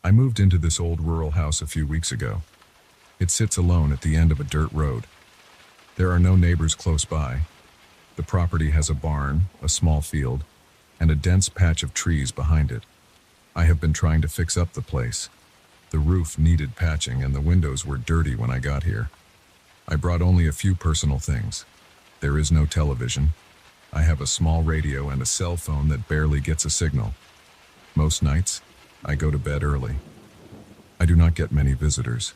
I moved into this old rural house a few weeks ago. It sits alone at the end of a dirt road. There are no neighbors close by. The property has a barn, a small field, and a dense patch of trees behind it. I have been trying to fix up the place. The roof needed patching and the windows were dirty when I got here. I brought only a few personal things. There is no television. I have a small radio and a cell phone that barely gets a signal. Most nights, I go to bed early. I do not get many visitors.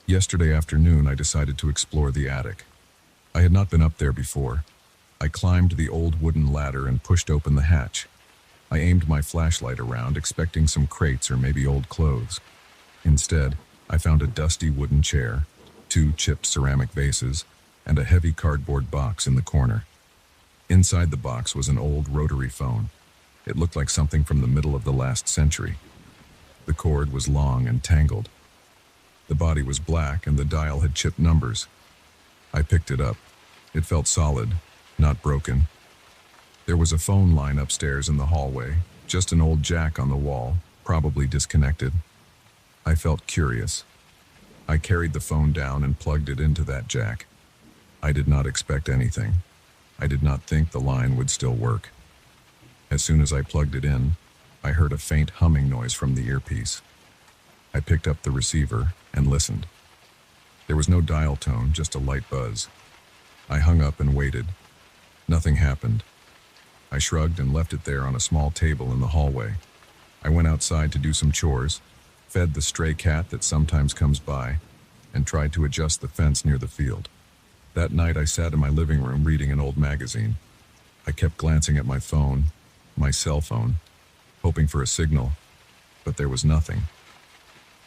Yesterday afternoon, I decided to explore the attic. I had not been up there before. I climbed the old wooden ladder and pushed open the hatch. I aimed my flashlight around, expecting some crates or maybe old clothes. Instead, I found a dusty wooden chair, 2 chipped ceramic vases, and a heavy cardboard box in the corner. Inside the box was an old rotary phone. It looked like something from the middle of the last century. The cord was long and tangled. The body was black and the dial had chipped numbers. I picked it up. It felt solid, not broken. There was a phone line upstairs in the hallway, just an old jack on the wall, probably disconnected. I felt curious. I carried the phone down and plugged it into that jack. I did not expect anything. I did not think the line would still work. As soon as I plugged it in, I heard a faint humming noise from the earpiece. I picked up the receiver and listened. There was no dial tone, just a light buzz. I hung up and waited. Nothing happened. I shrugged and left it there on a small table in the hallway. I went outside to do some chores, fed the stray cat that sometimes comes by, and tried to adjust the fence near the field. That night I sat in my living room reading an old magazine. I kept glancing at my phone, my cell phone, hoping for a signal, but there was nothing.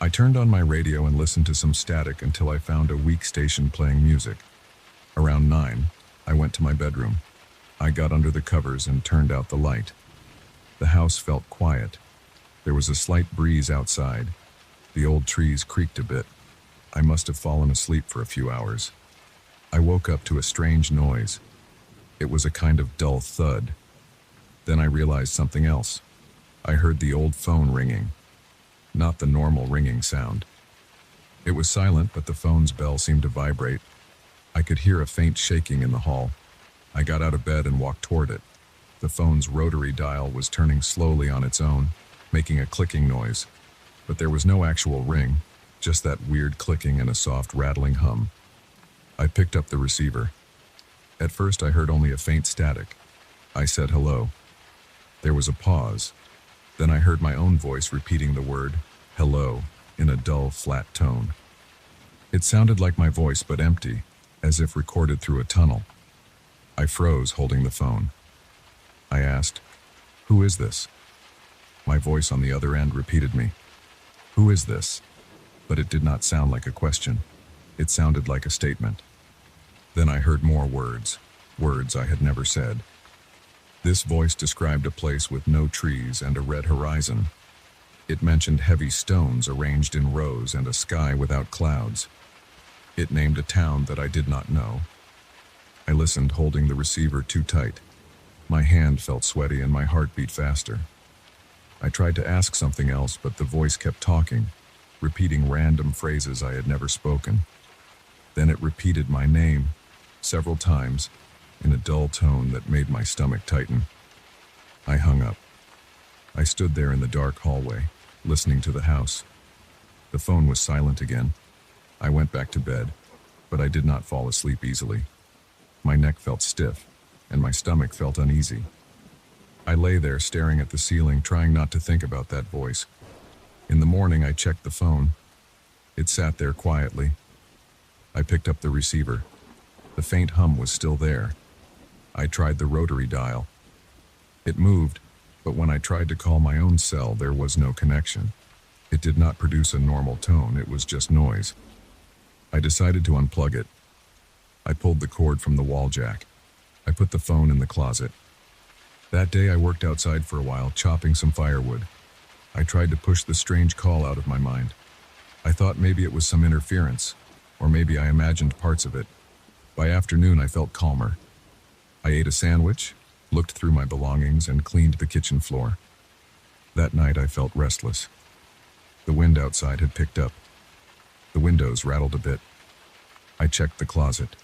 I turned on my radio and listened to some static until I found a weak station playing music. Around 9, I went to my bedroom. I got under the covers and turned out the light. The house felt quiet. There was a slight breeze outside. The old trees creaked a bit. I must have fallen asleep for a few hours. I woke up to a strange noise. It was a kind of dull thud. Then I realized something else. I heard the old phone ringing. Not the normal ringing sound. It was silent, but the phone's bell seemed to vibrate. I could hear a faint shaking in the hall. I got out of bed and walked toward it. The phone's rotary dial was turning slowly on its own, making a clicking noise. But there was no actual ring, just that weird clicking and a soft rattling hum. I picked up the receiver. At first I heard only a faint static. I said hello. There was a pause. Then I heard my own voice repeating the word, hello, in a dull, flat tone. It sounded like my voice, but empty, as if recorded through a tunnel. I froze, holding the phone. I asked, "Who is this?" My voice on the other end repeated me, "Who is this?" But it did not sound like a question. It sounded like a statement. Then I heard more words, words I had never said. This voice described a place with no trees and a red horizon. It mentioned heavy stones arranged in rows and a sky without clouds. It named a town that I did not know. I listened, holding the receiver too tight. My hand felt sweaty and my heart beat faster. I tried to ask something else, but the voice kept talking, repeating random phrases I had never spoken. Then it repeated my name, several times, in a dull tone that made my stomach tighten. I hung up. I stood there in the dark hallway, listening to the house. The phone was silent again. I went back to bed, but I did not fall asleep easily. My neck felt stiff, and my stomach felt uneasy. I lay there staring at the ceiling, trying not to think about that voice. In the morning, I checked the phone. It sat there quietly. I picked up the receiver. The faint hum was still there. I tried the rotary dial. It moved, but when I tried to call my own cell, there was no connection. It did not produce a normal tone, it was just noise. I decided to unplug it. I pulled the cord from the wall jack. I put the phone in the closet. That day I worked outside for a while, chopping some firewood. I tried to push the strange call out of my mind. I thought maybe it was some interference, or maybe I imagined parts of it. By afternoon I felt calmer. I ate a sandwich, looked through my belongings, and cleaned the kitchen floor. That night I felt restless. The wind outside had picked up. The windows rattled a bit. I checked the closet.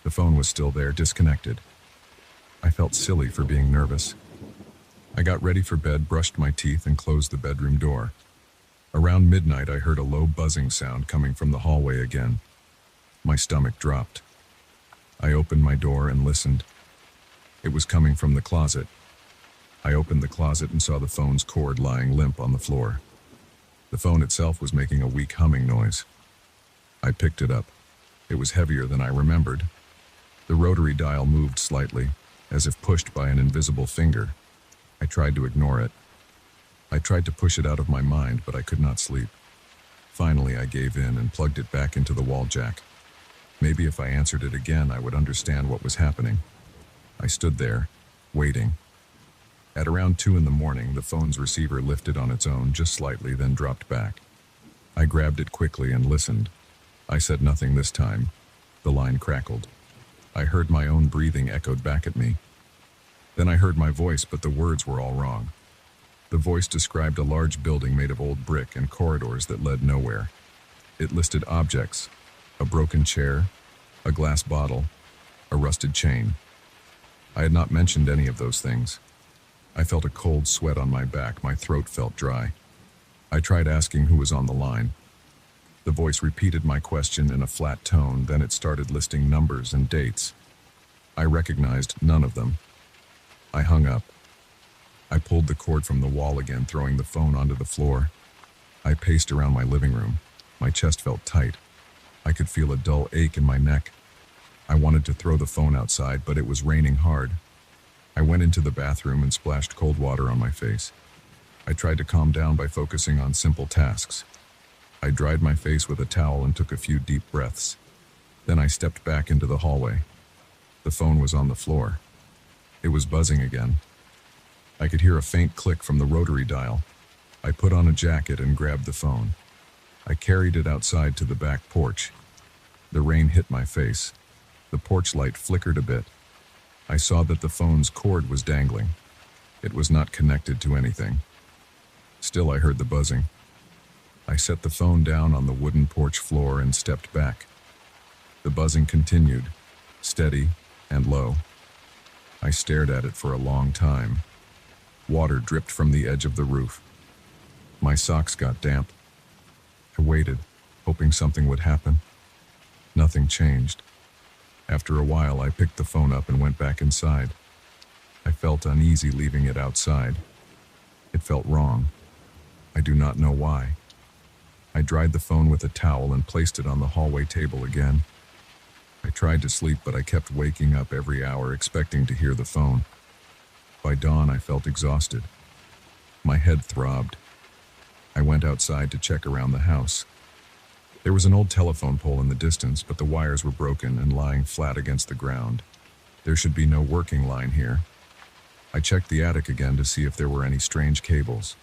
The phone was still there, disconnected. I felt silly for being nervous. I got ready for bed, brushed my teeth, and closed the bedroom door. Around midnight, I heard a low buzzing sound coming from the hallway again. My stomach dropped. I opened my door and listened. It was coming from the closet. I opened the closet and saw the phone's cord lying limp on the floor. The phone itself was making a weak humming noise. I picked it up. It was heavier than I remembered. The rotary dial moved slightly, as if pushed by an invisible finger. I tried to ignore it. I tried to push it out of my mind, but I could not sleep. Finally, I gave in and plugged it back into the wall jack. Maybe if I answered it again, I would understand what was happening. I stood there, waiting. At around 2 in the morning, the phone's receiver lifted on its own just slightly, then dropped back. I grabbed it quickly and listened. I said nothing this time. The line crackled. I heard my own breathing echoed back at me. Then I heard my voice, but the words were all wrong. The voice described a large building made of old brick and corridors that led nowhere. It listed objects: a broken chair, a glass bottle, a rusted chain. I had not mentioned any of those things. I felt a cold sweat on my back. My throat felt dry. I tried asking who was on the line. The voice repeated my question in a flat tone, then it started listing numbers and dates. I recognized none of them. I hung up. I pulled the cord from the wall again, throwing the phone onto the floor. I paced around my living room. My chest felt tight. I could feel a dull ache in my neck. I wanted to throw the phone outside, but it was raining hard. I went into the bathroom and splashed cold water on my face. I tried to calm down by focusing on simple tasks. I dried my face with a towel and took a few deep breaths. Then I stepped back into the hallway. The phone was on the floor. It was buzzing again. I could hear a faint click from the rotary dial. I put on a jacket and grabbed the phone. I carried it outside to the back porch. The rain hit my face. The porch light flickered a bit. I saw that the phone's cord was dangling. It was not connected to anything. Still, I heard the buzzing. I set the phone down on the wooden porch floor and stepped back. The buzzing continued, steady and low. I stared at it for a long time. Water dripped from the edge of the roof. My socks got damp. I waited, hoping something would happen. Nothing changed. After a while, I picked the phone up and went back inside. I felt uneasy leaving it outside. It felt wrong. I do not know why. I dried the phone with a towel and placed it on the hallway table again. I tried to sleep, but I kept waking up every hour, expecting to hear the phone. By dawn, I felt exhausted. My head throbbed. I went outside to check around the house. There was an old telephone pole in the distance, but the wires were broken and lying flat against the ground. There should be no working line here. I checked the attic again to see if there were any strange cables.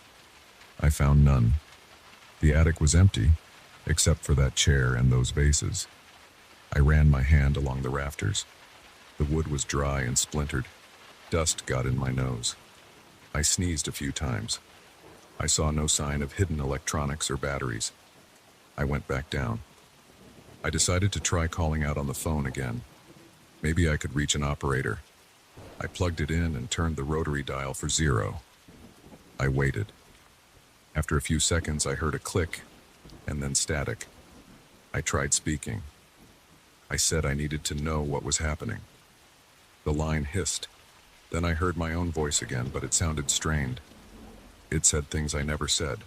I found none. The attic was empty, except for that chair and those vases. I ran my hand along the rafters. The wood was dry and splintered. Dust got in my nose. I sneezed a few times. I saw no sign of hidden electronics or batteries. I went back down. I decided to try calling out on the phone again. Maybe I could reach an operator. I plugged it in and turned the rotary dial for 0. I waited. After a few seconds, I heard a click, and then static. I tried speaking. I said I needed to know what was happening. The line hissed. Then I heard my own voice again, but it sounded strained. It said things I never said.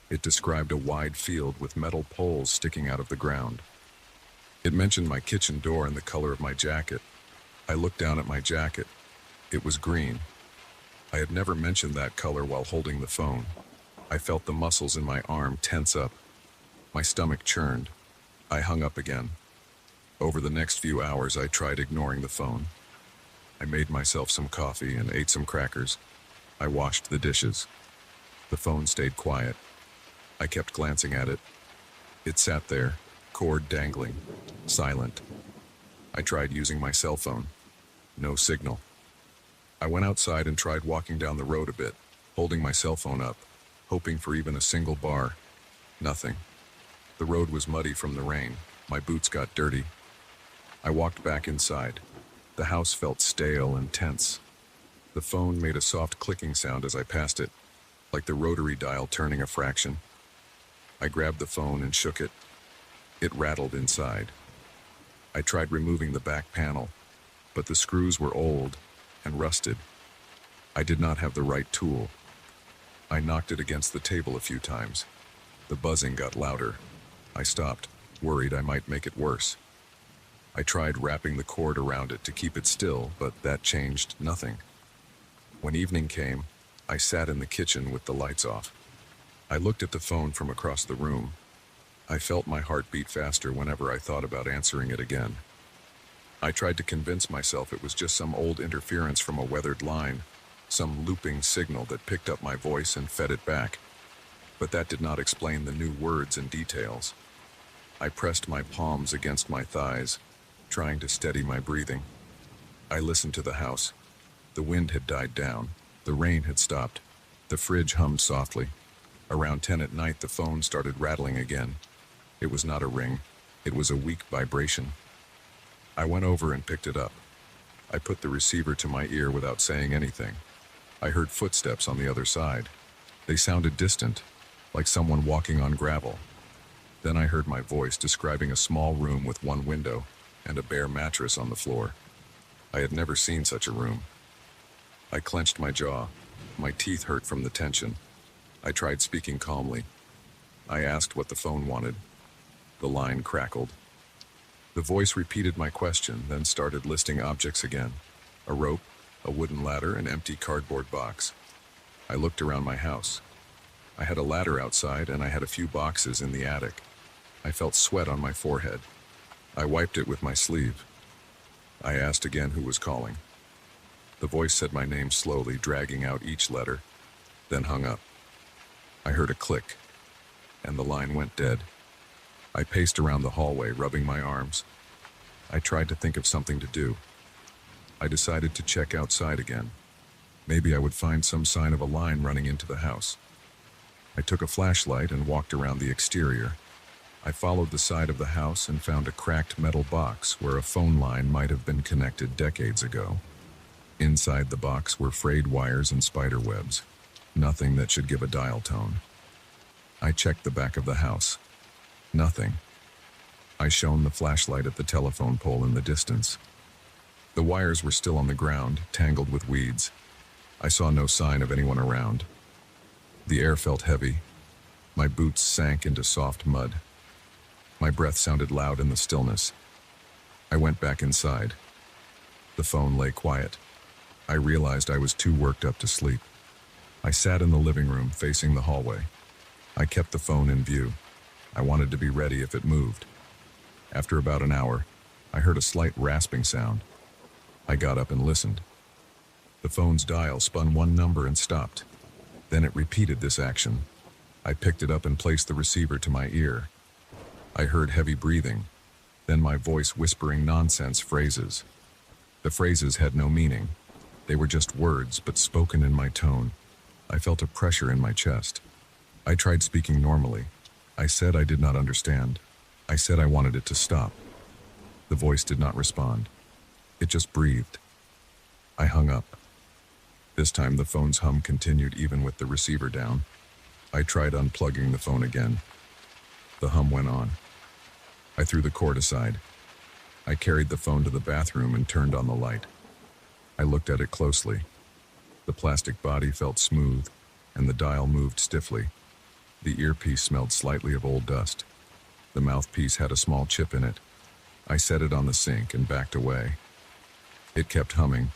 It described a wide field with metal poles sticking out of the ground. It mentioned my kitchen door and the color of my jacket. I looked down at my jacket. It was green. I had never mentioned that color while holding the phone. I felt the muscles in my arm tense up. My stomach churned. I hung up again. Over the next few hours, I tried ignoring the phone. I made myself some coffee and ate some crackers. I washed the dishes. The phone stayed quiet. I kept glancing at it. It sat there, cord dangling, silent. I tried using my cell phone. No signal. I went outside and tried walking down the road a bit, holding my cell phone up. hoping for even a single bar. Nothing. The road was muddy from the rain. My boots got dirty. I walked back inside. The house felt stale and tense. The phone made a soft clicking sound as I passed it, like the rotary dial turning a fraction. I grabbed the phone and shook it. It rattled inside. I tried removing the back panel, but the screws were old and rusted. I did not have the right tool. I knocked it against the table a few times. The buzzing got louder. I stopped, worried I might make it worse. I tried wrapping the cord around it to keep it still, but that changed nothing. When evening came, I sat in the kitchen with the lights off. I looked at the phone from across the room. I felt my heart beat faster whenever I thought about answering it again. I tried to convince myself it was just some old interference from a weathered line, some looping signal that picked up my voice and fed it back. But that did not explain the new words and details. I pressed my palms against my thighs, trying to steady my breathing. I listened to the house. The wind had died down. The rain had stopped. The fridge hummed softly. Around 10 at night, the phone started rattling again. It was not a ring. It was a weak vibration. I went over and picked it up. I put the receiver to my ear without saying anything. I heard footsteps on the other side. They sounded distant, like someone walking on gravel. Then I heard my voice describing a small room with one window and a bare mattress on the floor. I had never seen such a room. I clenched my jaw. My teeth hurt from the tension. I tried speaking calmly. I asked what the phone wanted. The line crackled. The voice repeated my question, then started listing objects again. A rope, a wooden ladder, an empty cardboard box. I looked around my house. I had a ladder outside, and I had a few boxes in the attic. I felt sweat on my forehead. I wiped it with my sleeve. I asked again who was calling. The voice said my name slowly, dragging out each letter, then hung up. I heard a click, and the line went dead. I paced around the hallway, rubbing my arms. I tried to think of something to do. I decided to check outside again. Maybe I would find some sign of a line running into the house. I took a flashlight and walked around the exterior. I followed the side of the house and found a cracked metal box where a phone line might have been connected decades ago. Inside the box were frayed wires and spider webs. Nothing that should give a dial tone. I checked the back of the house. Nothing. I shone the flashlight at the telephone pole in the distance. The wires were still on the ground, tangled with weeds. I saw no sign of anyone around. The air felt heavy. My boots sank into soft mud. My breath sounded loud in the stillness. I went back inside. The phone lay quiet. I realized I was too worked up to sleep. I sat in the living room, facing the hallway. I kept the phone in view. I wanted to be ready if it moved. After about an hour, I heard a slight rasping sound. I got up and listened. The phone's dial spun one number and stopped. Then it repeated this action. I picked it up and placed the receiver to my ear. I heard heavy breathing, then my voice whispering nonsense phrases. The phrases had no meaning. They were just words, but spoken in my tone. I felt a pressure in my chest. I tried speaking normally. I said I did not understand. I said I wanted it to stop. The voice did not respond. It just breathed. I hung up. This time the phone's hum continued even with the receiver down. I tried unplugging the phone again. The hum went on. I threw the cord aside. I carried the phone to the bathroom and turned on the light. I looked at it closely. The plastic body felt smooth, and the dial moved stiffly. The earpiece smelled slightly of old dust. The mouthpiece had a small chip in it. I set it on the sink and backed away. It kept humming.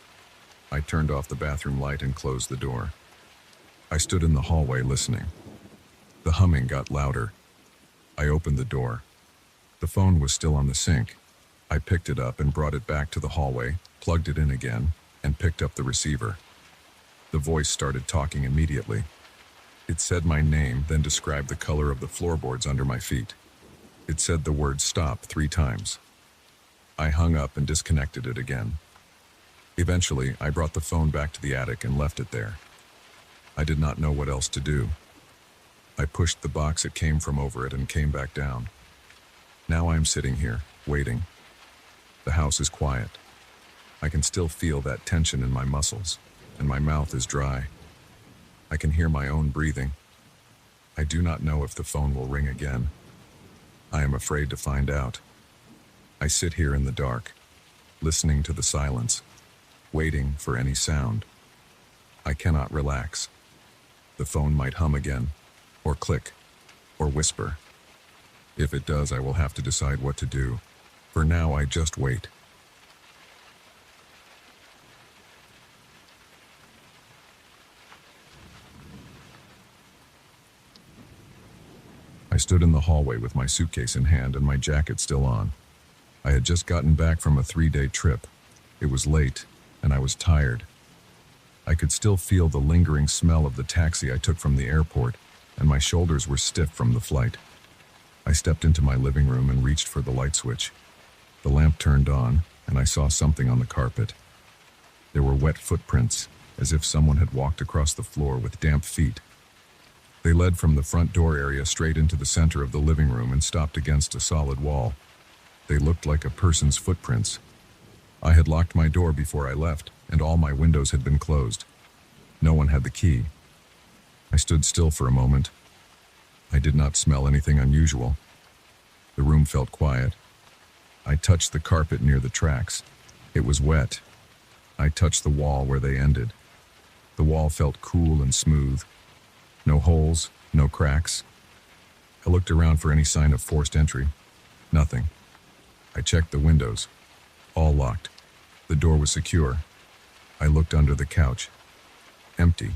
I turned off the bathroom light and closed the door. I stood in the hallway listening. The humming got louder. I opened the door. The phone was still on the sink. I picked it up and brought it back to the hallway, plugged it in again, and picked up the receiver. The voice started talking immediately. It said my name, then described the color of the floorboards under my feet. It said the word "stop" 3 times. I hung up and disconnected it again. Eventually, I brought the phone back to the attic and left it there. I did not know what else to do. I pushed the box it came from over it and came back down. Now I am sitting here, waiting. The house is quiet. I can still feel that tension in my muscles, and my mouth is dry. I can hear my own breathing. I do not know if the phone will ring again. I am afraid to find out. I sit here in the dark, listening to the silence, waiting for any sound. I cannot relax. The phone might hum again, or click, or whisper. If it does, I will have to decide what to do. For now, I just wait. I stood in the hallway with my suitcase in hand and my jacket still on. I had just gotten back from a 3-day trip. It was late, and I was tired. I could still feel the lingering smell of the taxi I took from the airport, and my shoulders were stiff from the flight. I stepped into my living room and reached for the light switch. The lamp turned on, and I saw something on the carpet. There were wet footprints, as if someone had walked across the floor with damp feet. They led from the front door area straight into the center of the living room and stopped against a solid wall. They looked like a person's footprints. I had locked my door before I left, and all my windows had been closed. No one had the key. I stood still for a moment. I did not smell anything unusual. The room felt quiet. I touched the carpet near the tracks. It was wet. I touched the wall where they ended. The wall felt cool and smooth. No holes, no cracks. I looked around for any sign of forced entry. Nothing. I checked the windows. All locked. The door was secure. I looked under the couch. Empty.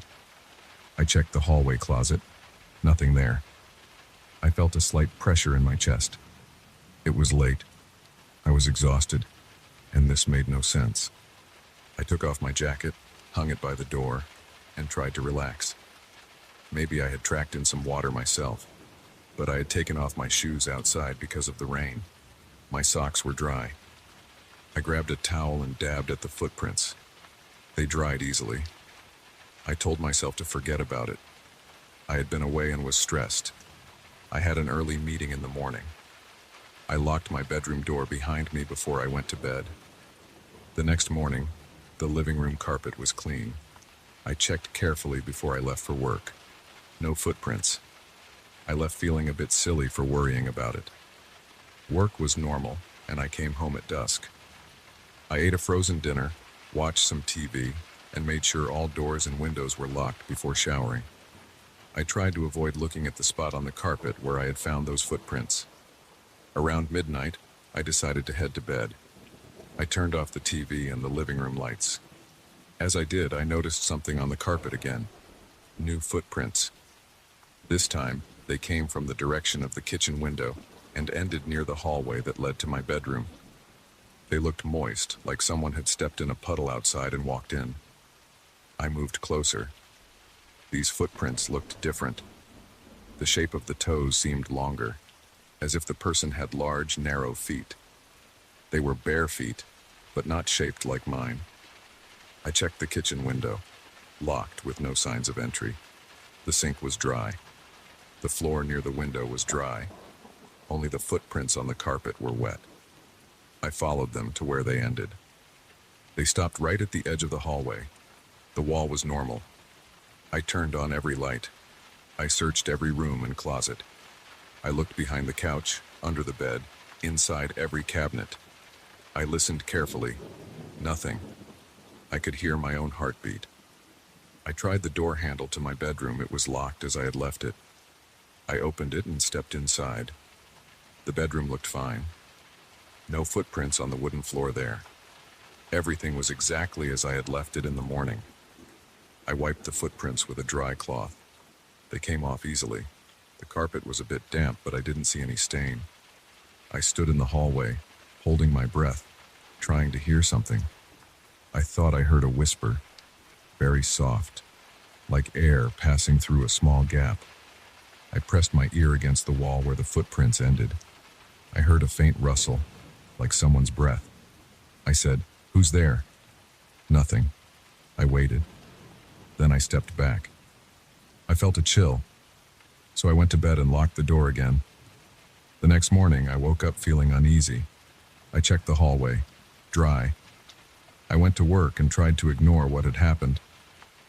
I checked the hallway closet. Nothing there. I felt a slight pressure in my chest. It was late. I was exhausted, and this made no sense. I took off my jacket, hung it by the door, and tried to relax. Maybe I had tracked in some water myself, but I had taken off my shoes outside because of the rain. My socks were dry. I grabbed a towel and dabbed at the footprints. They dried easily. I told myself to forget about it. I had been away and was stressed. I had an early meeting in the morning. I locked my bedroom door behind me before I went to bed. The next morning, the living room carpet was clean. I checked carefully before I left for work. No footprints. I left feeling a bit silly for worrying about it. Work was normal, and I came home at dusk. I ate a frozen dinner, watched some TV, and made sure all doors and windows were locked before showering. I tried to avoid looking at the spot on the carpet where I had found those footprints. Around midnight, I decided to head to bed. I turned off the TV and the living room lights. As I did, I noticed something on the carpet again. New footprints. This time, they came from the direction of the kitchen window and ended near the hallway that led to my bedroom. They looked moist, like someone had stepped in a puddle outside and walked in. I moved closer. These footprints looked different. The shape of the toes seemed longer, as if the person had large, narrow feet. They were bare feet, but not shaped like mine. I checked the kitchen window, locked with no signs of entry. The sink was dry. The floor near the window was dry. Only the footprints on the carpet were wet. I followed them to where they ended. They stopped right at the edge of the hallway. The wall was normal. I turned on every light. I searched every room and closet. I looked behind the couch, under the bed, inside every cabinet. I listened carefully. Nothing. I could hear my own heartbeat. I tried the door handle to my bedroom. It was locked as I had left it. I opened it and stepped inside. The bedroom looked fine. No footprints on the wooden floor there. Everything was exactly as I had left it in the morning. I wiped the footprints with a dry cloth. They came off easily. The carpet was a bit damp, but I didn't see any stain. I stood in the hallway, holding my breath, trying to hear something. I thought I heard a whisper, very soft, like air passing through a small gap. I pressed my ear against the wall where the footprints ended. I heard a faint rustle, like someone's breath. I said, "Who's there?" Nothing. I waited. Then I stepped back. I felt a chill, so so I went to bed and locked the door again. The next morning, I woke up feeling uneasy. I checked the hallway. Dry. I went to work and tried to ignore what had happened.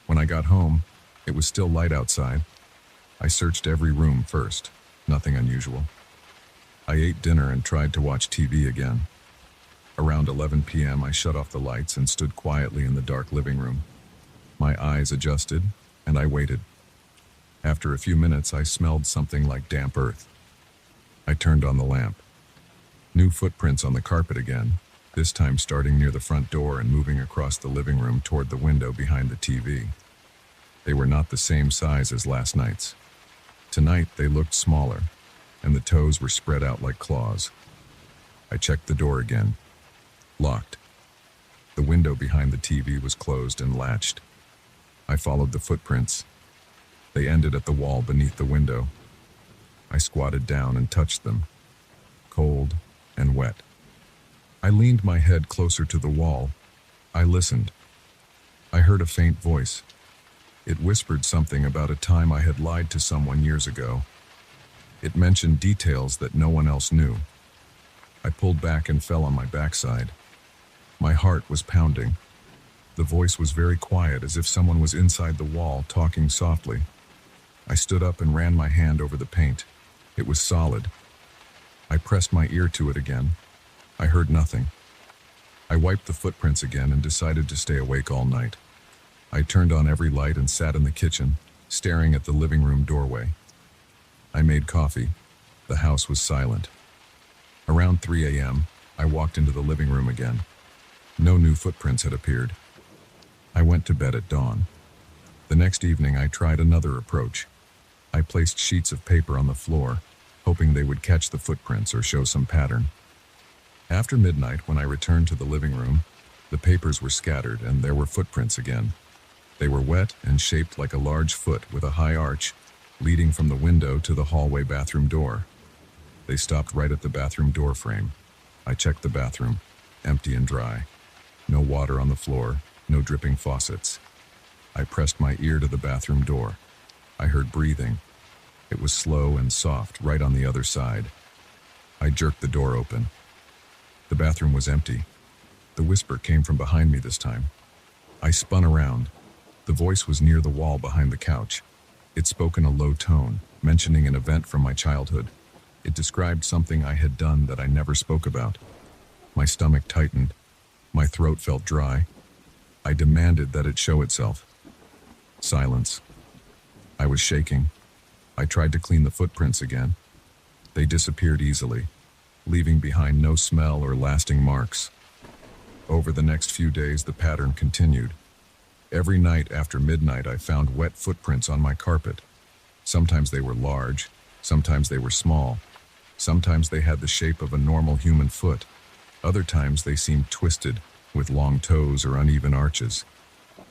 When I got home, it was still light outside. I searched every room first. Nothing unusual. I ate dinner and tried to watch TV again. Around 11 p.m., I shut off the lights and stood quietly in the dark living room. My eyes adjusted, and I waited. After a few minutes, I smelled something like damp earth. I turned on the lamp. New footprints on the carpet again, this time starting near the front door and moving across the living room toward the window behind the TV. They were not the same size as last night's. Tonight, they looked smaller, and the toes were spread out like claws. I checked the door again. Locked. The window behind the TV was closed and latched. I followed the footprints. They ended at the wall beneath the window. I squatted down and touched them. Cold and wet. I leaned my head closer to the wall. I listened. I heard a faint voice. It whispered something about a time I had lied to someone years ago. It mentioned details that no one else knew. I pulled back and fell on my backside. My heart was pounding. The voice was very quiet, as if someone was inside the wall talking softly. I stood up and ran my hand over the paint. It was solid. I pressed my ear to it again. I heard nothing. I wiped the footprints again and decided to stay awake all night. I turned on every light and sat in the kitchen, staring at the living room doorway. I made coffee. The house was silent. Around 3 a.m., I walked into the living room again. No new footprints had appeared. I went to bed at dawn. The next evening, I tried another approach. I placed sheets of paper on the floor, hoping they would catch the footprints or show some pattern. After midnight, when I returned to the living room, the papers were scattered and there were footprints again. They were wet and shaped like a large foot with a high arch, leading from the window to the hallway bathroom door. They stopped right at the bathroom door frame. I checked the bathroom, empty and dry. No water on the floor, no dripping faucets. I pressed my ear to the bathroom door. I heard breathing. It was slow and soft, right on the other side. I jerked the door open. The bathroom was empty. The whisper came from behind me this time. I spun around. The voice was near the wall behind the couch. It spoke in a low tone, mentioning an event from my childhood. It described something I had done that I never spoke about. My stomach tightened. My throat felt dry. I demanded that it show itself. Silence. I was shaking. I tried to clean the footprints again. They disappeared easily, leaving behind no smell or lasting marks. Over the next few days, the pattern continued. Every night after midnight, I found wet footprints on my carpet. Sometimes they were large, sometimes they were small. Sometimes they had the shape of a normal human foot. Other times they seemed twisted, with long toes or uneven arches.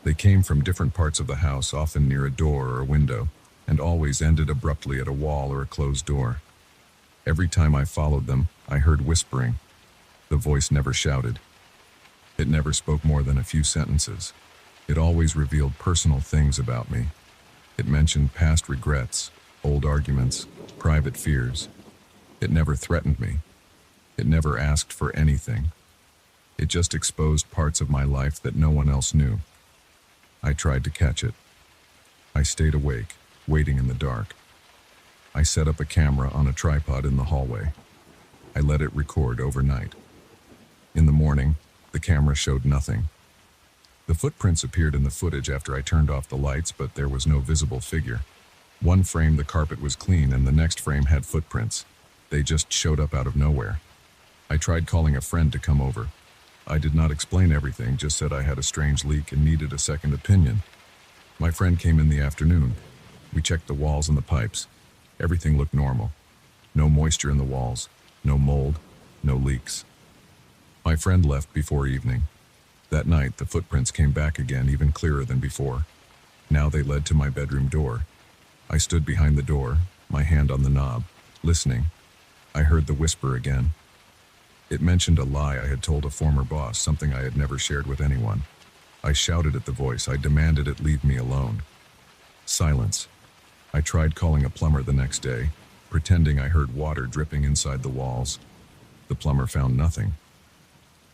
They came from different parts of the house, often near a door or window, and always ended abruptly at a wall or a closed door. Every time I followed them, I heard whispering. The voice never shouted. It never spoke more than a few sentences. It always revealed personal things about me. It mentioned past regrets, old arguments, private fears. It never threatened me. It never asked for anything. It just exposed parts of my life that no one else knew. I tried to catch it. I stayed awake, waiting in the dark. I set up a camera on a tripod in the hallway. I let it record overnight. In the morning, the camera showed nothing. The footprints appeared in the footage after I turned off the lights, but there was no visible figure. One frame, the carpet was clean, and the next frame had footprints. They just showed up out of nowhere. I tried calling a friend to come over. I did not explain everything, just said I had a strange leak and needed a second opinion. My friend came in the afternoon. We checked the walls and the pipes. Everything looked normal. No moisture in the walls, no mold, no leaks. My friend left before evening. That night, the footprints came back again, even clearer than before. Now they led to my bedroom door. I stood behind the door, my hand on the knob, listening. I heard the whisper again. It mentioned a lie I had told a former boss, something I had never shared with anyone. I shouted at the voice. I demanded it leave me alone. Silence. I tried calling a plumber the next day, pretending I heard water dripping inside the walls. The plumber found nothing.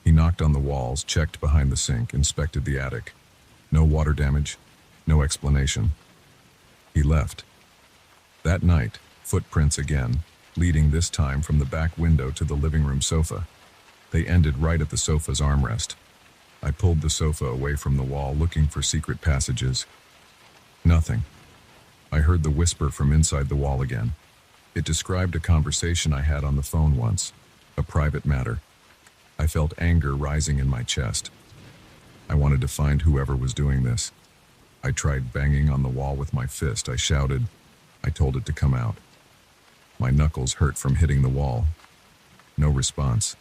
He knocked on the walls, checked behind the sink, inspected the attic. No water damage, no explanation. He left. That night, footprints again, leading this time from the back window to the living room sofa. They ended right at the sofa's armrest. I pulled the sofa away from the wall, looking for secret passages. Nothing. I heard the whisper from inside the wall again. It described a conversation I had on the phone once, a private matter. I felt anger rising in my chest. I wanted to find whoever was doing this. I tried banging on the wall with my fist. I shouted. I told it to come out. My knuckles hurt from hitting the wall. No response.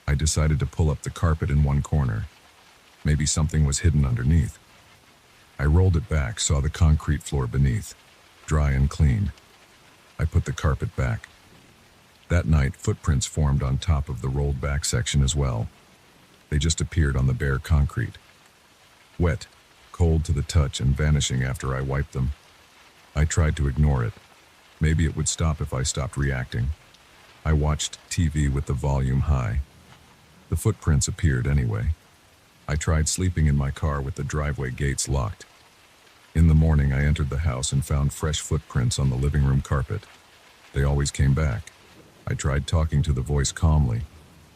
I decided to pull up the carpet in one corner. Maybe something was hidden underneath. I rolled it back, saw the concrete floor beneath, dry and clean. I put the carpet back. That night, footprints formed on top of the rolled back section as well. They just appeared on the bare concrete. Wet, cold to the touch and vanishing after I wiped them. I tried to ignore it. Maybe it would stop if I stopped reacting. I watched TV with the volume high. The footprints appeared anyway. I tried sleeping in my car with the driveway gates locked. In the morning, I entered the house and found fresh footprints on the living room carpet. They always came back. I tried talking to the voice calmly.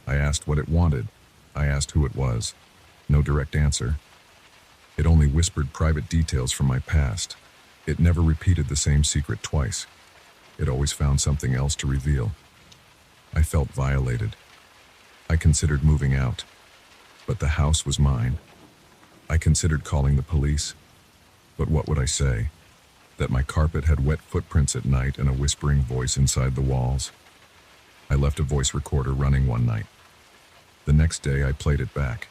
I asked what it wanted. I asked who it was. No direct answer. It only whispered private details from my past. It never repeated the same secret twice. It always found something else to reveal. I felt violated. I considered moving out, but the house was mine. I considered calling the police, but what would I say? That my carpet had wet footprints at night and a whispering voice inside the walls. I left a voice recorder running one night. The next day I played it back.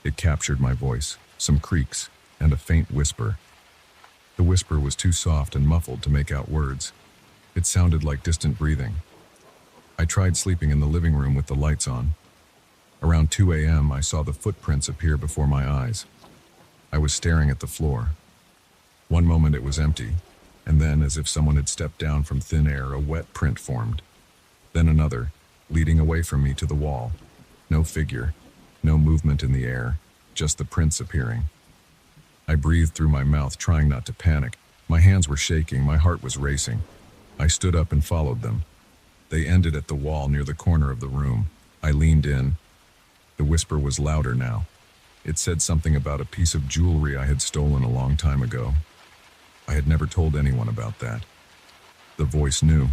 It captured my voice, some creaks, and a faint whisper. The whisper was too soft and muffled to make out words. It sounded like distant breathing. I tried sleeping in the living room with the lights on. Around 2 a.m., I saw the footprints appear before my eyes. I was staring at the floor. One moment it was empty, and then, as if someone had stepped down from thin air, a wet print formed. Then another, leading away from me to the wall. No figure, no movement in the air, just the prints appearing. I breathed through my mouth, trying not to panic. My hands were shaking, my heart was racing. I stood up and followed them. They ended at the wall near the corner of the room. I leaned in. The whisper was louder now. It said something about a piece of jewelry I had stolen a long time ago. I had never told anyone about that. The voice knew.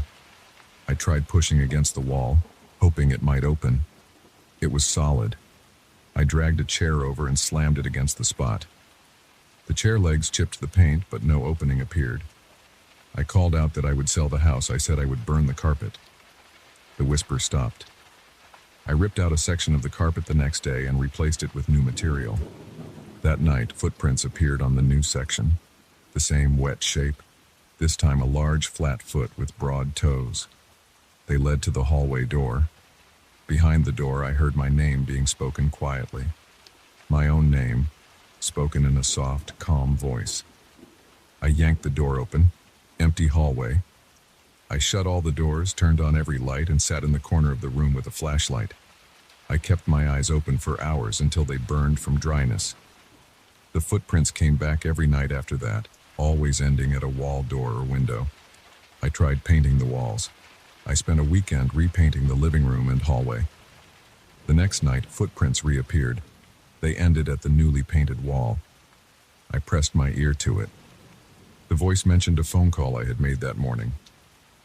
I tried pushing against the wall, hoping it might open. It was solid. I dragged a chair over and slammed it against the spot. The chair legs chipped the paint, but no opening appeared. I called out that I would sell the house. I said I would burn the carpet. The whisper stopped. I ripped out a section of the carpet the next day and replaced it with new material. That night, footprints appeared on the new section. The same wet shape, this time a large flat foot with broad toes. They led to the hallway door. Behind the door, I heard my name being spoken quietly. My own name, spoken in a soft, calm voice. I yanked the door open. Empty hallway. I shut all the doors, turned on every light, and sat in the corner of the room with a flashlight. I kept my eyes open for hours until they burned from dryness. The footprints came back every night after that, always ending at a wall door or window. I tried painting the walls. I spent a weekend repainting the living room and hallway. The next night, footprints reappeared. They ended at the newly painted wall. I pressed my ear to it. The voice mentioned a phone call I had made that morning.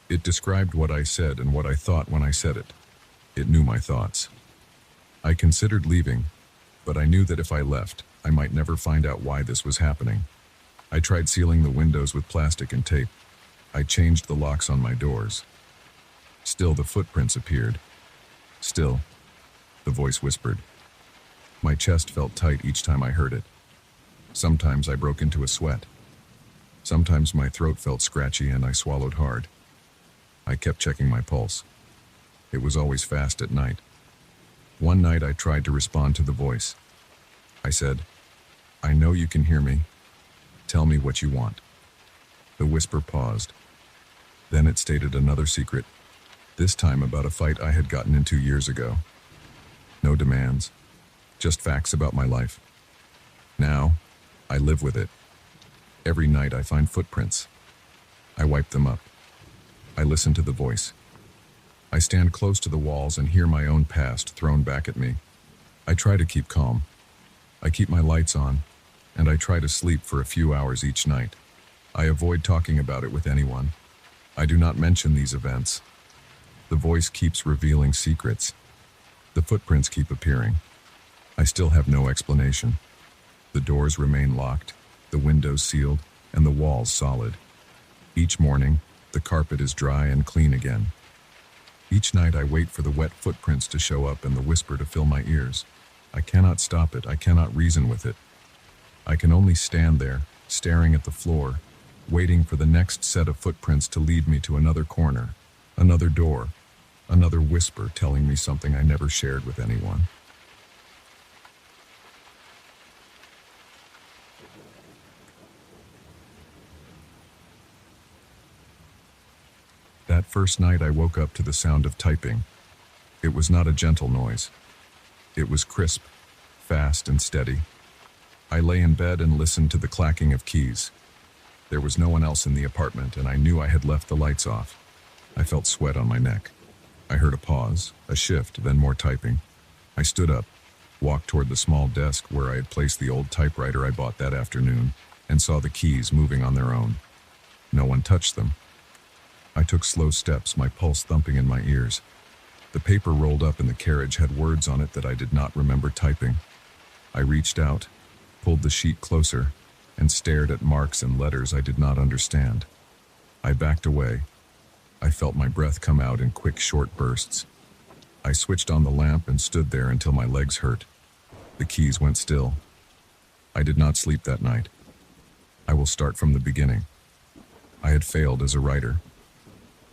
It described what I said and what I thought when I said it. It knew my thoughts. I considered leaving, but I knew that if I left, I might never find out why this was happening. I tried sealing the windows with plastic and tape. I changed the locks on my doors. Still, the footprints appeared. Still, the voice whispered. My chest felt tight each time I heard it. Sometimes I broke into a sweat. Sometimes my throat felt scratchy and I swallowed hard. I kept checking my pulse. It was always fast at night. One night I tried to respond to the voice. I said, "I know you can hear me. Tell me what you want." The whisper paused. Then it stated another secret, this time about a fight I had gotten into years ago. No demands, just facts about my life. Now, I live with it. Every night I find footprints. I wipe them up. I listen to the voice. I stand close to the walls and hear my own past thrown back at me. I try to keep calm. I keep my lights on, and I try to sleep for a few hours each night. I avoid talking about it with anyone. I do not mention these events. The voice keeps revealing secrets. The footprints keep appearing. I still have no explanation. The doors remain locked, the windows sealed, and the walls solid. Each morning, the carpet is dry and clean again. Each night I wait for the wet footprints to show up and the whisper to fill my ears. I cannot stop it, I cannot reason with it. I can only stand there, staring at the floor, waiting for the next set of footprints to lead me to another corner, another door, another whisper telling me something I never shared with anyone. That first night I woke up to the sound of typing. It was not a gentle noise. It was crisp, fast and steady. I lay in bed and listened to the clacking of keys. There was no one else in the apartment and I knew I had left the lights off. I felt sweat on my neck. I heard a pause, a shift, then more typing. I stood up, walked toward the small desk where I had placed the old typewriter I bought that afternoon, and saw the keys moving on their own. No one touched them. I took slow steps, my pulse thumping in my ears. The paper rolled up in the carriage had words on it that I did not remember typing. I reached out, pulled the sheet closer, and stared at marks and letters I did not understand. I backed away. I felt my breath come out in quick, short bursts. I switched on the lamp and stood there until my legs hurt. The keys went still. I did not sleep that night. I will start from the beginning. I had failed as a writer.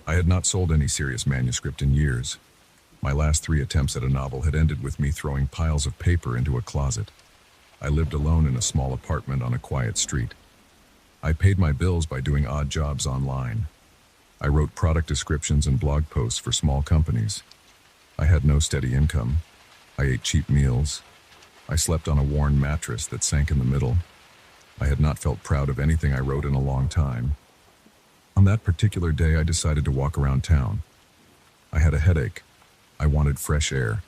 I had not sold any serious manuscript in years. My last 3 attempts at a novel had ended with me throwing piles of paper into a closet. I lived alone in a small apartment on a quiet street. I paid my bills by doing odd jobs online. I wrote product descriptions and blog posts for small companies. I had no steady income. I ate cheap meals. I slept on a worn mattress that sank in the middle. I had not felt proud of anything I wrote in a long time. On that particular day, I decided to walk around town. I had a headache. I wanted fresh air.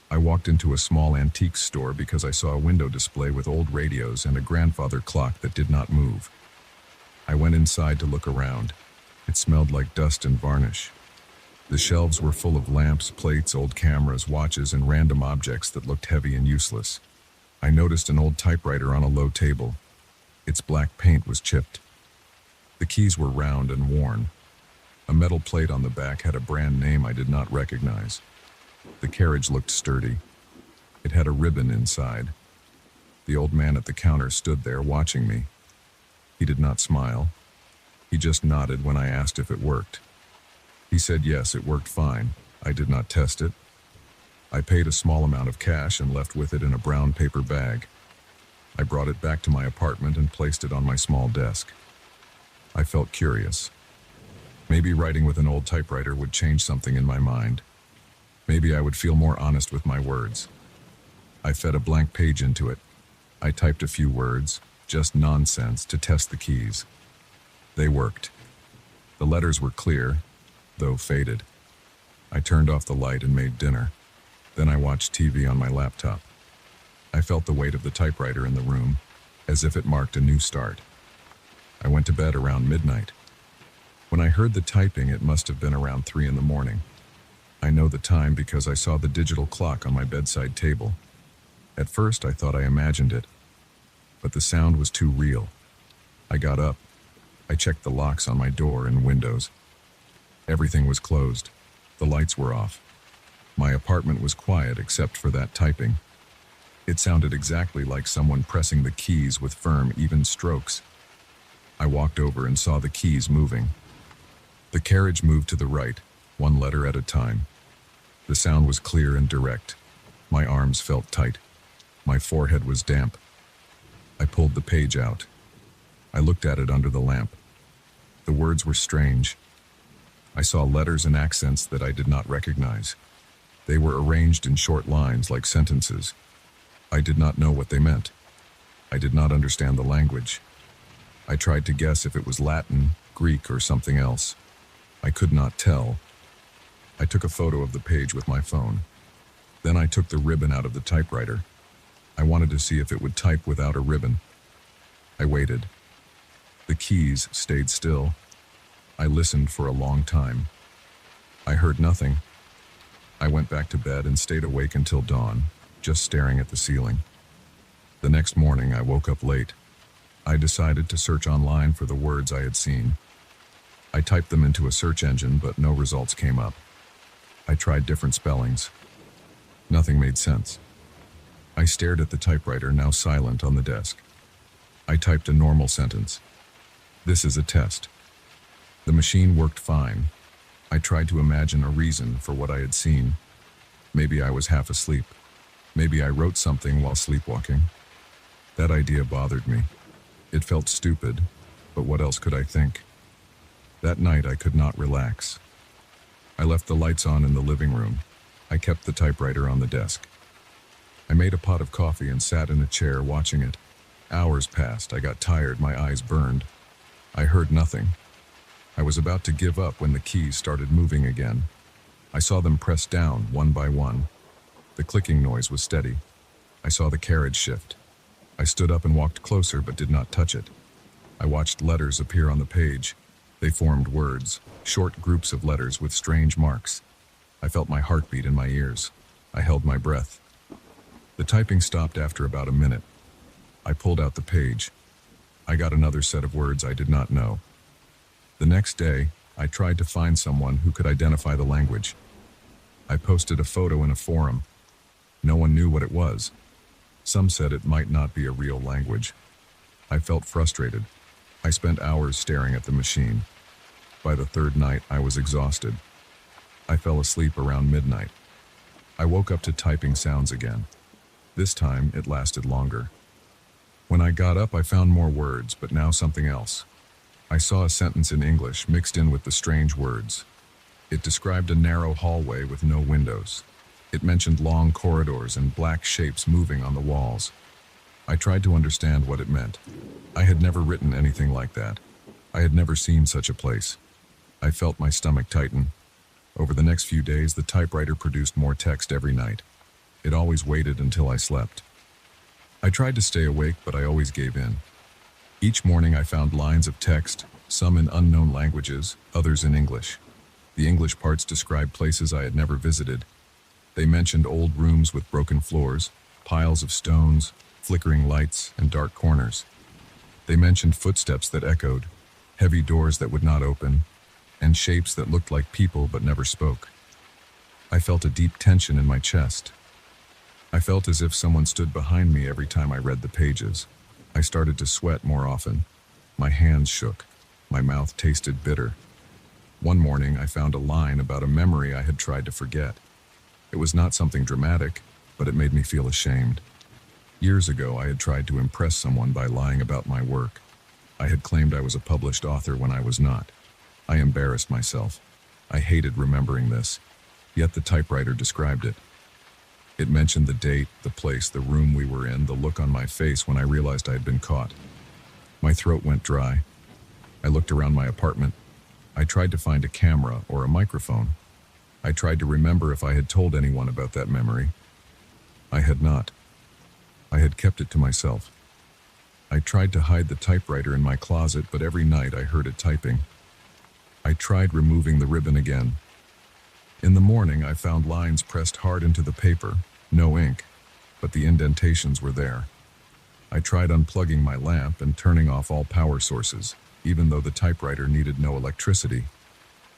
I walked into a small antique store because I saw a window display with old radios and a grandfather clock that did not move. I went inside to look around. It smelled like dust and varnish. The shelves were full of lamps, plates, old cameras, watches, and random objects that looked heavy and useless. I noticed an old typewriter on a low table. Its black paint was chipped. The keys were round and worn. A metal plate on the back had a brand name I did not recognize. The carriage looked sturdy. It had a ribbon inside. The old man at the counter stood there watching me. He did not smile. He just nodded when I asked if it worked. He said yes, it worked fine. I did not test it. I paid a small amount of cash and left with it in a brown paper bag. I brought it back to my apartment and placed it on my small desk. I felt curious. Maybe writing with an old typewriter would change something in my mind. Maybe I would feel more honest with my words. I fed a blank page into it. I typed a few words, just nonsense, to test the keys. They worked. The letters were clear, though faded. I turned off the light and made dinner. Then I watched TV on my laptop. I felt the weight of the typewriter in the room, as if it marked a new start. I went to bed around midnight. When I heard the typing, it must have been around 3 in the morning. I know the time because I saw the digital clock on my bedside table. At first, I thought I imagined it, but the sound was too real. I got up. I checked the locks on my door and windows. Everything was closed. The lights were off. My apartment was quiet except for that typing. It sounded exactly like someone pressing the keys with firm, even strokes. I walked over and saw the keys moving. The carriage moved to the right, 1 letter at a time. The sound was clear and direct. My arms felt tight. My forehead was damp. I pulled the page out. I looked at it under the lamp. The words were strange. I saw letters and accents that I did not recognize. They were arranged in short lines like sentences. I did not know what they meant. I did not understand the language. I tried to guess if it was Latin, Greek, or something else. I could not tell. I took a photo of the page with my phone. Then I took the ribbon out of the typewriter. I wanted to see if it would type without a ribbon. I waited. The keys stayed still. I listened for a long time. I heard nothing. I went back to bed and stayed awake until dawn, just staring at the ceiling. The next morning, I woke up late. I decided to search online for the words I had seen. I typed them into a search engine, but no results came up. I tried different spellings. Nothing made sense. I stared at the typewriter, now silent on the desk. I typed a normal sentence. "This is a test." The machine worked fine. I tried to imagine a reason for what I had seen. Maybe I was half asleep. Maybe I wrote something while sleepwalking. That idea bothered me. It felt stupid, but what else could I think? That night I could not relax. I left the lights on in the living room. I kept the typewriter on the desk. I made a pot of coffee and sat in a chair watching it. Hours passed. I got tired. My eyes burned. I heard nothing. I was about to give up when the keys started moving again. I saw them press down one by one. The clicking noise was steady. I saw the carriage shift. I stood up and walked closer but did not touch it. I watched letters appear on the page. They formed words, short groups of letters with strange marks. I felt my heartbeat in my ears. I held my breath. The typing stopped after about a minute. I pulled out the page. I got another set of words I did not know. The next day, I tried to find someone who could identify the language. I posted a photo in a forum. No one knew what it was. Some said it might not be a real language. I felt frustrated. I spent hours staring at the machine. By the third night, I was exhausted. I fell asleep around midnight. I woke up to typing sounds again. This time, it lasted longer. When I got up, I found more words, but now something else. I saw a sentence in English mixed in with the strange words. It described a narrow hallway with no windows. It mentioned long corridors and black shapes moving on the walls. I tried to understand what it meant. I had never written anything like that. I had never seen such a place. I felt my stomach tighten. Over the next few days, the typewriter produced more text every night. It always waited until I slept. I tried to stay awake, but I always gave in. Each morning I found lines of text, some in unknown languages, others in English. The English parts described places I had never visited. They mentioned old rooms with broken floors, piles of stones, flickering lights, and dark corners. They mentioned footsteps that echoed, heavy doors that would not open, and shapes that looked like people but never spoke. I felt a deep tension in my chest. I felt as if someone stood behind me every time I read the pages. I started to sweat more often. My hands shook. My mouth tasted bitter. One morning, I found a line about a memory I had tried to forget. It was not something dramatic, but it made me feel ashamed. Years ago, I had tried to impress someone by lying about my work. I had claimed I was a published author when I was not. I embarrassed myself. I hated remembering this. Yet the typewriter described it. It mentioned the date, the place, the room we were in, the look on my face when I realized I had been caught. My throat went dry. I looked around my apartment. I tried to find a camera or a microphone. I tried to remember if I had told anyone about that memory. I had not. I had kept it to myself. I tried to hide the typewriter in my closet, but every night I heard it typing. I tried removing the ribbon again. In the morning, I found lines pressed hard into the paper, no ink, but the indentations were there. I tried unplugging my lamp and turning off all power sources, even though the typewriter needed no electricity.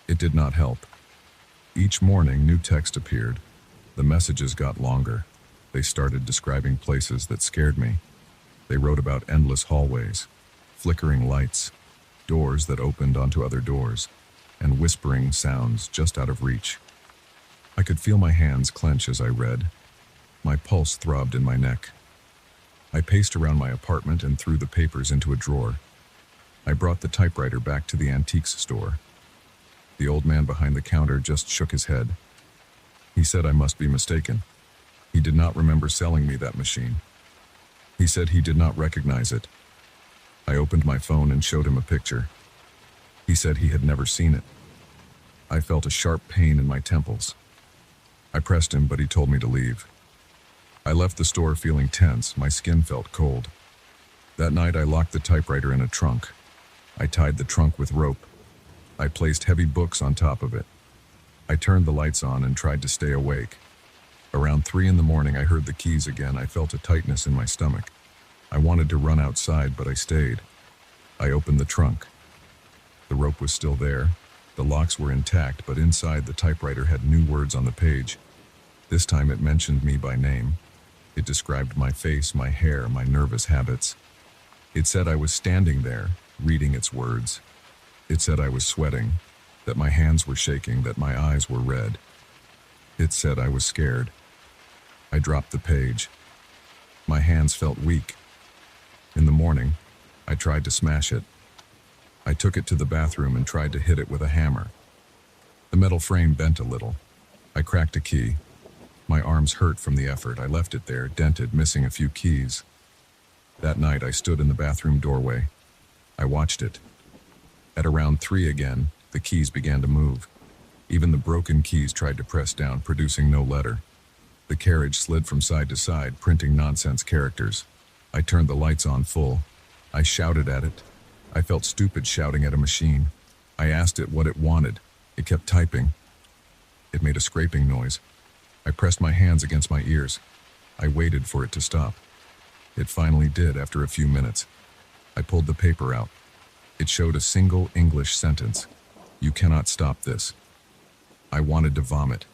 It did not help. Each morning, new text appeared. The messages got longer. They started describing places that scared me. They wrote about endless hallways, flickering lights, doors that opened onto other doors, and whispering sounds just out of reach. I could feel my hands clench as I read. My pulse throbbed in my neck. I paced around my apartment and threw the papers into a drawer. I brought the typewriter back to the antiques store. The old man behind the counter just shook his head. He said I must be mistaken. He did not remember selling me that machine. He said he did not recognize it. I opened my phone and showed him a picture. He said he had never seen it. I felt a sharp pain in my temples. I pressed him, but he told me to leave. I left the store feeling tense. My skin felt cold. That night I locked the typewriter in a trunk. I tied the trunk with rope. I placed heavy books on top of it. I turned the lights on and tried to stay awake. Around 3 in the morning, I heard the keys again. I felt a tightness in my stomach. I wanted to run outside, but I stayed. I opened the trunk. The rope was still there. The locks were intact, but inside the typewriter had new words on the page. This time it mentioned me by name. It described my face, my hair, my nervous habits. It said I was standing there, reading its words. It said I was sweating, that my hands were shaking, that my eyes were red. It said I was scared. I dropped the page. My hands felt weak. In the morning, I tried to smash it. I took it to the bathroom and tried to hit it with a hammer. The metal frame bent a little. I cracked a key. My arms hurt from the effort. I left it there, dented, missing a few keys. That night, I stood in the bathroom doorway. I watched it. At around 3 again, the keys began to move. Even the broken keys tried to press down, producing no letter. The carriage slid from side to side, printing nonsense characters. I turned the lights on full. I shouted at it. I felt stupid shouting at a machine. I asked it what it wanted. It kept typing. It made a scraping noise. I pressed my hands against my ears. I waited for it to stop. It finally did after a few minutes. I pulled the paper out. It showed a single English sentence. "You cannot stop this." I wanted to vomit.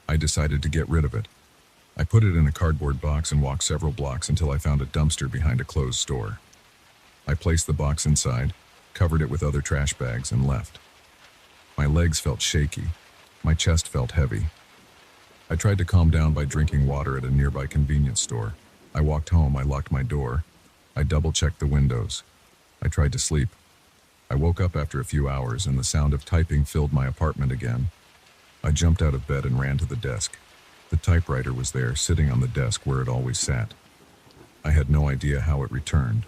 I decided to get rid of it. I put it in a cardboard box and walked several blocks until I found a dumpster behind a closed store. I placed the box inside, covered it with other trash bags, and left. My legs felt shaky. My chest felt heavy. I tried to calm down by drinking water at a nearby convenience store. I walked home. I locked my door. I double-checked the windows. I tried to sleep. I woke up after a few hours, and the sound of typing filled my apartment again. I jumped out of bed and ran to the desk. The typewriter was there, sitting on the desk where it always sat. I had no idea how it returned.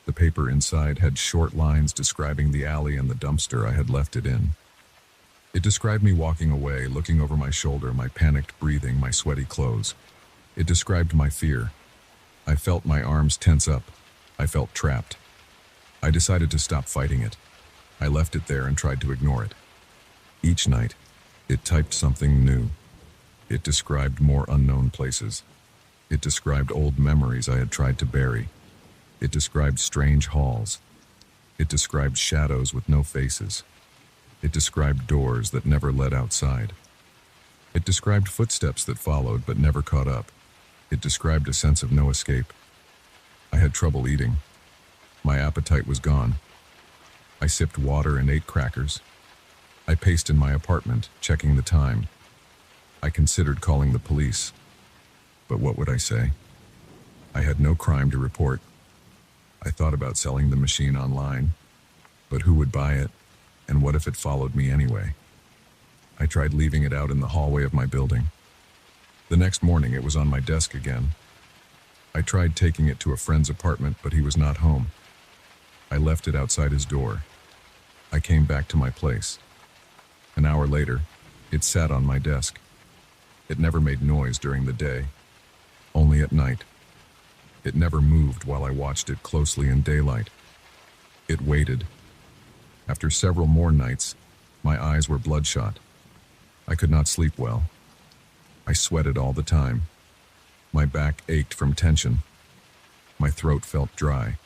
The paper inside had short lines describing the alley and the dumpster I had left it in. It described me walking away, looking over my shoulder, my panicked breathing, my sweaty clothes. It described my fear. I felt my arms tense up. I felt trapped. I decided to stop fighting it. I left it there and tried to ignore it. Each night, it typed something new. It described more unknown places. It described old memories I had tried to bury. It described strange halls. It described shadows with no faces. It described doors that never led outside. It described footsteps that followed but never caught up. It described a sense of no escape. I had trouble eating. My appetite was gone. I sipped water and ate crackers. I paced in my apartment, checking the time. I considered calling the police. But what would I say? I had no crime to report. I thought about selling the machine online. But who would buy it? And what if it followed me anyway? I tried leaving it out in the hallway of my building. The next morning, it was on my desk again. I tried taking it to a friend's apartment, but he was not home. I left it outside his door. I came back to my place. An hour later, it sat on my desk. It never made noise during the day, only at night. It never moved while I watched it closely in daylight. It waited. After several more nights, my eyes were bloodshot. I could not sleep well. I sweated all the time. My back ached from tension. My throat felt dry.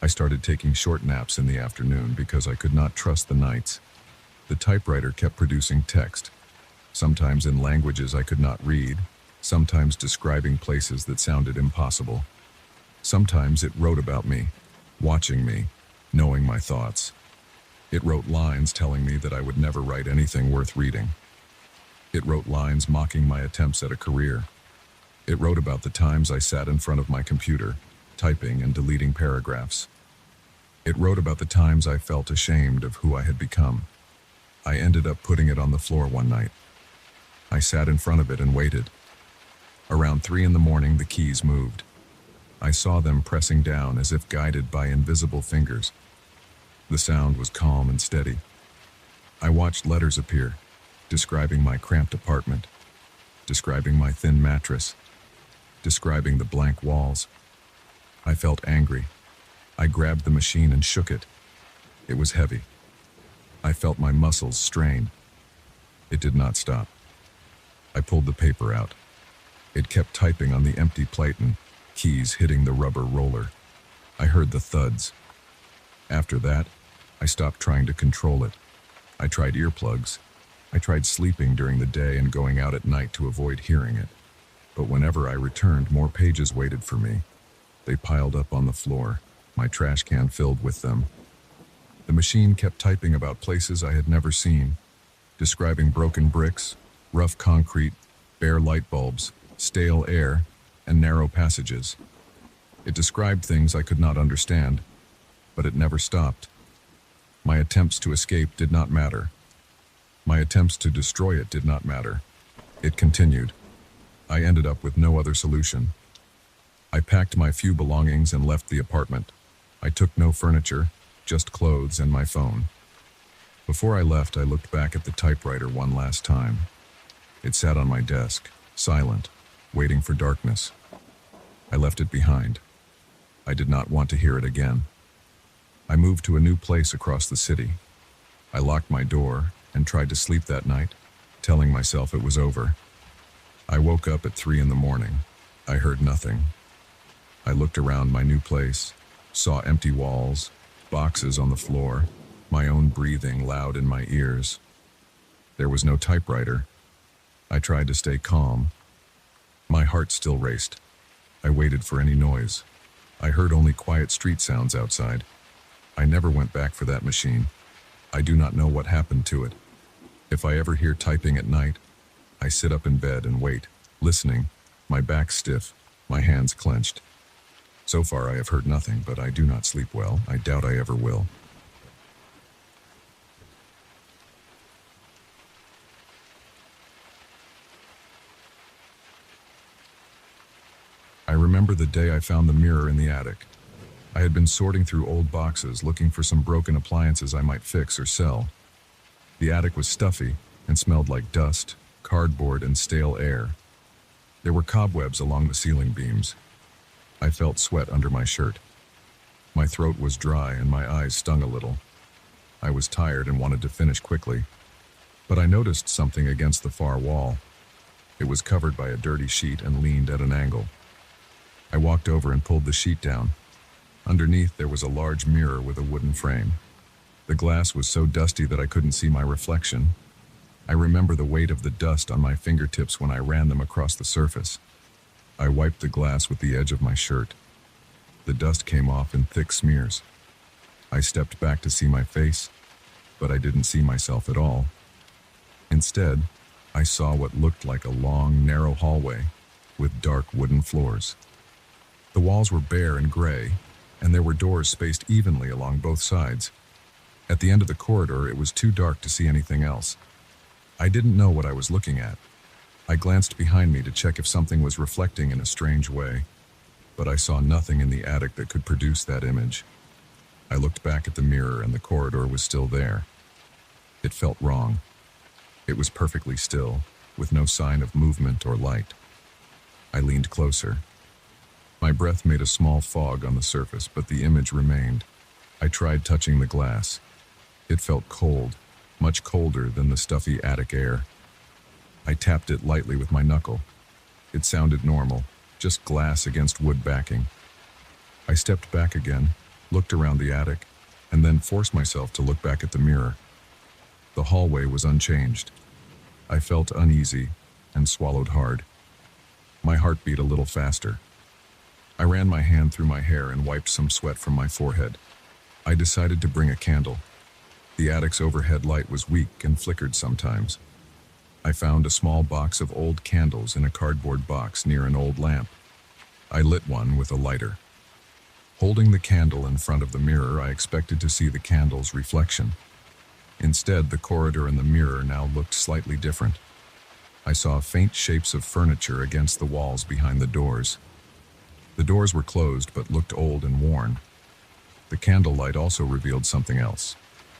I started taking short naps in the afternoon because I could not trust the nights. The typewriter kept producing text, sometimes in languages I could not read, sometimes describing places that sounded impossible. Sometimes it wrote about me, watching me, knowing my thoughts. It wrote lines telling me that I would never write anything worth reading. It wrote lines mocking my attempts at a career. It wrote about the times I sat in front of my computer, typing and deleting paragraphs. It wrote about the times I felt ashamed of who I had become. I ended up putting it on the floor one night. I sat in front of it and waited. Around 3 in the morning, the keys moved. I saw them pressing down as if guided by invisible fingers. The sound was calm and steady. I watched letters appear, describing my cramped apartment, describing my thin mattress, describing the blank walls. I felt angry. I grabbed the machine and shook it. It was heavy. I felt my muscles strain. It did not stop. I pulled the paper out. It kept typing on the empty plate and keys hitting the rubber roller. I heard the thuds. After that, I stopped trying to control it. I tried earplugs. I tried sleeping during the day and going out at night to avoid hearing it. But whenever I returned, more pages waited for me. They piled up on the floor, my trash can filled with them. The machine kept typing about places I had never seen, describing broken bricks, rough concrete, bare light bulbs, stale air, and narrow passages. It described things I could not understand, but it never stopped. My attempts to escape did not matter. My attempts to destroy it did not matter. It continued. I ended up with no other solution. I packed my few belongings and left the apartment. I took no furniture, just clothes and my phone. Before I left, I looked back at the typewriter one last time. It sat on my desk, silent, waiting for darkness. I left it behind. I did not want to hear it again. I moved to a new place across the city. I locked my door and tried to sleep that night, telling myself it was over. I woke up at 3 in the morning. I heard nothing. I looked around my new place, saw empty walls, boxes on the floor, my own breathing loud in my ears. There was no typewriter. I tried to stay calm. My heart still raced. I waited for any noise. I heard only quiet street sounds outside. I never went back for that machine. I do not know what happened to it. If I ever hear typing at night, I sit up in bed and wait, listening, my back stiff, my hands clenched. So far I have heard nothing, but I do not sleep well. I doubt I ever will. I remember the day I found the mirror in the attic. I had been sorting through old boxes, looking for some broken appliances I might fix or sell. The attic was stuffy and smelled like dust, cardboard, and stale air. There were cobwebs along the ceiling beams. I felt sweat under my shirt. My throat was dry and my eyes stung a little. I was tired and wanted to finish quickly, but I noticed something against the far wall. It was covered by a dirty sheet and leaned at an angle. I walked over and pulled the sheet down. Underneath, there was a large mirror with a wooden frame. The glass was so dusty that I couldn't see my reflection. I remember the weight of the dust on my fingertips when I ran them across the surface. I wiped the glass with the edge of my shirt. The dust came off in thick smears. I stepped back to see my face, but I didn't see myself at all. Instead, I saw what looked like a long, narrow hallway with dark wooden floors. The walls were bare and gray, and there were doors spaced evenly along both sides. At the end of the corridor, it was too dark to see anything else. I didn't know what I was looking at. I glanced behind me to check if something was reflecting in a strange way, but I saw nothing in the attic that could produce that image. I looked back at the mirror and the corridor was still there. It felt wrong. It was perfectly still, with no sign of movement or light. I leaned closer. My breath made a small fog on the surface, but the image remained. I tried touching the glass. It felt cold, much colder than the stuffy attic air. I tapped it lightly with my knuckle. It sounded normal, just glass against wood backing. I stepped back again, looked around the attic, and then forced myself to look back at the mirror. The hallway was unchanged. I felt uneasy and swallowed hard. My heart beat a little faster. I ran my hand through my hair and wiped some sweat from my forehead. I decided to bring a candle. The attic's overhead light was weak and flickered sometimes. I found a small box of old candles in a cardboard box near an old lamp. I lit one with a lighter. Holding the candle in front of the mirror, I expected to see the candle's reflection. Instead, the corridor and the mirror now looked slightly different. I saw faint shapes of furniture against the walls behind the doors. The doors were closed but looked old and worn. The candlelight also revealed something else,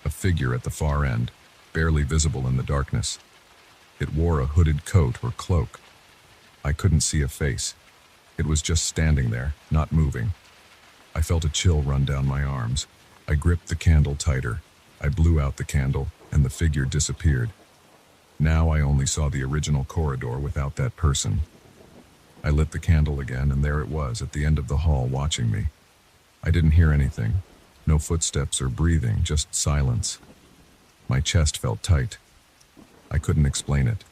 a figure at the far end, barely visible in the darkness. It wore a hooded coat or cloak. I couldn't see a face. It was just standing there, not moving. I felt a chill run down my arms. I gripped the candle tighter. I blew out the candle, and the figure disappeared. Now I only saw the original corridor without that person. I lit the candle again, and there it was at the end of the hall watching me. I didn't hear anything. No footsteps or breathing, just silence. My chest felt tight. I couldn't explain it.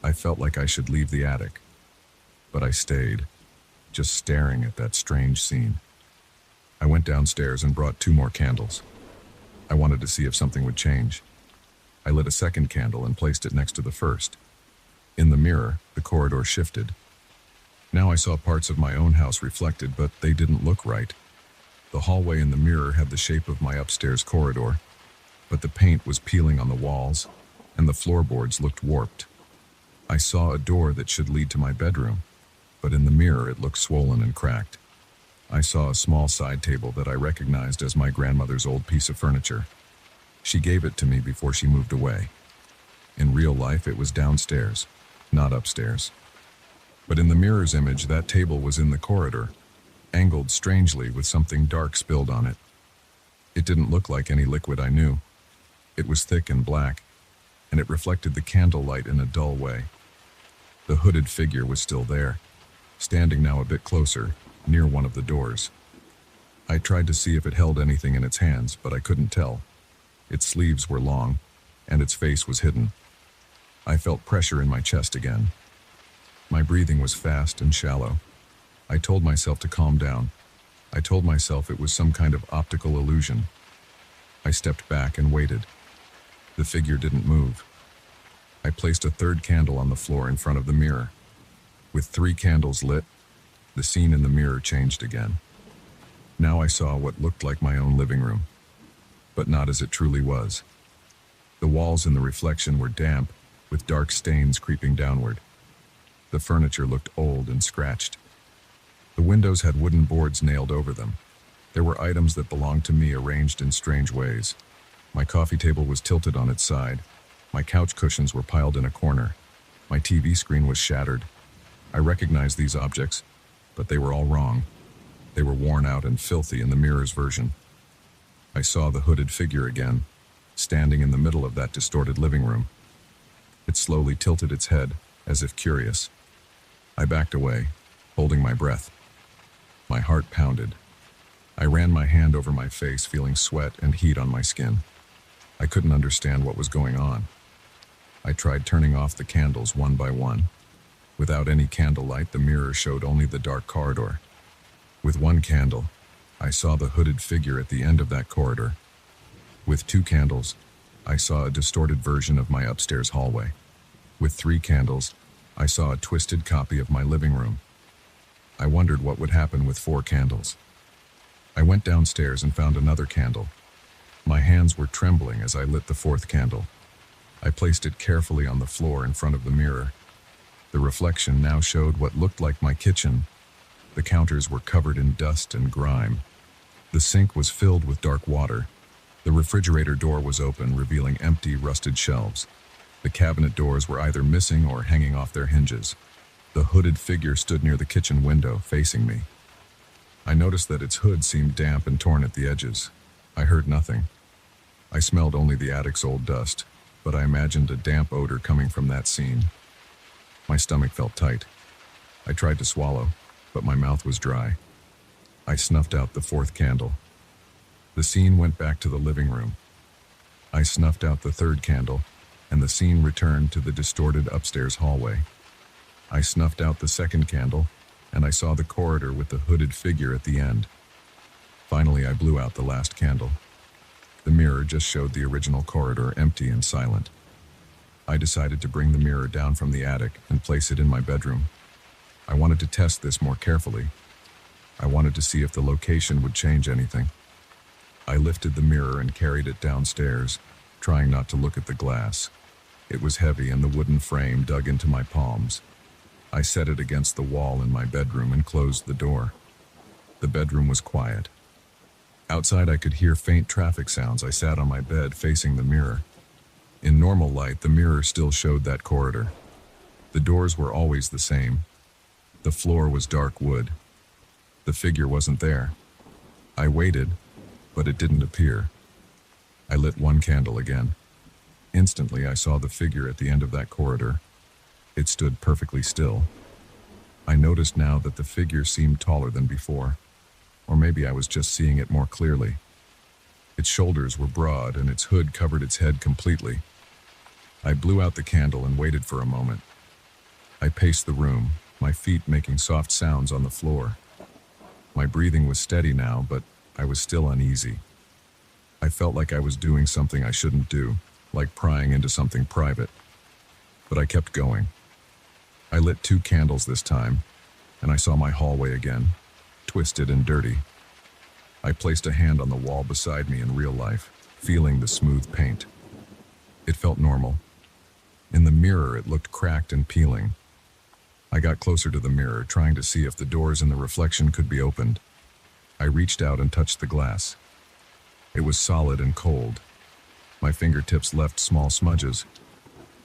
I felt like I should leave the attic. But I stayed, just staring at that strange scene. I went downstairs and brought 2 more candles. I wanted to see if something would change. I lit a second candle and placed it next to the first. In the mirror, the corridor shifted. Now I saw parts of my own house reflected, but they didn't look right. The hallway in the mirror had the shape of my upstairs corridor, but the paint was peeling on the walls, and the floorboards looked warped. I saw a door that should lead to my bedroom, but in the mirror it looked swollen and cracked. I saw a small side table that I recognized as my grandmother's old piece of furniture. She gave it to me before she moved away. In real life, it was downstairs, not upstairs. But in the mirror's image, that table was in the corridor, angled strangely with something dark spilled on it. It didn't look like any liquid I knew. It was thick and black, and it reflected the candlelight in a dull way. The hooded figure was still there, standing now a bit closer, near one of the doors. I tried to see if it held anything in its hands, but I couldn't tell. Its sleeves were long, and its face was hidden. I felt pressure in my chest again. My breathing was fast and shallow. I told myself to calm down. I told myself it was some kind of optical illusion. I stepped back and waited. The figure didn't move. I placed a third candle on the floor in front of the mirror. With 3 candles lit, the scene in the mirror changed again. Now I saw what looked like my own living room, but not as it truly was. The walls in the reflection were damp, with dark stains creeping downward. The furniture looked old and scratched. The windows had wooden boards nailed over them. There were items that belonged to me arranged in strange ways. My coffee table was tilted on its side. My couch cushions were piled in a corner. My TV screen was shattered. I recognized these objects, but they were all wrong. They were worn out and filthy in the mirror's version. I saw the hooded figure again, standing in the middle of that distorted living room. It slowly tilted its head, as if curious. I backed away, holding my breath. My heart pounded. I ran my hand over my face, feeling sweat and heat on my skin. I couldn't understand what was going on. I tried turning off the candles one by one. Without any candlelight, the mirror showed only the dark corridor. With 1 candle, I saw the hooded figure at the end of that corridor. With 2 candles, I saw a distorted version of my upstairs hallway. With 3 candles, I saw a twisted copy of my living room. I wondered what would happen with 4 candles. I went downstairs and found another candle. My hands were trembling as I lit the 4th candle. I placed it carefully on the floor in front of the mirror. The reflection now showed what looked like my kitchen. The counters were covered in dust and grime. The sink was filled with dark water. The refrigerator door was open, revealing empty, rusted shelves. The cabinet doors were either missing or hanging off their hinges. The hooded figure stood near the kitchen window, facing me. I noticed that its hood seemed damp and torn at the edges. I heard nothing. I smelled only the attic's old dust, but I imagined a damp odor coming from that scene. My stomach felt tight. I tried to swallow, but my mouth was dry. I snuffed out the 4th candle. The scene went back to the living room. I snuffed out the 3rd candle, and the scene returned to the distorted upstairs hallway. I snuffed out the 2nd candle, and I saw the corridor with the hooded figure at the end. Finally, I blew out the last candle. The mirror just showed the original corridor empty and silent. I decided to bring the mirror down from the attic and place it in my bedroom. I wanted to test this more carefully. I wanted to see if the location would change anything. I lifted the mirror and carried it downstairs, trying not to look at the glass. It was heavy and the wooden frame dug into my palms. I set it against the wall in my bedroom and closed the door. The bedroom was quiet. Outside I could hear faint traffic sounds. I sat on my bed facing the mirror. In normal light, the mirror still showed that corridor. The doors were always the same. The floor was dark wood. The figure wasn't there. I waited, but it didn't appear. I lit one candle again. Instantly, I saw the figure at the end of that corridor. It stood perfectly still. I noticed now that the figure seemed taller than before, or maybe I was just seeing it more clearly. Its shoulders were broad and its hood covered its head completely. I blew out the candle and waited for a moment. I paced the room, my feet making soft sounds on the floor. My breathing was steady now, but I was still uneasy. I felt like I was doing something I shouldn't do, like prying into something private. But I kept going. I lit 2 candles this time, and I saw my hallway again, twisted and dirty. I placed a hand on the wall beside me in real life, feeling the smooth paint. It felt normal. In the mirror, it looked cracked and peeling. I got closer to the mirror, trying to see if the doors in the reflection could be opened. I reached out and touched the glass. It was solid and cold. My fingertips left small smudges.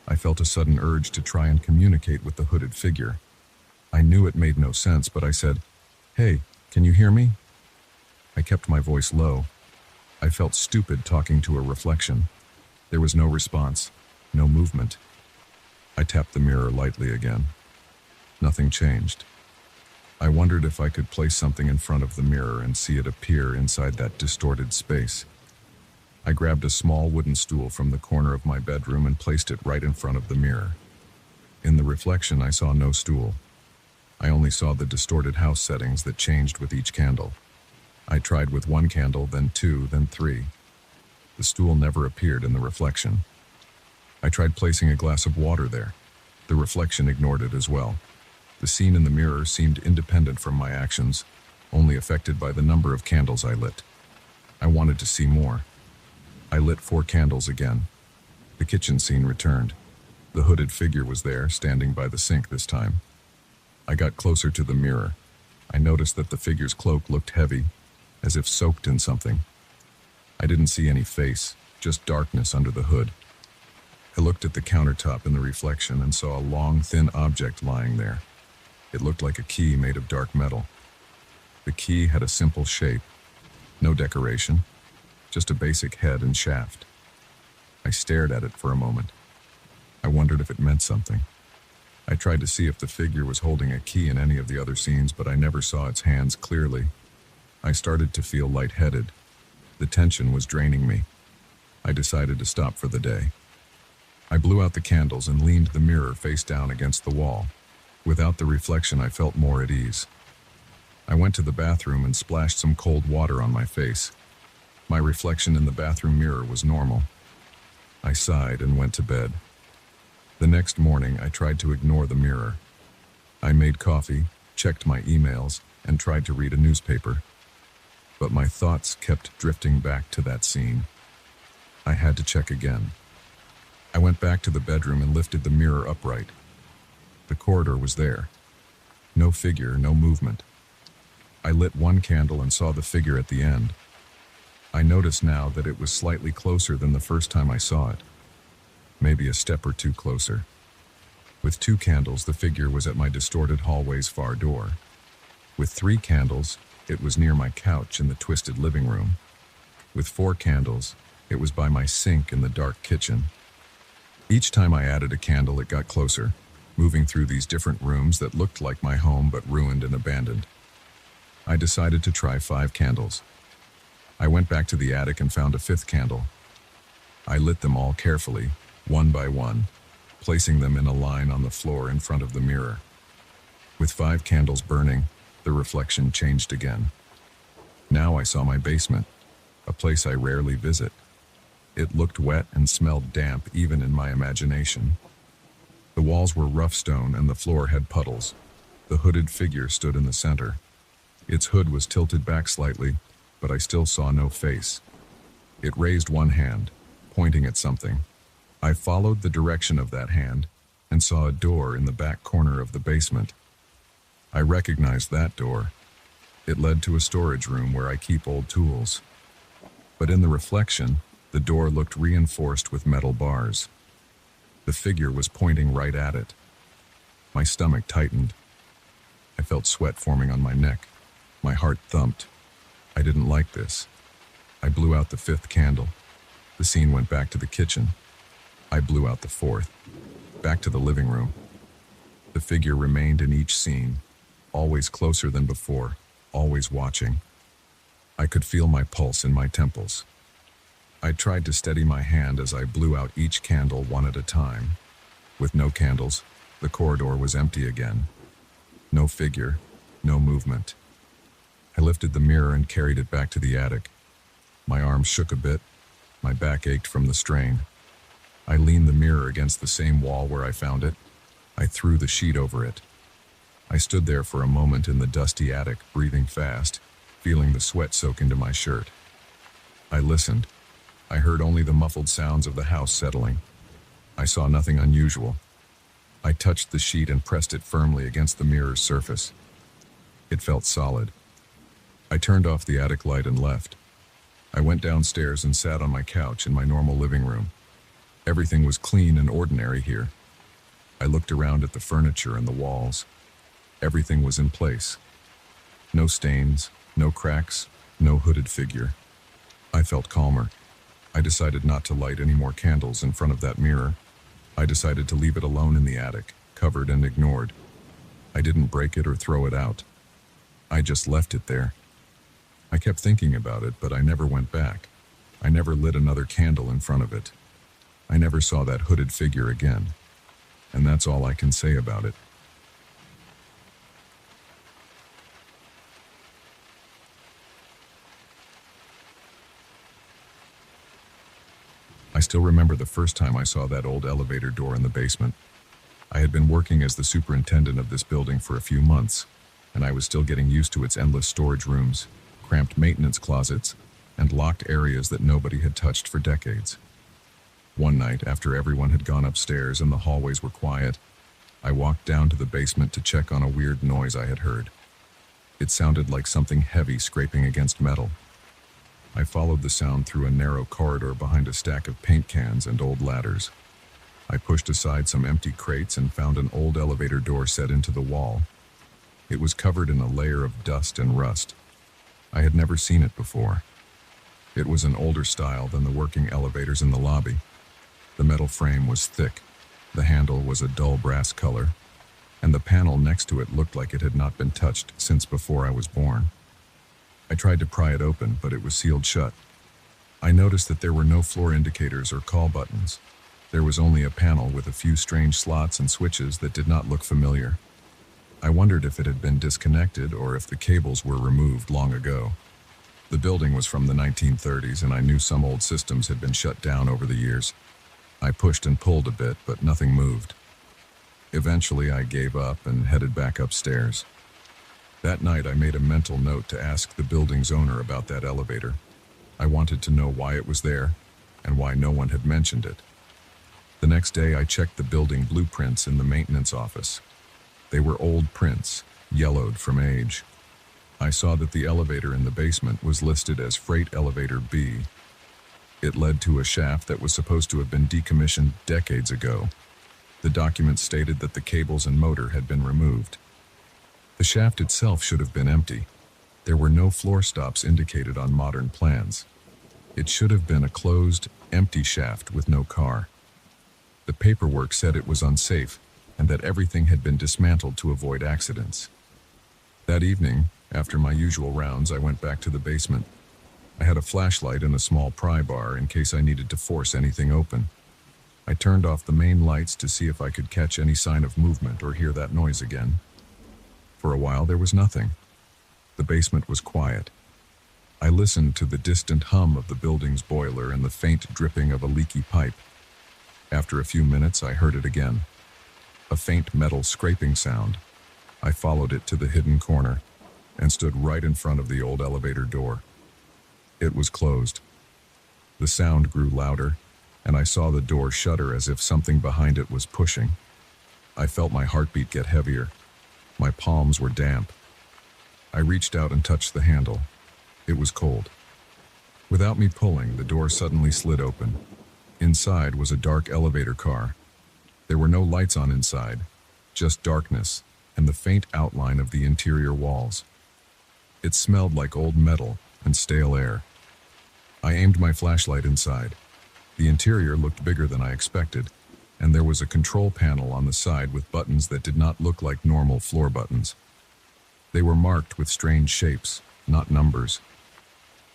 I felt a sudden urge to try and communicate with the hooded figure. I knew it made no sense, but I said, "Hey, can you hear me?" I kept my voice low. I felt stupid talking to a reflection. There was no response, no movement. I tapped the mirror lightly again. Nothing changed. I wondered if I could place something in front of the mirror and see it appear inside that distorted space. I grabbed a small wooden stool from the corner of my bedroom and placed it right in front of the mirror. In the reflection, I saw no stool. I only saw the distorted house settings that changed with each candle. I tried with 1 candle, then 2, then 3. The stool never appeared in the reflection. I tried placing a glass of water there. The reflection ignored it as well. The scene in the mirror seemed independent from my actions, only affected by the number of candles I lit. I wanted to see more. I lit 4 candles again. The kitchen scene returned. The hooded figure was there, standing by the sink this time. I got closer to the mirror. I noticed that the figure's cloak looked heavy, as if soaked in something. I didn't see any face, just darkness under the hood. I looked at the countertop in the reflection and saw a long, thin object lying there. It looked like a key made of dark metal. The key had a simple shape, no decoration, just a basic head and shaft. I stared at it for a moment. I wondered if it meant something. I tried to see if the figure was holding a key in any of the other scenes, but I never saw its hands clearly. I started to feel lightheaded. The tension was draining me. I decided to stop for the day. I blew out the candles and leaned the mirror face down against the wall. Without the reflection, I felt more at ease. I went to the bathroom and splashed some cold water on my face. My reflection in the bathroom mirror was normal. I sighed and went to bed. The next morning, I tried to ignore the mirror. I made coffee, checked my emails, and tried to read a newspaper. But my thoughts kept drifting back to that scene. I had to check again. I went back to the bedroom and lifted the mirror upright. The corridor was there. No figure, no movement. I lit 1 candle and saw the figure at the end. I noticed now that it was slightly closer than the first time I saw it. Maybe a step or 2 closer. With 2 candles, the figure was at my distorted hallway's far door. With 3 candles, it was near my couch in the twisted living room. With 4 candles, it was by my sink in the dark kitchen. Each time I added a candle, it got closer, moving through these different rooms that looked like my home but ruined and abandoned. I decided to try 5 candles. I went back to the attic and found a 5th candle. I lit them all carefully, one by one, placing them in a line on the floor in front of the mirror. With 5 candles burning, the reflection changed again. Now I saw my basement, a place I rarely visit. It looked wet and smelled damp even in my imagination. The walls were rough stone and the floor had puddles. The hooded figure stood in the center. Its hood was tilted back slightly, but I still saw no face. It raised one hand, pointing at something. I followed the direction of that hand and saw a door in the back corner of the basement. I recognized that door. It led to a storage room where I keep old tools. But in the reflection, the door looked reinforced with metal bars. The figure was pointing right at it. My stomach tightened. I felt sweat forming on my neck. My heart thumped. I didn't like this. I blew out the fifth candle. The scene went back to the kitchen. I blew out the fourth. Back to the living room. The figure remained in each scene, always closer than before, always watching. I could feel my pulse in my temples. I tried to steady my hand as I blew out each candle one at a time. With no candles, the corridor was empty again. No figure, no movement. I lifted the mirror and carried it back to the attic. My arms shook a bit. My back ached from the strain. I leaned the mirror against the same wall where I found it. I threw the sheet over it. I stood there for a moment in the dusty attic, breathing fast, feeling the sweat soak into my shirt. I listened. I heard only the muffled sounds of the house settling. I saw nothing unusual. I touched the sheet and pressed it firmly against the mirror's surface. It felt solid. I turned off the attic light and left. I went downstairs and sat on my couch in my normal living room. Everything was clean and ordinary here. I looked around at the furniture and the walls. Everything was in place. No stains, no cracks, no hooded figure. I felt calmer. I decided not to light any more candles in front of that mirror. I decided to leave it alone in the attic, covered and ignored. I didn't break it or throw it out. I just left it there. I kept thinking about it, but I never went back. I never lit another candle in front of it. I never saw that hooded figure again. And that's all I can say about it. I still remember the first time I saw that old elevator door in the basement. I had been working as the superintendent of this building for a few months, and I was still getting used to its endless storage rooms, cramped maintenance closets, and locked areas that nobody had touched for decades. One night, after everyone had gone upstairs and the hallways were quiet, I walked down to the basement to check on a weird noise I had heard. It sounded like something heavy scraping against metal. I followed the sound through a narrow corridor behind a stack of paint cans and old ladders. I pushed aside some empty crates and found an old elevator door set into the wall. It was covered in a layer of dust and rust. I had never seen it before. It was an older style than the working elevators in the lobby. The metal frame was thick, the handle was a dull brass color, and the panel next to it looked like it had not been touched since before I was born. I tried to pry it open, but it was sealed shut. I noticed that there were no floor indicators or call buttons. There was only a panel with a few strange slots and switches that did not look familiar. I wondered if it had been disconnected or if the cables were removed long ago. The building was from the 1930s, and I knew some old systems had been shut down over the years. I pushed and pulled a bit, but nothing moved. Eventually, I gave up and headed back upstairs. That night, I made a mental note to ask the building's owner about that elevator. I wanted to know why it was there and why no one had mentioned it. The next day, I checked the building blueprints in the maintenance office. They were old prints, yellowed from age. I saw that the elevator in the basement was listed as Freight Elevator B. It led to a shaft that was supposed to have been decommissioned decades ago. The document stated that the cables and motor had been removed. The shaft itself should have been empty. There were no floor stops indicated on modern plans. It should have been a closed, empty shaft with no car. The paperwork said it was unsafe and that everything had been dismantled to avoid accidents. That evening, after my usual rounds, I went back to the basement. I had a flashlight and a small pry bar in case I needed to force anything open. I turned off the main lights to see if I could catch any sign of movement or hear that noise again. For a while, there was nothing. The basement was quiet. I listened to the distant hum of the building's boiler and the faint dripping of a leaky pipe. After a few minutes, I heard it again. A faint metal scraping sound. I followed it to the hidden corner. and stood right in front of the old elevator door. It was closed. The sound grew louder, and I saw the door shudder as if something behind it was pushing. I felt my heartbeat get heavier. My palms were damp. I reached out and touched the handle. It was cold. Without me pulling, the door suddenly slid open. Inside was a dark elevator car. There were no lights on inside, just darkness and the faint outline of the interior walls. It smelled like old metal and stale air. I aimed my flashlight inside. The interior looked bigger than I expected, and there was a control panel on the side with buttons that did not look like normal floor buttons. They were marked with strange shapes, not numbers.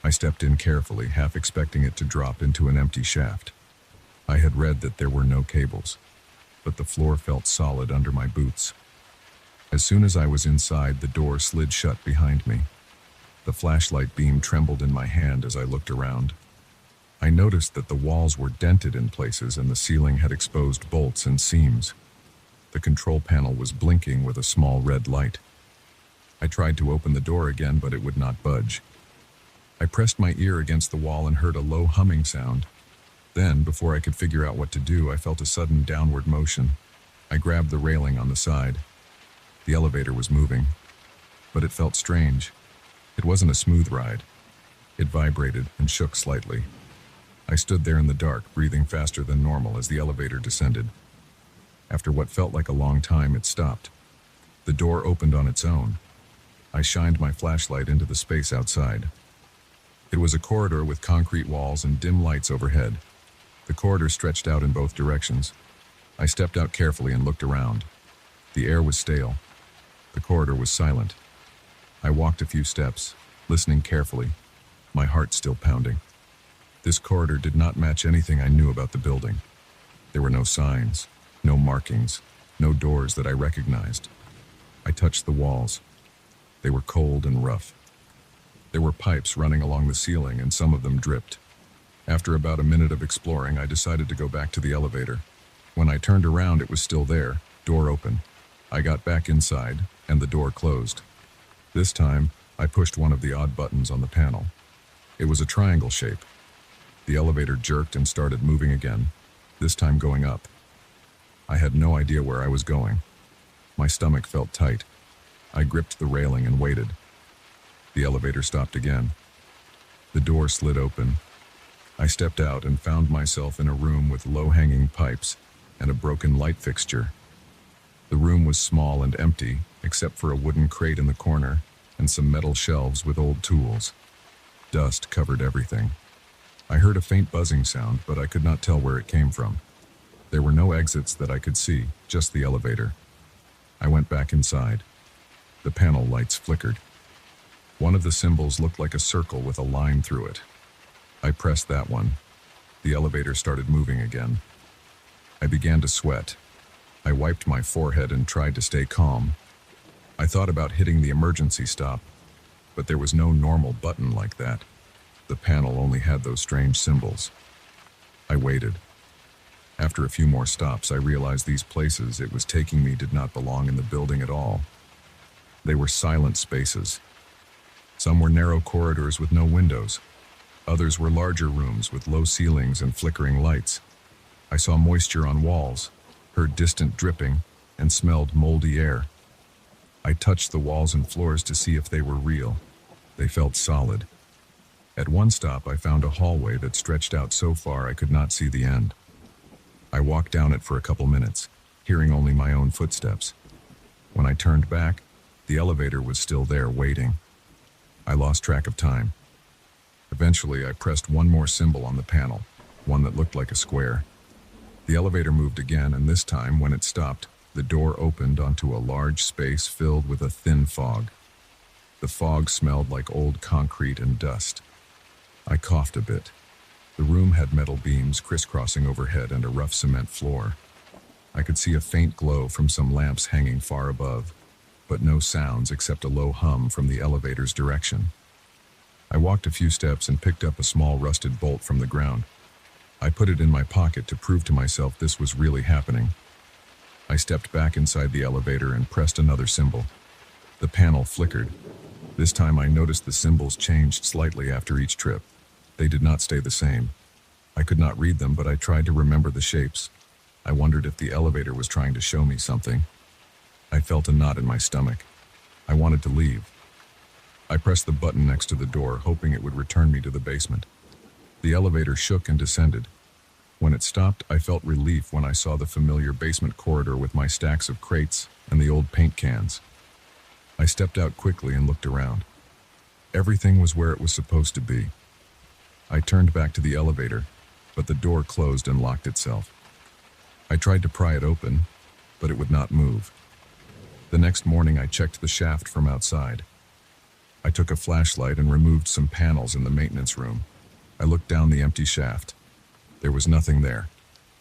I stepped in carefully, half expecting it to drop into an empty shaft. I had read that there were no cables, but the floor felt solid under my boots. As soon as I was inside, the door slid shut behind me. The flashlight beam trembled in my hand as I looked around. I noticed that the walls were dented in places and the ceiling had exposed bolts and seams. The control panel was blinking with a small red light. I tried to open the door again, but it would not budge. I pressed my ear against the wall and heard a low humming sound. Then, before I could figure out what to do, I felt a sudden downward motion. I grabbed the railing on the side. The elevator was moving, but it felt strange. It wasn't a smooth ride. It vibrated and shook slightly. I stood there in the dark, breathing faster than normal as the elevator descended. After what felt like a long time, it stopped. The door opened on its own. I shined my flashlight into the space outside. It was a corridor with concrete walls and dim lights overhead. The corridor stretched out in both directions. I stepped out carefully and looked around. The air was stale. The corridor was silent. I walked a few steps, listening carefully, my heart still pounding. This corridor did not match anything I knew about the building. There were no signs, no markings, no doors that I recognized. I touched the walls. They were cold and rough. There were pipes running along the ceiling, and some of them dripped. After about a minute of exploring, I decided to go back to the elevator. When I turned around, it was still there, door open. I got back inside, and the door closed. This time, I pushed one of the odd buttons on the panel. It was a triangle shape. The elevator jerked and started moving again, this time going up. I had no idea where I was going. My stomach felt tight. I gripped the railing and waited. The elevator stopped again. The door slid open. I stepped out and found myself in a room with low-hanging pipes and a broken light fixture. The room was small and empty, except for a wooden crate in the corner and some metal shelves with old tools. Dust covered everything. I heard a faint buzzing sound, but I could not tell where it came from. There were no exits that I could see, just the elevator. I went back inside. The panel lights flickered. One of the symbols looked like a circle with a line through it. I pressed that one. The elevator started moving again. I began to sweat. I wiped my forehead and tried to stay calm. I thought about hitting the emergency stop, but there was no normal button like that. The panel only had those strange symbols. I waited. After a few more stops, I realized these places it was taking me did not belong in the building at all. They were silent spaces. Some were narrow corridors with no windows. Others were larger rooms with low ceilings and flickering lights. I saw moisture on walls, heard distant dripping, and smelled moldy air. I touched the walls and floors to see if they were real. They felt solid. At one stop, I found a hallway that stretched out so far I could not see the end. I walked down it for a couple minutes, hearing only my own footsteps. When I turned back, the elevator was still there waiting. I lost track of time. Eventually, I pressed one more symbol on the panel, one that looked like a square. The elevator moved again, and this time, when it stopped, the door opened onto a large space filled with a thin fog. The fog smelled like old concrete and dust. I coughed a bit. The room had metal beams crisscrossing overhead and a rough cement floor. I could see a faint glow from some lamps hanging far above, but no sounds except a low hum from the elevator's direction. I walked a few steps and picked up a small rusted bolt from the ground. I put it in my pocket to prove to myself this was really happening. I stepped back inside the elevator and pressed another symbol. The panel flickered. This time I noticed the symbols changed slightly after each trip. They did not stay the same. I could not read them, but I tried to remember the shapes. I wondered if the elevator was trying to show me something. I felt a knot in my stomach. I wanted to leave. I pressed the button next to the door, hoping it would return me to the basement. The elevator shook and descended. When it stopped, I felt relief when I saw the familiar basement corridor with my stacks of crates and the old paint cans. I stepped out quickly and looked around. Everything was where it was supposed to be. I turned back to the elevator, but the door closed and locked itself. I tried to pry it open, but it would not move. The next morning, I checked the shaft from outside. I took a flashlight and removed some panels in the maintenance room. I looked down the empty shaft. There was nothing there.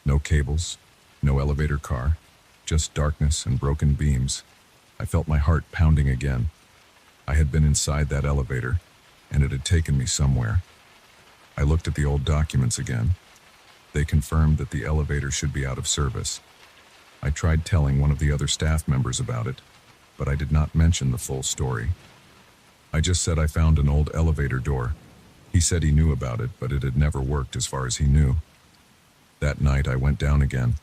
No cables, no elevator car, just darkness and broken beams. I felt my heart pounding again. I had been inside that elevator, and it had taken me somewhere. I looked at the old documents again. They confirmed that the elevator should be out of service. I tried telling one of the other staff members about it, but I did not mention the full story. I just said I found an old elevator door. He said he knew about it, but it had never worked as far as he knew. That night I went down again.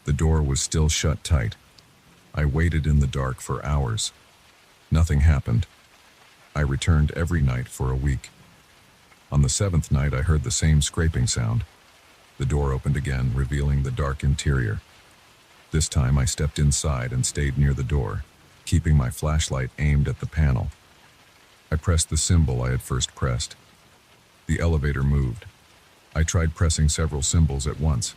The door was still shut tight. I waited in the dark for hours. Nothing happened. I returned every night for a week. On the 7th night I heard the same scraping sound. The door opened again, revealing the dark interior. This time I stepped inside and stayed near the door, keeping my flashlight aimed at the panel. I pressed the symbol I had first pressed. The elevator moved. I tried pressing several symbols at once.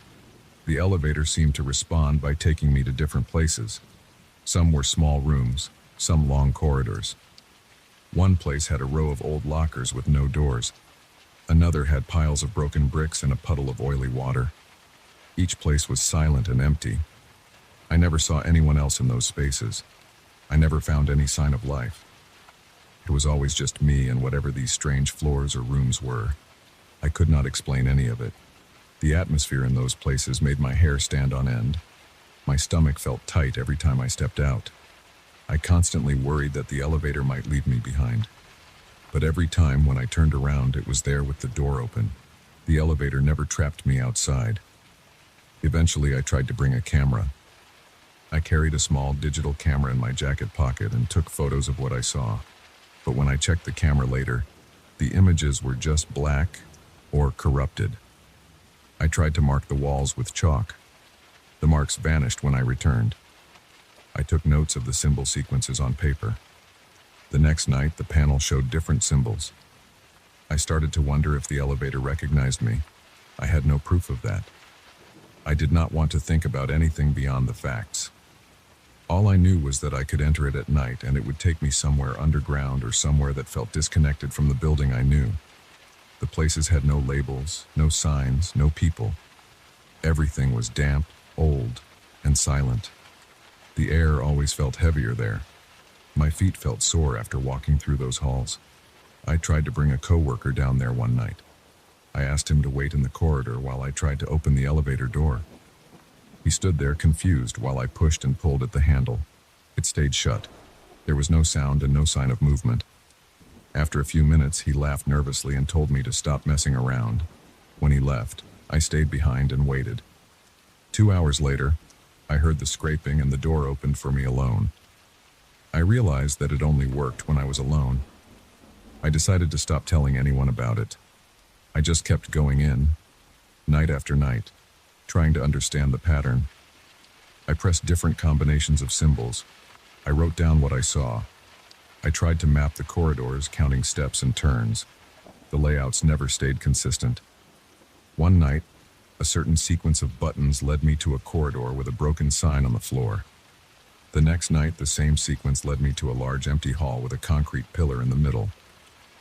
The elevator seemed to respond by taking me to different places. Some were small rooms, some long corridors. One place had a row of old lockers with no doors. Another had piles of broken bricks and a puddle of oily water. Each place was silent and empty. I never saw anyone else in those spaces. I never found any sign of life. It was always just me and whatever these strange floors or rooms were. I could not explain any of it. The atmosphere in those places made my hair stand on end. My stomach felt tight every time I stepped out. I constantly worried that the elevator might leave me behind. But every time when I turned around, it was there with the door open. The elevator never trapped me outside. Eventually, I tried to bring a camera. I carried a small digital camera in my jacket pocket and took photos of what I saw. But when I checked the camera later, the images were just black or corrupted. I tried to mark the walls with chalk. The marks vanished when I returned. I took notes of the symbol sequences on paper. The next night, the panel showed different symbols. I started to wonder if the elevator recognized me. I had no proof of that. I did not want to think about anything beyond the facts. All I knew was that I could enter it at night and it would take me somewhere underground or somewhere that felt disconnected from the building I knew. The places had no labels, no signs, no people. Everything was damp, old, and silent. The air always felt heavier there. My feet felt sore after walking through those halls. I tried to bring a coworker down there one night. I asked him to wait in the corridor while I tried to open the elevator door. He stood there confused while I pushed and pulled at the handle. It stayed shut. There was no sound and no sign of movement. After a few minutes, he laughed nervously and told me to stop messing around. When he left, I stayed behind and waited. 2 hours later, I heard the scraping and the door opened for me alone. I realized that it only worked when I was alone. I decided to stop telling anyone about it. I just kept going in, night after night, trying to understand the pattern. I pressed different combinations of symbols. I wrote down what I saw. I tried to map the corridors, counting steps and turns. The layouts never stayed consistent. One night, a certain sequence of buttons led me to a corridor with a broken sign on the floor. The next night, the same sequence led me to a large empty hall with a concrete pillar in the middle.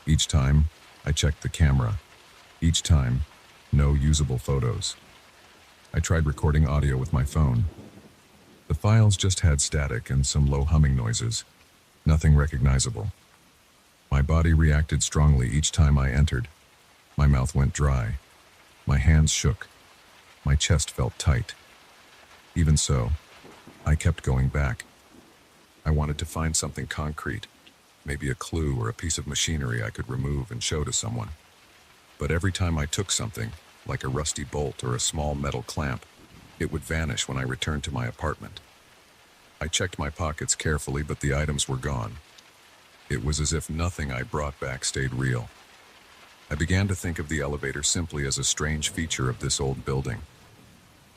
Each time, I checked the camera. Each time, no usable photos. I tried recording audio with my phone. The files just had static and some low humming noises. Nothing recognizable. My body reacted strongly each time I entered. My mouth went dry. My hands shook. My chest felt tight. Even so, I kept going back. I wanted to find something concrete, maybe a clue or a piece of machinery I could remove and show to someone. But every time I took something, like a rusty bolt or a small metal clamp, it would vanish when I returned to my apartment. I checked my pockets carefully, but the items were gone. It was as if nothing I brought back stayed real. I began to think of the elevator simply as a strange feature of this old building.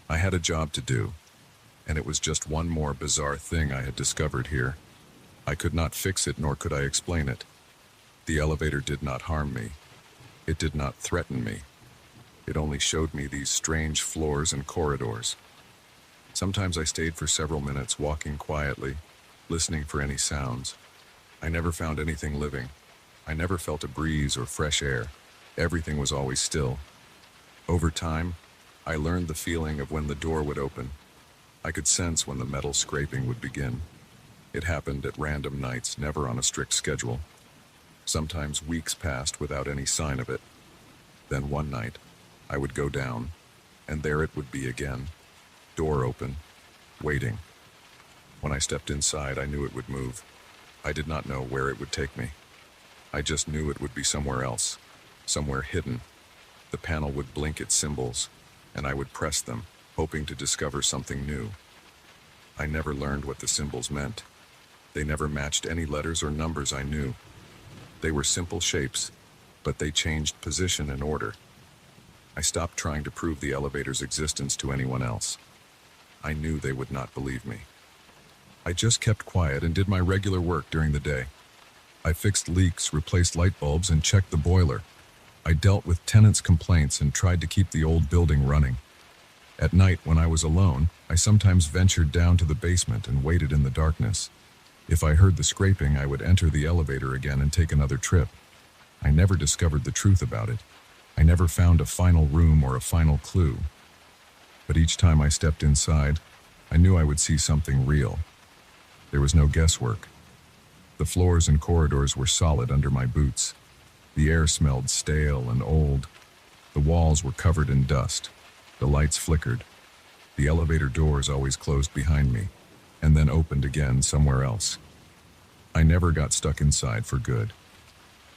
I had a job to do, and it was just one more bizarre thing I had discovered here. I could not fix it, nor could I explain it. The elevator did not harm me. It did not threaten me. It only showed me these strange floors and corridors. Sometimes I stayed for several minutes, walking quietly, listening for any sounds. I never found anything living. I never felt a breeze or fresh air. Everything was always still. Over time, I learned the feeling of when the door would open. I could sense when the metal scraping would begin. It happened at random nights, never on a strict schedule. Sometimes weeks passed without any sign of it. Then one night, I would go down, and there it would be again. Door open, waiting. When I stepped inside, I knew it would move. I did not know where it would take me. I just knew it would be somewhere else, somewhere hidden. The panel would blink its symbols, and I would press them, hoping to discover something new. I never learned what the symbols meant. They never matched any letters or numbers I knew. They were simple shapes, but they changed position and order. I stopped trying to prove the elevator's existence to anyone else. I knew they would not believe me. I just kept quiet and did my regular work during the day. I fixed leaks, replaced light bulbs, and checked the boiler. I dealt with tenants' complaints and tried to keep the old building running. At night, when I was alone, I sometimes ventured down to the basement and waited in the darkness. If I heard the scraping, I would enter the elevator again and take another trip. I never discovered the truth about it. I never found a final room or a final clue. But each time I stepped inside, I knew I would see something real. There was no guesswork. The floors and corridors were solid under my boots. The air smelled stale and old. The walls were covered in dust. The lights flickered. The elevator doors always closed behind me, and then opened again somewhere else. I never got stuck inside for good.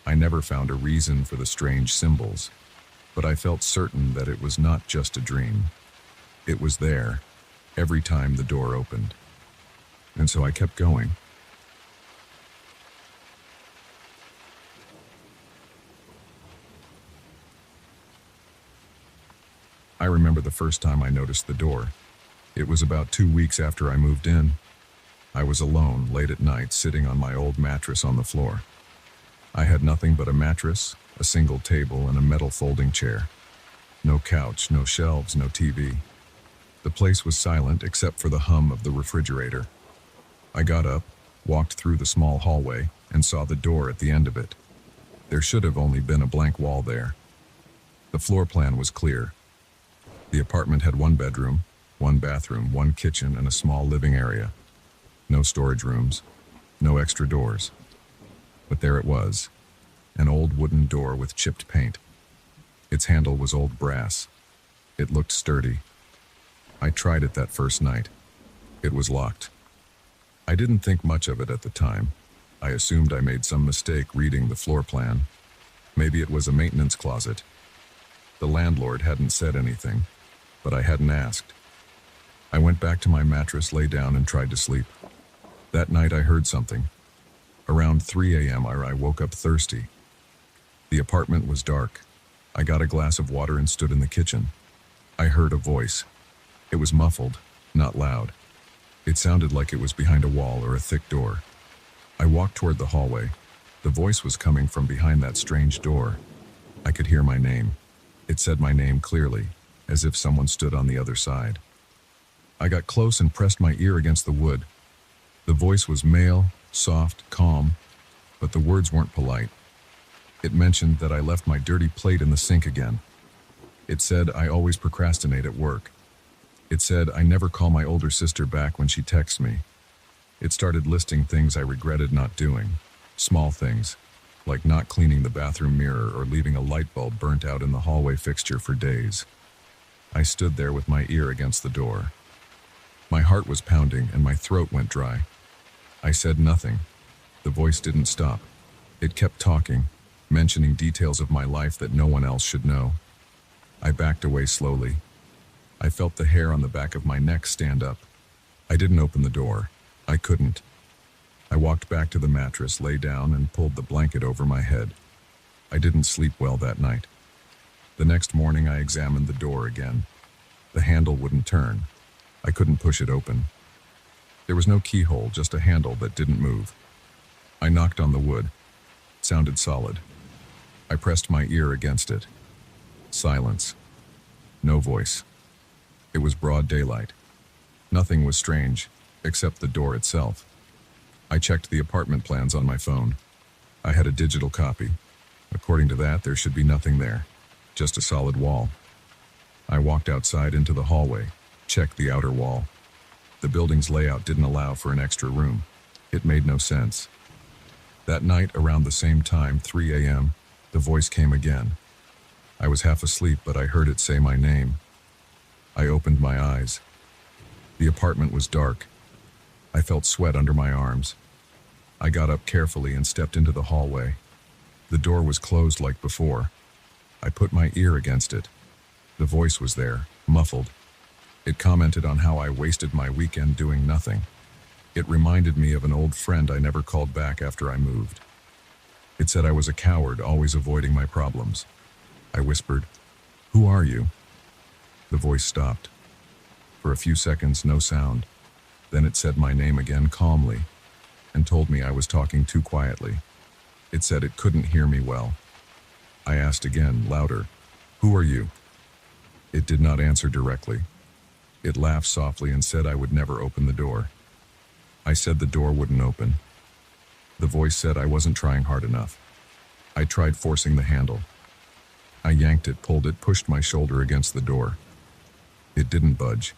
I never found a reason for the strange symbols, but I felt certain that it was not just a dream. It was there, every time the door opened. And so I kept going. I remember the first time I noticed the door. It was about 2 weeks after I moved in. I was alone, late at night, sitting on my old mattress on the floor. I had nothing but a mattress, a single table, and a metal folding chair. No couch, no shelves, no TV. The place was silent except for the hum of the refrigerator. I got up, walked through the small hallway, and saw the door at the end of it. There should have only been a blank wall there. The floor plan was clear. The apartment had 1 bedroom, 1 bathroom, 1 kitchen, and a small living area. No storage rooms, no extra doors. But there it was, an old wooden door with chipped paint. Its handle was old brass. It looked sturdy. I tried it that first night. It was locked. I didn't think much of it at the time. I assumed I made some mistake reading the floor plan. Maybe it was a maintenance closet. The landlord hadn't said anything, but I hadn't asked. I went back to my mattress, lay down, and tried to sleep. That night I heard something. Around 3 a.m. I woke up thirsty. The apartment was dark. I got a glass of water and stood in the kitchen. I heard a voice. It was muffled, not loud. It sounded like it was behind a wall or a thick door. I walked toward the hallway. The voice was coming from behind that strange door. I could hear my name. It said my name clearly, as if someone stood on the other side. I got close and pressed my ear against the wood. The voice was male, soft, calm, but the words weren't polite. It mentioned that I left my dirty plate in the sink again. It said I always procrastinate at work. It said I never call my older sister back when she texts me. It started listing things I regretted not doing. Small things, like not cleaning the bathroom mirror or leaving a light bulb burnt out in the hallway fixture for days. I stood there with my ear against the door. My heart was pounding and my throat went dry. I said nothing. The voice didn't stop. It kept talking, mentioning details of my life that no one else should know. I backed away slowly. I felt the hair on the back of my neck stand up. I didn't open the door. I couldn't. I walked back to the mattress, lay down, and pulled the blanket over my head. I didn't sleep well that night. The next morning, I examined the door again. The handle wouldn't turn. I couldn't push it open. There was no keyhole, just a handle that didn't move. I knocked on the wood. It sounded solid. I pressed my ear against it. Silence. No voice. It was broad daylight. Nothing was strange, except the door itself. I checked the apartment plans on my phone. I had a digital copy. According to that, there should be nothing there, just a solid wall. I walked outside into the hallway, checked the outer wall. The building's layout didn't allow for an extra room. It made no sense. That night, around the same time, 3 a.m., the voice came again. I was half asleep, but I heard it say my name. I opened my eyes. The apartment was dark. I felt sweat under my arms. I got up carefully and stepped into the hallway. The door was closed like before. I put my ear against it. The voice was there, muffled. It commented on how I wasted my weekend doing nothing. It reminded me of an old friend I never called back after I moved. It said I was a coward, always avoiding my problems. I whispered, "Who are you?" The voice stopped. For a few seconds, no sound. Then it said my name again calmly and told me I was talking too quietly. It said it couldn't hear me well. I asked again, louder, "Who are you?" It did not answer directly. It laughed softly and said I would never open the door. I said the door wouldn't open. The voice said I wasn't trying hard enough. I tried forcing the handle. I yanked it, pulled it, pushed my shoulder against the door. It didn't budge.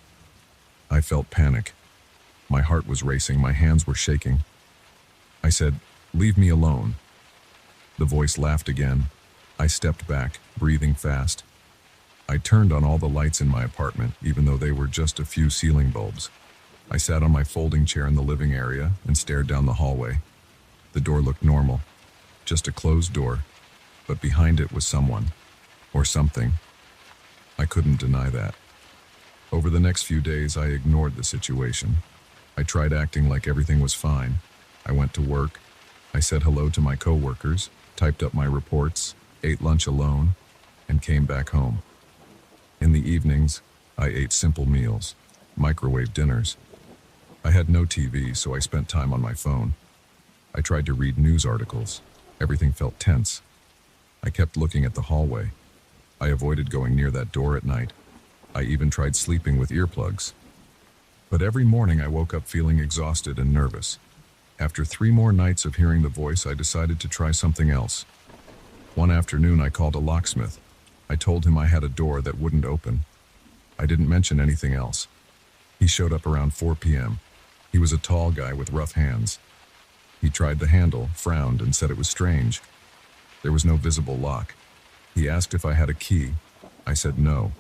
I felt panic. My heart was racing, my hands were shaking. I said, "Leave me alone." The voice laughed again. I stepped back, breathing fast. I turned on all the lights in my apartment, even though they were just a few ceiling bulbs. I sat on my folding chair in the living area and stared down the hallway. The door looked normal, just a closed door, but behind it was someone, or something. I couldn't deny that. Over the next few days, I ignored the situation. I tried acting like everything was fine. I went to work. I said hello to my coworkers, typed up my reports, ate lunch alone, and came back home. In the evenings, I ate simple meals, microwave dinners. I had no TV, so I spent time on my phone. I tried to read news articles. Everything felt tense. I kept looking at the hallway. I avoided going near that door at night. I even tried sleeping with earplugs. But every morning I woke up feeling exhausted and nervous. After 3 more nights of hearing the voice, I decided to try something else. One afternoon I called a locksmith. I told him I had a door that wouldn't open. I didn't mention anything else. He showed up around 4 p.m. He was a tall guy with rough hands. He tried the handle, frowned, and said it was strange. There was no visible lock. He asked if I had a key. I said no.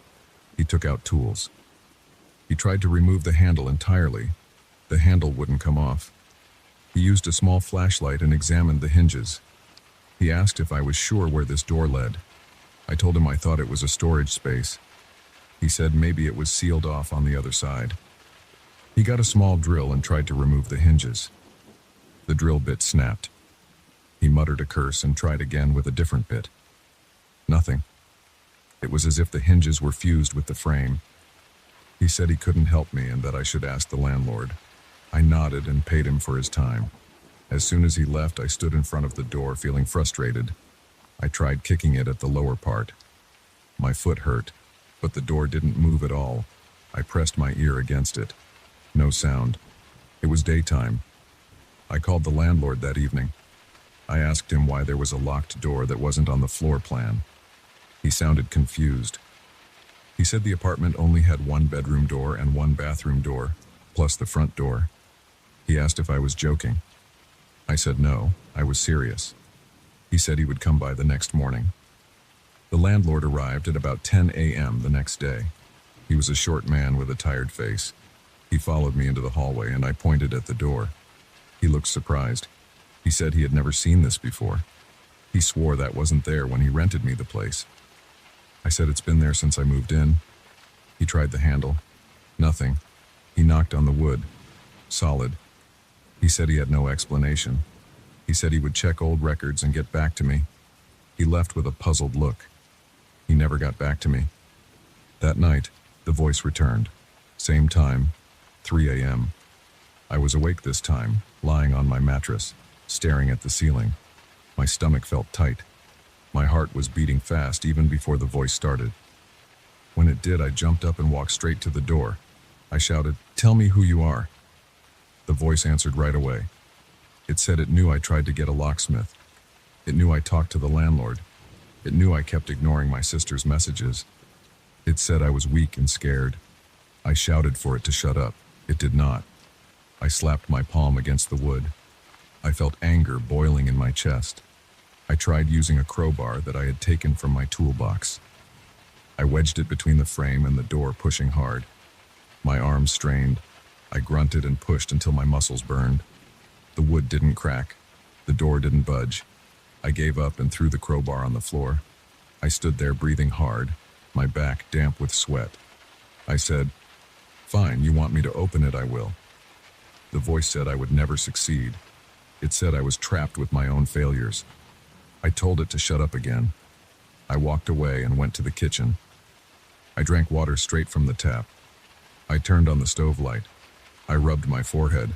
He took out tools. He tried to remove the handle entirely. The handle wouldn't come off. He used a small flashlight and examined the hinges. He asked if I was sure where this door led. I told him I thought it was a storage space. He said maybe it was sealed off on the other side. He got a small drill and tried to remove the hinges. The drill bit snapped. He muttered a curse and tried again with a different bit. Nothing. It was as if the hinges were fused with the frame. He said he couldn't help me and that I should ask the landlord. I nodded and paid him for his time. As soon as he left, I stood in front of the door feeling frustrated. I tried kicking it at the lower part. My foot hurt, but the door didn't move at all. I pressed my ear against it. No sound. It was daytime. I called the landlord that evening. I asked him why there was a locked door that wasn't on the floor plan. He sounded confused. He said the apartment only had 1 bedroom door and 1 bathroom door, plus the front door. He asked if I was joking. I said no, I was serious. He said he would come by the next morning. The landlord arrived at about 10 a.m. the next day. He was a short man with a tired face. He followed me into the hallway and I pointed at the door. He looked surprised. He said he had never seen this before. He swore that wasn't there when he rented me the place. I said it's been there since I moved in. He tried the handle. Nothing. He knocked on the wood. Solid. He said he had no explanation. He said he would check old records and get back to me. He left with a puzzled look. He never got back to me. That night, the voice returned. Same time, 3 a.m. I was awake this time, lying on my mattress, staring at the ceiling. My stomach felt tight. My heart was beating fast even before the voice started. When it did, I jumped up and walked straight to the door. I shouted, "Tell me who you are." The voice answered right away. It said it knew I tried to get a locksmith. It knew I talked to the landlord. It knew I kept ignoring my sister's messages. It said I was weak and scared. I shouted for it to shut up. It did not. I slapped my palm against the wood. I felt anger boiling in my chest. I tried using a crowbar that I had taken from my toolbox. I wedged it between the frame and the door, pushing hard. My arms strained. I grunted and pushed until my muscles burned. The wood didn't crack. The door didn't budge. I gave up and threw the crowbar on the floor. I stood there breathing hard, my back damp with sweat. I said, "Fine, you want me to open it, I will." The voice said I would never succeed. It said I was trapped with my own failures. I told it to shut up again. I walked away and went to the kitchen. I drank water straight from the tap. I turned on the stove light. I rubbed my forehead.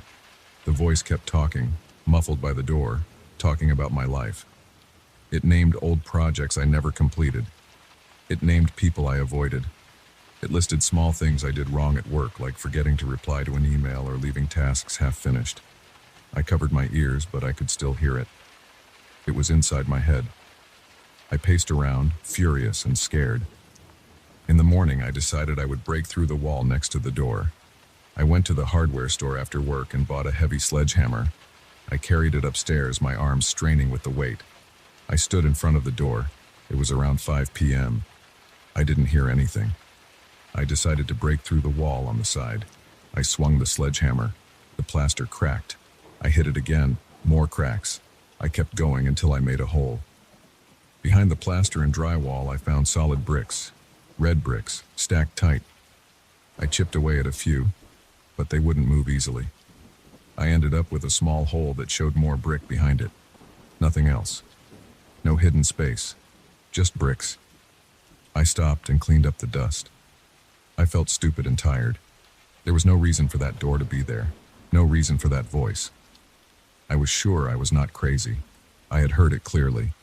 The voice kept talking, muffled by the door, talking about my life. It named old projects I never completed. It named people I avoided. It listed small things I did wrong at work, like forgetting to reply to an email or leaving tasks half finished. I covered my ears, but I could still hear it. It was inside my head. I paced around, furious and scared. In the morning, I decided I would break through the wall next to the door. I went to the hardware store after work and bought a heavy sledgehammer. I carried it upstairs, my arms straining with the weight. I stood in front of the door. It was around 5 p.m. I didn't hear anything. I decided to break through the wall on the side. I swung the sledgehammer. The plaster cracked. I hit it again, more cracks. I kept going until I made a hole. Behind the plaster and drywall, I found solid bricks, red bricks, stacked tight. I chipped away at a few, but they wouldn't move easily. I ended up with a small hole that showed more brick behind it. Nothing else. No hidden space. Just bricks. I stopped and cleaned up the dust. I felt stupid and tired. There was no reason for that door to be there. No reason for that voice. I was sure I was not crazy. I had heard it clearly.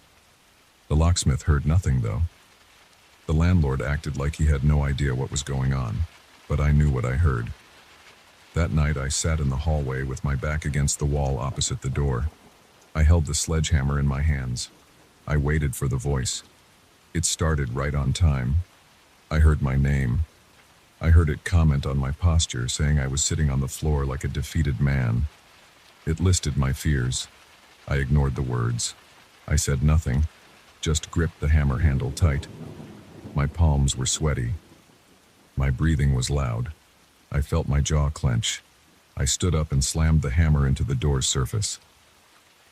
The locksmith heard nothing, though. The landlord acted like he had no idea what was going on, but I knew what I heard. That night, I sat in the hallway with my back against the wall opposite the door. I held the sledgehammer in my hands. I waited for the voice. It started right on time. I heard my name. I heard it comment on my posture, saying I was sitting on the floor like a defeated man. It listed my fears. I ignored the words. I said nothing, just gripped the hammer handle tight. My palms were sweaty. My breathing was loud. I felt my jaw clench. I stood up and slammed the hammer into the door's surface.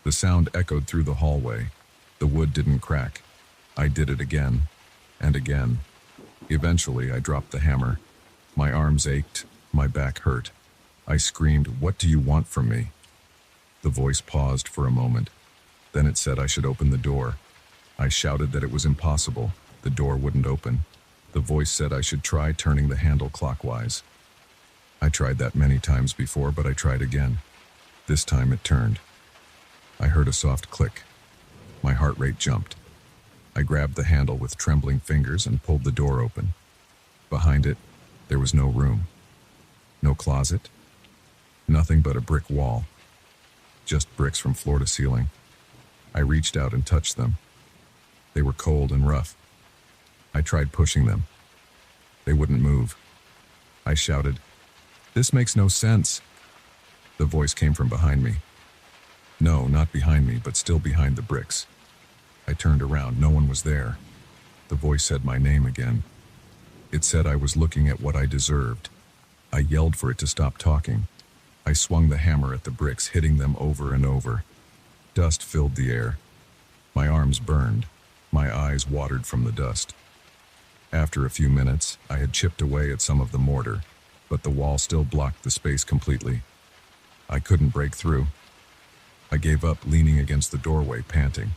The sound echoed through the hallway. The wood didn't crack. I did it again and again. Eventually, I dropped the hammer. My arms ached. My back hurt. I screamed, "What do you want from me?" The voice paused for a moment. Then it said I should open the door. I shouted that it was impossible. The door wouldn't open. The voice said I should try turning the handle clockwise. I tried that many times before, but I tried again. This time it turned. I heard a soft click. My heart rate jumped. I grabbed the handle with trembling fingers and pulled the door open. Behind it, there was no room. No closet. Nothing but a brick wall. Just bricks from floor to ceiling. I reached out and touched them. They were cold and rough. I tried pushing them. They wouldn't move. I shouted, "This makes no sense." The voice came from behind me. No, not behind me, but still behind the bricks. I turned around. No one was there. The voice said my name again. It said I was looking at what I deserved. I yelled for it to stop talking. I swung the hammer at the bricks, hitting them over and over. Dust filled the air. My arms burned. My eyes watered from the dust. After a few minutes, I had chipped away at some of the mortar, but the wall still blocked the space completely. I couldn't break through. I gave up, leaning against the doorway, panting.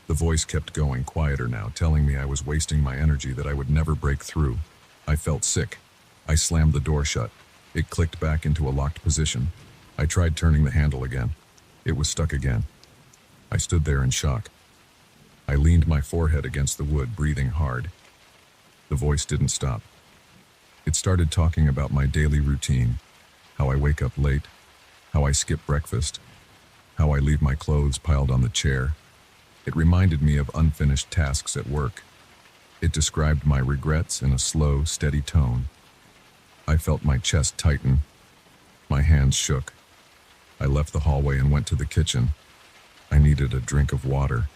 The voice kept going, quieter now, telling me I was wasting my energy, that I would never break through. I felt sick. I slammed the door shut. It clicked back into a locked position. I tried turning the handle again. It was stuck again. I stood there in shock. I leaned my forehead against the wood, breathing hard. The voice didn't stop. It started talking about my daily routine, how I wake up late, how I skip breakfast, how I leave my clothes piled on the chair. It reminded me of unfinished tasks at work. It described my regrets in a slow, steady tone. I felt my chest tighten. My hands shook. I left the hallway and went to the kitchen. I needed a drink of water.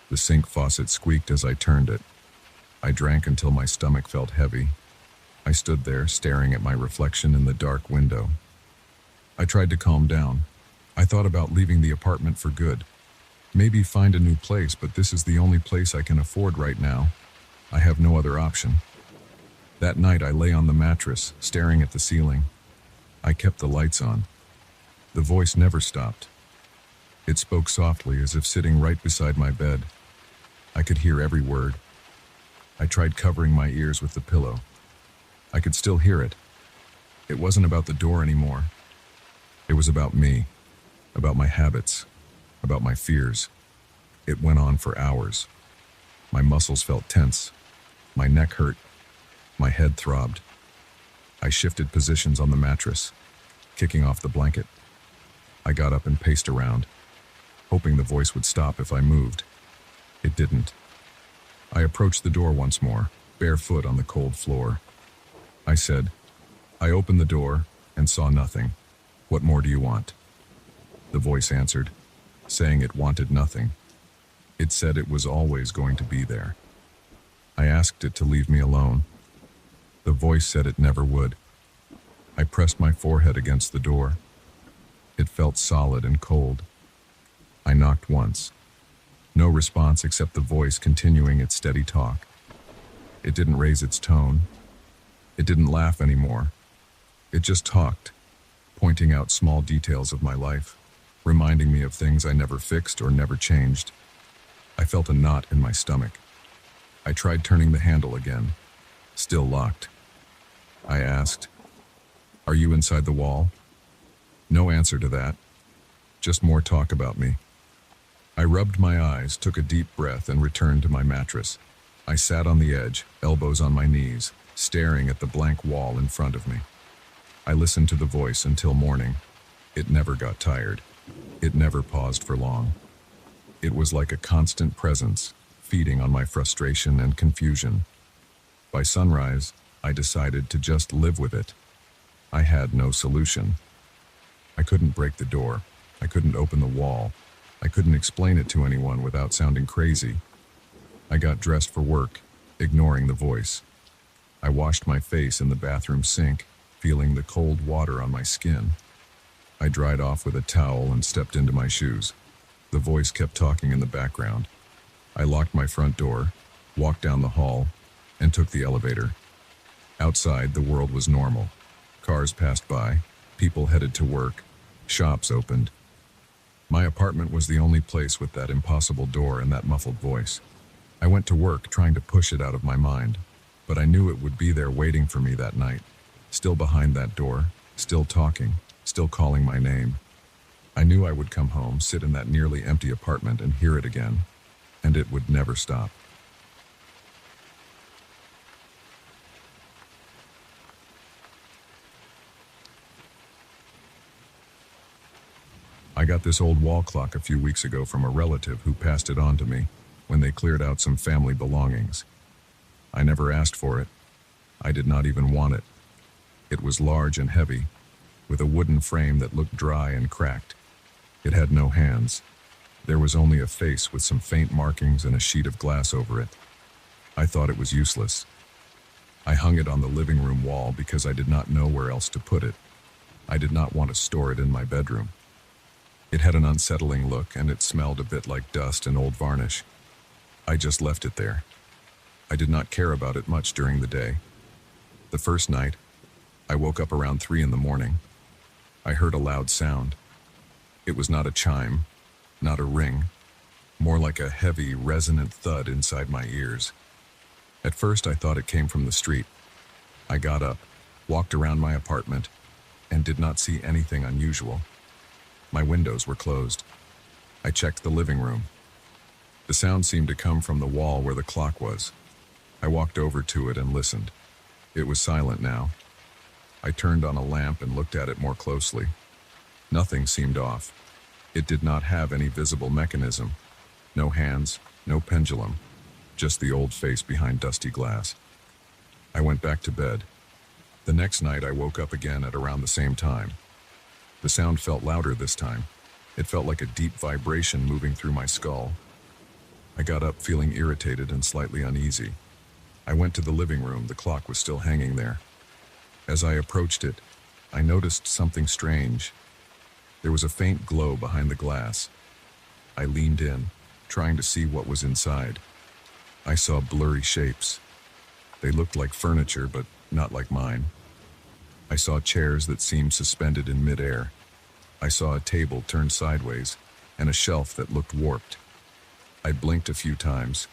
The sink faucet squeaked as I turned it. I drank until my stomach felt heavy. I stood there, staring at my reflection in the dark window. I tried to calm down. I thought about leaving the apartment for good. Maybe find a new place, but this is the only place I can afford right now. I have no other option. That night I lay on the mattress, staring at the ceiling. I kept the lights on. The voice never stopped. It spoke softly, as if sitting right beside my bed. I could hear every word. I tried covering my ears with the pillow. I could still hear it. It wasn't about the door anymore. It was about me, about my habits, about my fears. It went on for hours. My muscles felt tense. My neck hurt. My head throbbed. I shifted positions on the mattress, kicking off the blanket. I got up and paced around, hoping the voice would stop if I moved. It didn't. I approached the door once more, barefoot on the cold floor. I said, I opened the door and saw nothing. What more do you want? The voice answered, saying it wanted nothing. It said it was always going to be there. I asked it to leave me alone. The voice said it never would. I pressed my forehead against the door. It felt solid and cold. I knocked once. No response except the voice continuing its steady talk. It didn't raise its tone. It didn't laugh anymore. It just talked, pointing out small details of my life, reminding me of things I never fixed or never changed. I felt a knot in my stomach. I tried turning the handle again. Still locked. I asked, "Are you inside the wall?" No answer to that. Just more talk about me. I rubbed my eyes, took a deep breath, and returned to my mattress. I sat on the edge, elbows on my knees, staring at the blank wall in front of me. I listened to the voice until morning. It never got tired. It never paused for long. It was like a constant presence, feeding on my frustration and confusion. By sunrise, I decided to just live with it. I had no solution. I couldn't break the door. I couldn't open the wall. I couldn't explain it to anyone without sounding crazy. I got dressed for work, ignoring the voice. I washed my face in the bathroom sink, feeling the cold water on my skin. I dried off with a towel and stepped into my shoes. The voice kept talking in the background. I locked my front door, walked down the hall, and took the elevator. Outside, the world was normal. Cars passed by, people headed to work, shops opened. My apartment was the only place with that impossible door and that muffled voice. I went to work trying to push it out of my mind, but I knew it would be there waiting for me that night, still behind that door, still talking, still calling my name. I knew I would come home, sit in that nearly empty apartment, and hear it again, and it would never stop. I got this old wall clock a few weeks ago from a relative who passed it on to me when they cleared out some family belongings. I never asked for it. I did not even want it. It was large and heavy, with a wooden frame that looked dry and cracked. It had no hands. There was only a face with some faint markings and a sheet of glass over it. I thought it was useless. I hung it on the living room wall because I did not know where else to put it. I did not want to store it in my bedroom. It had an unsettling look and it smelled a bit like dust and old varnish. I just left it there. I did not care about it much during the day. The first night, I woke up around 3 in the morning. I heard a loud sound. It was not a chime, not a ring, more like a heavy, resonant thud inside my ears. At first, I thought it came from the street. I got up, walked around my apartment, and did not see anything unusual. My windows were closed. I checked the living room. The sound seemed to come from the wall where the clock was. I walked over to it and listened. It was silent now. I turned on a lamp and looked at it more closely. Nothing seemed off. It did not have any visible mechanism. No hands, no pendulum, just the old face behind dusty glass. I went back to bed. The next night I woke up again at around the same time. The sound felt louder this time. It felt like a deep vibration moving through my skull. I got up feeling irritated and slightly uneasy. I went to the living room. The clock was still hanging there. As I approached it, I noticed something strange. There was a faint glow behind the glass. I leaned in, trying to see what was inside. I saw blurry shapes. They looked like furniture, but not like mine. I saw chairs that seemed suspended in midair. I saw a table turned sideways and a shelf that looked warped. I blinked a few times.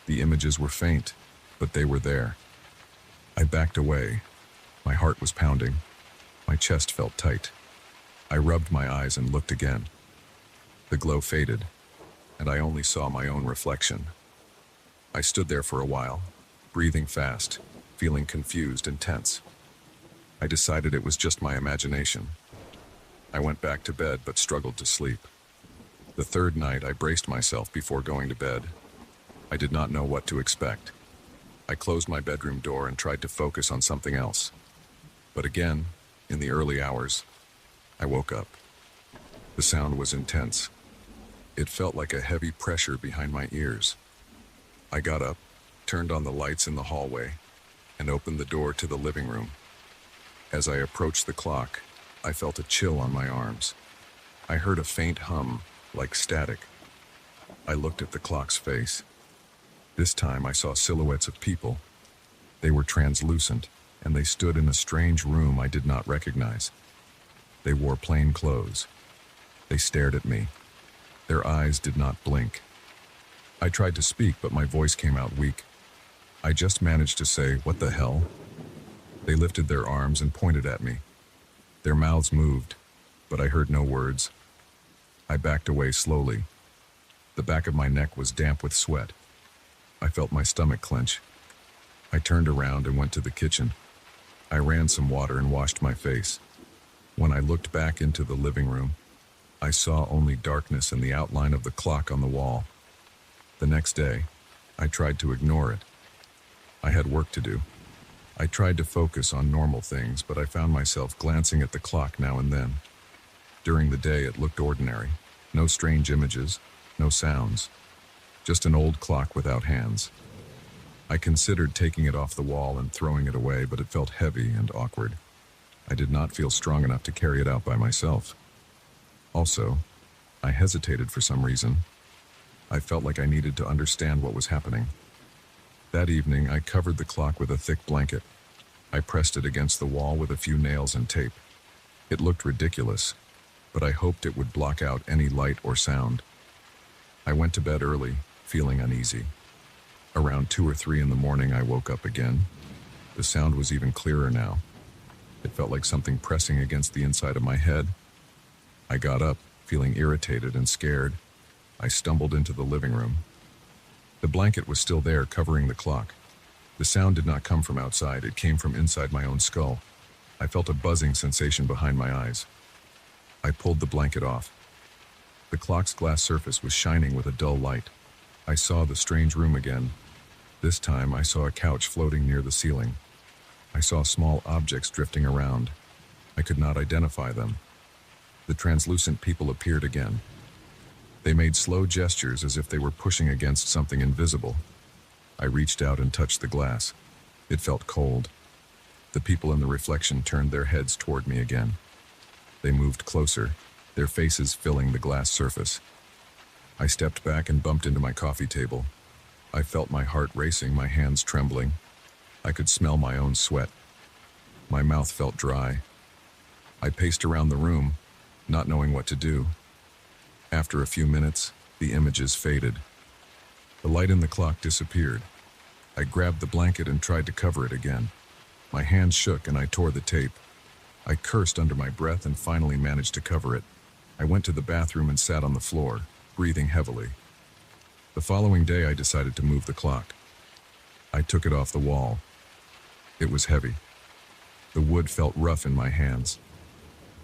The images were faint, but they were there. I backed away. My heart was pounding. My chest felt tight. I rubbed my eyes and looked again. The glow faded, and I only saw my own reflection. I stood there for a while, breathing fast, feeling confused and tense. I decided it was just my imagination. I went back to bed but struggled to sleep. The third night, I braced myself before going to bed. I did not know what to expect. I closed my bedroom door and tried to focus on something else. But again, in the early hours, I woke up. The sound was intense. It felt like a heavy pressure behind my ears. I got up, turned on the lights in the hallway, and opened the door to the living room. As I approached the clock, I felt a chill on my arms. I heard a faint hum, like static. I looked at the clock's face. This time I saw silhouettes of people. They were translucent, and they stood in a strange room I did not recognize. They wore plain clothes. They stared at me. Their eyes did not blink. I tried to speak, but my voice came out weak. I just managed to say, "What the hell?" They lifted their arms and pointed at me. Their mouths moved, but I heard no words. I backed away slowly. The back of my neck was damp with sweat. I felt my stomach clench. I turned around and went to the kitchen. I ran some water and washed my face. When I looked back into the living room, I saw only darkness and the outline of the clock on the wall. The next day, I tried to ignore it. I had work to do. I tried to focus on normal things, but I found myself glancing at the clock now and then. During the day, it looked ordinary. No strange images, no sounds. Just an old clock without hands. I considered taking it off the wall and throwing it away, but it felt heavy and awkward. I did not feel strong enough to carry it out by myself. Also, I hesitated for some reason. I felt like I needed to understand what was happening. That evening, I covered the clock with a thick blanket. I pressed it against the wall with a few nails and tape. It looked ridiculous, but I hoped it would block out any light or sound. I went to bed early, feeling uneasy. Around 2 or 3 in the morning, I woke up again. The sound was even clearer now. It felt like something pressing against the inside of my head. I got up, feeling irritated and scared. I stumbled into the living room. The blanket was still there, covering the clock. The sound did not come from outside, it came from inside my own skull. I felt a buzzing sensation behind my eyes. I pulled the blanket off. The clock's glass surface was shining with a dull light. I saw the strange room again. This time I saw a couch floating near the ceiling. I saw small objects drifting around. I could not identify them. The translucent people appeared again. They made slow gestures as if they were pushing against something invisible. I reached out and touched the glass. It felt cold. The people in the reflection turned their heads toward me again. They moved closer. their faces filling the glass surface. I stepped back and bumped into my coffee table. I felt my heart racing, my hands trembling. I could smell my own sweat. My mouth felt dry. I paced around the room, not knowing what to do. After a few minutes, the images faded. The light in the clock disappeared. I grabbed the blanket and tried to cover it again. My hands shook and I tore the tape. I cursed under my breath and finally managed to cover it. I went to the bathroom and sat on the floor, breathing heavily. The following day, I decided to move the clock. I took it off the wall. It was heavy. The wood felt rough in my hands.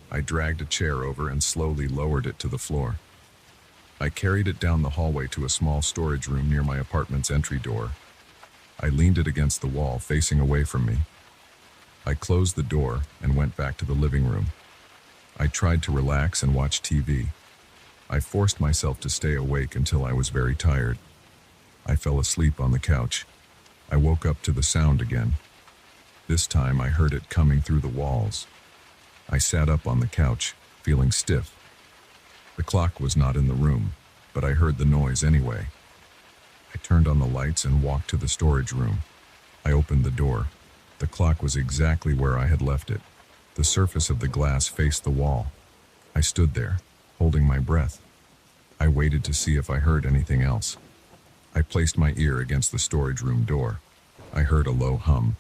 I dragged a chair over and slowly lowered it to the floor. I carried it down the hallway to a small storage room near my apartment's entry door. I leaned it against the wall, facing away from me. I closed the door and went back to the living room. I tried to relax and watch TV. I forced myself to stay awake until I was very tired. I fell asleep on the couch. I woke up to the sound again. This time I heard it coming through the walls. I sat up on the couch, feeling stiff. The clock was not in the room, but I heard the noise anyway. I turned on the lights and walked to the storage room. I opened the door. The clock was exactly where I had left it. The surface of the glass faced the wall. I stood there, holding my breath. I waited to see if I heard anything else. I placed my ear against the storage room door. I heard a low hum.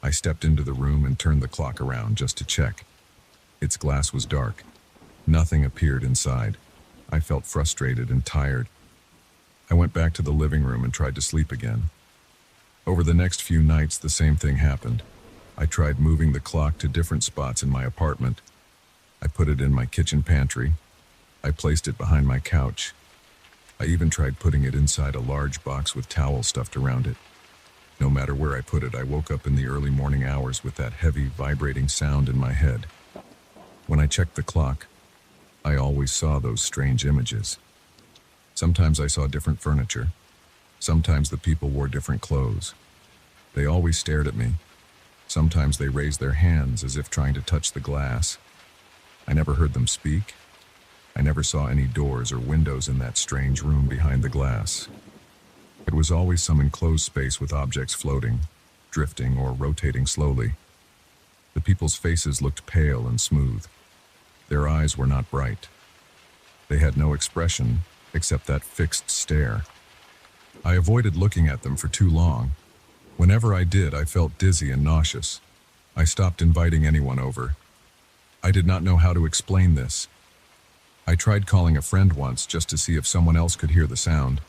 I stepped into the room and turned the clock around just to check. Its glass was dark. Nothing appeared inside. I felt frustrated and tired. I went back to the living room and tried to sleep again. Over the next few nights, the same thing happened. I tried moving the clock to different spots in my apartment. I put it in my kitchen pantry. I placed it behind my couch. I even tried putting it inside a large box with towels stuffed around it. No matter where I put it, I woke up in the early morning hours with that heavy, vibrating sound in my head. When I checked the clock, I always saw those strange images. Sometimes I saw different furniture. Sometimes the people wore different clothes. They always stared at me. Sometimes they raised their hands as if trying to touch the glass. I never heard them speak. I never saw any doors or windows in that strange room behind the glass. It was always some enclosed space with objects floating, drifting, or rotating slowly. The people's faces looked pale and smooth. Their eyes were not bright. They had no expression except that fixed stare. I avoided looking at them for too long. Whenever I did, I felt dizzy and nauseous. I stopped inviting anyone over. I did not know how to explain this. I tried calling a friend once just to see if someone else could hear the sound.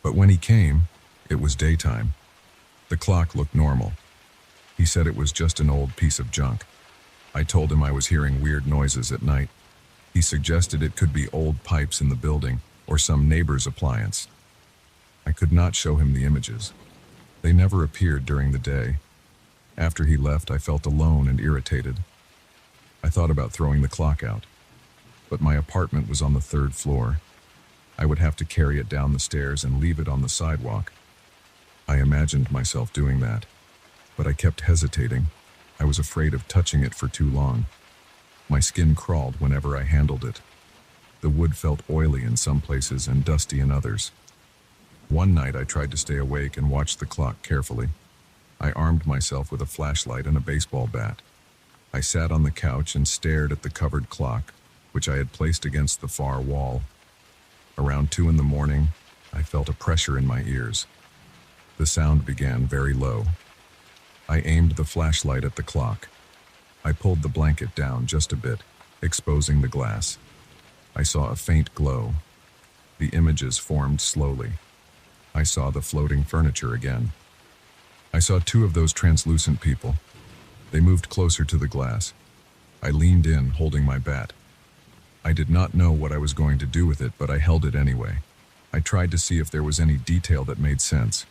But when he came, it was daytime. The clock looked normal. He said it was just an old piece of junk. I told him I was hearing weird noises at night. He suggested it could be old pipes in the building or some neighbor's appliance. I could not show him the images. They never appeared during the day. After he left, I felt alone and irritated. I thought about throwing the clock out, but my apartment was on the 3rd floor. I would have to carry it down the stairs and leave it on the sidewalk. I imagined myself doing that, but I kept hesitating. I was afraid of touching it for too long. My skin crawled whenever I handled it. The wood felt oily in some places and dusty in others. One night I tried to stay awake and watch the clock carefully. I armed myself with a flashlight and a baseball bat. I sat on the couch and stared at the covered clock, which I had placed against the far wall. Around 2 in the morning, I felt a pressure in my ears. The sound began very low. I aimed the flashlight at the clock. I pulled the blanket down just a bit, exposing the glass. I saw a faint glow. The images formed slowly. I saw the floating furniture again. I saw 2 of those translucent people. They moved closer to the glass. I leaned in, holding my bat. I did not know what I was going to do with it, but I held it anyway. I tried to see if there was any detail that made sense.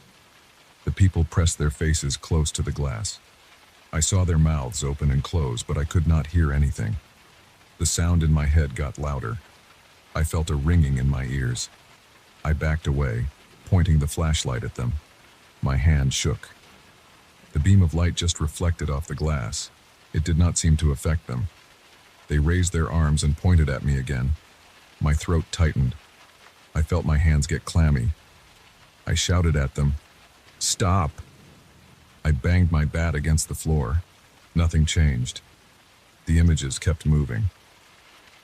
The people pressed their faces close to the glass. I saw their mouths open and close, but I could not hear anything. The sound in my head got louder. I felt a ringing in my ears. I backed away, pointing the flashlight at them. My hand shook. The beam of light just reflected off the glass. It did not seem to affect them. They raised their arms and pointed at me again. My throat tightened. I felt my hands get clammy. I shouted at them, "Stop!" I banged my bat against the floor. Nothing changed. The images kept moving.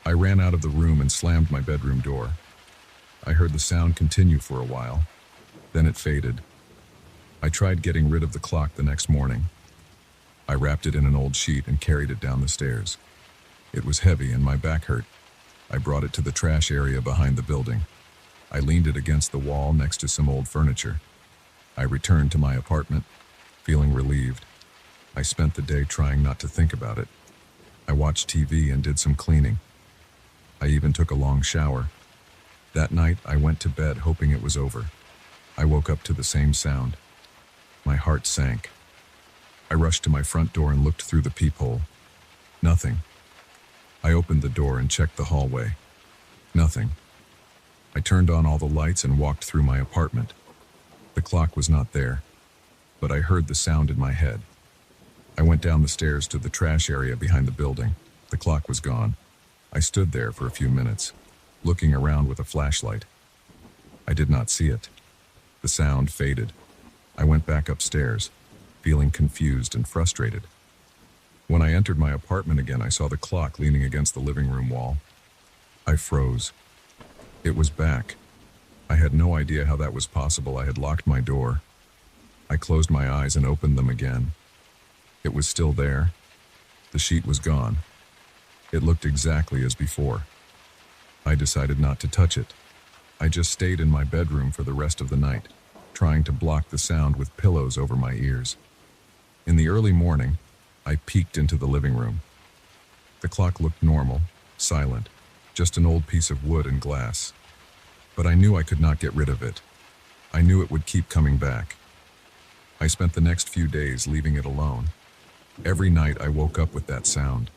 I ran out of the room and slammed my bedroom door. I heard the sound continue for a while. Then it faded. I tried getting rid of the clock the next morning. I wrapped it in an old sheet and carried it down the stairs. It was heavy and my back hurt. I brought it to the trash area behind the building. I leaned it against the wall next to some old furniture. I returned to my apartment, feeling relieved. I spent the day trying not to think about it. I watched TV and did some cleaning. I even took a long shower. That night, I went to bed hoping it was over. I woke up to the same sound. My heart sank. I rushed to my front door and looked through the peephole. Nothing. I opened the door and checked the hallway. Nothing. I turned on all the lights and walked through my apartment. The clock was not there, but I heard the sound in my head. I went down the stairs to the trash area behind the building. The clock was gone. I stood there for a few minutes, looking around with a flashlight. I did not see it. The sound faded. I went back upstairs, feeling confused and frustrated. When I entered my apartment again, I saw the clock leaning against the living room wall. I froze. It was back. I had no idea how that was possible. I had locked my door. I closed my eyes and opened them again. It was still there. The sheet was gone. It looked exactly as before. I decided not to touch it. I just stayed in my bedroom for the rest of the night, trying to block the sound with pillows over my ears. In the early morning, I peeked into the living room. The clock looked normal, silent, just an old piece of wood and glass. But I knew I could not get rid of it. I knew it would keep coming back. I spent the next few days leaving it alone. Every night I woke up with that sound.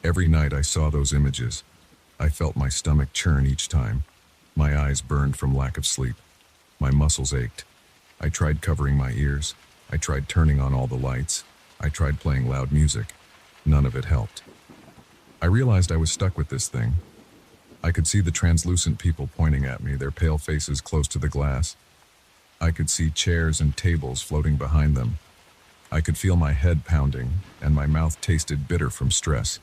Every night I saw those images. I felt my stomach churn each time. My eyes burned from lack of sleep. My muscles ached. I tried covering my ears. I tried turning on all the lights. I tried playing loud music. None of it helped. I realized I was stuck with this thing. I could see the translucent people pointing at me, their pale faces close to the glass. I could see chairs and tables floating behind them. I could feel my head pounding, and my mouth tasted bitter from stress.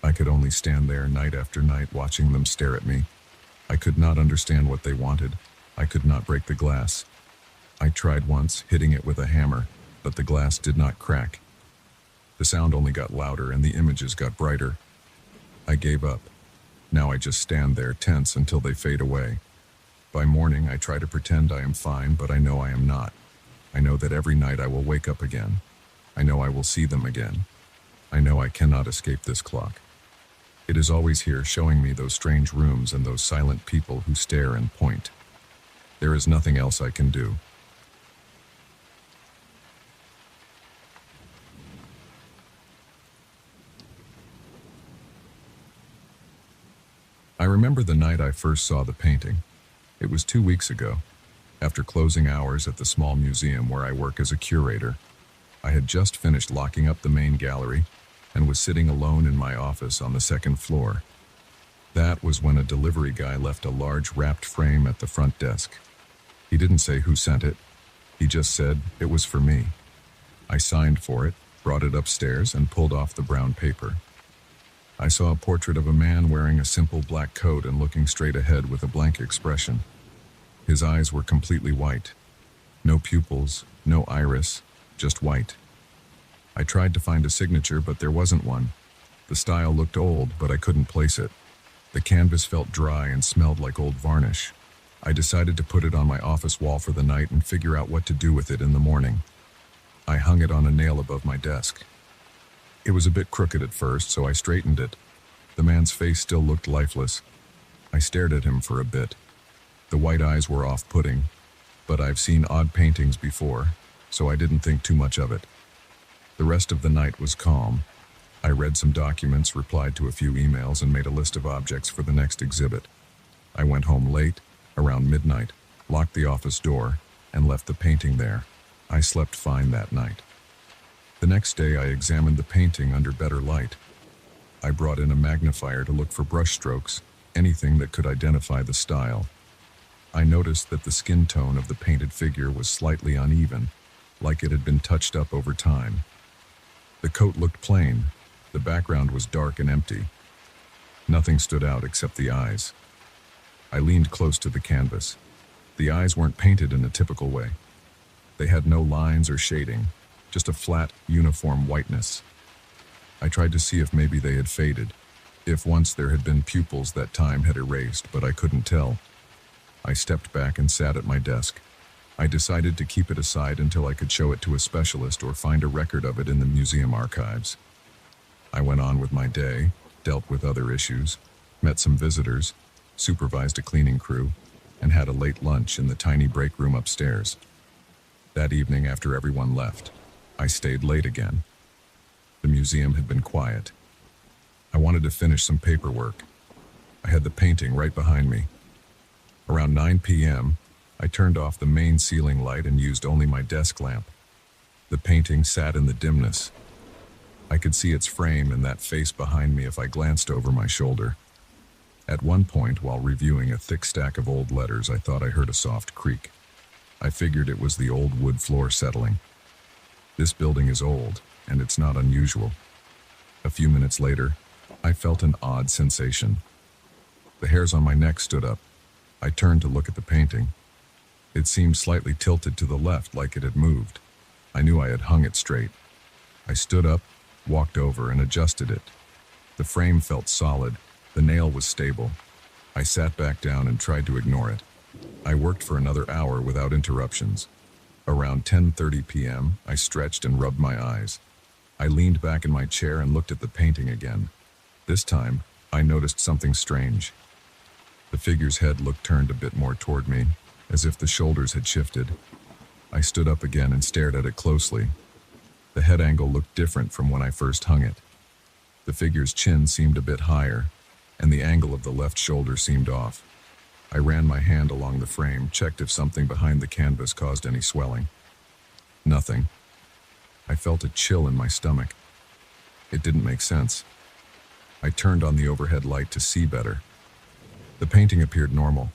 I could only stand there night after night watching them stare at me. I could not understand what they wanted. I could not break the glass. I tried once, hitting it with a hammer, but the glass did not crack. The sound only got louder and the images got brighter. I gave up. Now I just stand there tense until they fade away. By morning, I try to pretend I am fine, but I know I am not. I know that every night I will wake up again. I know I will see them again. I know I cannot escape this clock. It is always here, showing me those strange rooms and those silent people who stare and point. There is nothing else I can do. I remember the night I first saw the painting. It was 2 weeks ago. After closing hours at the small museum where I work as a curator, I had just finished locking up the main gallery and was sitting alone in my office on the second floor. That was when a delivery guy left a large wrapped frame at the front desk. He didn't say who sent it. He just said it was for me. I signed for it, brought it upstairs, and pulled off the brown paper. I saw a portrait of a man wearing a simple black coat and looking straight ahead with a blank expression. His eyes were completely white. No pupils, no iris, just white. I tried to find a signature, but there wasn't one. The style looked old, but I couldn't place it. The canvas felt dry and smelled like old varnish. I decided to put it on my office wall for the night and figure out what to do with it in the morning. I hung it on a nail above my desk. It was a bit crooked at first, so I straightened it. The man's face still looked lifeless. I stared at him for a bit. The white eyes were off-putting, but I've seen odd paintings before, so I didn't think too much of it. The rest of the night was calm. I read some documents, replied to a few emails, and made a list of objects for the next exhibit. I went home late, around midnight, locked the office door, and left the painting there. I slept fine that night. The next day I examined the painting under better light. I brought in a magnifier to look for brush strokes, anything that could identify the style. I noticed that the skin tone of the painted figure was slightly uneven, like it had been touched up over time. The coat looked plain. The background was dark and empty. Nothing stood out except the eyes. I leaned close to the canvas. The eyes weren't painted in a typical way. They had no lines or shading, just a flat, uniform whiteness. I tried to see if maybe they had faded, if once there had been pupils that time had erased, but I couldn't tell. I stepped back and sat at my desk. I decided to keep it aside until I could show it to a specialist or find a record of it in the museum archives. I went on with my day, dealt with other issues, met some visitors, supervised a cleaning crew, and had a late lunch in the tiny break room upstairs. That evening, after everyone left, I stayed late again. The museum had been quiet. I wanted to finish some paperwork. I had the painting right behind me. Around 9 p.m., I turned off the main ceiling light and used only my desk lamp. The painting sat in the dimness. I could see its frame and that face behind me if I glanced over my shoulder. At one point, while reviewing a thick stack of old letters, I thought I heard a soft creak. I figured it was the old wood floor settling. This building is old, and it's not unusual. A few minutes later, I felt an odd sensation. The hairs on my neck stood up. I turned to look at the painting. It seemed slightly tilted to the left, like it had moved. I knew I had hung it straight. I stood up, walked over, and adjusted it. The frame felt solid. The nail was stable. I sat back down and tried to ignore it. I worked for another hour without interruptions. Around 10:30 p.m., I stretched and rubbed my eyes. I leaned back in my chair and looked at the painting again. This time, I noticed something strange. The figure's head looked turned a bit more toward me, as if the shoulders had shifted. I stood up again and stared at it closely. The head angle looked different from when I first hung it. The figure's chin seemed a bit higher, and the angle of the left shoulder seemed off. I ran my hand along the frame, checked if something behind the canvas caused any swelling. Nothing. I felt a chill in my stomach. It didn't make sense. I turned on the overhead light to see better. The painting appeared normal.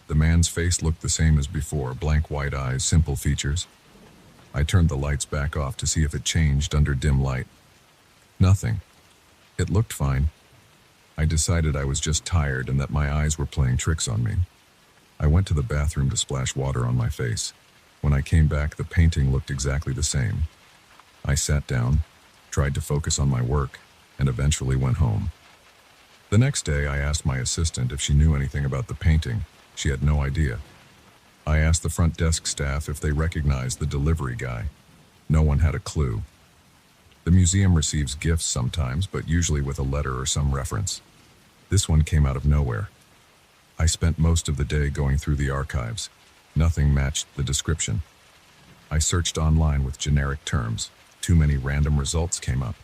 The man's face looked the same as before, blank white eyes, simple features. I turned the lights back off to see if it changed under dim light. Nothing. It looked fine. I decided I was just tired and that my eyes were playing tricks on me. I went to the bathroom to splash water on my face. When I came back, the painting looked exactly the same. I sat down, tried to focus on my work, and eventually went home. The next day, I asked my assistant if she knew anything about the painting. She had no idea. I asked the front desk staff if they recognized the delivery guy. No one had a clue. The museum receives gifts sometimes, but usually with a letter or some reference. This one came out of nowhere. I spent most of the day going through the archives. Nothing matched the description. I searched online with generic terms. Too many random results came up.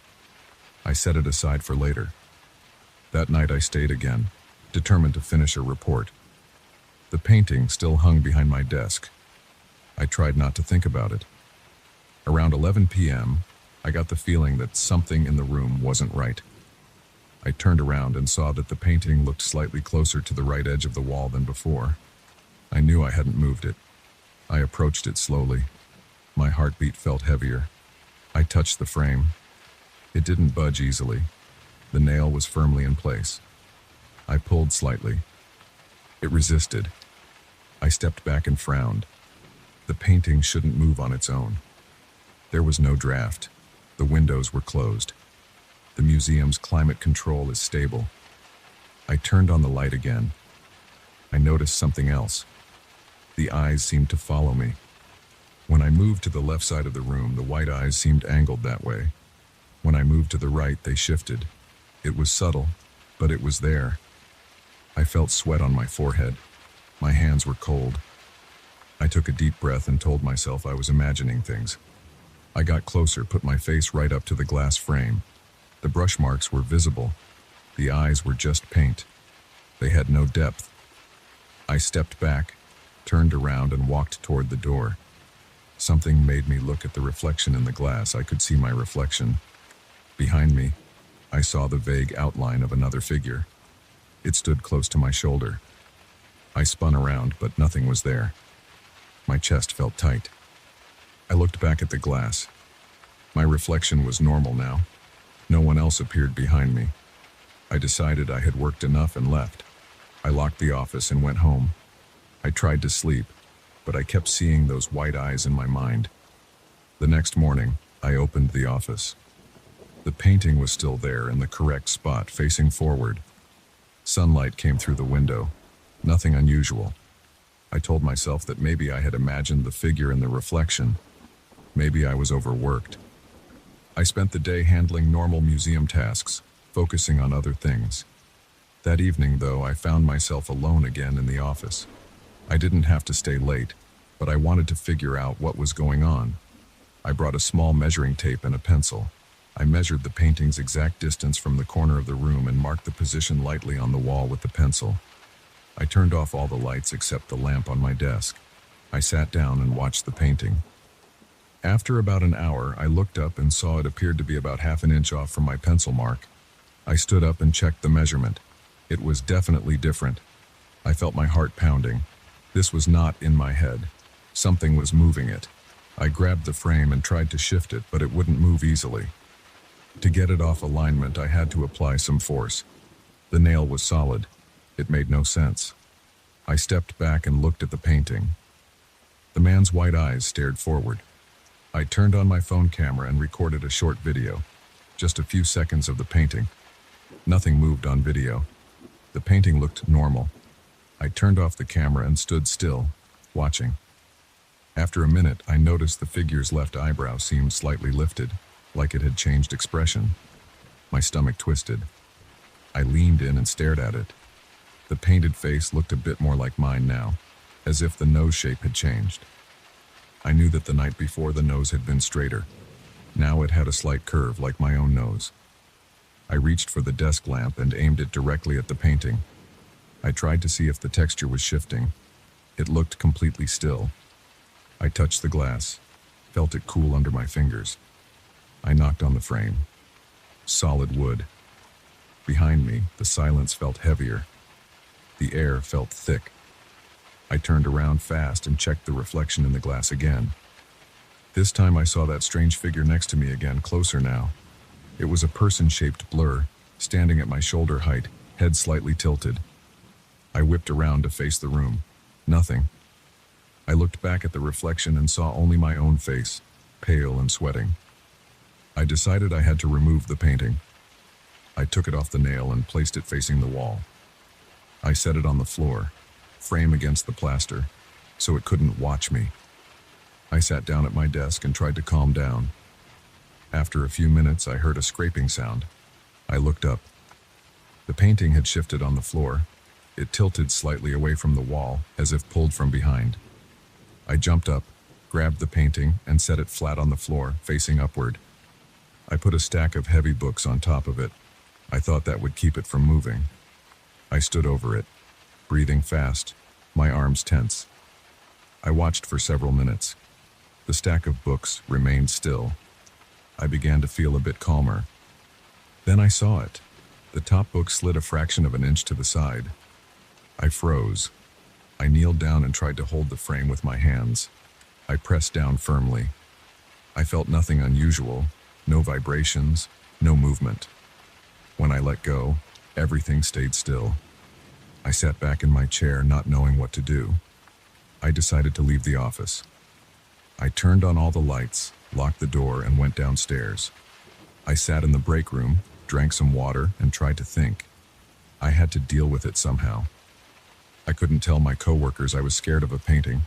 I set it aside for later. That night I stayed again, determined to finish a report. The painting still hung behind my desk. I tried not to think about it. Around 11 p.m., I got the feeling that something in the room wasn't right. I turned around and saw that the painting looked slightly closer to the right edge of the wall than before. I knew I hadn't moved it. I approached it slowly. My heartbeat felt heavier. I touched the frame. It didn't budge easily. The nail was firmly in place. I pulled slightly. It resisted. I stepped back and frowned. The painting shouldn't move on its own. There was no draft. The windows were closed. The museum's climate control is stable. I turned on the light again. I noticed something else. The eyes seemed to follow me. When I moved to the left side of the room, the white eyes seemed angled that way. When I moved to the right, they shifted. It was subtle, but it was there. I felt sweat on my forehead. My hands were cold. I took a deep breath and told myself I was imagining things. I got closer, put my face right up to the glass frame. The brush marks were visible. The eyes were just paint. They had no depth. I stepped back, turned around, and walked toward the door. Something made me look at the reflection in the glass. I could see my reflection. Behind me, I saw the vague outline of another figure. It stood close to my shoulder. I spun around, but nothing was there. My chest felt tight. I looked back at the glass. My reflection was normal now. No one else appeared behind me. I decided I had worked enough and left. I locked the office and went home. I tried to sleep, but I kept seeing those white eyes in my mind. The next morning, I opened the office. The painting was still there in the correct spot, facing forward. Sunlight came through the window. Nothing unusual. I told myself that maybe I had imagined the figure in the reflection. Maybe I was overworked. I spent the day handling normal museum tasks, focusing on other things. That evening, though, I found myself alone again in the office. I didn't have to stay late, but I wanted to figure out what was going on. I brought a small measuring tape and a pencil. I measured the painting's exact distance from the corner of the room and marked the position lightly on the wall with the pencil. I turned off all the lights except the lamp on my desk. I sat down and watched the painting. After about an hour, I looked up and saw it appeared to be about half an inch off from my pencil mark. I stood up and checked the measurement. It was definitely different. I felt my heart pounding. This was not in my head. Something was moving it. I grabbed the frame and tried to shift it, but it wouldn't move easily. To get it off alignment, I had to apply some force. The nail was solid. It made no sense. I stepped back and looked at the painting. The man's white eyes stared forward. I turned on my phone camera and recorded a short video. Just a few seconds of the painting. Nothing moved on video. The painting looked normal. I turned off the camera and stood still, watching. After a minute, I noticed the figure's left eyebrow seemed slightly lifted, like it had changed expression. My stomach twisted. I leaned in and stared at it. The painted face looked a bit more like mine now, as if the nose shape had changed. I knew that the night before the nose had been straighter. Now it had a slight curve like my own nose. I reached for the desk lamp and aimed it directly at the painting. I tried to see if the texture was shifting. It looked completely still. I touched the glass, felt it cool under my fingers. I knocked on the frame. Solid wood. Behind me, the silence felt heavier. The air felt thick. I turned around fast and checked the reflection in the glass again. This time I saw that strange figure next to me again, closer now. It was a person-shaped blur, standing at my shoulder height, head slightly tilted. I whipped around to face the room. Nothing. I looked back at the reflection and saw only my own face, pale and sweating. I decided I had to remove the painting. I took it off the nail and placed it facing the wall. I set it on the floor, frame against the plaster, so it couldn't watch me. I sat down at my desk and tried to calm down. After a few minutes, I heard a scraping sound. I looked up. The painting had shifted on the floor. It tilted slightly away from the wall, as if pulled from behind. I jumped up, grabbed the painting, and set it flat on the floor, facing upward. I put a stack of heavy books on top of it. I thought that would keep it from moving. I stood over it, breathing fast, my arms tense. I watched for several minutes. The stack of books remained still. I began to feel a bit calmer. Then I saw it. The top book slid a fraction of an inch to the side. I froze. I kneeled down and tried to hold the frame with my hands. I pressed down firmly. I felt nothing unusual, no vibrations, no movement. When I let go, everything stayed still. I sat back in my chair, not knowing what to do. I decided to leave the office. I turned on all the lights, locked the door, and went downstairs. I sat in the break room, drank some water, and tried to think. I had to deal with it somehow. I couldn't tell my coworkers I was scared of a painting.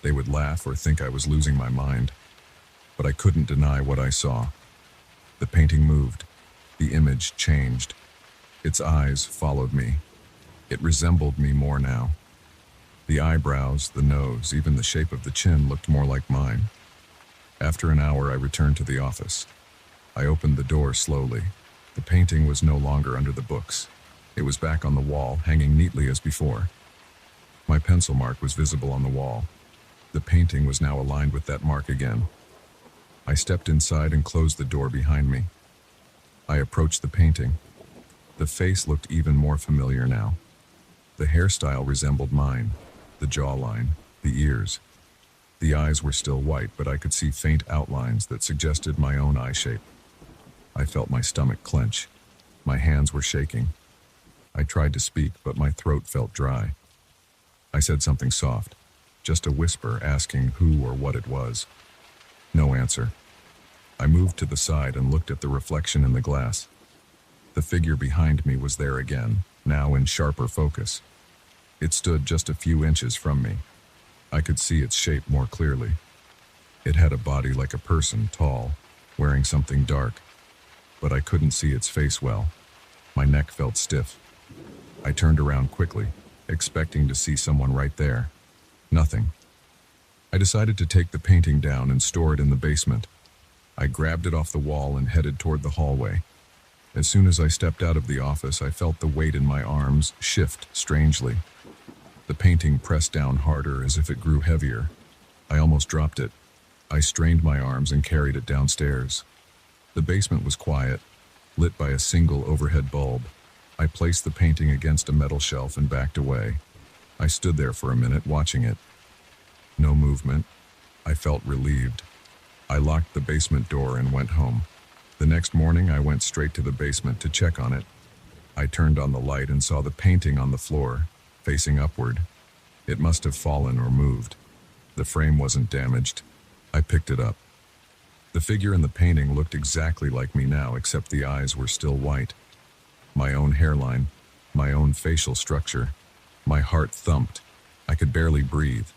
They would laugh or think I was losing my mind. But I couldn't deny what I saw. The painting moved. The image changed. Its eyes followed me. It resembled me more now. The eyebrows, the nose, even the shape of the chin looked more like mine. After an hour, I returned to the office. I opened the door slowly. The painting was no longer under the books. It was back on the wall, hanging neatly as before. My pencil mark was visible on the wall. The painting was now aligned with that mark again. I stepped inside and closed the door behind me. I approached the painting. The face looked even more familiar now. The hairstyle resembled mine, the jawline, the ears. The eyes were still white, but I could see faint outlines that suggested my own eye shape. I felt my stomach clench. My hands were shaking. I tried to speak, but my throat felt dry. I said something soft, just a whisper asking who or what it was. No answer. I moved to the side and looked at the reflection in the glass. The figure behind me was there again, now in sharper focus. It stood just a few inches from me. I could see its shape more clearly. It had a body like a person, tall, wearing something dark, but I couldn't see its face well. My neck felt stiff. I turned around quickly, expecting to see someone right there. Nothing. I decided to take the painting down and store it in the basement. I grabbed it off the wall and headed toward the hallway. As soon as I stepped out of the office, I felt the weight in my arms shift strangely. The painting pressed down harder as if it grew heavier. I almost dropped it. I strained my arms and carried it downstairs. The basement was quiet, lit by a single overhead bulb. I placed the painting against a metal shelf and backed away. I stood there for a minute watching it. No movement. I felt relieved. I locked the basement door and went home. The next morning, I went straight to the basement to check on it. I turned on the light and saw the painting on the floor, facing upward. It must have fallen or moved. The frame wasn't damaged. I picked it up. The figure in the painting looked exactly like me now, except the eyes were still white. My own hairline, my own facial structure. My heart thumped. I could barely breathe.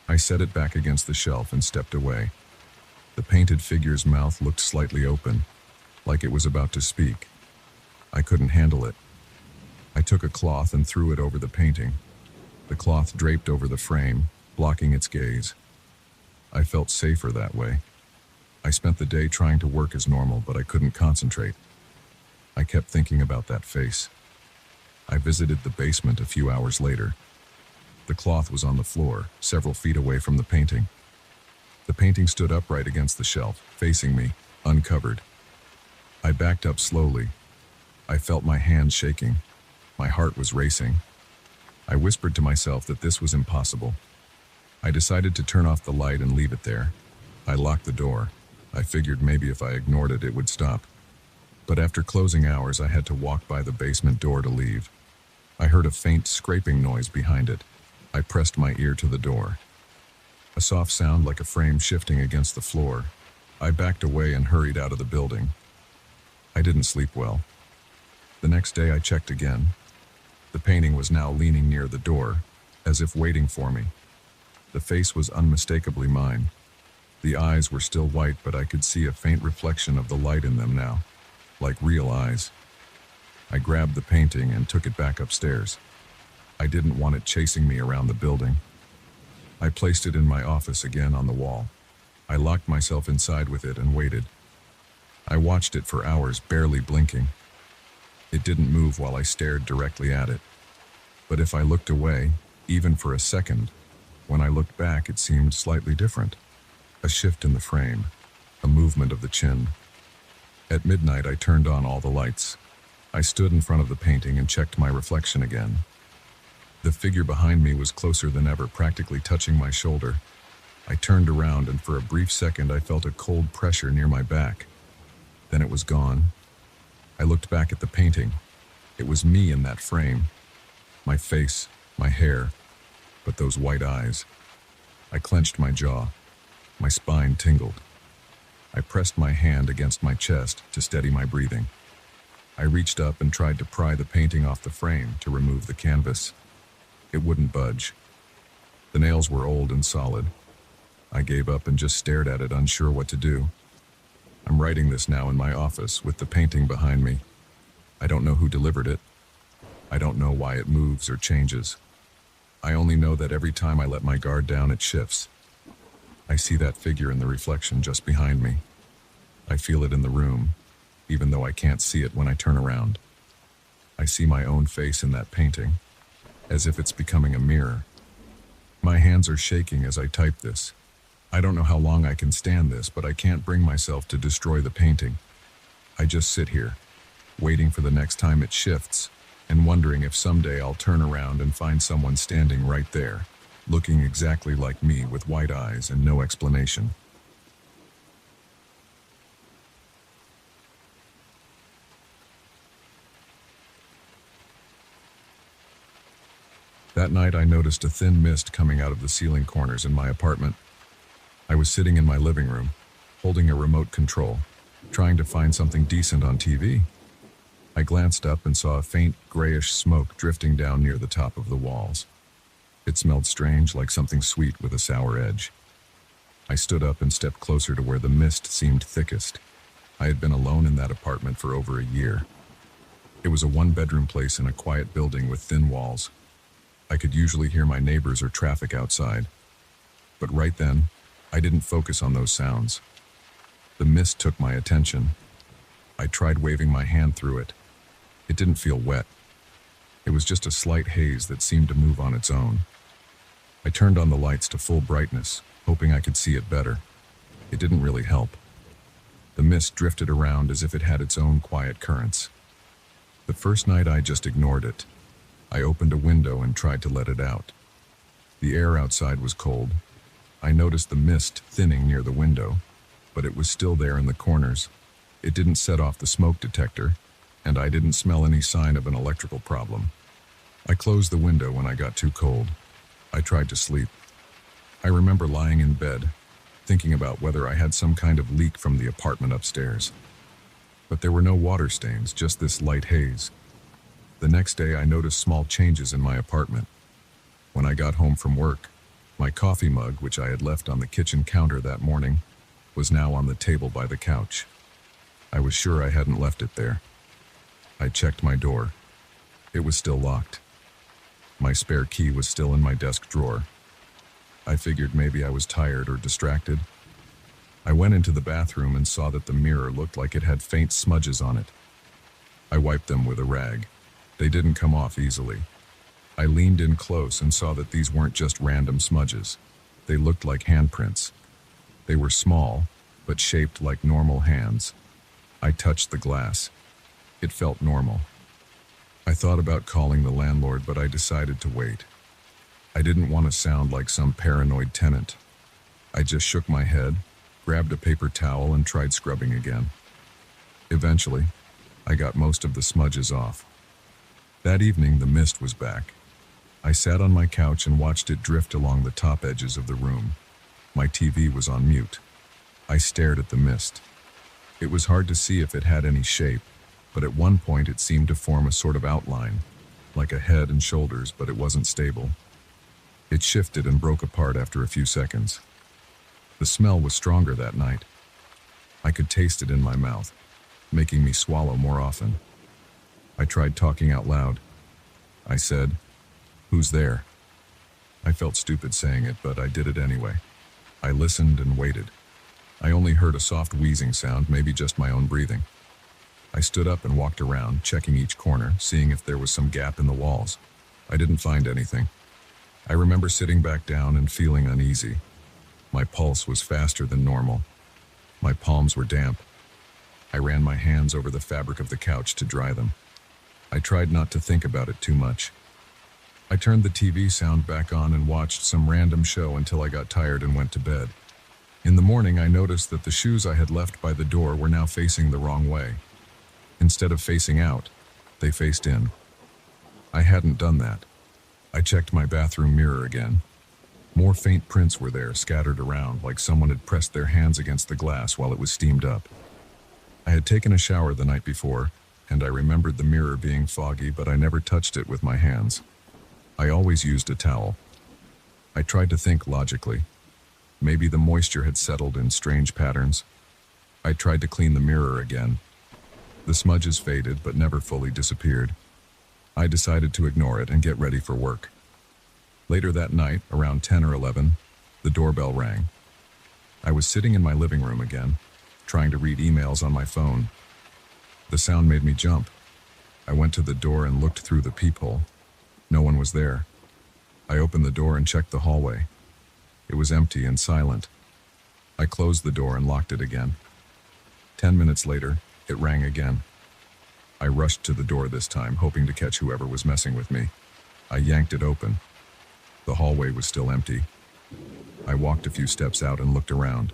I set it back against the shelf and stepped away. The painted figure's mouth looked slightly open, like it was about to speak. I couldn't handle it. I took a cloth and threw it over the painting. The cloth draped over the frame, blocking its gaze. I felt safer that way. I spent the day trying to work as normal, but I couldn't concentrate. I kept thinking about that face. I visited the basement a few hours later. The cloth was on the floor, several feet away from the painting. The painting stood upright against the shelf, facing me, uncovered. I backed up slowly. I felt my hands shaking. My heart was racing. I whispered to myself that this was impossible. I decided to turn off the light and leave it there. I locked the door. I figured maybe if I ignored it, it would stop. But after closing hours, I had to walk by the basement door to leave. I heard a faint scraping noise behind it. I pressed my ear to the door. A soft sound like a frame shifting against the floor. I backed away and hurried out of the building. I didn't sleep well. The next day I checked again. The painting was now leaning near the door, as if waiting for me. The face was unmistakably mine. The eyes were still white, but I could see a faint reflection of the light in them now, like real eyes. I grabbed the painting and took it back upstairs. I didn't want it chasing me around the building. I placed it in my office again on the wall. I locked myself inside with it and waited. I watched it for hours, barely blinking. It didn't move while I stared directly at it. But if I looked away, even for a second, when I looked back, it seemed slightly different. A shift in the frame, a movement of the chin. At midnight, I turned on all the lights. I stood in front of the painting and checked my reflection again. The figure behind me was closer than ever, practically touching my shoulder. I turned around, and for a brief second I felt a cold pressure near my back. Then it was gone. I looked back at the painting. It was me in that frame. My face, my hair, but those white eyes. I clenched my jaw. My spine tingled. I pressed my hand against my chest to steady my breathing. I reached up and tried to pry the painting off the frame to remove the canvas. It wouldn't budge. The nails were old and solid. I gave up and just stared at it, unsure what to do. I'm writing this now in my office with the painting behind me. I don't know who delivered it. I don't know why it moves or changes. I only know that every time I let my guard down, it shifts. I see that figure in the reflection just behind me. I feel it in the room, even though I can't see it when I turn around. I see my own face in that painting, as if it's becoming a mirror. My hands are shaking as I type this. I don't know how long I can stand this, but I can't bring myself to destroy the painting. I just sit here, waiting for the next time it shifts, and wondering if someday I'll turn around and find someone standing right there, looking exactly like me with white eyes and no explanation. That night I noticed a thin mist coming out of the ceiling corners in my apartment. I was sitting in my living room, holding a remote control, trying to find something decent on TV. I glanced up and saw a faint, grayish smoke drifting down near the top of the walls. It smelled strange, like something sweet with a sour edge. I stood up and stepped closer to where the mist seemed thickest. I had been alone in that apartment for over a year. It was a one-bedroom place in a quiet building with thin walls. I could usually hear my neighbors or traffic outside. But right then, I didn't focus on those sounds. The mist took my attention. I tried waving my hand through it. It didn't feel wet. It was just a slight haze that seemed to move on its own. I turned on the lights to full brightness, hoping I could see it better. It didn't really help. The mist drifted around as if it had its own quiet currents. The first night I just ignored it. I opened a window and tried to let it out. The air outside was cold. I noticed the mist thinning near the window, but it was still there in the corners. It didn't set off the smoke detector, and I didn't smell any sign of an electrical problem. I closed the window when I got too cold. I tried to sleep. I remember lying in bed, thinking about whether I had some kind of leak from the apartment upstairs. But there were no water stains, just this light haze. The next day I noticed small changes in my apartment. When I got home from work, my coffee mug, which I had left on the kitchen counter that morning, was now on the table by the couch. I was sure I hadn't left it there. I checked my door. It was still locked. My spare key was still in my desk drawer. I figured maybe I was tired or distracted. I went into the bathroom and saw that the mirror looked like it had faint smudges on it. I wiped them with a rag. They didn't come off easily. I leaned in close and saw that these weren't just random smudges. They looked like handprints. They were small, but shaped like normal hands. I touched the glass. It felt normal. I thought about calling the landlord, but I decided to wait. I didn't want to sound like some paranoid tenant. I just shook my head, grabbed a paper towel, and tried scrubbing again. Eventually, I got most of the smudges off. That evening, the mist was back. I sat on my couch and watched it drift along the top edges of the room. My TV was on mute. I stared at the mist. It was hard to see if it had any shape, but at one point it seemed to form a sort of outline, like a head and shoulders, but it wasn't stable. It shifted and broke apart after a few seconds. The smell was stronger that night. I could taste it in my mouth, making me swallow more often. I tried talking out loud. I said, "Who's there?" I felt stupid saying it, but I did it anyway. I listened and waited. I only heard a soft wheezing sound, maybe just my own breathing. I stood up and walked around, checking each corner, seeing if there was some gap in the walls. I didn't find anything. I remember sitting back down and feeling uneasy. My pulse was faster than normal. My palms were damp. I ran my hands over the fabric of the couch to dry them. I tried not to think about it too much. I turned the TV sound back on and watched some random show until I got tired and went to bed. In the morning, I noticed that the shoes I had left by the door were now facing the wrong way. Instead of facing out, they faced in. I hadn't done that. I checked my bathroom mirror again. More faint prints were there, scattered around, like someone had pressed their hands against the glass while it was steamed up. I had taken a shower the night before, and I remembered the mirror being foggy, but I never touched it with my hands. I always used a towel. I tried to think logically. Maybe the moisture had settled in strange patterns. I tried to clean the mirror again. The smudges faded, but never fully disappeared. I decided to ignore it and get ready for work. Later that night, around 10 or 11, the doorbell rang. I was sitting in my living room again, trying to read emails on my phone. The sound made me jump. I went to the door and looked through the peephole. No one was there. I opened the door and checked the hallway. It was empty and silent. I closed the door and locked it again. 10 minutes later, It rang again. I rushed to the door this time, hoping to catch whoever was messing with me. I yanked it open. The hallway was still empty. I walked a few steps out and looked around.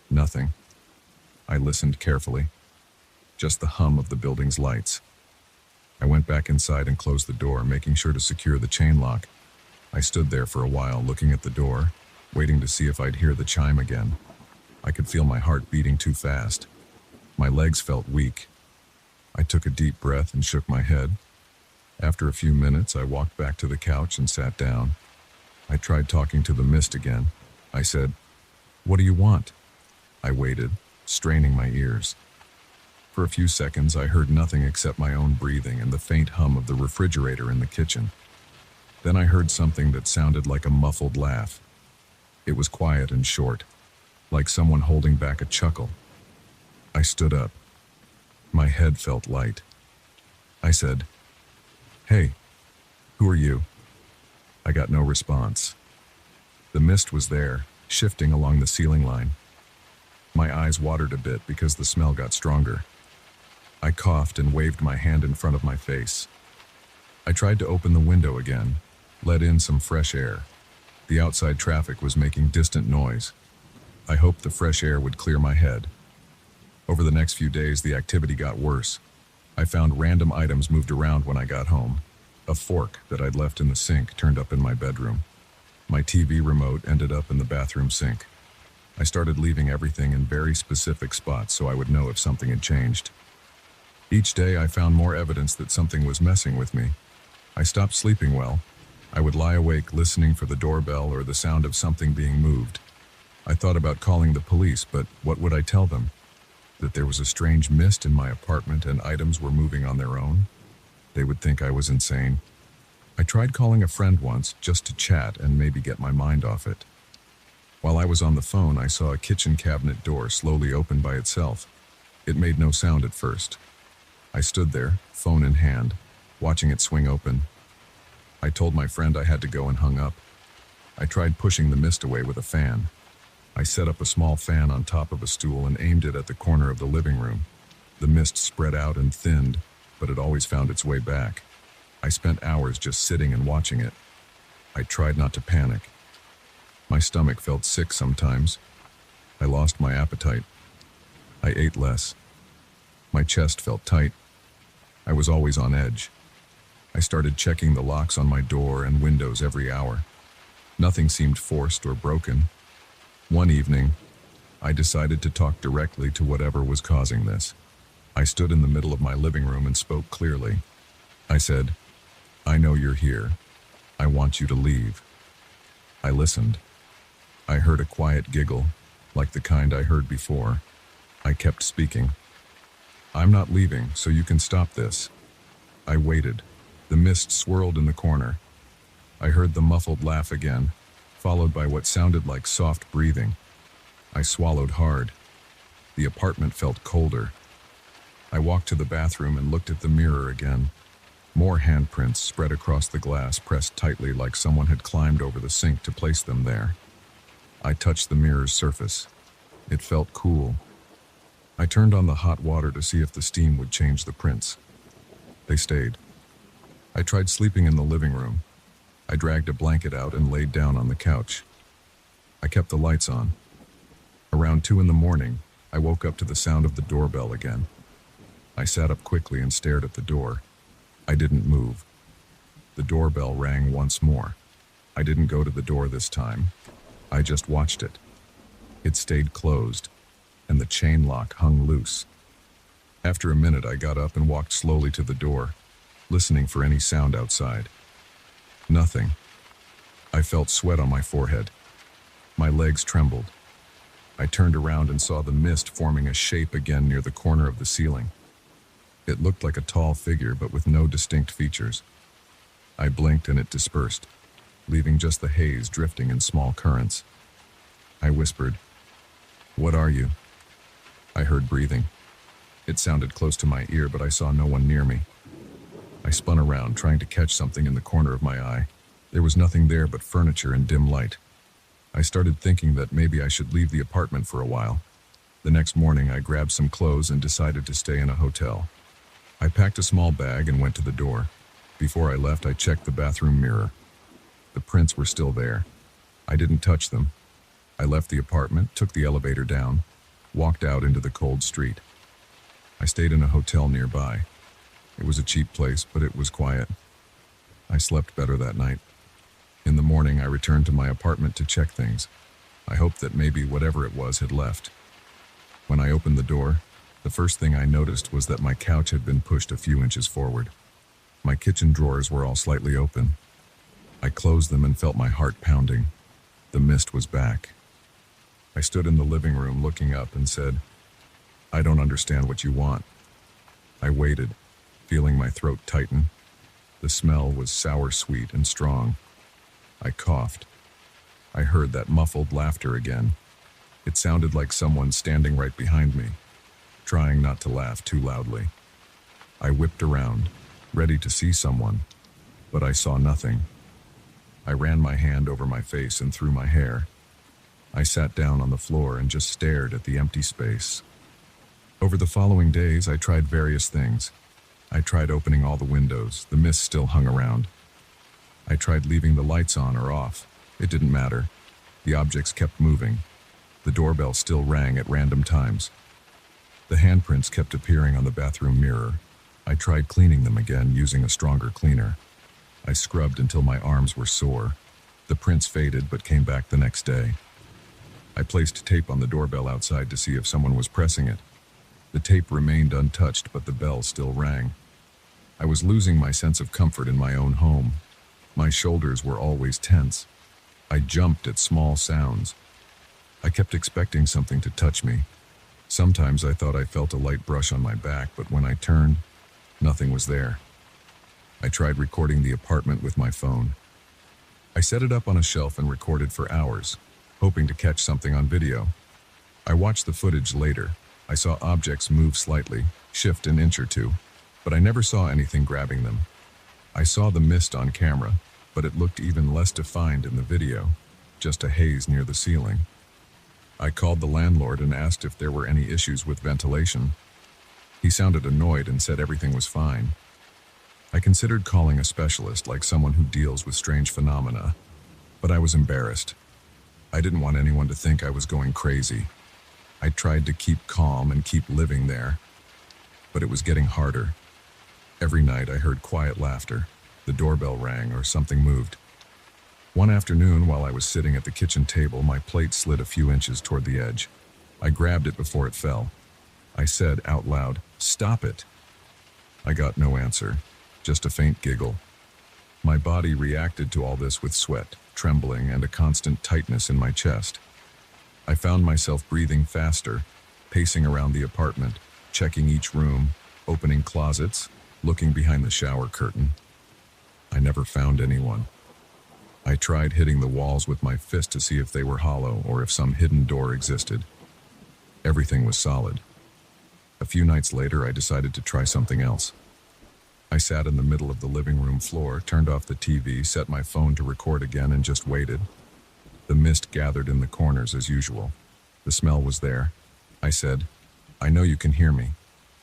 Nothing. I listened carefully. Just the hum of the building's lights. I went back inside and closed the door, making sure to secure the chain lock. I stood there for a while, looking at the door, waiting to see if I'd hear the chime again. I could feel my heart beating too fast. My legs felt weak. I took a deep breath and shook my head. After a few minutes, I walked back to the couch and sat down. I tried talking to the mist again. I said, "What do you want?" I waited, straining my ears. For a few seconds, I heard nothing except my own breathing and the faint hum of the refrigerator in the kitchen. Then I heard something that sounded like a muffled laugh. It was quiet and short, like someone holding back a chuckle. I stood up. My head felt light. I said, "Hey, who are you?" I got no response. The mist was there, shifting along the ceiling line. My eyes watered a bit because the smell got stronger. I coughed and waved my hand in front of my face. I tried to open the window again, let in some fresh air. The outside traffic was making distant noise. I hoped the fresh air would clear my head. Over the next few days, the activity got worse. I found random items moved around when I got home. A fork that I'd left in the sink turned up in my bedroom. My TV remote ended up in the bathroom sink. I started leaving everything in very specific spots so I would know if something had changed. Each day I found more evidence that something was messing with me. I stopped sleeping well. I would lie awake listening for the doorbell or the sound of something being moved. I thought about calling the police, but what would I tell them? That there was a strange mist in my apartment and items were moving on their own? They would think I was insane. I tried calling a friend once just to chat and maybe get my mind off it. While I was on the phone, I saw a kitchen cabinet door slowly open by itself. It made no sound at first. I stood there, phone in hand, watching it swing open. I told my friend I had to go and hung up. I tried pushing the mist away with a fan. I set up a small fan on top of a stool and aimed it at the corner of the living room. The mist spread out and thinned, but it always found its way back. I spent hours just sitting and watching it. I tried not to panic. My stomach felt sick sometimes. I lost my appetite. I ate less. My chest felt tight. I was always on edge. I started checking the locks on my door and windows every hour. Nothing seemed forced or broken. One evening, I decided to talk directly to whatever was causing this. I stood in the middle of my living room and spoke clearly. I said, "I know you're here. I want you to leave." I listened. I heard a quiet giggle, like the kind I heard before. I kept speaking. "I'm not leaving, so you can stop this." I waited. The mist swirled in the corner. I heard the muffled laugh again, followed by what sounded like soft breathing. I swallowed hard. The apartment felt colder. I walked to the bathroom and looked at the mirror again. More handprints spread across the glass, pressed tightly like someone had climbed over the sink to place them there. I touched the mirror's surface. It felt cool. I turned on the hot water to see if the steam would change the prints. They stayed. I tried sleeping in the living room. I dragged a blanket out and laid down on the couch. I kept the lights on. Around 2 in the morning, I woke up to the sound of the doorbell again. I sat up quickly and stared at the door. I didn't move. The doorbell rang once more. I didn't go to the door this time. I just watched it. It stayed closed, and the chain lock hung loose. After a minute, I got up and walked slowly to the door, listening for any sound outside. Nothing. I felt sweat on my forehead. My legs trembled. I turned around and saw the mist forming a shape again near the corner of the ceiling. It looked like a tall figure, but with no distinct features. I blinked and it dispersed, leaving just the haze drifting in small currents. I whispered, "What are you?" I heard breathing. It sounded close to my ear, but I saw no one near me. I spun around, trying to catch something in the corner of my eye. There was nothing there but furniture and dim light. I started thinking that maybe I should leave the apartment for a while. The next morning, I grabbed some clothes and decided to stay in a hotel. I packed a small bag and went to the door. Before I left, I checked the bathroom mirror. The prints were still there. I didn't touch them. I left the apartment, took the elevator down, walked out into the cold street. I stayed in a hotel nearby. It was a cheap place, but it was quiet. I slept better that night. In the morning, I returned to my apartment to check things. I hoped that maybe whatever it was had left. When I opened the door, the first thing I noticed was that my couch had been pushed a few inches forward. My kitchen drawers were all slightly open. I closed them and felt my heart pounding. The mist was back. I stood in the living room looking up and said, "I don't understand what you want." I waited, feeling my throat tighten. The smell was sour sweet and strong. I coughed. I heard that muffled laughter again. It sounded like someone standing right behind me, trying not to laugh too loudly. I whipped around, ready to see someone, but I saw nothing. I ran my hand over my face and through my hair. I sat down on the floor and just stared at the empty space. Over the following days, I tried various things. I tried opening all the windows. The mist still hung around. I tried leaving the lights on or off. It didn't matter. The objects kept moving. The doorbell still rang at random times. The handprints kept appearing on the bathroom mirror. I tried cleaning them again using a stronger cleaner. I scrubbed until my arms were sore. The prints faded but came back the next day. I placed tape on the doorbell outside to see if someone was pressing it. The tape remained untouched, but the bell still rang. I was losing my sense of comfort in my own home. My shoulders were always tense. I jumped at small sounds. I kept expecting something to touch me. Sometimes I thought I felt a light brush on my back, but when I turned, nothing was there. I tried recording the apartment with my phone. I set it up on a shelf and recorded for hours, hoping to catch something on video. I watched the footage later. I saw objects move slightly, shift an inch or two, but I never saw anything grabbing them. I saw the mist on camera, but it looked even less defined in the video, just a haze near the ceiling. I called the landlord and asked if there were any issues with ventilation. He sounded annoyed and said everything was fine. I considered calling a specialist, like someone who deals with strange phenomena, but I was embarrassed. I didn't want anyone to think I was going crazy. I tried to keep calm and keep living there, but it was getting harder. Every night I heard quiet laughter. The doorbell rang or something moved. One afternoon, while I was sitting at the kitchen table, my plate slid a few inches toward the edge. I grabbed it before it fell. I said out loud, "Stop it." I got no answer, just a faint giggle. My body reacted to all this with sweat, trembling, and a constant tightness in my chest. I found myself breathing faster, pacing around the apartment, checking each room, opening closets, looking behind the shower curtain. I never found anyone. I tried hitting the walls with my fist to see if they were hollow or if some hidden door existed. Everything was solid. A few nights later, I decided to try something else. I sat in the middle of the living room floor, turned off the TV, set my phone to record again, and just waited. The mist gathered in the corners as usual. The smell was there. I said, "I know you can hear me.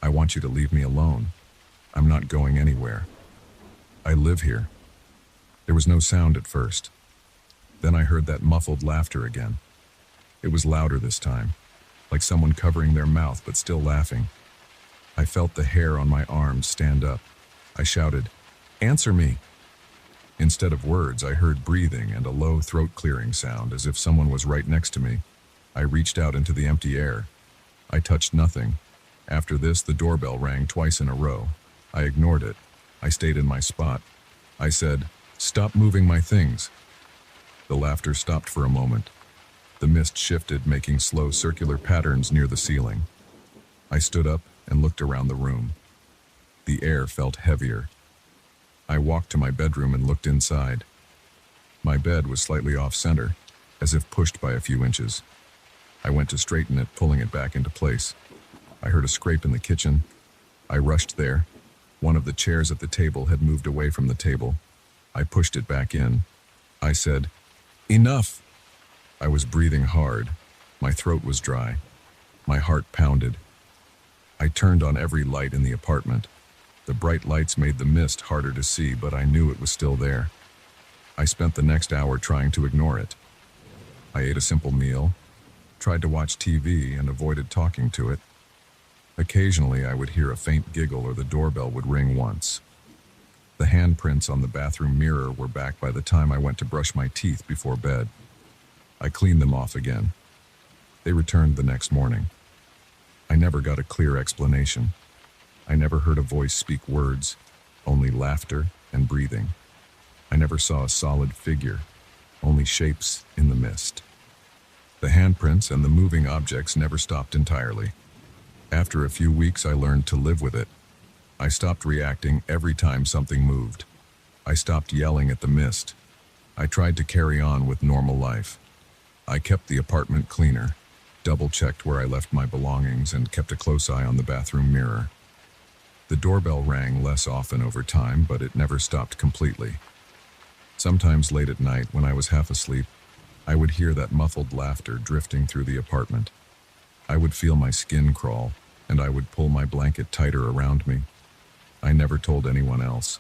I want you to leave me alone. I'm not going anywhere. I live here." There was no sound at first. Then I heard that muffled laughter again. It was louder this time, like someone covering their mouth but still laughing. I felt the hair on my arms stand up. I shouted, "Answer me!" Instead of words, I heard breathing and a low throat-clearing sound, as if someone was right next to me. I reached out into the empty air. I touched nothing. After this, the doorbell rang twice in a row. I ignored it. I stayed in my spot. I said, "Stop moving my things." The laughter stopped for a moment. The mist shifted, making slow circular patterns near the ceiling. I stood up and looked around the room. The air felt heavier. I walked to my bedroom and looked inside. My bed was slightly off-center, as if pushed by a few inches. I went to straighten it, pulling it back into place. I heard a scrape in the kitchen. I rushed there. One of the chairs at the table had moved away from the table. I pushed it back in. I said, "Enough!" I was breathing hard. My throat was dry. My heart pounded. I turned on every light in the apartment. The bright lights made the mist harder to see, but I knew it was still there. I spent the next hour trying to ignore it. I ate a simple meal, tried to watch TV, and avoided talking to it. Occasionally, I would hear a faint giggle or the doorbell would ring once. The handprints on the bathroom mirror were back by the time I went to brush my teeth before bed. I cleaned them off again. They returned the next morning. I never got a clear explanation. I never heard a voice speak words, only laughter and breathing. I never saw a solid figure, only shapes in the mist. The handprints and the moving objects never stopped entirely. After a few weeks, I learned to live with it. I stopped reacting every time something moved. I stopped yelling at the mist. I tried to carry on with normal life. I kept the apartment cleaner, double-checked where I left my belongings, and kept a close eye on the bathroom mirror. The doorbell rang less often over time, but it never stopped completely. Sometimes late at night, when I was half asleep, I would hear that muffled laughter drifting through the apartment. I would feel my skin crawl, and I would pull my blanket tighter around me. I never told anyone else.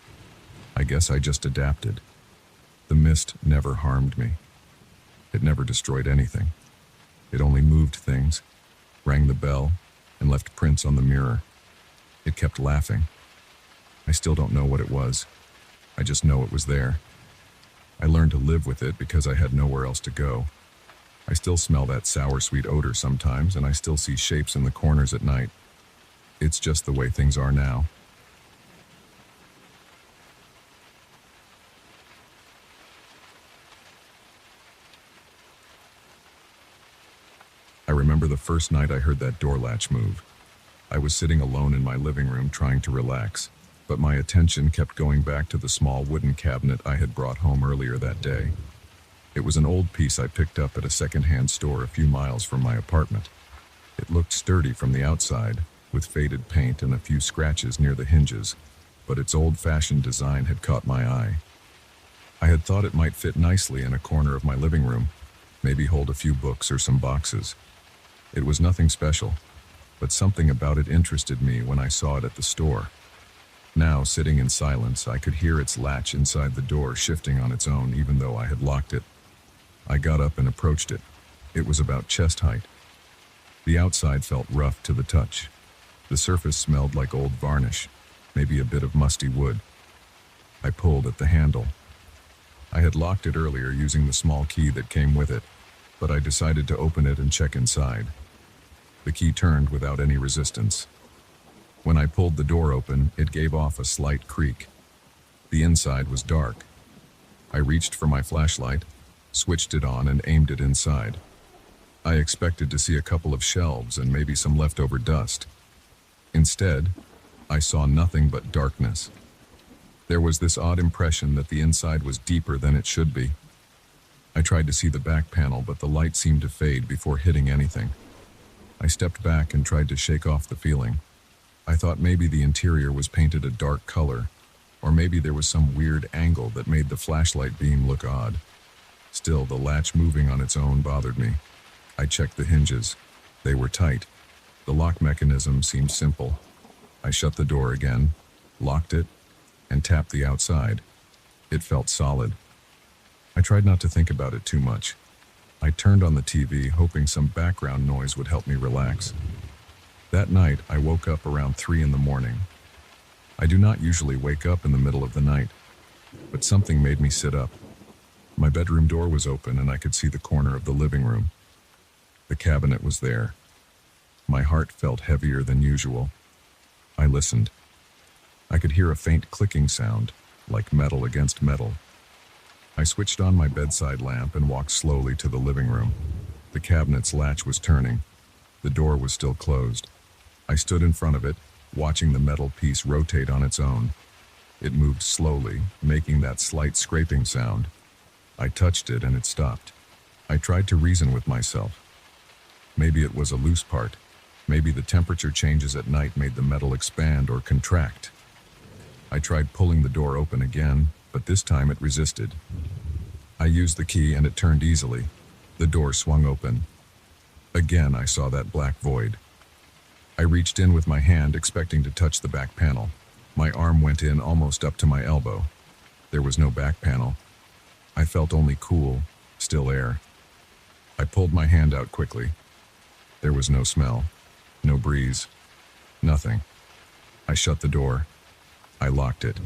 I guess I just adapted. The mist never harmed me. It never destroyed anything. It only moved things, rang the bell, and left prints on the mirror. It kept laughing. I still don't know what it was. I just know it was there. I learned to live with it because I had nowhere else to go. I still smell that sour sweet odor sometimes, and I still see shapes in the corners at night. It's just the way things are now. I remember the first night I heard that door latch move. I was sitting alone in my living room trying to relax, but my attention kept going back to the small wooden cabinet I had brought home earlier that day. It was an old piece I picked up at a second-hand store a few miles from my apartment. It looked sturdy from the outside, with faded paint and a few scratches near the hinges, but its old-fashioned design had caught my eye. I had thought it might fit nicely in a corner of my living room, maybe hold a few books or some boxes. It was nothing special, but something about it interested me when I saw it at the store. Now, sitting in silence, I could hear its latch inside the door shifting on its own, even though I had locked it. I got up and approached it. It was about chest height. The outside felt rough to the touch. The surface smelled like old varnish, maybe a bit of musty wood. I pulled at the handle. I had locked it earlier using the small key that came with it, but I decided to open it and check inside. The key turned without any resistance. When I pulled the door open, it gave off a slight creak. The inside was dark. I reached for my flashlight, switched it on, and aimed it inside. I expected to see a couple of shelves and maybe some leftover dust. Instead, I saw nothing but darkness. There was this odd impression that the inside was deeper than it should be. I tried to see the back panel, but the light seemed to fade before hitting anything. I stepped back and tried to shake off the feeling. I thought maybe the interior was painted a dark color, or maybe there was some weird angle that made the flashlight beam look odd. Still, the latch moving on its own bothered me. I checked the hinges. They were tight. The lock mechanism seemed simple. I shut the door again, locked it, and tapped the outside. It felt solid. I tried not to think about it too much. I turned on the TV, hoping some background noise would help me relax. That night, I woke up around 3 in the morning. I do not usually wake up in the middle of the night, but something made me sit up. My bedroom door was open and I could see the corner of the living room. The cabinet was there. My heart felt heavier than usual. I listened. I could hear a faint clicking sound, like metal against metal. I switched on my bedside lamp and walked slowly to the living room. The cabinet's latch was turning. The door was still closed. I stood in front of it, watching the metal piece rotate on its own. It moved slowly, making that slight scraping sound. I touched it and it stopped. I tried to reason with myself. Maybe it was a loose part. Maybe the temperature changes at night made the metal expand or contract. I tried pulling the door open again, but this time it resisted. I used the key and it turned easily. The door swung open. Again, I saw that black void. I reached in with my hand, expecting to touch the back panel. My arm went in almost up to my elbow. There was no back panel. I felt only cool, still air. I pulled my hand out quickly. There was no smell, no breeze, nothing. I shut the door. I locked it.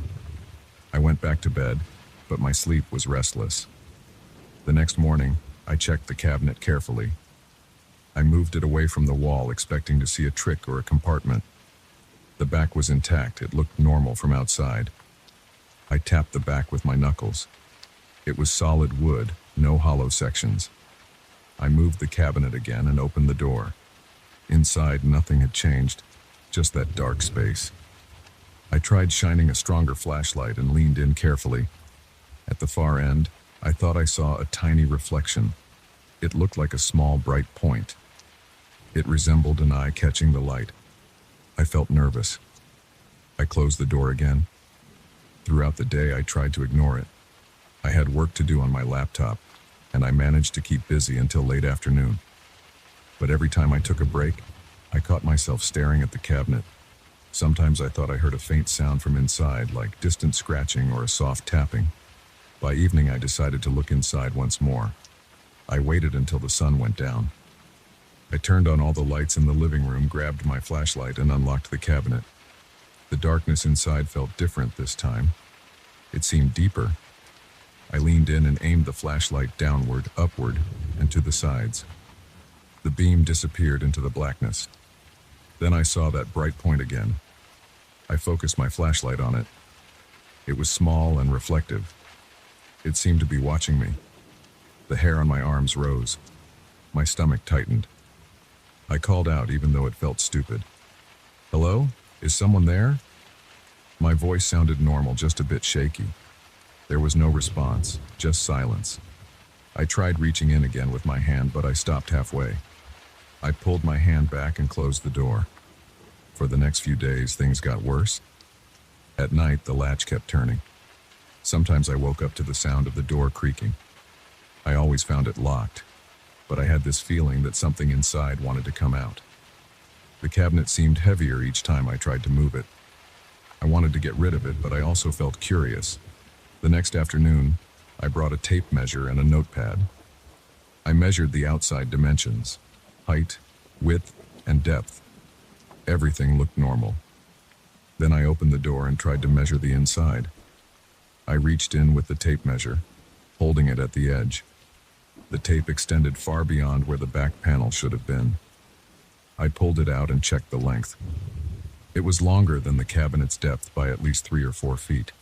I went back to bed, but my sleep was restless. The next morning, I checked the cabinet carefully. I moved it away from the wall, expecting to see a trick or a compartment. The back was intact. It looked normal from outside. I tapped the back with my knuckles. It was solid wood, no hollow sections. I moved the cabinet again and opened the door. Inside, nothing had changed, just that dark space. I tried shining a stronger flashlight and leaned in carefully. At the far end, I thought I saw a tiny reflection. It looked like a small, bright point. It resembled an eye catching the light. I felt nervous. I closed the door again. Throughout the day, I tried to ignore it. I had work to do on my laptop, and I managed to keep busy until late afternoon. But every time I took a break, I caught myself staring at the cabinet. Sometimes I thought I heard a faint sound from inside, like distant scratching or a soft tapping. By evening, I decided to look inside once more. I waited until the sun went down. I turned on all the lights in the living room, grabbed my flashlight, and unlocked the cabinet. The darkness inside felt different this time. It seemed deeper. I leaned in and aimed the flashlight downward, upward, and to the sides. The beam disappeared into the blackness. Then I saw that bright point again. I focused my flashlight on it. It was small and reflective. It seemed to be watching me. The hair on my arms rose. My stomach tightened. I called out, even though it felt stupid. "Hello? Is someone there?" My voice sounded normal, just a bit shaky. There was no response, just silence. I tried reaching in again with my hand, but I stopped halfway. I pulled my hand back and closed the door. For the next few days, things got worse. At night, the latch kept turning. Sometimes I woke up to the sound of the door creaking. I always found it locked, but I had this feeling that something inside wanted to come out. The cabinet seemed heavier each time I tried to move it. I wanted to get rid of it, but I also felt curious. The next afternoon, I brought a tape measure and a notepad. I measured the outside dimensions, height, width, and depth. Everything looked normal. Then I opened the door and tried to measure the inside. I reached in with the tape measure, holding it at the edge. The tape extended far beyond where the back panel should have been. I pulled it out and checked the length. It was longer than the cabinet's depth by at least 3 or 4 feet.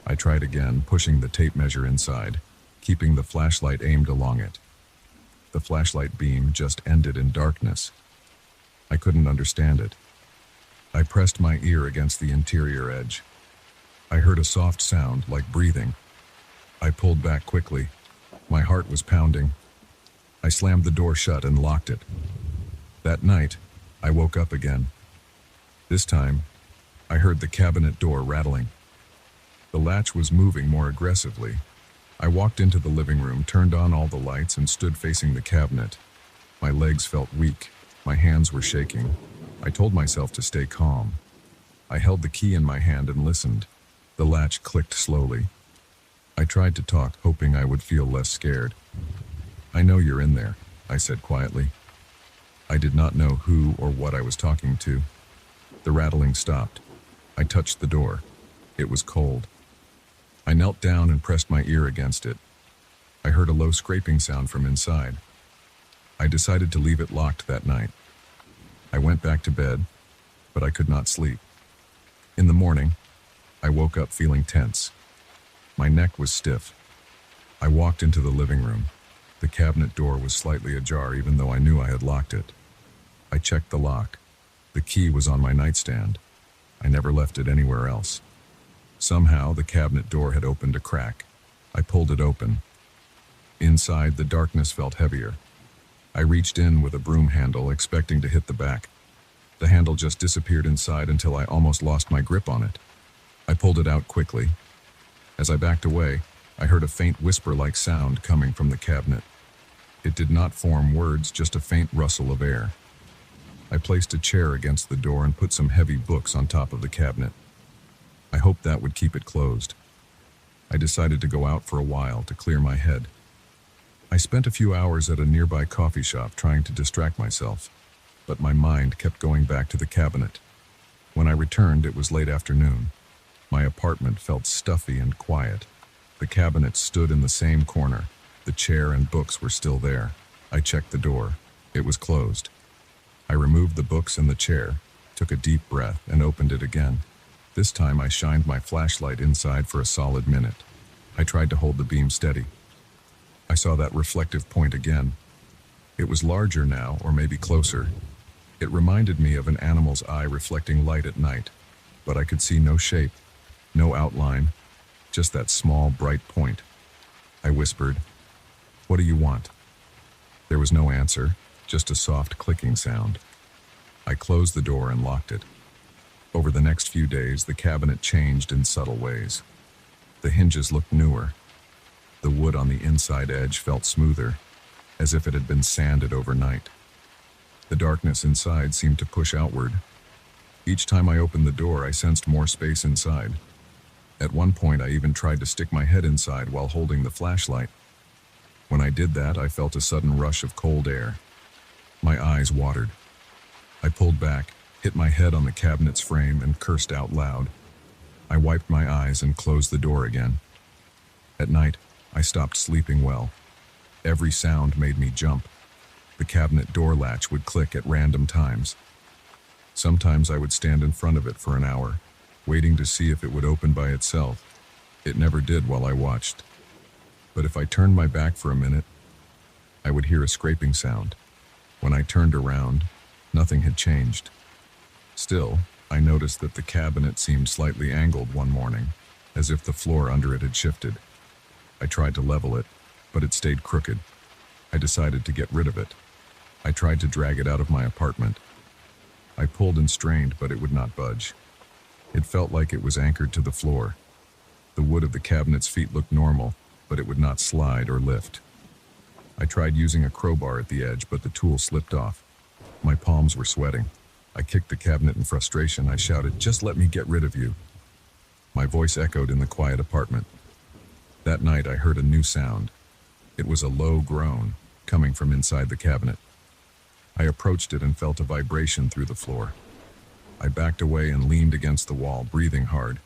I tried again, pushing the tape measure inside, keeping the flashlight aimed along it. The flashlight beam just ended in darkness. I couldn't understand it. I pressed my ear against the interior edge. I heard a soft sound, like breathing. I pulled back quickly. My heart was pounding. I slammed the door shut and locked it. That night, I woke up again. This time, I heard the cabinet door rattling. The latch was moving more aggressively. I walked into the living room, turned on all the lights, and stood facing the cabinet. My legs felt weak. My hands were shaking. I told myself to stay calm. I held the key in my hand and listened. The latch clicked slowly. I tried to talk, hoping I would feel less scared. "I know you're in there," I said quietly. I did not know who or what I was talking to. The rattling stopped. I touched the door. It was cold. I knelt down and pressed my ear against it. I heard a low scraping sound from inside. I decided to leave it locked that night. I went back to bed, but I could not sleep. In the morning, I woke up feeling tense. My neck was stiff. I walked into the living room. The cabinet door was slightly ajar, even though I knew I had locked it. I checked the lock. The key was on my nightstand. I never left it anywhere else. Somehow, the cabinet door had opened a crack. I pulled it open. Inside, the darkness felt heavier. I reached in with a broom handle, expecting to hit the back. The handle just disappeared inside until I almost lost my grip on it. I pulled it out quickly. As I backed away, I heard a faint whisper-like sound coming from the cabinet. It did not form words, just a faint rustle of air. I placed a chair against the door and put some heavy books on top of the cabinet. I hoped that would keep it closed. I decided to go out for a while to clear my head. I spent a few hours at a nearby coffee shop trying to distract myself, but my mind kept going back to the cabinet. When I returned, it was late afternoon. My apartment felt stuffy and quiet. The cabinet stood in the same corner. The chair and books were still there. I checked the door. It was closed. I removed the books and the chair, took a deep breath, and opened it again. This time I shined my flashlight inside for a solid minute. I tried to hold the beam steady. I saw that reflective point again. It was larger now, or maybe closer. It reminded me of an animal's eye reflecting light at night, but I could see no shape, no outline, just that small, bright point. I whispered, "What do you want?" There was no answer, just a soft clicking sound. I closed the door and locked it. Over the next few days, the cabinet changed in subtle ways. The hinges looked newer. The wood on the inside edge felt smoother, as if it had been sanded overnight. The darkness inside seemed to push outward. Each time I opened the door, I sensed more space inside. At one point, I even tried to stick my head inside while holding the flashlight. When I did that, I felt a sudden rush of cold air. My eyes watered. I pulled back, hit my head on the cabinet's frame, and cursed out loud. I wiped my eyes and closed the door again. At night, I stopped sleeping well. Every sound made me jump. The cabinet door latch would click at random times. Sometimes I would stand in front of it for an hour, waiting to see if it would open by itself. It never did while I watched. But if I turned my back for a minute, I would hear a scraping sound. When I turned around, nothing had changed. Still, I noticed that the cabinet seemed slightly angled one morning, as if the floor under it had shifted. I tried to level it, but it stayed crooked. I decided to get rid of it. I tried to drag it out of my apartment. I pulled and strained, but it would not budge. It felt like it was anchored to the floor. The wood of the cabinet's feet looked normal, but it would not slide or lift. I tried using a crowbar at the edge, but the tool slipped off. My palms were sweating. I kicked the cabinet in frustration. I shouted, "Just let me get rid of you." My voice echoed in the quiet apartment. That night, I heard a new sound. It was a low groan, coming from inside the cabinet. I approached it and felt a vibration through the floor. I backed away and leaned against the wall, breathing hard.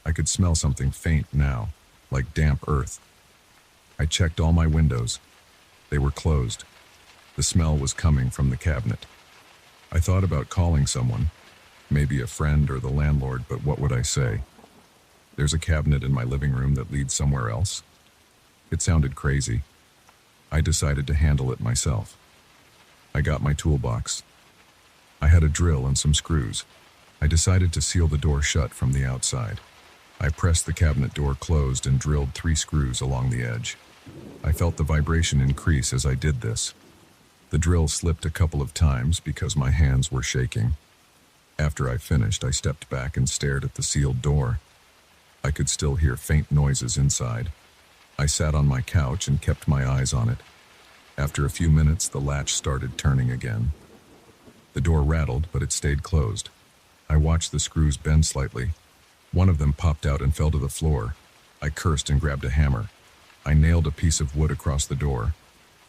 I could smell something faint now, like damp earth. I checked all my windows. They were closed. The smell was coming from the cabinet. I thought about calling someone, maybe a friend or the landlord, but what would I say? There's a cabinet in my living room that leads somewhere else. It sounded crazy. I decided to handle it myself. I got my toolbox. I had a drill and some screws. I decided to seal the door shut from the outside. I pressed the cabinet door closed and drilled 3 screws along the edge. I felt the vibration increase as I did this. The drill slipped a couple of times because my hands were shaking. After I finished, I stepped back and stared at the sealed door. I could still hear faint noises inside. I sat on my couch and kept my eyes on it. After a few minutes, the latch started turning again. The door rattled, but it stayed closed. I watched the screws bend slightly. One of them popped out and fell to the floor. I cursed and grabbed a hammer. I nailed a piece of wood across the door.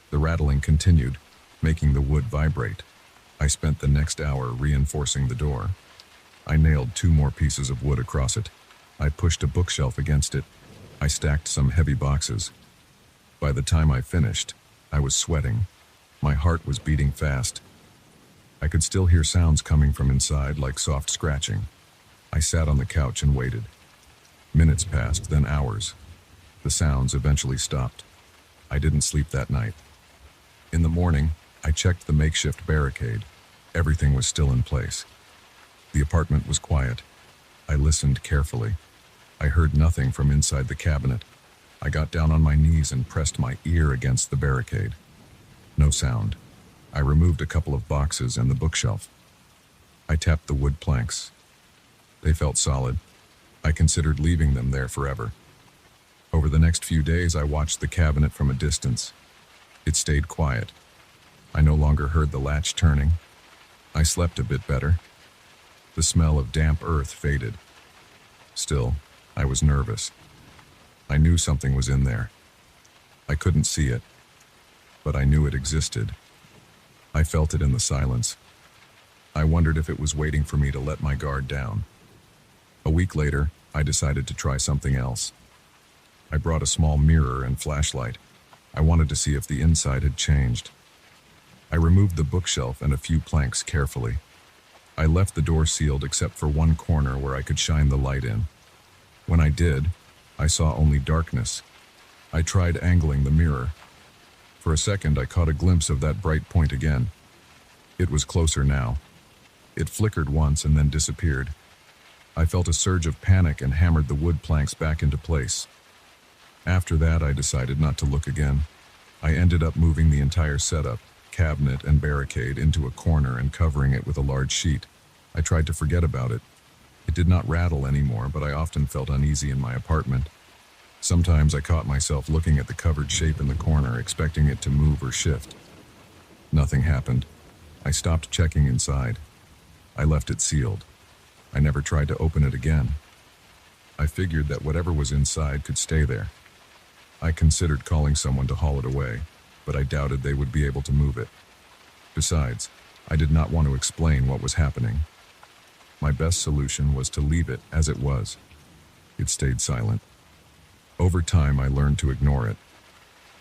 The rattling continued, making the wood vibrate. I spent the next hour reinforcing the door. I nailed 2 more pieces of wood across it. I pushed a bookshelf against it. I stacked some heavy boxes. By the time I finished, I was sweating. My heart was beating fast. I could still hear sounds coming from inside, like soft scratching. I sat on the couch and waited. Minutes passed, then hours. The sounds eventually stopped. I didn't sleep that night. In the morning, I checked the makeshift barricade. Everything was still in place. The apartment was quiet. I listened carefully. I heard nothing from inside the cabinet. I got down on my knees and pressed my ear against the barricade. No sound. I removed a couple of boxes and the bookshelf. I tapped the wood planks. They felt solid. I considered leaving them there forever. Over the next few days, I watched the cabinet from a distance. It stayed quiet. I no longer heard the latch turning. I slept a bit better. The smell of damp earth faded. Still, I was nervous. I knew something was in there. I couldn't see it, but I knew it existed. I felt it in the silence. I wondered if it was waiting for me to let my guard down. A week later, I decided to try something else. I brought a small mirror and flashlight. I wanted to see if the inside had changed. I removed the bookshelf and a few planks carefully. I left the door sealed except for one corner where I could shine the light in. When I did, I saw only darkness. I tried angling the mirror. For a second, I caught a glimpse of that bright point again. It was closer now. It flickered once and then disappeared. I felt a surge of panic and hammered the wood planks back into place. After that, I decided not to look again. I ended up moving the entire setup, cabinet and barricade, into a corner and covering it with a large sheet. I tried to forget about it. It did not rattle anymore, but I often felt uneasy in my apartment. Sometimes I caught myself looking at the covered shape in the corner, expecting it to move or shift. Nothing happened. I stopped checking inside. I left it sealed. I never tried to open it again. I figured that whatever was inside could stay there. I considered calling someone to haul it away, but I doubted they would be able to move it. Besides, I did not want to explain what was happening. My best solution was to leave it as it was. It stayed silent. Over time, I learned to ignore it.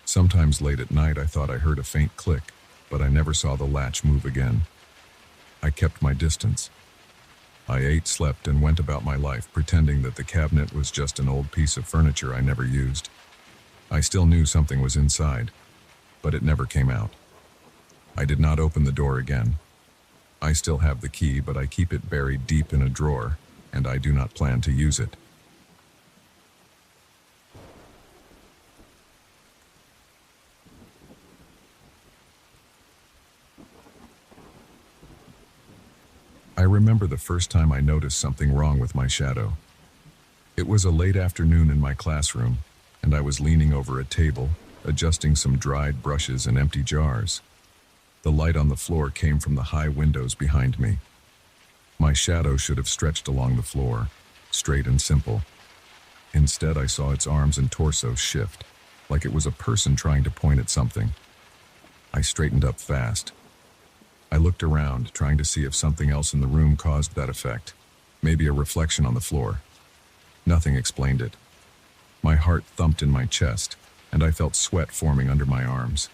Sometimes late at night, I thought I heard a faint click, but I never saw the latch move again. I kept my distance. I ate, slept, and went about my life pretending that the cabinet was just an old piece of furniture I never used. I still knew something was inside, but it never came out. I did not open the door again. I still have the key, but I keep it buried deep in a drawer, and I do not plan to use it. I remember the first time I noticed something wrong with my shadow. It was a late afternoon in my classroom, and I was leaning over a table, adjusting some dried brushes and empty jars. The light on the floor came from the high windows behind me. My shadow should have stretched along the floor, straight and simple. Instead, I saw its arms and torso shift, like it was a person trying to point at something. I straightened up fast. I looked around, trying to see if something else in the room caused that effect. Maybe a reflection on the floor. Nothing explained it. My heart thumped in my chest, and I felt sweat forming under my arms.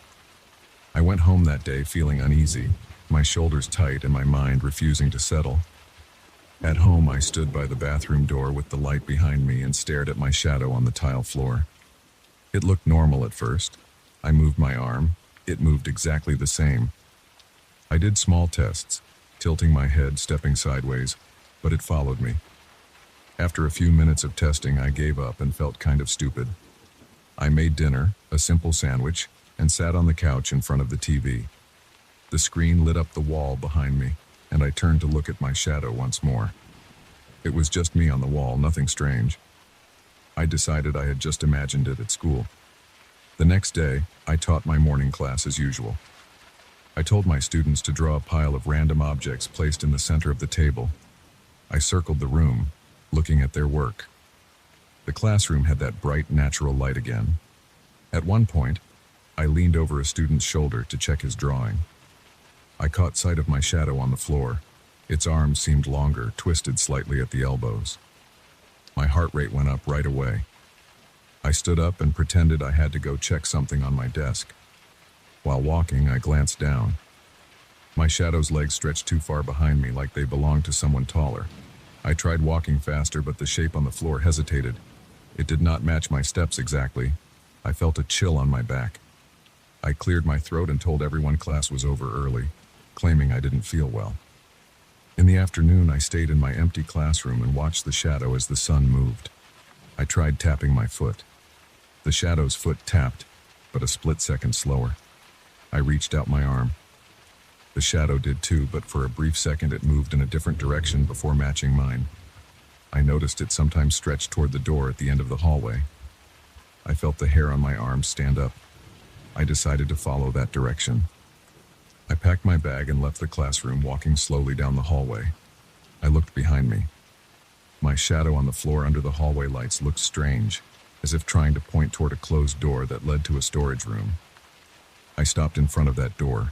I went home that day feeling uneasy, my shoulders tight and my mind refusing to settle. At home, I stood by the bathroom door with the light behind me and stared at my shadow on the tile floor. It looked normal at first. I moved my arm. It moved exactly the same. I did small tests, tilting my head, stepping sideways, but it followed me. After a few minutes of testing, I gave up and felt kind of stupid. I made dinner, a simple sandwich, and sat on the couch in front of the TV. The screen lit up the wall behind me, and I turned to look at my shadow once more. It was just me on the wall, nothing strange. I decided I had just imagined it at school. The next day, I taught my morning class as usual. I told my students to draw a pile of random objects placed in the center of the table. I circled the room, looking at their work. The classroom had that bright, natural light again. At one point, I leaned over a student's shoulder to check his drawing. I caught sight of my shadow on the floor. Its arms seemed longer, twisted slightly at the elbows. My heart rate went up right away. I stood up and pretended I had to go check something on my desk. While walking, I glanced down. My shadow's legs stretched too far behind me, like they belonged to someone taller. I tried walking faster, but the shape on the floor hesitated. It did not match my steps exactly. I felt a chill on my back. I cleared my throat and told everyone class was over early, claiming I didn't feel well. In the afternoon, I stayed in my empty classroom and watched the shadow as the sun moved. I tried tapping my foot. The shadow's foot tapped, but a split second slower. I reached out my arm. The shadow did too, but for a brief second it moved in a different direction before matching mine. I noticed it sometimes stretched toward the door at the end of the hallway. I felt the hair on my arm stand up. I decided to follow that direction. I packed my bag and left the classroom, walking slowly down the hallway. I looked behind me. My shadow on the floor under the hallway lights looked strange, as if trying to point toward a closed door that led to a storage room. I stopped in front of that door.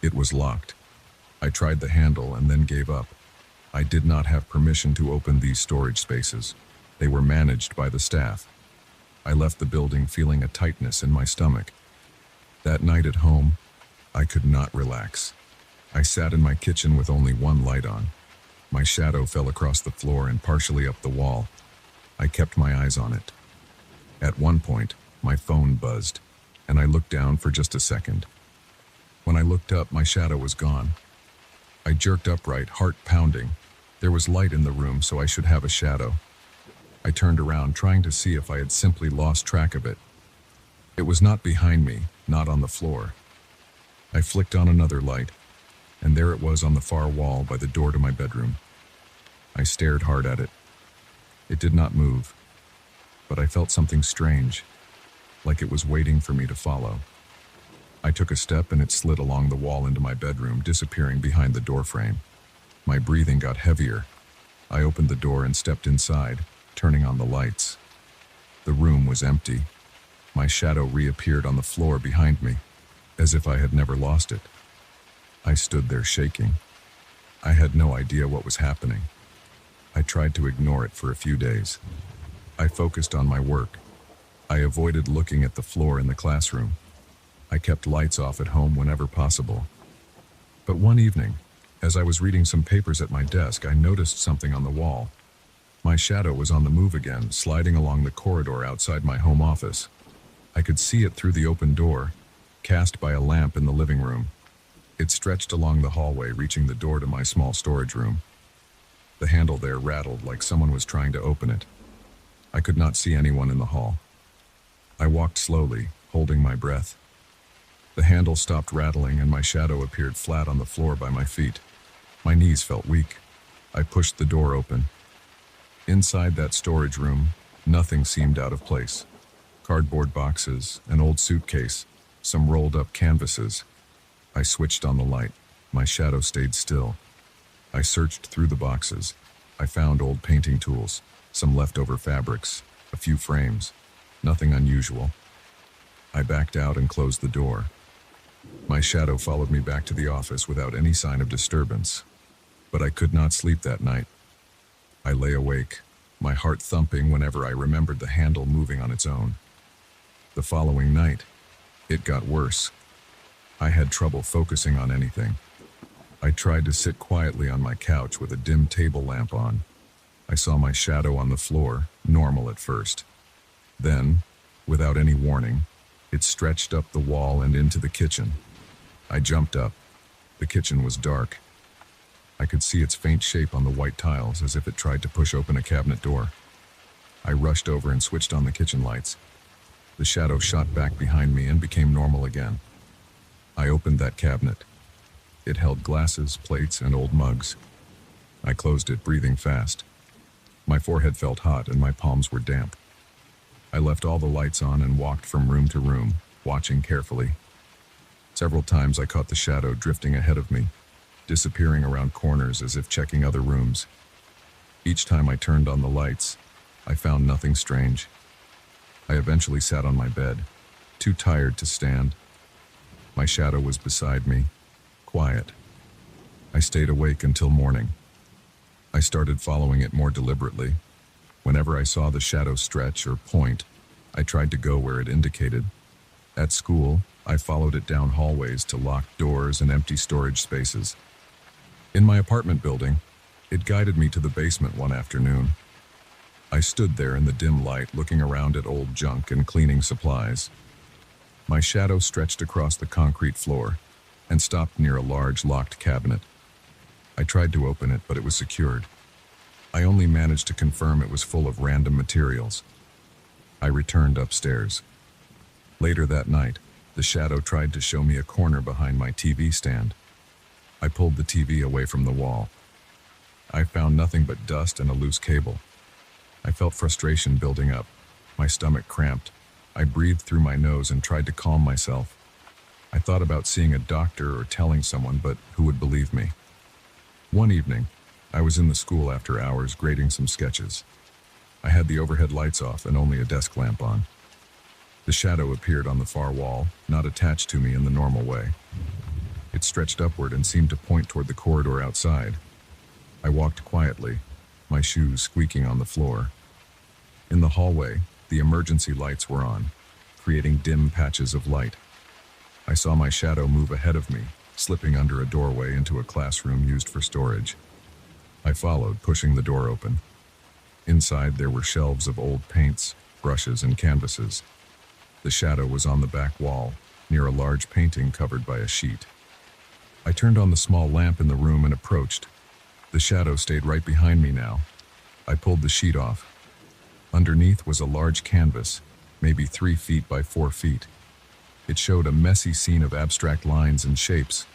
It was locked. I tried the handle and then gave up. I did not have permission to open these storage spaces. They were managed by the staff. I left the building feeling a tightness in my stomach. That night at home, I could not relax. I sat in my kitchen with only one light on. My shadow fell across the floor and partially up the wall. I kept my eyes on it. At one point, my phone buzzed, and I looked down for just a second. When I looked up, my shadow was gone. I jerked upright, heart pounding. There was light in the room, so I should have a shadow. I turned around, trying to see if I had simply lost track of it. It was not behind me, not on the floor. I flicked on another light, and there it was on the far wall by the door to my bedroom. I stared hard at it. It did not move, but I felt something strange, like it was waiting for me to follow. I took a step and it slid along the wall into my bedroom, disappearing behind the door frame. My breathing got heavier. I opened the door and stepped inside, turning on the lights. The room was empty. My shadow reappeared on the floor behind me, as if I had never lost it. I stood there shaking. I had no idea what was happening. I tried to ignore it for a few days. I focused on my work. I avoided looking at the floor in the classroom. I kept lights off at home whenever possible. But one evening, as I was reading some papers at my desk, I noticed something on the wall. My shadow was on the move again, sliding along the corridor outside my home office. I could see it through the open door, cast by a lamp in the living room. It stretched along the hallway, reaching the door to my small storage room. The handle there rattled like someone was trying to open it. I could not see anyone in the hall. I walked slowly, holding my breath. The handle stopped rattling and my shadow appeared flat on the floor by my feet. My knees felt weak. I pushed the door open. Inside that storage room, nothing seemed out of place. Cardboard boxes, an old suitcase, some rolled up canvases. I switched on the light. My shadow stayed still. I searched through the boxes. I found old painting tools, some leftover fabrics, a few frames. Nothing unusual. I backed out and closed the door. My shadow followed me back to the office without any sign of disturbance. But I could not sleep that night. I lay awake, my heart thumping whenever I remembered the handle moving on its own. The following night, it got worse. I had trouble focusing on anything. I tried to sit quietly on my couch with a dim table lamp on. I saw my shadow on the floor, normal at first. Then, without any warning, it stretched up the wall and into the kitchen. I jumped up. The kitchen was dark. I could see its faint shape on the white tiles, as if it tried to push open a cabinet door. I rushed over and switched on the kitchen lights. The shadow shot back behind me and became normal again. I opened that cabinet. It held glasses, plates, and old mugs. I closed it, breathing fast. My forehead felt hot and my palms were damp. I left all the lights on and walked from room to room, watching carefully. Several times I caught the shadow drifting ahead of me, disappearing around corners as if checking other rooms. Each time I turned on the lights, I found nothing strange. I eventually sat on my bed, too tired to stand. My shadow was beside me, quiet. I stayed awake until morning. I started following it more deliberately. Whenever I saw the shadow stretch or point, I tried to go where it indicated. At school, I followed it down hallways to locked doors and empty storage spaces. In my apartment building, it guided me to the basement one afternoon. I stood there in the dim light, looking around at old junk and cleaning supplies. My shadow stretched across the concrete floor and stopped near a large locked cabinet. I tried to open it, but it was secured. I only managed to confirm it was full of random materials. I returned upstairs. Later that night, the shadow tried to show me a corner behind my TV stand. I pulled the TV away from the wall. I found nothing but dust and a loose cable. I felt frustration building up. My stomach cramped. I breathed through my nose and tried to calm myself. I thought about seeing a doctor or telling someone, but who would believe me? One evening, I was in the school after hours grading some sketches. I had the overhead lights off and only a desk lamp on. The shadow appeared on the far wall, not attached to me in the normal way. It stretched upward and seemed to point toward the corridor outside. I walked quietly, my shoes squeaking on the floor. In the hallway, the emergency lights were on, creating dim patches of light. I saw my shadow move ahead of me, slipping under a doorway into a classroom used for storage. I followed, pushing the door open. Inside, there were shelves of old paints, brushes, and canvases. The shadow was on the back wall, near a large painting covered by a sheet. I turned on the small lamp in the room and approached. The shadow stayed right behind me now. I pulled the sheet off. Underneath was a large canvas, maybe 3 feet by 4 feet. It showed a messy scene of abstract lines and shapes.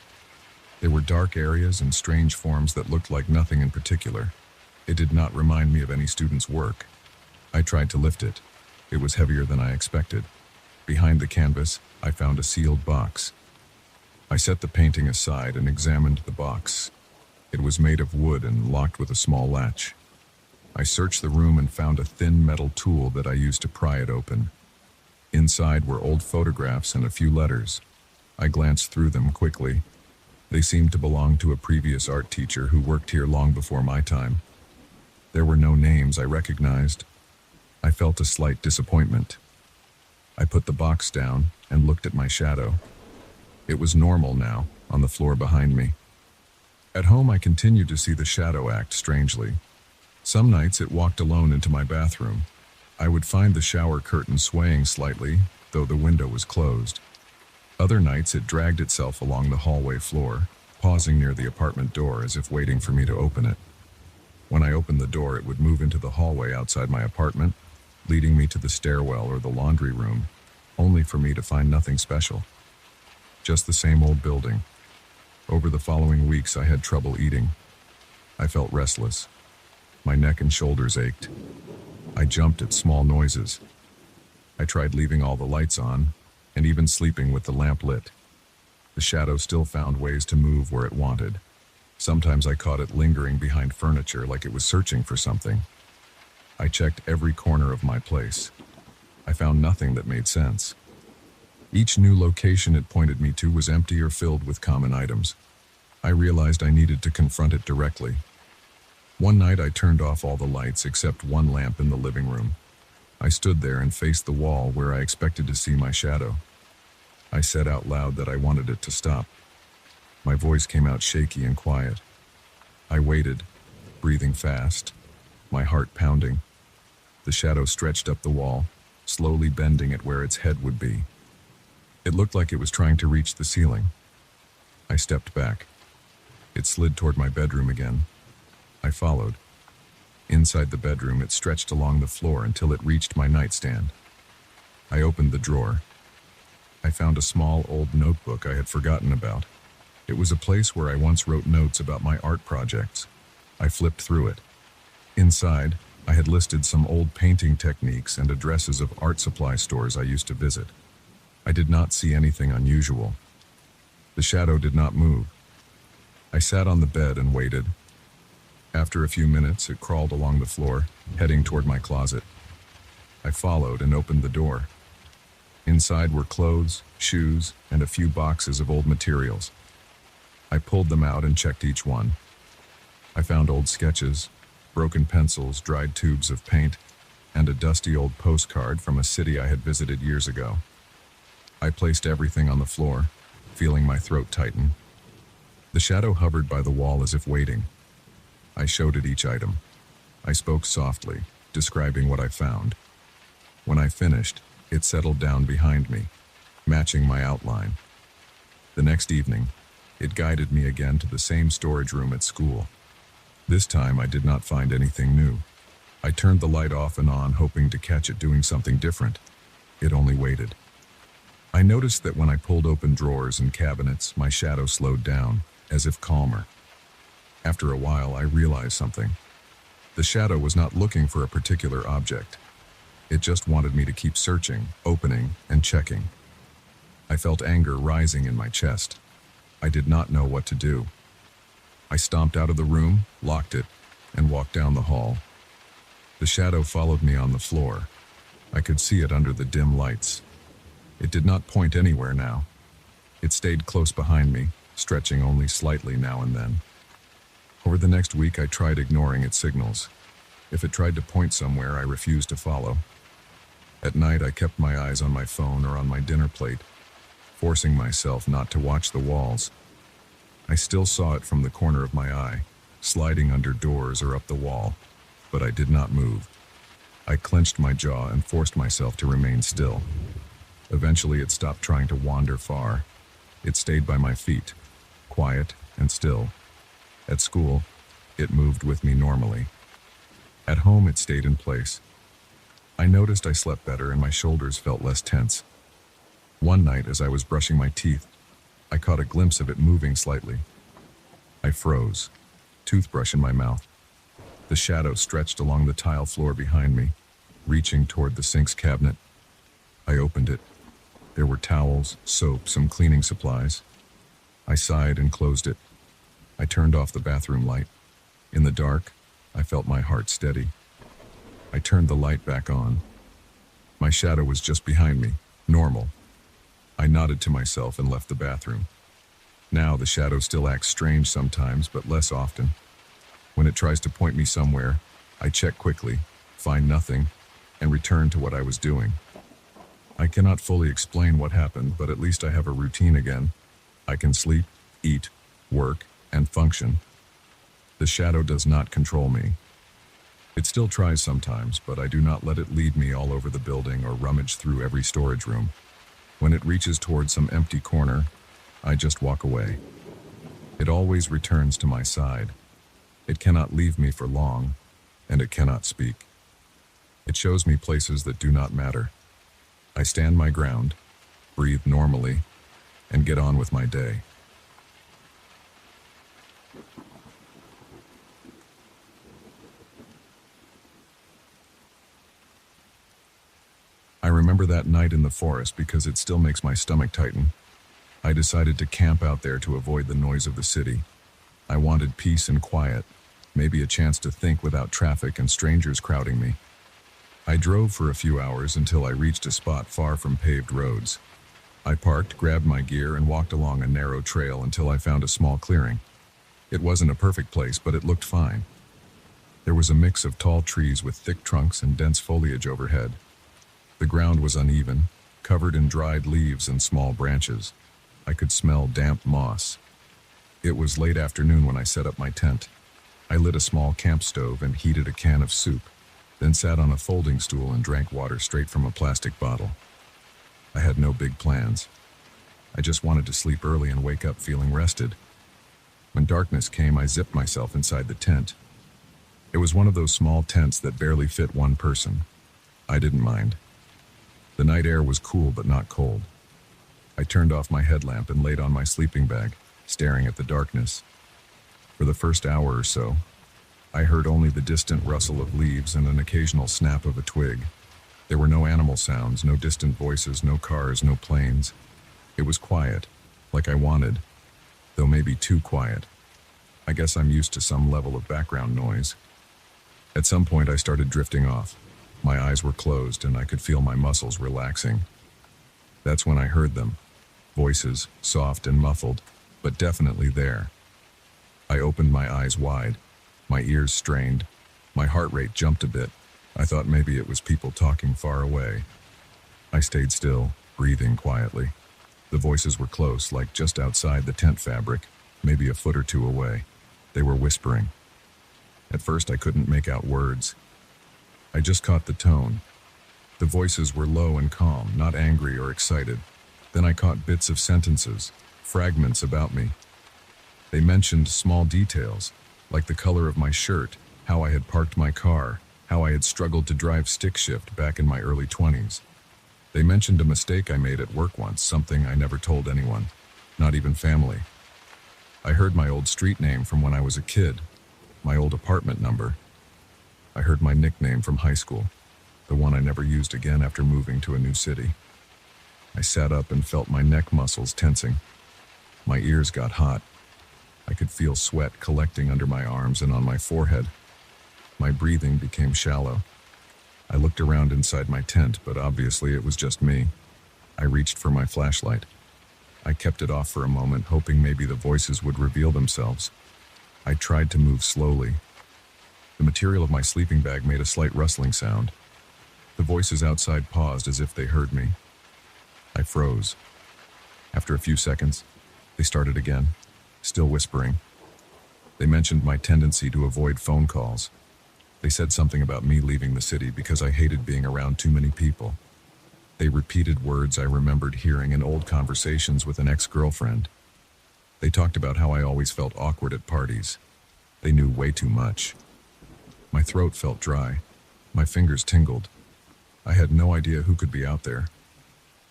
There were dark areas and strange forms that looked like nothing in particular. It did not remind me of any student's work. I tried to lift it. It was heavier than I expected. Behind the canvas, I found a sealed box. I set the painting aside and examined the box. It was made of wood and locked with a small latch. I searched the room and found a thin metal tool that I used to pry it open. Inside were old photographs and a few letters. I glanced through them quickly. They seemed to belong to a previous art teacher who worked here long before my time. There were no names I recognized. I felt a slight disappointment. I put the box down and looked at my shadow. It was normal now, on the floor behind me. At home, I continued to see the shadow act strangely. Some nights it walked alone into my bathroom. I would find the shower curtain swaying slightly, though the window was closed. Other nights it dragged itself along the hallway floor, pausing near the apartment door as if waiting for me to open it. When I opened the door, it would move into the hallway outside my apartment, leading me to the stairwell or the laundry room, only for me to find nothing special. Just the same old building. Over the following weeks, I had trouble eating. I felt restless. My neck and shoulders ached. I jumped at small noises. I tried leaving all the lights on, and even sleeping with the lamp lit. The shadow still found ways to move where it wanted. Sometimes I caught it lingering behind furniture like it was searching for something. I checked every corner of my place. I found nothing that made sense. Each new location it pointed me to was empty or filled with common items. I realized I needed to confront it directly. One night I turned off all the lights except one lamp in the living room. I stood there and faced the wall where I expected to see my shadow. I said out loud that I wanted it to stop. My voice came out shaky and quiet. I waited, breathing fast, my heart pounding. The shadow stretched up the wall, slowly bending it where its head would be. It looked like it was trying to reach the ceiling. I stepped back. It slid toward my bedroom again. I followed. Inside the bedroom, it stretched along the floor until it reached my nightstand. I opened the drawer. I found a small old notebook I had forgotten about. It was a place where I once wrote notes about my art projects. I flipped through it. Inside, I had listed some old painting techniques and addresses of art supply stores I used to visit. I did not see anything unusual. The shadow did not move. I sat on the bed and waited. After a few minutes, it crawled along the floor, heading toward my closet. I followed and opened the door. Inside were clothes, shoes, and a few boxes of old materials. I pulled them out and checked each one. I found old sketches, broken pencils, dried tubes of paint, and a dusty old postcard from a city I had visited years ago. I placed everything on the floor, feeling my throat tighten. The shadow hovered by the wall as if waiting. I showed it each item. I spoke softly, describing what I found. When I finished, it settled down behind me, matching my outline. The next evening, it guided me again to the same storage room at school. This time, I did not find anything new. I turned the light off and on, hoping to catch it doing something different. It only waited. I noticed that when I pulled open drawers and cabinets, my shadow slowed down, as if calmer. After a while, I realized something. The shadow was not looking for a particular object. It just wanted me to keep searching, opening, and checking. I felt anger rising in my chest. I did not know what to do. I stomped out of the room, locked it, and walked down the hall. The shadow followed me on the floor. I could see it under the dim lights. It did not point anywhere now. It stayed close behind me, stretching only slightly now and then. Over the next week, I tried ignoring its signals. If it tried to point somewhere, I refused to follow. At night, I kept my eyes on my phone or on my dinner plate, forcing myself not to watch the walls. I still saw it from the corner of my eye, sliding under doors or up the wall, but I did not move. I clenched my jaw and forced myself to remain still. Eventually, it stopped trying to wander far. It stayed by my feet, quiet and still. At school, it moved with me normally. At home, it stayed in place. I noticed I slept better and my shoulders felt less tense. One night, as I was brushing my teeth, I caught a glimpse of it moving slightly. I froze, toothbrush in my mouth. The shadow stretched along the tile floor behind me, reaching toward the sink's cabinet. I opened it. There were towels, soap, some cleaning supplies. I sighed and closed it. I turned off the bathroom light. In the dark, I felt my heart steady. I turned the light back on. My shadow was just behind me, normal. I nodded to myself and left the bathroom. Now the shadow still acts strange sometimes, but less often. When it tries to point me somewhere, I check quickly, find nothing, and return to what I was doing. I cannot fully explain what happened, but at least I have a routine again. I can sleep, eat, work, and function. The shadow does not control me. It still tries sometimes, but I do not let it lead me all over the building or rummage through every storage room. When it reaches towards some empty corner, I just walk away. It always returns to my side. It cannot leave me for long, and it cannot speak. It shows me places that do not matter. I stand my ground, breathe normally, and get on with my day. I remember that night in the forest because it still makes my stomach tighten. I decided to camp out there to avoid the noise of the city. I wanted peace and quiet, maybe a chance to think without traffic and strangers crowding me. I drove for a few hours until I reached a spot far from paved roads. I parked, grabbed my gear, and walked along a narrow trail until I found a small clearing. It wasn't a perfect place, but it looked fine. There was a mix of tall trees with thick trunks and dense foliage overhead. The ground was uneven, covered in dried leaves and small branches. I could smell damp moss. It was late afternoon when I set up my tent. I lit a small camp stove and heated a can of soup, then sat on a folding stool and drank water straight from a plastic bottle. I had no big plans. I just wanted to sleep early and wake up feeling rested. When darkness came, I zipped myself inside the tent. It was one of those small tents that barely fit one person. I didn't mind. The night air was cool but not cold. I turned off my headlamp and laid on my sleeping bag, staring at the darkness. For the first hour or so, I heard only the distant rustle of leaves and an occasional snap of a twig. There were no animal sounds, no distant voices, no cars, no planes. It was quiet, like I wanted, though maybe too quiet. I guess I'm used to some level of background noise. At some point, I started drifting off. My eyes were closed and I could feel my muscles relaxing. That's when I heard them. Voices, soft and muffled, but definitely there. I opened my eyes wide, my ears strained. My heart rate jumped a bit. I thought maybe it was people talking far away. I stayed still, breathing quietly. The voices were close, like just outside the tent fabric, maybe a foot or two away. They were whispering. At first I couldn't make out words. I just caught the tone. The voices were low and calm, not angry or excited. Then I caught bits of sentences, fragments about me. They mentioned small details, like the color of my shirt, how I had parked my car, how I had struggled to drive stick shift back in my early 20s. They mentioned a mistake I made at work once, something I never told anyone, not even family. I heard my old street name from when I was a kid, my old apartment number. I heard my nickname from high school, the one I never used again after moving to a new city. I sat up and felt my neck muscles tensing. My ears got hot. I could feel sweat collecting under my arms and on my forehead. My breathing became shallow. I looked around inside my tent, but obviously it was just me. I reached for my flashlight. I kept it off for a moment, hoping maybe the voices would reveal themselves. I tried to move slowly. The material of my sleeping bag made a slight rustling sound. The voices outside paused as if they heard me. I froze. After a few seconds, they started again, still whispering. They mentioned my tendency to avoid phone calls. They said something about me leaving the city because I hated being around too many people. They repeated words I remembered hearing in old conversations with an ex-girlfriend. They talked about how I always felt awkward at parties. They knew way too much. My throat felt dry. My fingers tingled. I had no idea who could be out there.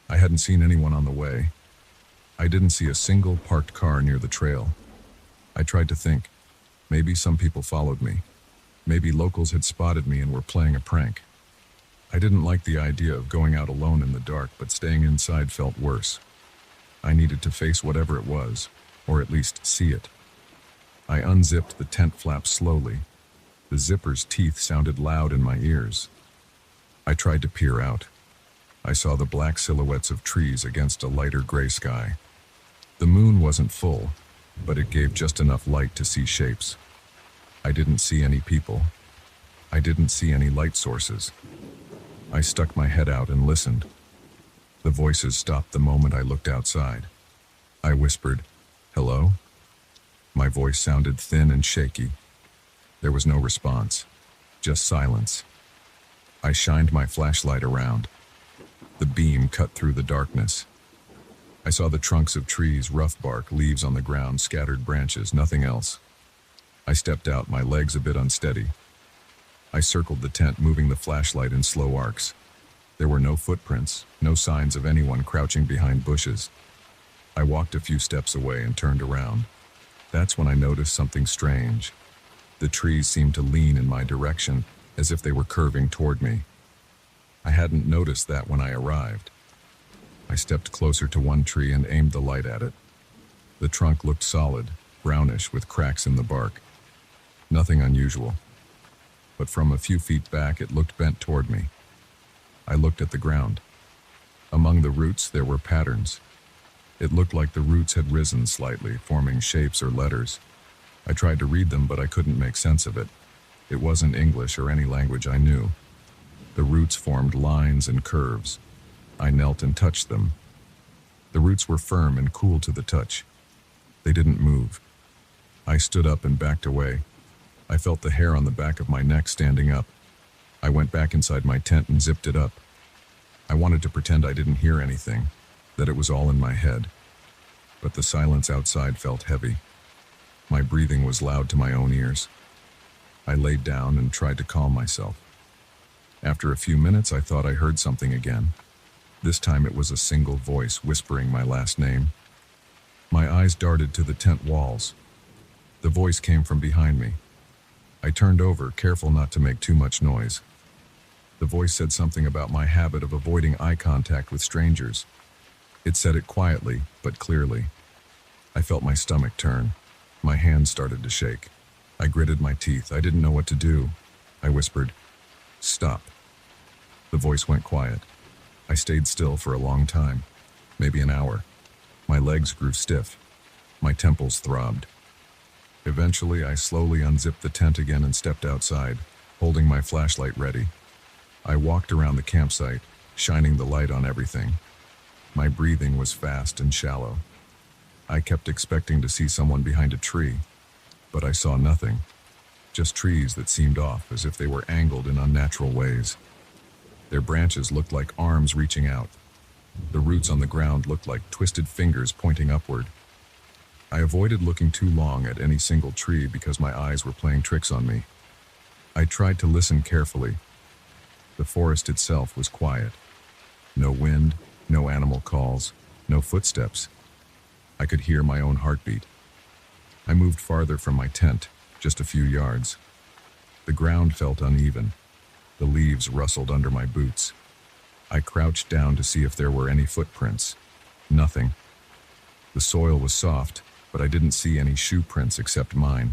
I hadn't seen anyone on the way. I didn't see a single parked car near the trail. I tried to think. Maybe some people followed me. Maybe locals had spotted me and were playing a prank. I didn't like the idea of going out alone in the dark, but staying inside felt worse. I needed to face whatever it was, or at least see it. I unzipped the tent flap slowly. The zipper's teeth sounded loud in my ears. I tried to peer out. I saw the black silhouettes of trees against a lighter gray sky. The moon wasn't full, but it gave just enough light to see shapes. I didn't see any people. I didn't see any light sources. I stuck my head out and listened. The voices stopped the moment I looked outside. I whispered, "Hello?" My voice sounded thin and shaky. There was no response, just silence. I shined my flashlight around. The beam cut through the darkness. I saw the trunks of trees, rough bark, leaves on the ground, scattered branches, nothing else. I stepped out, my legs a bit unsteady. I circled the tent, moving the flashlight in slow arcs. There were no footprints, no signs of anyone crouching behind bushes. I walked a few steps away and turned around. That's when I noticed something strange. The trees seemed to lean in my direction, as if they were curving toward me. I hadn't noticed that when I arrived. I stepped closer to one tree and aimed the light at it. The trunk looked solid, brownish with cracks in the bark. Nothing unusual. But from a few feet back, it looked bent toward me. I looked at the ground. Among the roots, there were patterns. It looked like the roots had risen slightly, forming shapes or letters. I tried to read them, but I couldn't make sense of it. It wasn't English or any language I knew. The roots formed lines and curves. I knelt and touched them. The roots were firm and cool to the touch. They didn't move. I stood up and backed away. I felt the hair on the back of my neck standing up. I went back inside my tent and zipped it up. I wanted to pretend I didn't hear anything, that it was all in my head. But the silence outside felt heavy. My breathing was loud to my own ears. I laid down and tried to calm myself. After a few minutes, I thought I heard something again. This time it was a single voice whispering my last name. My eyes darted to the tent walls. The voice came from behind me. I turned over, careful not to make too much noise. The voice said something about my habit of avoiding eye contact with strangers. It said it quietly, but clearly. I felt my stomach turn. My hands started to shake. I gritted my teeth. I didn't know what to do. I whispered, "Stop." The voice went quiet. I stayed still for a long time, maybe an hour. My legs grew stiff. My temples throbbed. Eventually, I slowly unzipped the tent again and stepped outside, holding my flashlight ready. I walked around the campsite, shining the light on everything. My breathing was fast and shallow. I kept expecting to see someone behind a tree, but I saw nothing. Just trees that seemed off, as if they were angled in unnatural ways. Their branches looked like arms reaching out. The roots on the ground looked like twisted fingers pointing upward. I avoided looking too long at any single tree because my eyes were playing tricks on me. I tried to listen carefully. The forest itself was quiet. No wind, no animal calls, no footsteps. I could hear my own heartbeat. I moved farther from my tent, just a few yards. The ground felt uneven. The leaves rustled under my boots. I crouched down to see if there were any footprints. Nothing. The soil was soft, but I didn't see any shoe prints except mine.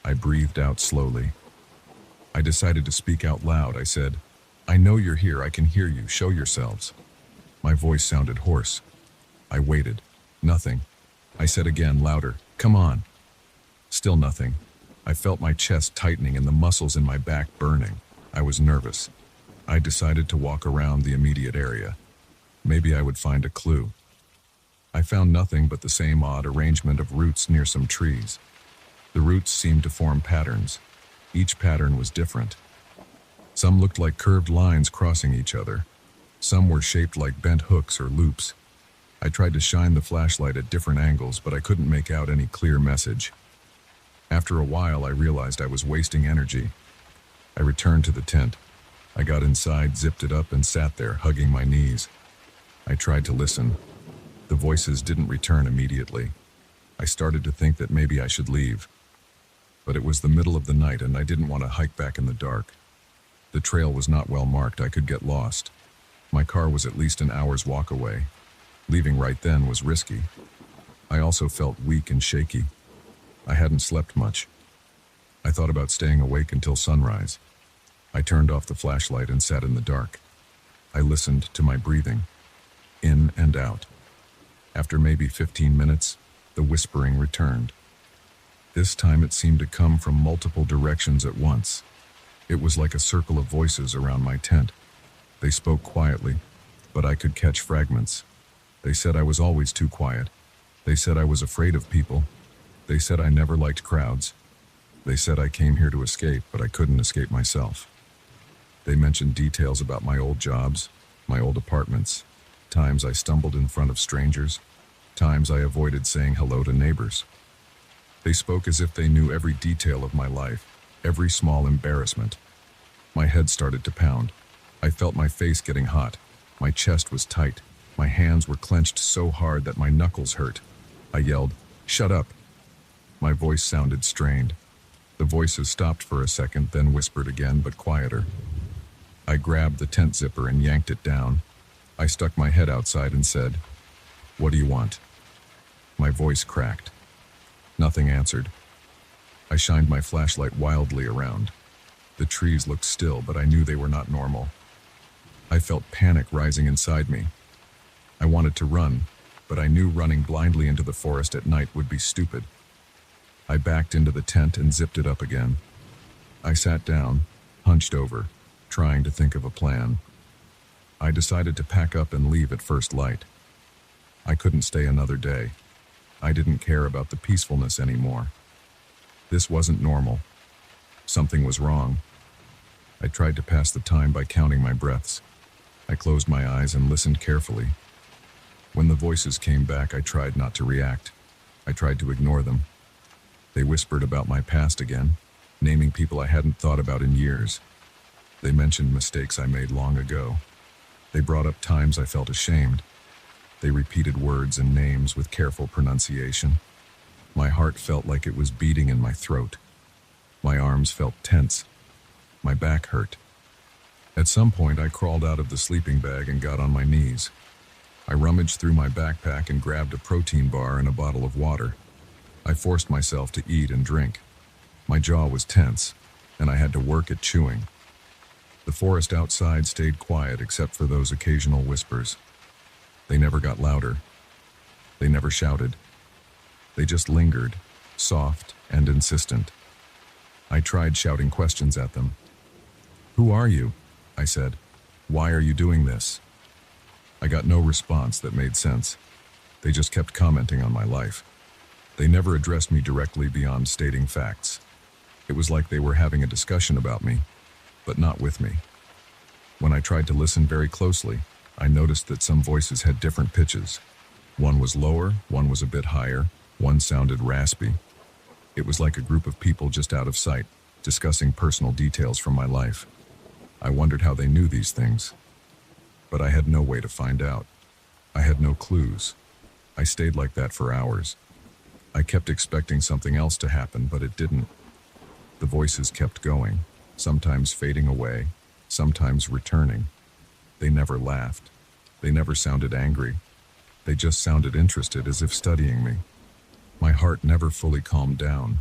I breathed out slowly. I decided to speak out loud. I said, "I know you're here. I can hear you. Show yourselves." My voice sounded hoarse. I waited. Nothing. I said again, louder, "Come on." Still nothing. I felt my chest tightening and the muscles in my back burning. I was nervous. I decided to walk around the immediate area. Maybe I would find a clue. I found nothing but the same odd arrangement of roots near some trees. The roots seemed to form patterns. Each pattern was different. Some looked like curved lines crossing each other. Some were shaped like bent hooks or loops. I tried to shine the flashlight at different angles, but I couldn't make out any clear message. After a while, I realized I was wasting energy. I returned to the tent. I got inside, zipped it up, and sat there, hugging my knees. I tried to listen. The voices didn't return immediately. I started to think that maybe I should leave. But it was the middle of the night, and I didn't want to hike back in the dark. The trail was not well marked. I could get lost. My car was at least an hour's walk away. Leaving right then was risky. I also felt weak and shaky. I hadn't slept much. I thought about staying awake until sunrise. I turned off the flashlight and sat in the dark. I listened to my breathing, in and out. After maybe 15 minutes, the whispering returned. This time it seemed to come from multiple directions at once. It was like a circle of voices around my tent. They spoke quietly, but I could catch fragments. They said I was always too quiet. They said I was afraid of people. They said I never liked crowds. They said I came here to escape, but I couldn't escape myself. They mentioned details about my old jobs, my old apartments, times I stumbled in front of strangers, times I avoided saying hello to neighbors. They spoke as if they knew every detail of my life, every small embarrassment. My head started to pound. I felt my face getting hot. My chest was tight. My hands were clenched so hard that my knuckles hurt. I yelled, "Shut up!" My voice sounded strained. The voices stopped for a second, then whispered again, but quieter. I grabbed the tent zipper and yanked it down. I stuck my head outside and said, "What do you want?" My voice cracked. Nothing answered. I shined my flashlight wildly around. The trees looked still, but I knew they were not normal. I felt panic rising inside me. I wanted to run, but I knew running blindly into the forest at night would be stupid. I backed into the tent and zipped it up again. I sat down, hunched over, trying to think of a plan. I decided to pack up and leave at first light. I couldn't stay another day. I didn't care about the peacefulness anymore. This wasn't normal. Something was wrong. I tried to pass the time by counting my breaths. I closed my eyes and listened carefully. When the voices came back, I tried not to react. I tried to ignore them. They whispered about my past again, naming people I hadn't thought about in years. They mentioned mistakes I made long ago. They brought up times I felt ashamed. They repeated words and names with careful pronunciation. My heart felt like it was beating in my throat. My arms felt tense. My back hurt. At some point, I crawled out of the sleeping bag and got on my knees. I rummaged through my backpack and grabbed a protein bar and a bottle of water. I forced myself to eat and drink. My jaw was tense, and I had to work at chewing. The forest outside stayed quiet except for those occasional whispers. They never got louder. They never shouted. They just lingered, soft and insistent. I tried shouting questions at them. "Who are you?" I said. "Why are you doing this?" I got no response that made sense. They just kept commenting on my life. They never addressed me directly beyond stating facts. It was like they were having a discussion about me, but not with me. When I tried to listen very closely, I noticed that some voices had different pitches. One was lower, one was a bit higher, one sounded raspy. It was like a group of people just out of sight, discussing personal details from my life. I wondered how they knew these things, but I had no way to find out. I had no clues. I stayed like that for hours. I kept expecting something else to happen, but it didn't. The voices kept going, sometimes fading away, sometimes returning. They never laughed. They never sounded angry. They just sounded interested, as if studying me. My heart never fully calmed down.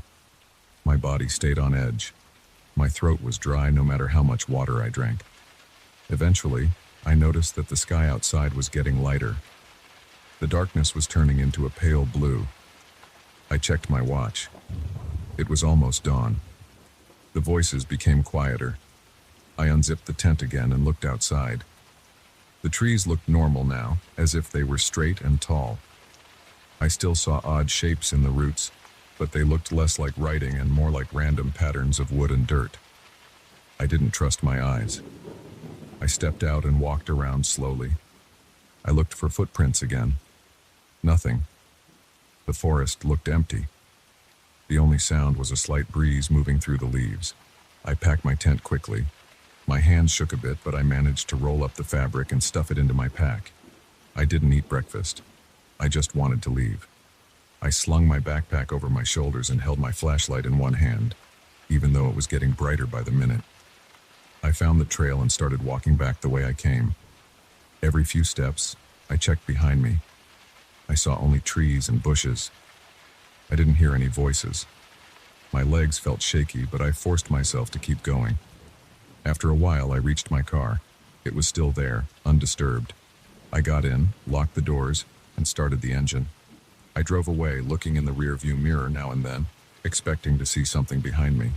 My body stayed on edge. My throat was dry no matter how much water I drank. Eventually, I noticed that the sky outside was getting lighter. The darkness was turning into a pale blue. I checked my watch. It was almost dawn. The voices became quieter. I unzipped the tent again and looked outside. The trees looked normal now, as if they were straight and tall. I still saw odd shapes in the roots, but they looked less like writing and more like random patterns of wood and dirt. I didn't trust my eyes. I stepped out and walked around slowly. I looked for footprints again. Nothing. The forest looked empty. The only sound was a slight breeze moving through the leaves. I packed my tent quickly. My hands shook a bit, but I managed to roll up the fabric and stuff it into my pack. I didn't eat breakfast. I just wanted to leave. I slung my backpack over my shoulders and held my flashlight in one hand, even though it was getting brighter by the minute. I found the trail and started walking back the way I came. Every few steps, I checked behind me. I saw only trees and bushes. I didn't hear any voices. My legs felt shaky, but I forced myself to keep going. After a while, I reached my car. It was still there, undisturbed. I got in, locked the doors, and started the engine. I drove away, looking in the rearview mirror now and then, expecting to see something behind me.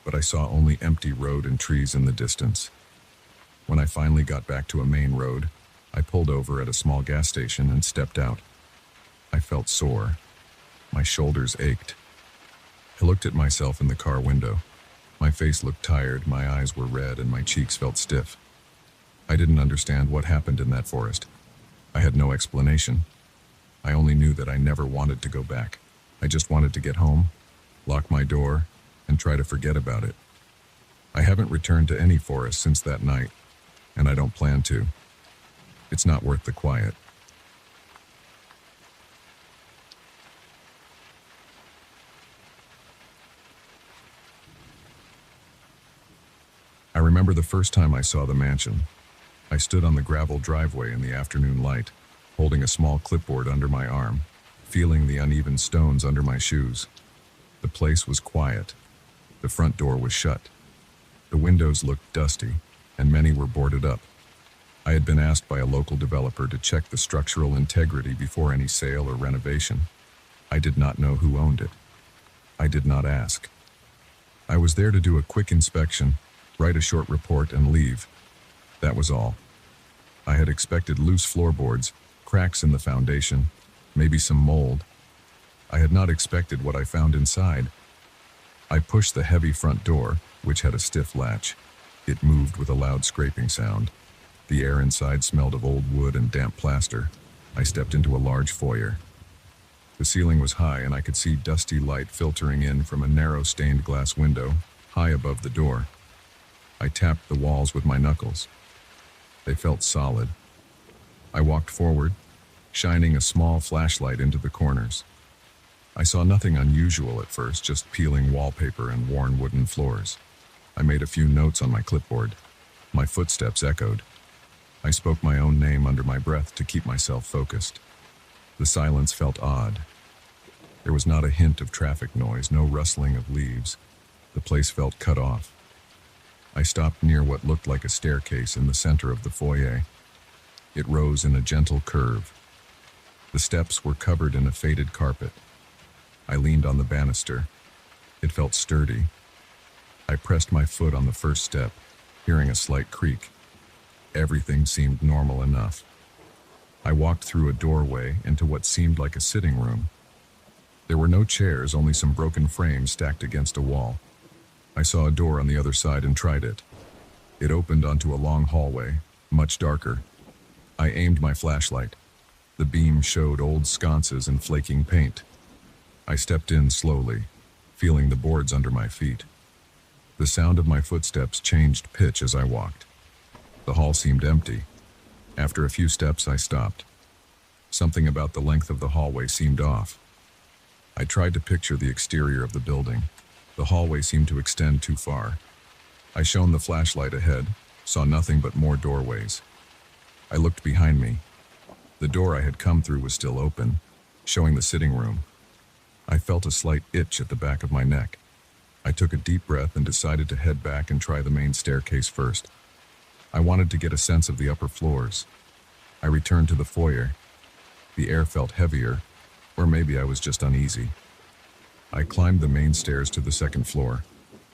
But I saw only empty road and trees in the distance. When I finally got back to a main road, I pulled over at a small gas station and stepped out. I felt sore. My shoulders ached. I looked at myself in the car window. My face looked tired, my eyes were red, and my cheeks felt stiff. I didn't understand what happened in that forest. I had no explanation. I only knew that I never wanted to go back. I just wanted to get home, lock my door, and try to forget about it. I haven't returned to any forest since that night, and I don't plan to. It's not worth the quiet. I remember the first time I saw the mansion. I stood on the gravel driveway in the afternoon light, holding a small clipboard under my arm, feeling the uneven stones under my shoes. The place was quiet. The front door was shut. The windows looked dusty, and many were boarded up. I had been asked by a local developer to check the structural integrity before any sale or renovation. I did not know who owned it. I did not ask. I was there to do a quick inspection, write a short report, and leave. That was all. I had expected loose floorboards, cracks in the foundation, maybe some mold. I had not expected what I found inside. I pushed the heavy front door, which had a stiff latch. It moved with a loud scraping sound. The air inside smelled of old wood and damp plaster. I stepped into a large foyer. The ceiling was high, and I could see dusty light filtering in from a narrow stained glass window, high above the door. I tapped the walls with my knuckles. They felt solid. I walked forward, shining a small flashlight into the corners. I saw nothing unusual at first, just peeling wallpaper and worn wooden floors. I made a few notes on my clipboard. My footsteps echoed. I spoke my own name under my breath to keep myself focused. The silence felt odd. There was not a hint of traffic noise, no rustling of leaves. The place felt cut off. I stopped near what looked like a staircase in the center of the foyer. It rose in a gentle curve. The steps were covered in a faded carpet. I leaned on the banister. It felt sturdy. I pressed my foot on the first step, hearing a slight creak. Everything seemed normal enough. I walked through a doorway into what seemed like a sitting room. There were no chairs, only some broken frames stacked against a wall. I saw a door on the other side and tried it. It opened onto a long hallway, much darker. I aimed my flashlight. The beam showed old sconces and flaking paint. I stepped in slowly, feeling the boards under my feet. The sound of my footsteps changed pitch as I walked. The hall seemed empty. After a few steps, I stopped. Something about the length of the hallway seemed off. I tried to picture the exterior of the building. The hallway seemed to extend too far. I shone the flashlight ahead, saw nothing but more doorways. I looked behind me. The door I had come through was still open, showing the sitting room. I felt a slight itch at the back of my neck. I took a deep breath and decided to head back and try the main staircase first. I wanted to get a sense of the upper floors. I returned to the foyer. The air felt heavier, or maybe I was just uneasy. I climbed the main stairs to the second floor.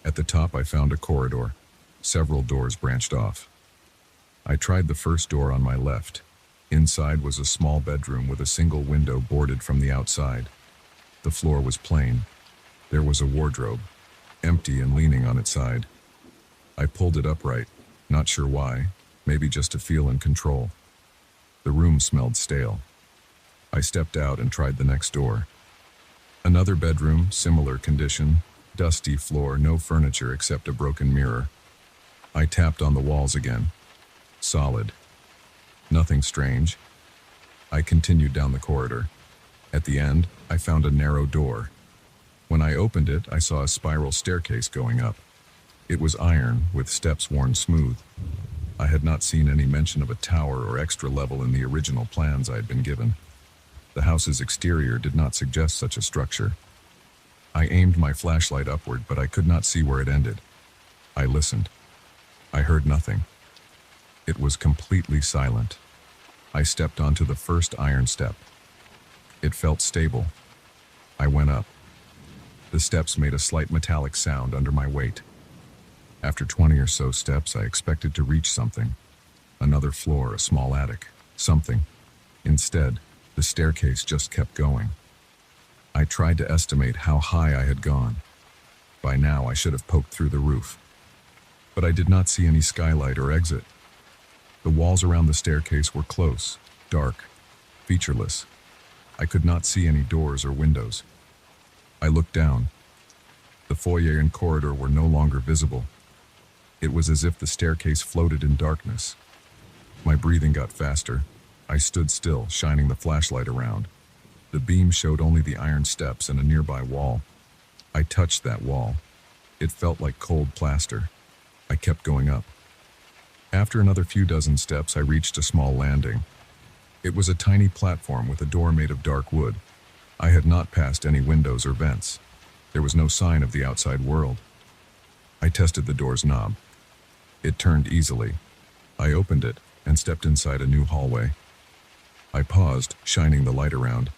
At the top, I found a corridor. Several doors branched off. I tried the first door on my left. Inside was a small bedroom with a single window boarded from the outside. The floor was plain. There was a wardrobe, empty and leaning on its side. I pulled it upright, not sure why, maybe just to feel in control. The room smelled stale. I stepped out and tried the next door. Another bedroom, similar condition, dusty floor, no furniture except a broken mirror. I tapped on the walls again. Solid. Nothing strange. I continued down the corridor. At the end, I found a narrow door. When I opened it, I saw a spiral staircase going up. It was iron, with steps worn smooth. I had not seen any mention of a tower or extra level in the original plans I had been given. The house's exterior did not suggest such a structure. I aimed my flashlight upward, but I could not see where it ended. I listened. I heard nothing. It was completely silent. I stepped onto the first iron step. It felt stable. I went up. The steps made a slight metallic sound under my weight. After 20 or so steps, I expected to reach something. Another floor, a small attic, something. Instead, the staircase just kept going. I tried to estimate how high I had gone. By now, I should have poked through the roof. But I did not see any skylight or exit. The walls around the staircase were close, dark, featureless. I could not see any doors or windows. I looked down. The foyer and corridor were no longer visible. It was as if the staircase floated in darkness. My breathing got faster. I stood still, shining the flashlight around. The beam showed only the iron steps and a nearby wall. I touched that wall. It felt like cold plaster. I kept going up. After another few dozen steps, I reached a small landing. It was a tiny platform with a door made of dark wood. I had not passed any windows or vents. There was no sign of the outside world. I tested the door's knob. It turned easily. I opened it and stepped inside a new hallway. I paused, shining the light around.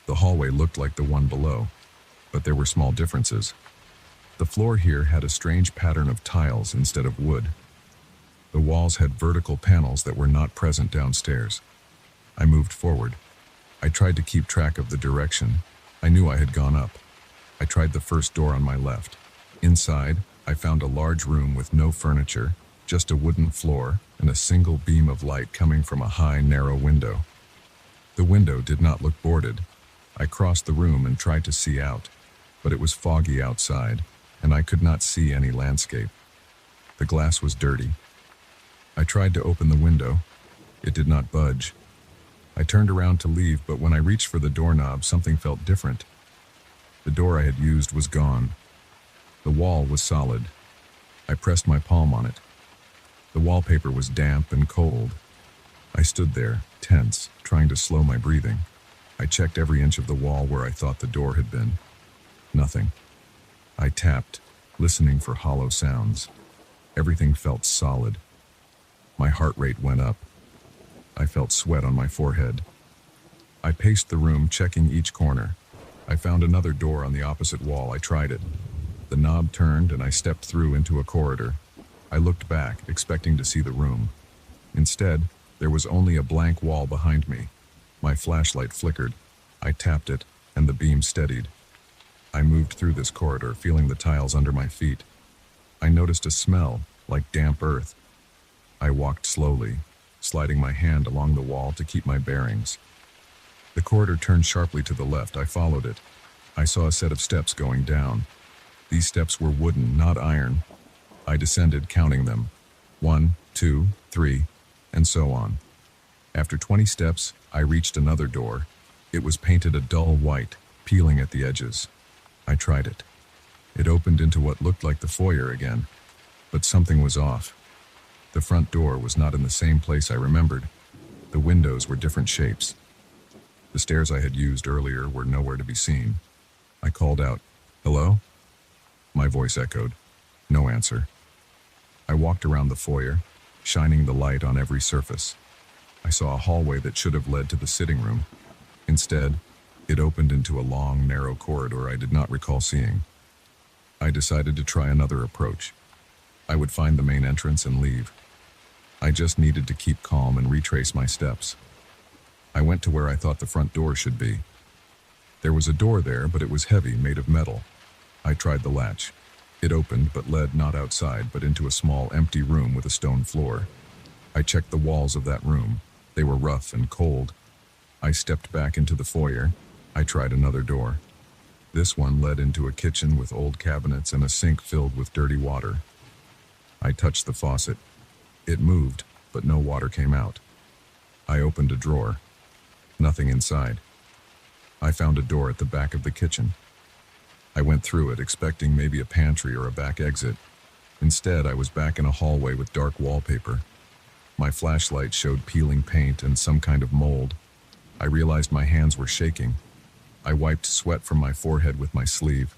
The hallway looked like the one below, but there were small differences. The floor here had a strange pattern of tiles instead of wood. The walls had vertical panels that were not present downstairs. I moved forward. I tried to keep track of the direction. I knew I had gone up. I tried the first door on my left. Inside, I found a large room with no furniture, just a wooden floor and a single beam of light coming from a high, narrow window. The window did not look boarded. I crossed the room and tried to see out, but it was foggy outside, and I could not see any landscape. The glass was dirty. I tried to open the window. It did not budge. I turned around to leave, but when I reached for the doorknob, something felt different. The door I had used was gone. The wall was solid. I pressed my palm on it. The wallpaper was damp and cold. I stood there, tense, trying to slow my breathing. I checked every inch of the wall where I thought the door had been. Nothing. I tapped, listening for hollow sounds. Everything felt solid. My heart rate went up. I felt sweat on my forehead. I paced the room, checking each corner. I found another door on the opposite wall. I tried it. The knob turned and I stepped through into a corridor. I looked back, expecting to see the room. Instead, there was only a blank wall behind me. My flashlight flickered. I tapped it, and the beam steadied. I moved through this corridor, feeling the tiles under my feet. I noticed a smell, like damp earth. I walked slowly, sliding my hand along the wall to keep my bearings. The corridor turned sharply to the left. I followed it. I saw a set of steps going down. These steps were wooden, not iron. I descended, counting them. 1, 2, 3, and so on. After 20 steps, I reached another door. It was painted a dull white, peeling at the edges. I tried it. It opened into what looked like the foyer again, but something was off. The front door was not in the same place I remembered. The windows were different shapes. The stairs I had used earlier were nowhere to be seen. I called out, "Hello?" My voice echoed. No answer. I walked around the foyer, shining the light on every surface. I saw a hallway that should have led to the sitting room. Instead, it opened into a long, narrow corridor I did not recall seeing. I decided to try another approach. I would find the main entrance and leave. I just needed to keep calm and retrace my steps. I went to where I thought the front door should be. There was a door there, but it was heavy, made of metal. I tried the latch. It opened, but led not outside, but into a small, empty room with a stone floor. I checked the walls of that room. They were rough and cold. I stepped back into the foyer. I tried another door. This one led into a kitchen with old cabinets and a sink filled with dirty water. I touched the faucet. It moved, but no water came out. I opened a drawer. Nothing inside. I found a door at the back of the kitchen. I went through it, expecting maybe a pantry or a back exit. Instead, I was back in a hallway with dark wallpaper. My flashlight showed peeling paint and some kind of mold. I realized my hands were shaking. I wiped sweat from my forehead with my sleeve.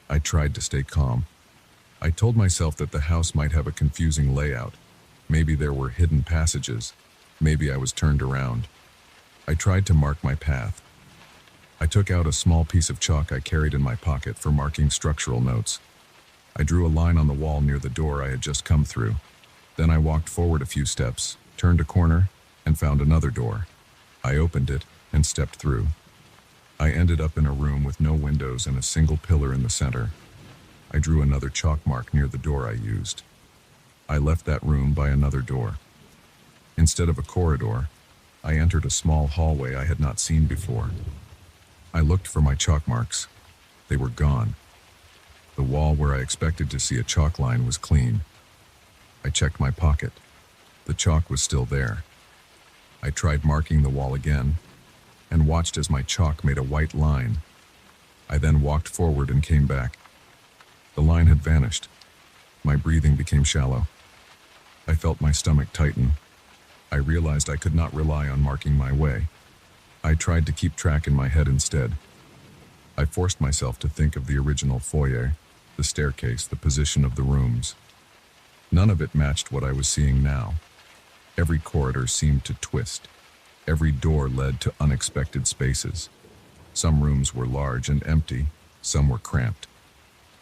I tried to stay calm. I told myself that the house might have a confusing layout. Maybe there were hidden passages. Maybe I was turned around. I tried to mark my path. I took out a small piece of chalk I carried in my pocket for marking structural notes. I drew a line on the wall near the door I had just come through. Then I walked forward a few steps, turned a corner, and found another door. I opened it and stepped through. I ended up in a room with no windows and a single pillar in the center. I drew another chalk mark near the door I used. I left that room by another door. Instead of a corridor, I entered a small hallway I had not seen before. I looked for my chalk marks. They were gone. The wall where I expected to see a chalk line was clean. I checked my pocket. The chalk was still there. I tried marking the wall again and watched as my chalk made a white line. I then walked forward and came back. The line had vanished. My breathing became shallow. I felt my stomach tighten. I realized I could not rely on marking my way. I tried to keep track in my head instead. I forced myself to think of the original foyer, the staircase, the position of the rooms. None of it matched what I was seeing now. Every corridor seemed to twist. Every door led to unexpected spaces. Some rooms were large and empty, some were cramped.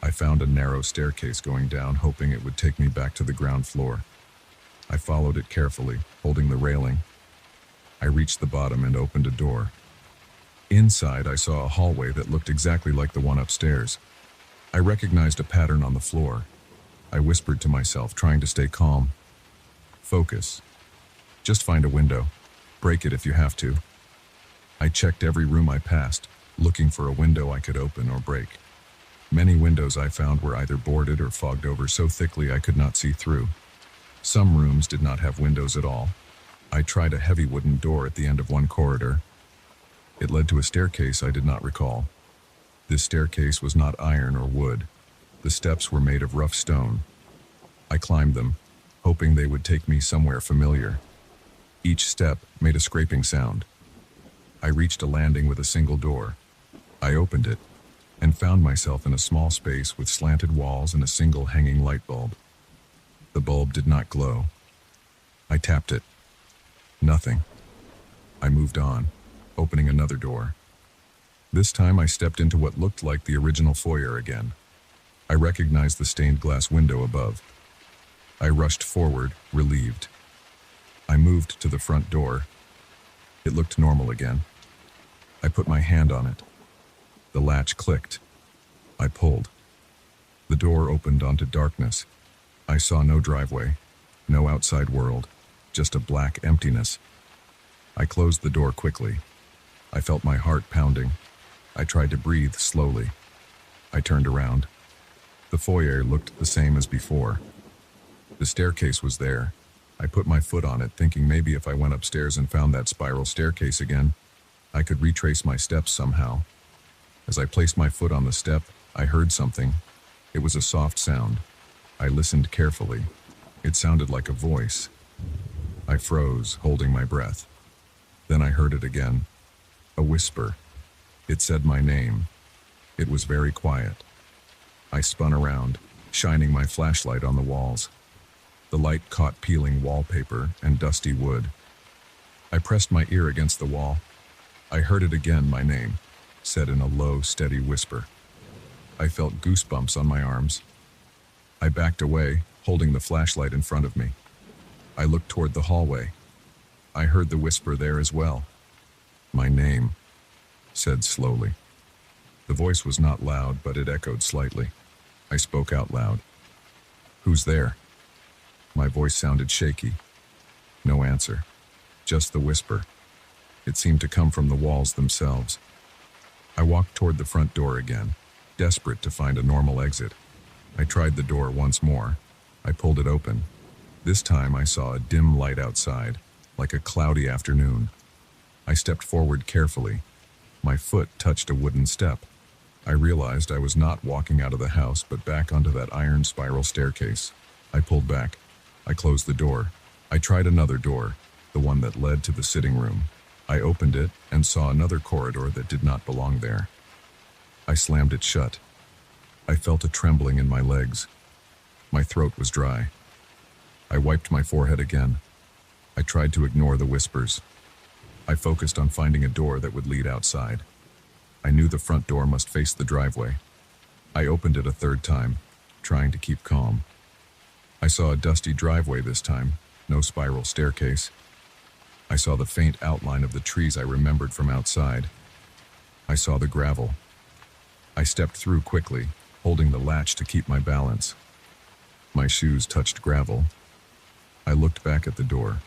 I found a narrow staircase going down, hoping it would take me back to the ground floor. I followed it carefully, holding the railing. I reached the bottom and opened a door. Inside, I saw a hallway that looked exactly like the one upstairs. I recognized a pattern on the floor. I whispered to myself, trying to stay calm. Focus. Just find a window. Break it if you have to. I checked every room I passed, looking for a window I could open or break. Many windows I found were either boarded or fogged over so thickly I could not see through. Some rooms did not have windows at all. I tried a heavy wooden door at the end of one corridor. It led to a staircase I did not recall. This staircase was not iron or wood. The steps were made of rough stone. I climbed them, hoping they would take me somewhere familiar. Each step made a scraping sound. I reached a landing with a single door. I opened it and found myself in a small space with slanted walls and a single hanging light bulb. The bulb did not glow. I tapped it. Nothing. I moved on, opening another door. This time I stepped into what looked like the original foyer again. I recognized the stained glass window above. I rushed forward, relieved. I moved to the front door. It looked normal again. I put my hand on it. The latch clicked. I pulled. The door opened onto darkness. I saw no driveway, no outside world, just a black emptiness. I closed the door quickly. I felt my heart pounding. I tried to breathe slowly. I turned around. The foyer looked the same as before. The staircase was there. I put my foot on it, thinking maybe if I went upstairs and found that spiral staircase again, I could retrace my steps somehow. As I placed my foot on the step, I heard something. It was a soft sound. I listened carefully. It sounded like a voice. I froze, holding my breath. Then I heard it again. A whisper. It said my name. It was very quiet. I spun around, shining my flashlight on the walls. The light caught peeling wallpaper and dusty wood. I pressed my ear against the wall. I heard it again, my name, said in a low, steady whisper. I felt goosebumps on my arms. I backed away, holding the flashlight in front of me. I looked toward the hallway. I heard the whisper there as well. My name, said slowly. The voice was not loud, but it echoed slightly. I spoke out loud. Who's there? My voice sounded shaky. No answer. Just the whisper. It seemed to come from the walls themselves. I walked toward the front door again, desperate to find a normal exit. I tried the door once more. I pulled it open. This time I saw a dim light outside, like a cloudy afternoon. I stepped forward carefully. My foot touched a wooden step. I realized I was not walking out of the house, but back onto that iron spiral staircase. I pulled back. I closed the door. I tried another door, the one that led to the sitting room. I opened it and saw another corridor that did not belong there. I slammed it shut. I felt a trembling in my legs. My throat was dry. I wiped my forehead again. I tried to ignore the whispers. I focused on finding a door that would lead outside. I knew the front door must face the driveway. I opened it a third time, trying to keep calm. I saw a dusty driveway this time, no spiral staircase. I saw the faint outline of the trees I remembered from outside. I saw the gravel. I stepped through quickly, holding the latch to keep my balance. My shoes touched gravel. I looked back at the door.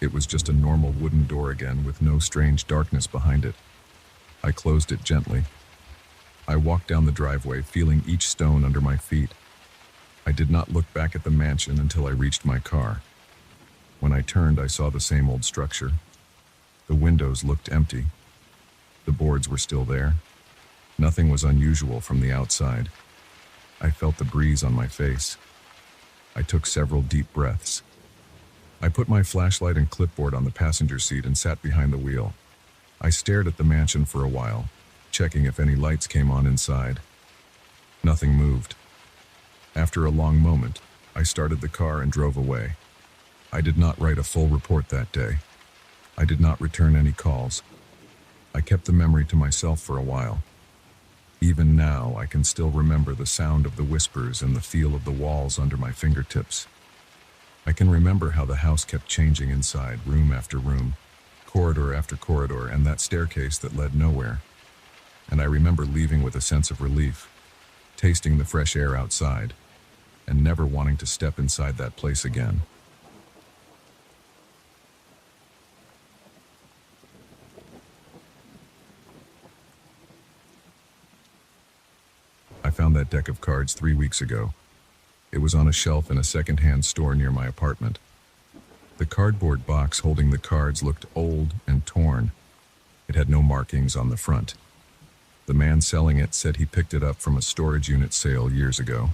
It was just a normal wooden door again, with no strange darkness behind it. I closed it gently. I walked down the driveway, feeling each stone under my feet. I did not look back at the mansion until I reached my car. When I turned, I saw the same old structure. The windows looked empty. The boards were still there. Nothing was unusual from the outside. I felt the breeze on my face. I took several deep breaths. I put my flashlight and clipboard on the passenger seat and sat behind the wheel. I stared at the mansion for a while, checking if any lights came on inside. Nothing moved. After a long moment, I started the car and drove away. I did not write a full report that day. I did not return any calls. I kept the memory to myself for a while. Even now, I can still remember the sound of the whispers and the feel of the walls under my fingertips. I can remember how the house kept changing inside, room after room, corridor after corridor, and that staircase that led nowhere. And I remember leaving with a sense of relief, tasting the fresh air outside, and never wanting to step inside that place again. I found that deck of cards 3 weeks ago. It was on a shelf in a second-hand store near my apartment. The cardboard box holding the cards looked old and torn. It had no markings on the front. The man selling it said he picked it up from a storage unit sale years ago.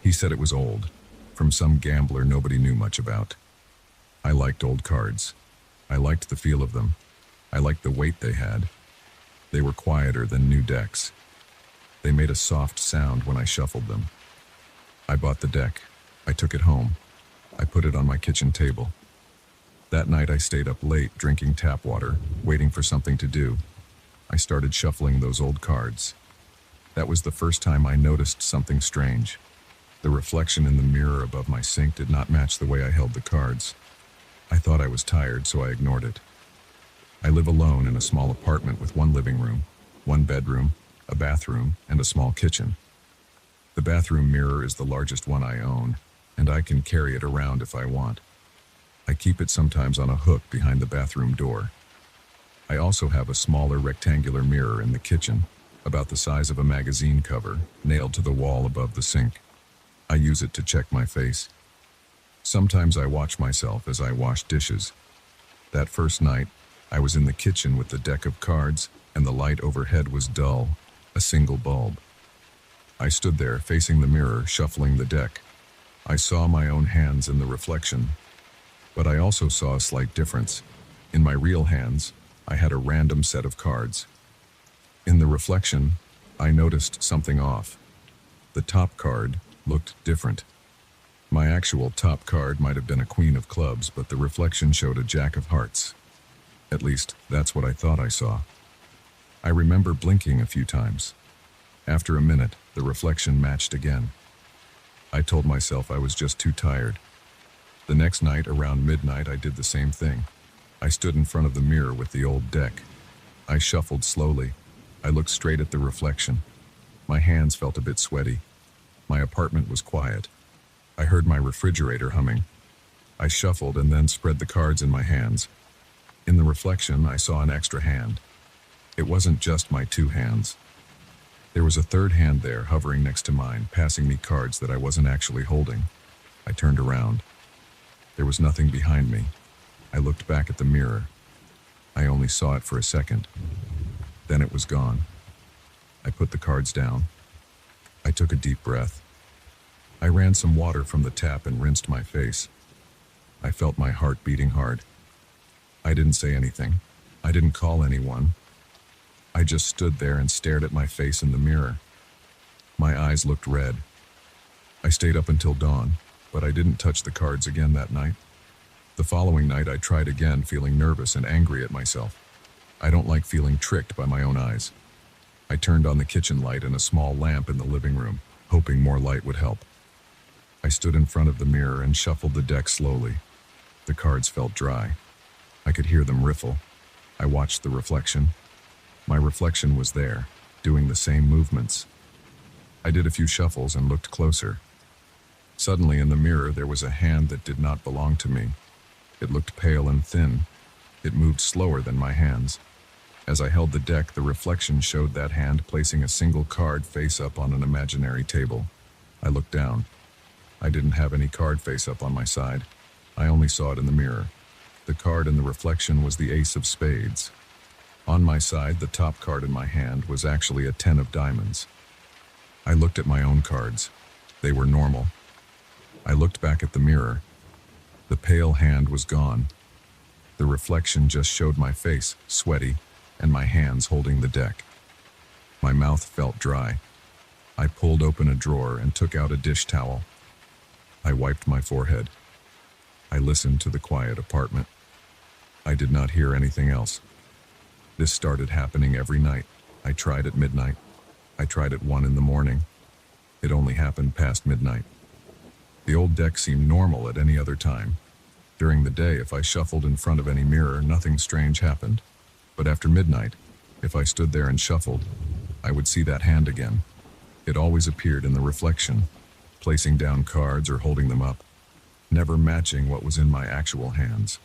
He said it was old, from some gambler nobody knew much about. I liked old cards. I liked the feel of them. I liked the weight they had. They were quieter than new decks. They made a soft sound when I shuffled them. I bought the deck. I took it home. I put it on my kitchen table. That night I stayed up late drinking tap water, waiting for something to do. I started shuffling those old cards. That was the first time I noticed something strange. The reflection in the mirror above my sink did not match the way I held the cards. I thought I was tired, so I ignored it. I live alone in a small apartment with one living room, one bedroom, a bathroom, and a small kitchen. The bathroom mirror is the largest one I own, and I can carry it around if I want. I keep it sometimes on a hook behind the bathroom door. I also have a smaller rectangular mirror in the kitchen, about the size of a magazine cover, nailed to the wall above the sink. I use it to check my face. Sometimes I watch myself as I wash dishes. That first night, I was in the kitchen with the deck of cards, and the light overhead was dull, a single bulb. I stood there facing the mirror, shuffling the deck. I saw my own hands in the reflection, but I also saw a slight difference. In my real hands, I had a random set of cards. In the reflection, I noticed something off. The top card looked different. My actual top card might have been a queen of clubs, but the reflection showed a jack of hearts. At least, that's what I thought I saw. I remember blinking a few times. After a minute, the reflection matched again. I told myself I was just too tired. The next night, around midnight, I did the same thing. I stood in front of the mirror with the old deck. I shuffled slowly. I looked straight at the reflection. My hands felt a bit sweaty. My apartment was quiet. I heard my refrigerator humming. I shuffled and then spread the cards in my hands. In the reflection, I saw an extra hand. It wasn't just my two hands. There was a third hand there, hovering next to mine, passing me cards that I wasn't actually holding. I turned around. There was nothing behind me. I looked back at the mirror. I only saw it for a second. Then it was gone. I put the cards down. I took a deep breath. I ran some water from the tap and rinsed my face. I felt my heart beating hard. I didn't say anything. I didn't call anyone. I just stood there and stared at my face in the mirror. My eyes looked red. I stayed up until dawn, but I didn't touch the cards again that night. The following night, I tried again, feeling nervous and angry at myself. I don't like feeling tricked by my own eyes. I turned on the kitchen light and a small lamp in the living room, hoping more light would help. I stood in front of the mirror and shuffled the deck slowly. The cards felt dry. I could hear them riffle. I watched the reflection. My reflection was there, doing the same movements. I did a few shuffles and looked closer. Suddenly in the mirror there was a hand that did not belong to me. It looked pale and thin. It moved slower than my hands. As I held the deck, the reflection showed that hand placing a single card face up on an imaginary table. I looked down. I didn't have any card face up on my side. I only saw it in the mirror. The card in the reflection was the ace of spades. On my side, the top card in my hand was actually a 10 of diamonds. I looked at my own cards. They were normal. I looked back at the mirror. The pale hand was gone. The reflection just showed my face, sweaty, and my hands holding the deck. My mouth felt dry. I pulled open a drawer and took out a dish towel. I wiped my forehead. I listened to the quiet apartment. I did not hear anything else. This started happening every night. I tried at midnight. I tried at 1 in the morning. It only happened past midnight. The old deck seemed normal at any other time. During the day, if I shuffled in front of any mirror, nothing strange happened. But after midnight, if I stood there and shuffled, I would see that hand again. It always appeared in the reflection, placing down cards or holding them up, never matching what was in my actual hands.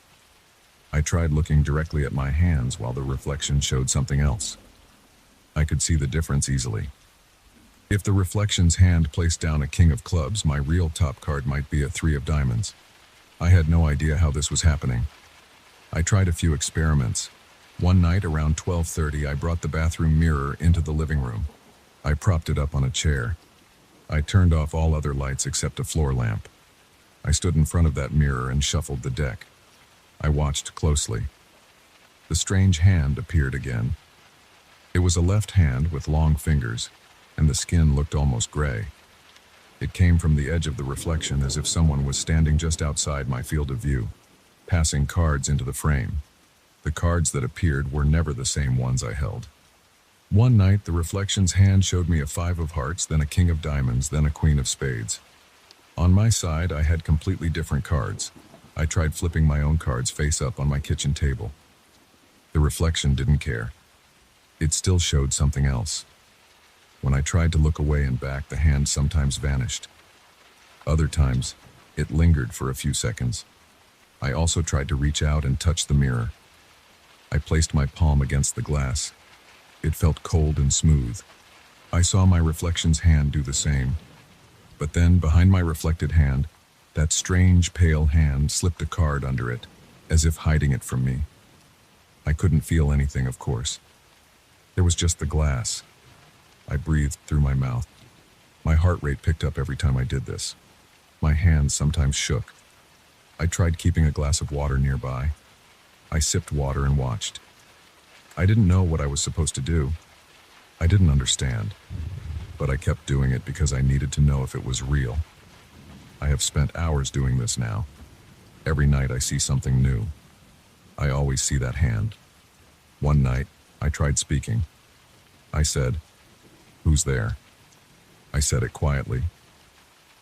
I tried looking directly at my hands while the reflection showed something else. I could see the difference easily. If the reflection's hand placed down a king of clubs, my real top card might be a 3 of diamonds. I had no idea how this was happening. I tried a few experiments. One night around 12:30, I brought the bathroom mirror into the living room. I propped it up on a chair. I turned off all other lights except a floor lamp. I stood in front of that mirror and shuffled the deck. I watched closely. The strange hand appeared again. It was a left hand with long fingers, and the skin looked almost gray. It came from the edge of the reflection as if someone was standing just outside my field of view, passing cards into the frame. The cards that appeared were never the same ones I held. One night, the reflection's hand showed me a 5 of hearts, then a king of diamonds, then a queen of spades. On my side, I had completely different cards. I tried flipping my own cards face up on my kitchen table. The reflection didn't care. It still showed something else. When I tried to look away and back, the hand sometimes vanished. Other times, it lingered for a few seconds. I also tried to reach out and touch the mirror. I placed my palm against the glass. It felt cold and smooth. I saw my reflection's hand do the same. But then, behind my reflected hand, that strange pale hand slipped a card under it, as if hiding it from me. I couldn't feel anything, of course. There was just the glass. I breathed through my mouth. My heart rate picked up every time I did this. My hands sometimes shook. I tried keeping a glass of water nearby. I sipped water and watched. I didn't know what I was supposed to do. I didn't understand, but I kept doing it because I needed to know if it was real. I have spent hours doing this now. Every night I see something new. I always see that hand. One night, I tried speaking. I said, "Who's there?" I said it quietly.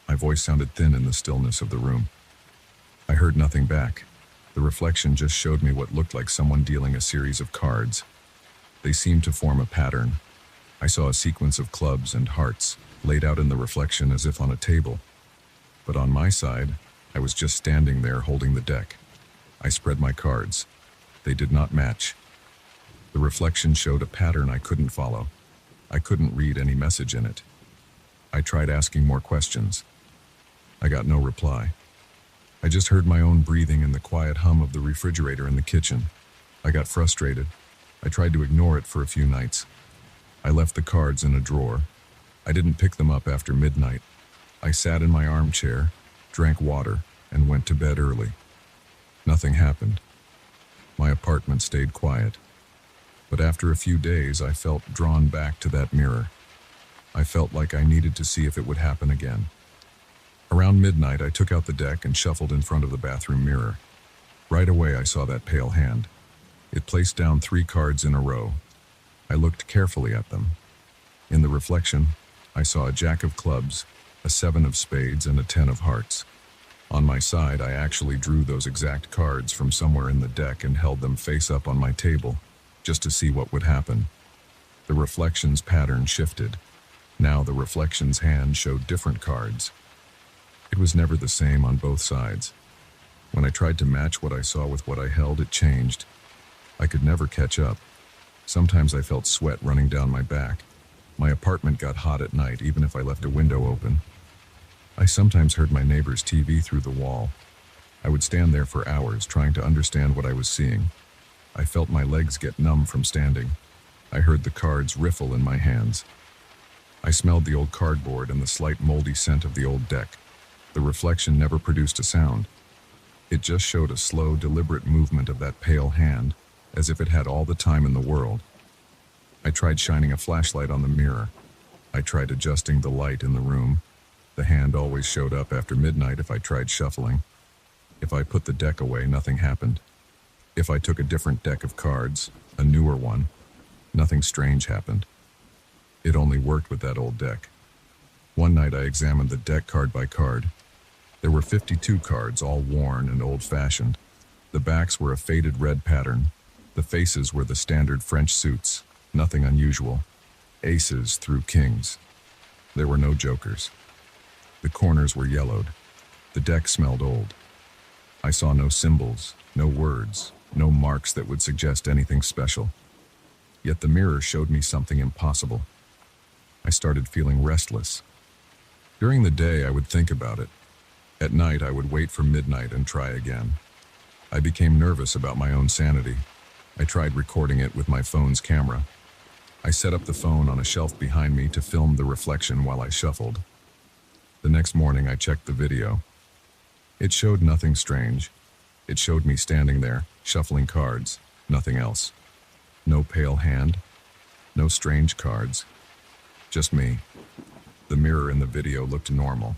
My voice sounded thin in the stillness of the room. I heard nothing back. The reflection just showed me what looked like someone dealing a series of cards. They seemed to form a pattern. I saw a sequence of clubs and hearts laid out in the reflection as if on a table. But on my side, I was just standing there holding the deck. I spread my cards. They did not match. The reflection showed a pattern I couldn't follow. I couldn't read any message in it. I tried asking more questions. I got no reply. I just heard my own breathing and the quiet hum of the refrigerator in the kitchen. I got frustrated. I tried to ignore it for a few nights. I left the cards in a drawer. I didn't pick them up after midnight. I sat in my armchair, drank water, and went to bed early. Nothing happened. My apartment stayed quiet. But after a few days, I felt drawn back to that mirror. I felt like I needed to see if it would happen again. Around midnight, I took out the deck and shuffled in front of the bathroom mirror. Right away, I saw that pale hand. It placed down 3 cards in a row. I looked carefully at them. In the reflection, I saw a jack of clubs, a 7 of spades, and a 10 of hearts. On my side, I actually drew those exact cards from somewhere in the deck and held them face up on my table, just to see what would happen. The reflection's pattern shifted. Now the reflection's hand showed different cards. It was never the same on both sides. When I tried to match what I saw with what I held, it changed. I could never catch up. Sometimes I felt sweat running down my back. My apartment got hot at night, even if I left a window open. I sometimes heard my neighbor's TV through the wall. I would stand there for hours, trying to understand what I was seeing. I felt my legs get numb from standing. I heard the cards riffle in my hands. I smelled the old cardboard and the slight moldy scent of the old deck. The reflection never produced a sound. It just showed a slow, deliberate movement of that pale hand, as if it had all the time in the world. I tried shining a flashlight on the mirror. I tried adjusting the light in the room. The hand always showed up after midnight if I tried shuffling. If I put the deck away, nothing happened. If I took a different deck of cards, a newer one, nothing strange happened. It only worked with that old deck. One night I examined the deck card by card. There were 52 cards, all worn and old-fashioned. The backs were a faded red pattern. The faces were the standard French suits, nothing unusual. Aces through kings. There were no jokers. The corners were yellowed. The deck smelled old. I saw no symbols, no words, no marks that would suggest anything special. Yet the mirror showed me something impossible. I started feeling restless. During the day, I would think about it. At night, I would wait for midnight and try again. I became nervous about my own sanity. I tried recording it with my phone's camera. I set up the phone on a shelf behind me to film the reflection while I shuffled. The next morning, I checked the video. It showed nothing strange. It showed me standing there, shuffling cards, nothing else. No pale hand, no strange cards, just me. The mirror in the video looked normal.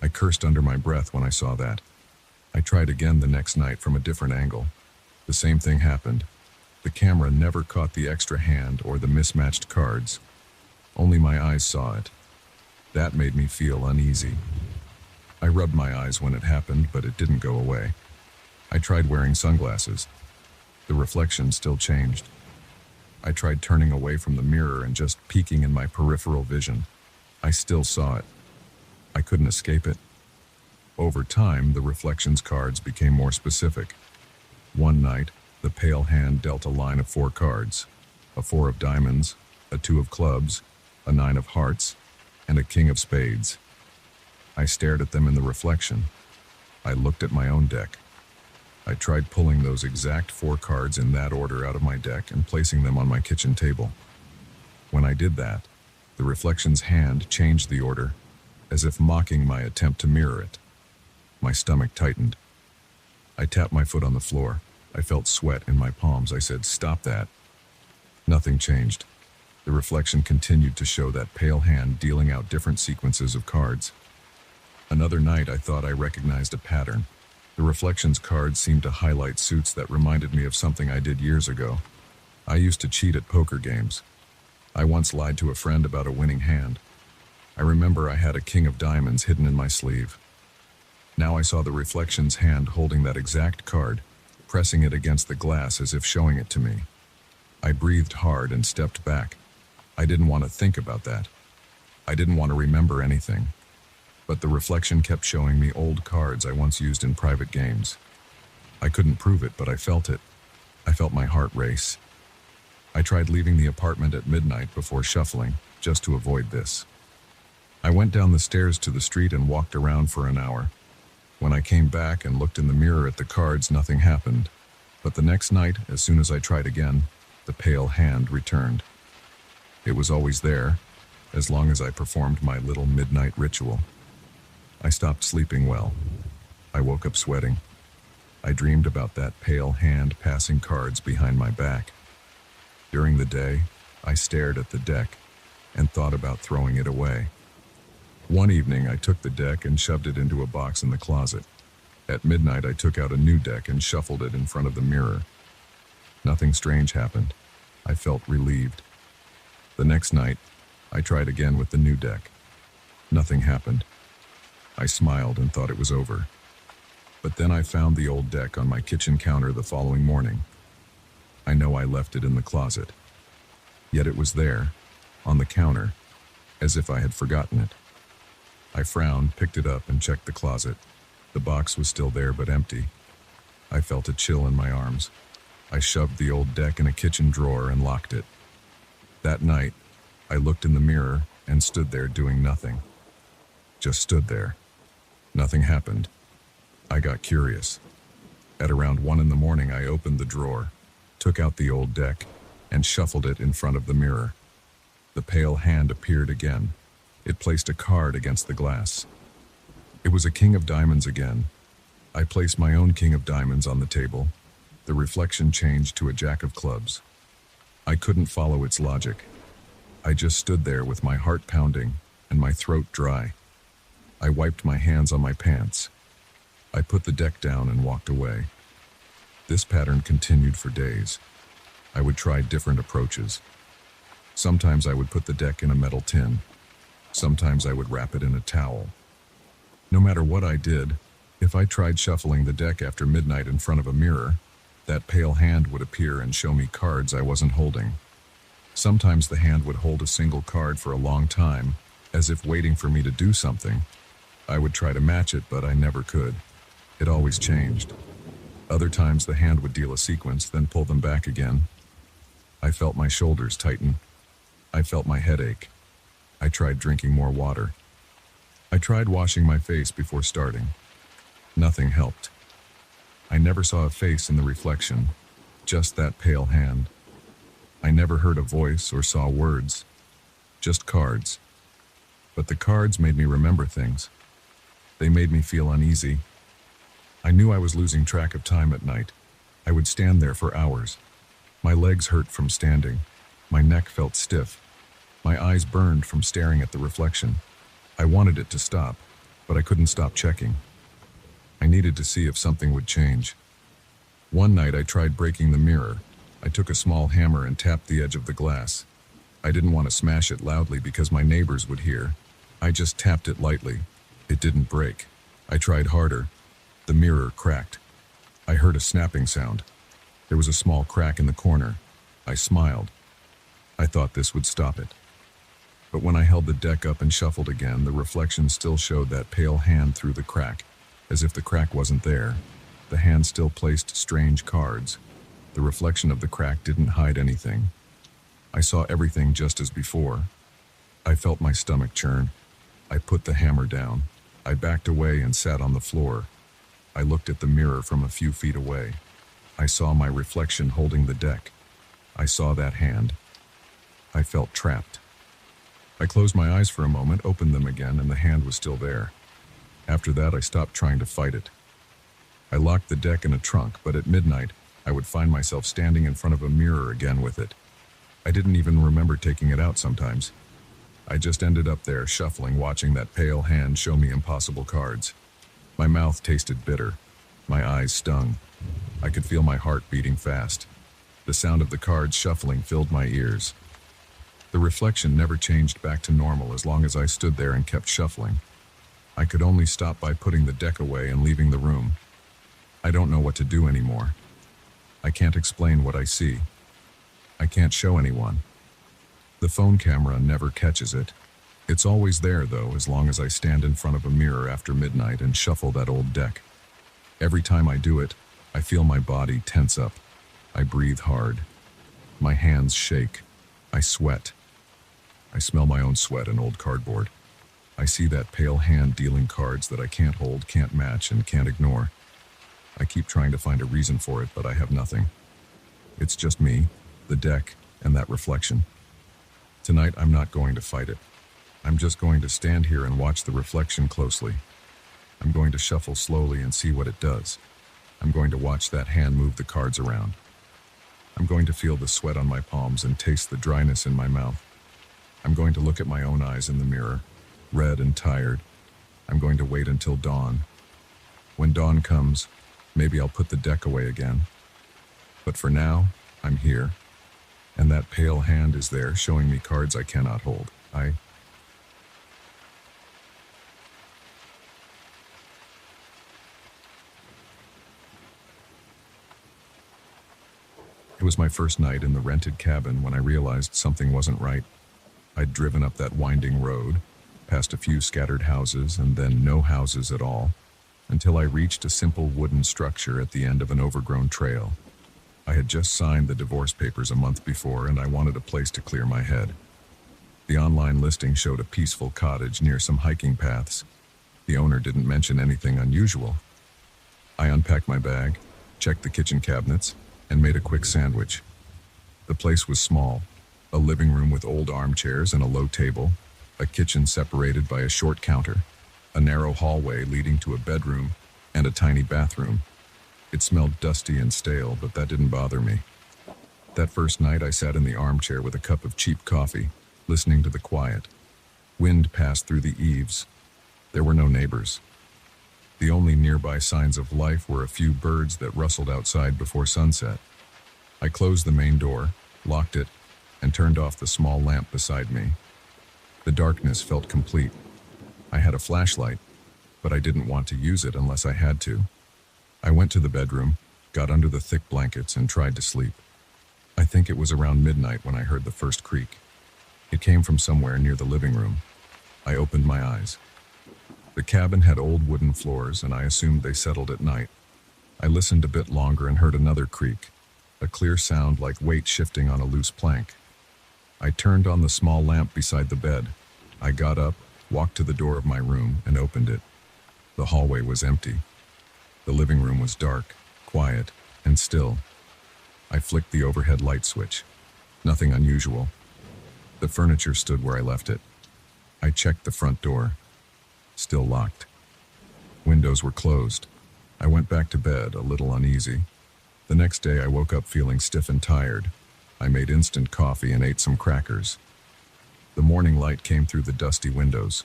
I cursed under my breath when I saw that. I tried again the next night from a different angle. The same thing happened. The camera never caught the extra hand or the mismatched cards. Only my eyes saw it. That made me feel uneasy. I rubbed my eyes when it happened, but it didn't go away. I tried wearing sunglasses. The reflection still changed. I tried turning away from the mirror and just peeking in my peripheral vision. I still saw it. I couldn't escape it. Over time, the reflection's cards became more specific. One night, the pale hand dealt a line of 4 cards, a 4 of diamonds, a 2 of clubs, a 9 of hearts, and a king of spades. I stared at them in the reflection. I looked at my own deck. I tried pulling those exact 4 cards in that order out of my deck and placing them on my kitchen table. When I did that, the reflection's hand changed the order. as if mocking my attempt to mirror it. My stomach tightened. I tapped my foot on the floor. I felt sweat in my palms. I said, "Stop that." Nothing changed. The reflection continued to show that pale hand dealing out different sequences of cards. Another night, I thought I recognized a pattern. The reflection's cards seemed to highlight suits that reminded me of something I did years ago. I used to cheat at poker games. I once lied to a friend about a winning hand. I remember I had a king of diamonds hidden in my sleeve. Now I saw the reflection's hand holding that exact card, pressing it against the glass as if showing it to me. I breathed hard and stepped back. I didn't want to think about that. I didn't want to remember anything. But the reflection kept showing me old cards I once used in private games. I couldn't prove it, but I felt it. I felt my heart race. I tried leaving the apartment at midnight before shuffling, just to avoid this. I went down the stairs to the street and walked around for an hour. When I came back and looked in the mirror at the cards, nothing happened. But the next night, as soon as I tried again, the pale hand returned. It was always there, as long as I performed my little midnight ritual. I stopped sleeping well. I woke up sweating. I dreamed about that pale hand passing cards behind my back. During the day, I stared at the deck and thought about throwing it away. One evening, I took the deck and shoved it into a box in the closet. At midnight, I took out a new deck and shuffled it in front of the mirror. Nothing strange happened. I felt relieved. The next night, I tried again with the new deck. Nothing happened. I smiled and thought it was over. But then I found the old deck on my kitchen counter the following morning. I know I left it in the closet. Yet it was there, on the counter, as if I had forgotten it. I frowned, picked it up, and checked the closet. The box was still there, but empty. I felt a chill in my arms. I shoved the old deck in a kitchen drawer and locked it. That night, I looked in the mirror and stood there doing nothing. Just stood there. Nothing happened. I got curious. At around 1 in the morning, I opened the drawer, took out the old deck, and shuffled it in front of the mirror. The pale hand appeared again. It placed a card against the glass. It was a king of diamonds again. I placed my own king of diamonds on the table. The reflection changed to a jack of clubs. I couldn't follow its logic. I just stood there with my heart pounding and my throat dry. I wiped my hands on my pants. I put the deck down and walked away. This pattern continued for days. I would try different approaches. Sometimes I would put the deck in a metal tin. Sometimes I would wrap it in a towel. No matter what I did, if I tried shuffling the deck after midnight in front of a mirror, that pale hand would appear and show me cards I wasn't holding. Sometimes the hand would hold a single card for a long time, as if waiting for me to do something. I would try to match it, but I never could. It always changed. Other times the hand would deal a sequence, then pull them back again. I felt my shoulders tighten. I felt my head ache. I tried drinking more water. I tried washing my face before starting. Nothing helped. I never saw a face in the reflection, just that pale hand. I never heard a voice or saw words, just cards. But the cards made me remember things. They made me feel uneasy. I knew I was losing track of time at night. I would stand there for hours. My legs hurt from standing. My neck felt stiff. My eyes burned from staring at the reflection. I wanted it to stop, but I couldn't stop checking. I needed to see if something would change. One night I tried breaking the mirror. I took a small hammer and tapped the edge of the glass. I didn't want to smash it loudly because my neighbors would hear. I just tapped it lightly. It didn't break. I tried harder. The mirror cracked. I heard a snapping sound. There was a small crack in the corner. I smiled. I thought this would stop it. But when I held the deck up and shuffled again, the reflection still showed that pale hand through the crack. As if the crack wasn't there, the hand still placed strange cards. The reflection of the crack didn't hide anything. I saw everything just as before. I felt my stomach churn. I put the hammer down. I backed away and sat on the floor. I looked at the mirror from a few feet away. I saw my reflection holding the deck. I saw that hand. I felt trapped. I closed my eyes for a moment, opened them again, and the hand was still there. After that, I stopped trying to fight it. I locked the deck in a trunk, but at midnight, I would find myself standing in front of a mirror again with it. I didn't even remember taking it out sometimes. I just ended up there, shuffling, watching that pale hand show me impossible cards. My mouth tasted bitter. My eyes stung. I could feel my heart beating fast. The sound of the cards shuffling filled my ears. The reflection never changed back to normal as long as I stood there and kept shuffling. I could only stop by putting the deck away and leaving the room. I don't know what to do anymore. I can't explain what I see. I can't show anyone. The phone camera never catches it. It's always there, though, as long as I stand in front of a mirror after midnight and shuffle that old deck. Every time I do it, I feel my body tense up. I breathe hard. My hands shake. I sweat. I smell my own sweat and old cardboard. I see that pale hand dealing cards that I can't hold, can't match, and can't ignore. I keep trying to find a reason for it, but I have nothing. It's just me, the deck, and that reflection. Tonight, I'm not going to fight it. I'm just going to stand here and watch the reflection closely. I'm going to shuffle slowly and see what it does. I'm going to watch that hand move the cards around. I'm going to feel the sweat on my palms and taste the dryness in my mouth. I'm going to look at my own eyes in the mirror, red and tired. I'm going to wait until dawn. When dawn comes, maybe I'll put the deck away again. But for now, I'm here. And that pale hand is there, showing me cards I cannot hold. It was my first night in the rented cabin when I realized something wasn't right. I'd driven up that winding road, past a few scattered houses and then no houses at all, until I reached a simple wooden structure at the end of an overgrown trail. I had just signed the divorce papers a month before, and I wanted a place to clear my head. The online listing showed a peaceful cottage near some hiking paths. The owner didn't mention anything unusual. I unpacked my bag, checked the kitchen cabinets, and made a quick sandwich. The place was small, a living room with old armchairs and a low table, a kitchen separated by a short counter, a narrow hallway leading to a bedroom, and a tiny bathroom. It smelled dusty and stale, but that didn't bother me. That first night, I sat in the armchair with a cup of cheap coffee, listening to the quiet. Wind passed through the eaves. There were no neighbors. The only nearby signs of life were a few birds that rustled outside before sunset. I closed the main door, locked it, and turned off the small lamp beside me. The darkness felt complete. I had a flashlight, but I didn't want to use it unless I had to. I went to the bedroom, got under the thick blankets, and tried to sleep. I think it was around midnight when I heard the first creak. It came from somewhere near the living room. I opened my eyes. The cabin had old wooden floors, and I assumed they settled at night. I listened a bit longer and heard another creak, a clear sound like weight shifting on a loose plank. I turned on the small lamp beside the bed. I got up, walked to the door of my room, and opened it. The hallway was empty. The living room was dark, quiet, and still. I flicked the overhead light switch. Nothing unusual. The furniture stood where I left it. I checked the front door. Still locked. Windows were closed. I went back to bed, a little uneasy. The next day, I woke up feeling stiff and tired. I made instant coffee and ate some crackers. The morning light came through the dusty windows.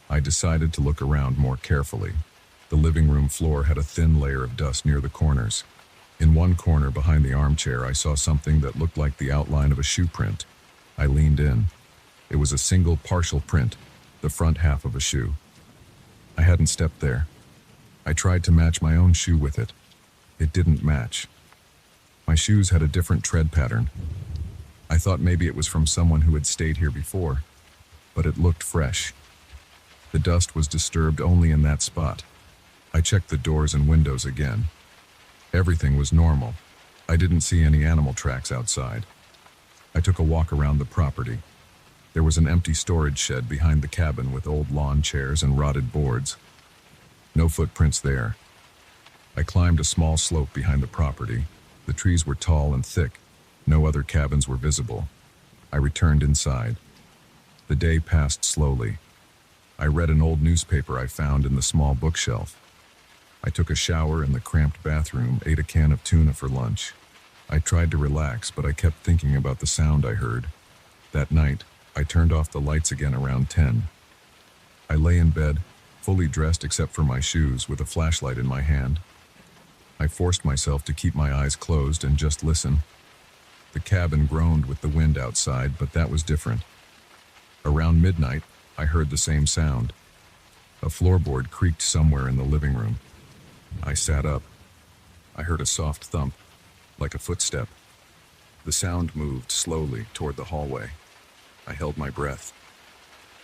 I decided to look around more carefully. The living room floor had a thin layer of dust near the corners. In one corner behind the armchair, I saw something that looked like the outline of a shoe print. I leaned in. It was a single partial print, the front half of a shoe. I hadn't stepped there. I tried to match my own shoe with it. It didn't match. My shoes had a different tread pattern. I thought maybe it was from someone who had stayed here before, but it looked fresh. The dust was disturbed only in that spot. I checked the doors and windows again. Everything was normal. I didn't see any animal tracks outside. I took a walk around the property. There was an empty storage shed behind the cabin with old lawn chairs and rotted boards. No footprints there. I climbed a small slope behind the property. The trees were tall and thick. No other cabins were visible. I returned inside. The day passed slowly. I read an old newspaper I found in the small bookshelf. I took a shower in the cramped bathroom, ate a can of tuna for lunch. I tried to relax, but I kept thinking about the sound I heard. That night, I turned off the lights again around 10. I lay in bed, fully dressed except for my shoes, with a flashlight in my hand. I forced myself to keep my eyes closed and just listen. The cabin groaned with the wind outside, but that was different. Around midnight, I heard the same sound. A floorboard creaked somewhere in the living room. I sat up. I heard a soft thump, like a footstep. The sound moved slowly toward the hallway. I held my breath.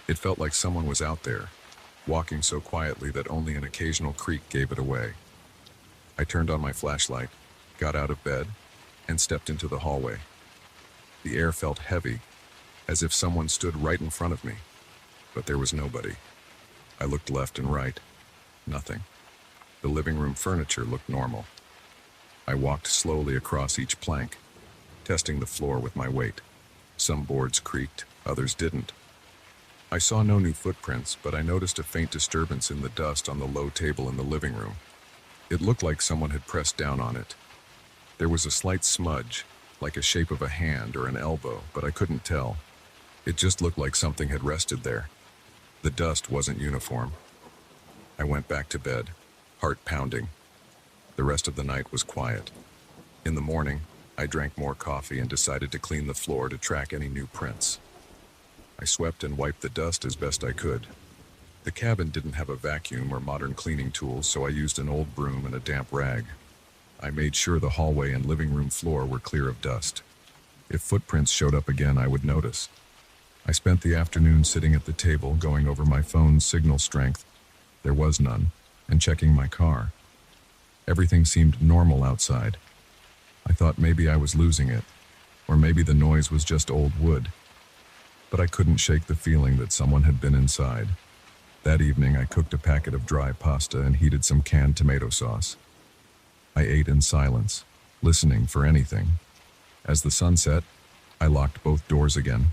It felt like someone was out there, walking so quietly that only an occasional creak gave it away. I turned on my flashlight, got out of bed, and stepped into the hallway. The air felt heavy, as if someone stood right in front of me, but there was nobody. I looked left and right. Nothing. The living room furniture looked normal. I walked slowly across each plank, testing the floor with my weight. Some boards creaked, others didn't. I saw no new footprints, but I noticed a faint disturbance in the dust on the low table in the living room. It looked like someone had pressed down on it. There was a slight smudge, like a shape of a hand or an elbow, but I couldn't tell. It just looked like something had rested there. The dust wasn't uniform. I went back to bed, heart pounding. The rest of the night was quiet. In the morning, I drank more coffee and decided to clean the floor to track any new prints. I swept and wiped the dust as best I could. The cabin didn't have a vacuum or modern cleaning tools, so I used an old broom and a damp rag. I made sure the hallway and living room floor were clear of dust. If footprints showed up again, I would notice. I spent the afternoon sitting at the table, going over my phone's signal strength. There was none, and checking my car. Everything seemed normal outside. I thought maybe I was losing it, or maybe the noise was just old wood. But I couldn't shake the feeling that someone had been inside. That evening, I cooked a packet of dry pasta and heated some canned tomato sauce. I ate in silence, listening for anything. As the sun set, I locked both doors again.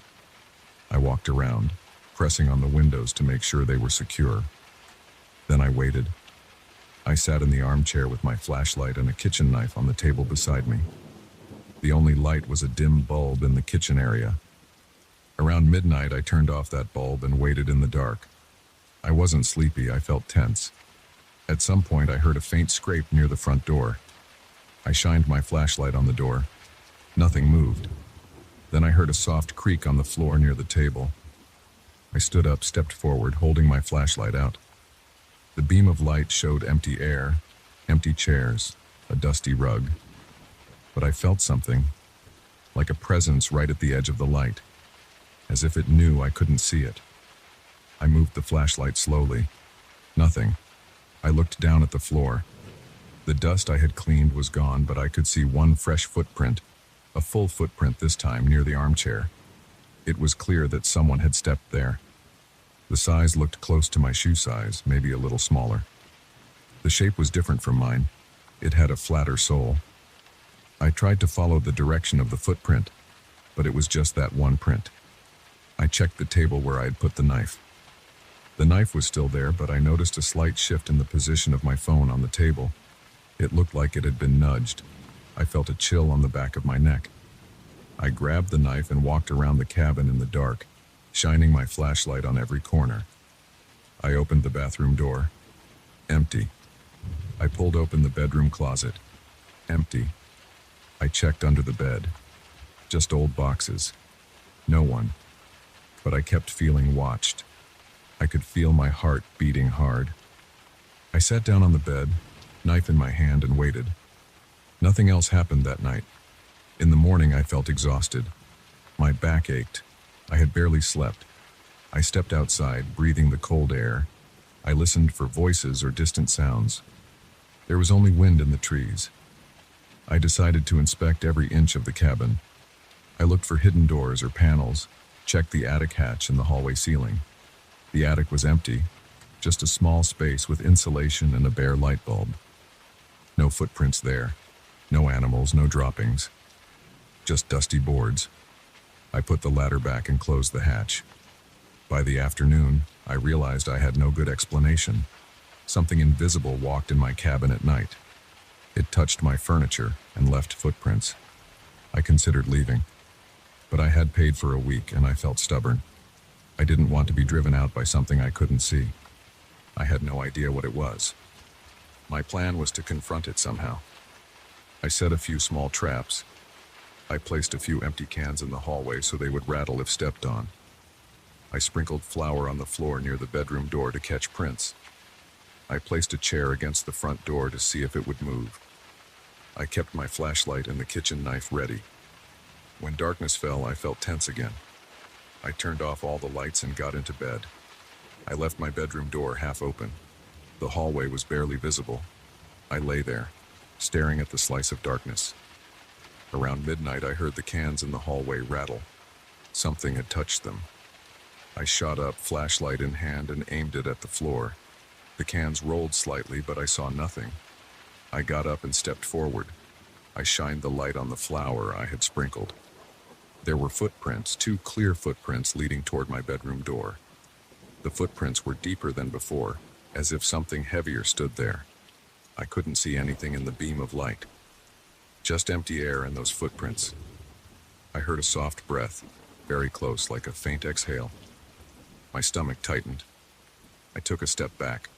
I walked around, pressing on the windows to make sure they were secure. Then I waited. I sat in the armchair with my flashlight and a kitchen knife on the table beside me. The only light was a dim bulb in the kitchen area. Around midnight, I turned off that bulb and waited in the dark. I wasn't sleepy, I felt tense. At some point, I heard a faint scrape near the front door. I shined my flashlight on the door. Nothing moved. Then I heard a soft creak on the floor near the table. I stood up, stepped forward, holding my flashlight out. The beam of light showed empty air, empty chairs, a dusty rug. But I felt something, like a presence right at the edge of the light, as if it knew I couldn't see it. I moved the flashlight slowly. Nothing. I looked down at the floor. The dust I had cleaned was gone, but I could see one fresh footprint, a full footprint this time, near the armchair. It was clear that someone had stepped there. The size looked close to my shoe size, maybe a little smaller. The shape was different from mine. It had a flatter sole. I tried to follow the direction of the footprint, but it was just that one print. I checked the table where I had put the knife. The knife was still there, but I noticed a slight shift in the position of my phone on the table. It looked like it had been nudged. I felt a chill on the back of my neck. I grabbed the knife and walked around the cabin in the dark, shining my flashlight on every corner. I opened the bathroom door. Empty. I pulled open the bedroom closet. Empty. I checked under the bed. Just old boxes. No one. But I kept feeling watched. I could feel my heart beating hard. I sat down on the bed, knife in my hand, and waited. Nothing else happened that night. In the morning, I felt exhausted. My back ached. I had barely slept. I stepped outside, breathing the cold air. I listened for voices or distant sounds. There was only wind in the trees. I decided to inspect every inch of the cabin. I looked for hidden doors or panels, checked the attic hatch and the hallway ceiling. The attic was empty, just a small space with insulation and a bare light bulb. No footprints there, no animals, no droppings, just dusty boards. I put the ladder back and closed the hatch. By the afternoon, I realized I had no good explanation. Something invisible walked in my cabin at night. It touched my furniture and left footprints. I considered leaving, but I had paid for a week and I felt stubborn. I didn't want to be driven out by something I couldn't see. I had no idea what it was. My plan was to confront it somehow. I set a few small traps. I placed a few empty cans in the hallway so they would rattle if stepped on. I sprinkled flour on the floor near the bedroom door to catch prints. I placed a chair against the front door to see if it would move. I kept my flashlight and the kitchen knife ready. When darkness fell, I felt tense again. I turned off all the lights and got into bed. I left my bedroom door half open. The hallway was barely visible. I lay there, staring at the slice of darkness. Around midnight, I heard the cans in the hallway rattle. Something had touched them. I shot up, flashlight in hand, and aimed it at the floor. The cans rolled slightly, but I saw nothing. I got up and stepped forward. I shined the light on the flour I had sprinkled. There were footprints, 2 clear footprints leading toward my bedroom door. The footprints were deeper than before, as if something heavier stood there. I couldn't see anything in the beam of light. Just empty air and those footprints. I heard a soft breath, very close, like a faint exhale. My stomach tightened. I took a step back.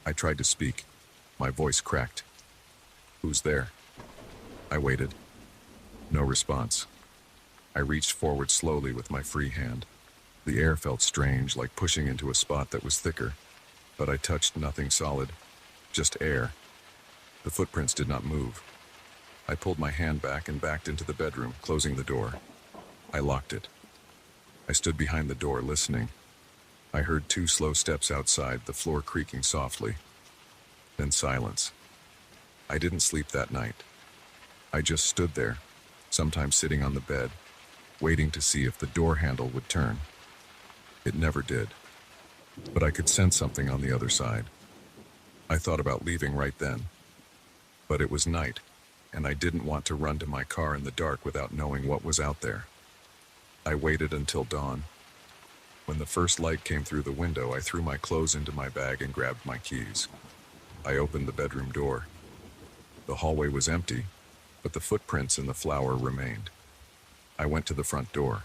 I tried to speak. My voice cracked. "Who's there?" I waited. No response. I reached forward slowly with my free hand. The air felt strange, like pushing into a spot that was thicker, but I touched nothing solid, just air. The footprints did not move. I pulled my hand back and backed into the bedroom, closing the door. I locked it. I stood behind the door, listening. I heard 2 slow steps outside, the floor creaking softly. Then silence. I didn't sleep that night. I just stood there, sometimes sitting on the bed, waiting to see if the door handle would turn. It never did. But I could sense something on the other side. I thought about leaving right then. But it was night, and I didn't want to run to my car in the dark without knowing what was out there. I waited until dawn. When the first light came through the window, I threw my clothes into my bag and grabbed my keys. I opened the bedroom door. The hallway was empty, but the footprints in the flour remained. I went to the front door.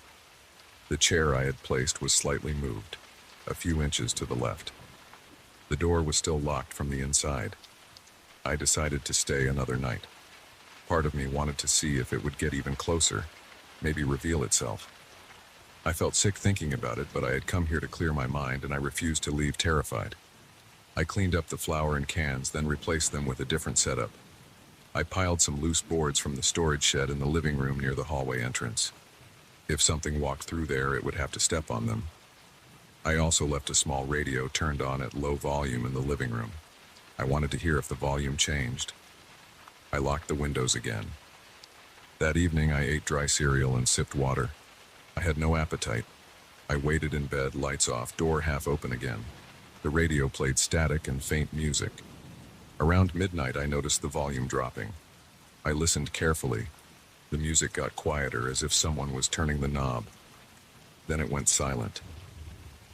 The chair I had placed was slightly moved, a few inches to the left. The door was still locked from the inside. I decided to stay another night. Part of me wanted to see if it would get even closer, maybe reveal itself. I felt sick thinking about it, but I had come here to clear my mind, and I refused to leave terrified. I cleaned up the flour and cans, then replaced them with a different setup. I piled some loose boards from the storage shed in the living room near the hallway entrance. If something walked through there, it would have to step on them. I also left a small radio turned on at low volume in the living room. I wanted to hear if the volume changed. I locked the windows again. That evening, I ate dry cereal and sipped water. I had no appetite. I waited in bed, lights off, door half open again. The radio played static and faint music. Around midnight, I noticed the volume dropping. I listened carefully. The music got quieter, as if someone was turning the knob. Then it went silent.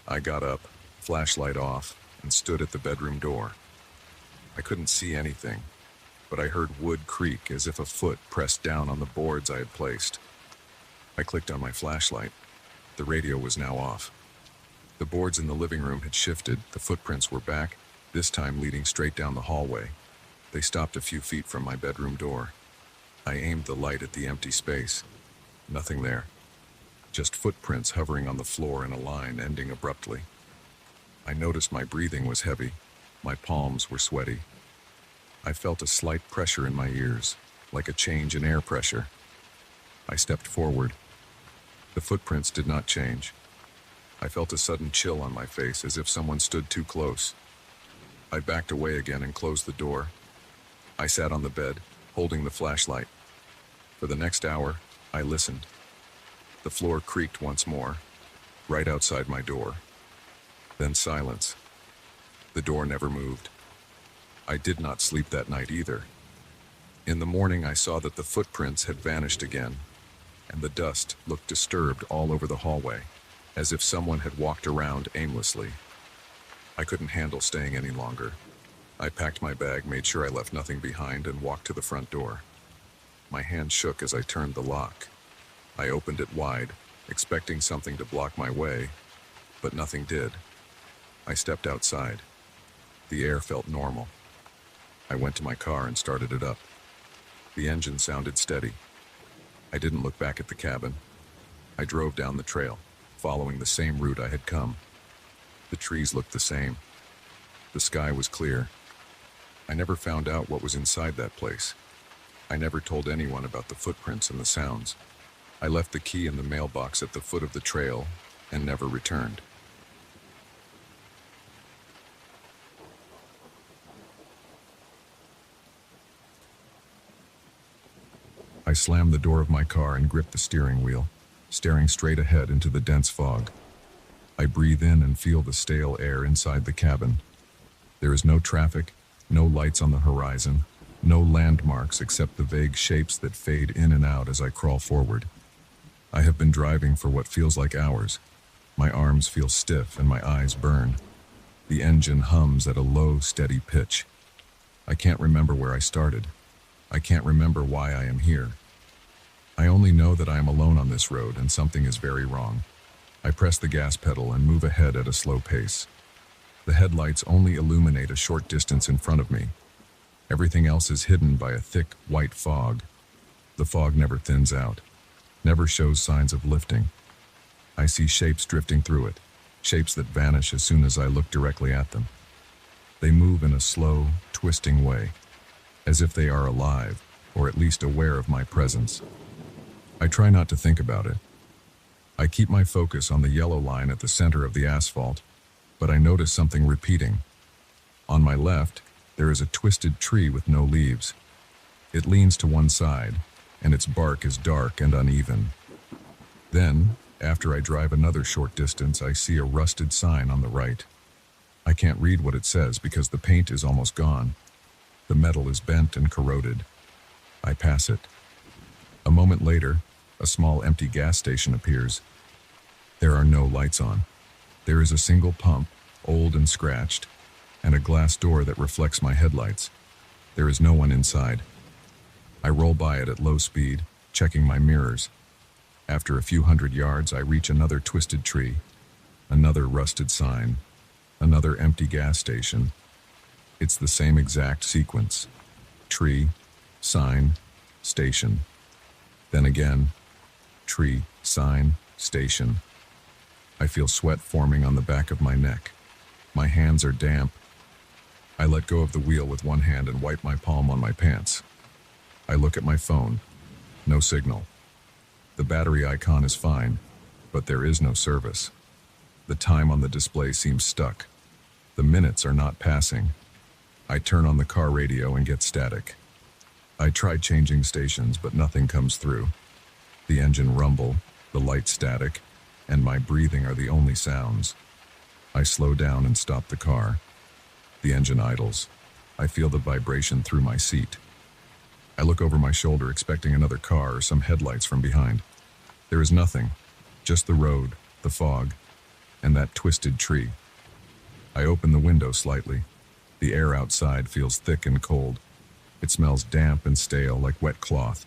I got up, flashlight off, and stood at the bedroom door. I couldn't see anything, but I heard wood creak as if a foot pressed down on the boards I had placed. I clicked on my flashlight. The radio was now off. The boards in the living room had shifted. The footprints were back, this time leading straight down the hallway. They stopped a few feet from my bedroom door. I aimed the light at the empty space. Nothing there. Just footprints hovering on the floor in a line ending abruptly. I noticed my breathing was heavy. My palms were sweaty. I felt a slight pressure in my ears, like a change in air pressure. I stepped forward. The footprints did not change. I felt a sudden chill on my face, as if someone stood too close. I backed away again and closed the door. I sat on the bed, holding the flashlight. For the next hour, I listened. The floor creaked once more, right outside my door. Then silence. The door never moved. I did not sleep that night either. In the morning, I saw that the footprints had vanished again, and the dust looked disturbed all over the hallway. as if someone had walked around aimlessly. I couldn't handle staying any longer. I packed my bag, made sure I left nothing behind, and walked to the front door. My hand shook as I turned the lock. I opened it wide, expecting something to block my way, but nothing did. I stepped outside. The air felt normal. I went to my car and started it up. The engine sounded steady. I didn't look back at the cabin. I drove down the trail, following the same route I had come. The trees looked the same. The sky was clear. I never found out what was inside that place. I never told anyone about the footprints and the sounds. I left the key in the mailbox at the foot of the trail and never returned. I slammed the door of my car and gripped the steering wheel, staring straight ahead into the dense fog. I breathe in and feel the stale air inside the cabin. There is no traffic, no lights on the horizon, no landmarks except the vague shapes that fade in and out as I crawl forward. I have been driving for what feels like hours. My arms feel stiff and my eyes burn. The engine hums at a low, steady pitch. I can't remember where I started. I can't remember why I am here. I only know that I am alone on this road and something is very wrong. I press the gas pedal and move ahead at a slow pace. The headlights only illuminate a short distance in front of me. Everything else is hidden by a thick, white fog. The fog never thins out, never shows signs of lifting. I see shapes drifting through it, shapes that vanish as soon as I look directly at them. They move in a slow, twisting way, as if they are alive, or at least aware of my presence. I try not to think about it. I keep my focus on the yellow line at the center of the asphalt, but I notice something repeating. On my left, there is a twisted tree with no leaves. It leans to one side, and its bark is dark and uneven. Then, after I drive another short distance, I see a rusted sign on the right. I can't read what it says because the paint is almost gone. The metal is bent and corroded. I pass it. A moment later, a small empty gas station appears. There are no lights on. There is a single pump, old and scratched, and a glass door that reflects my headlights. There is no one inside. I roll by it at low speed, checking my mirrors. After a few hundred yards, I reach another twisted tree, another rusted sign, another empty gas station. It's the same exact sequence. Tree, sign, station. Then again, tree, sign, station. I feel sweat forming on the back of my neck. My hands are damp. I let go of the wheel with one hand and wipe my palm on my pants. I look at my phone. No signal. The battery icon is fine, but there is no service. The time on the display seems stuck. The minutes are not passing. I turn on the car radio and get static. I try changing stations, but nothing comes through. The engine rumble, the light static, and my breathing are the only sounds. I slow down and stop the car. The engine idles. I feel the vibration through my seat. I look over my shoulder, expecting another car or some headlights from behind. There is nothing, just the road, the fog, and that twisted tree. I open the window slightly. The air outside feels thick and cold. It smells damp and stale like wet cloth.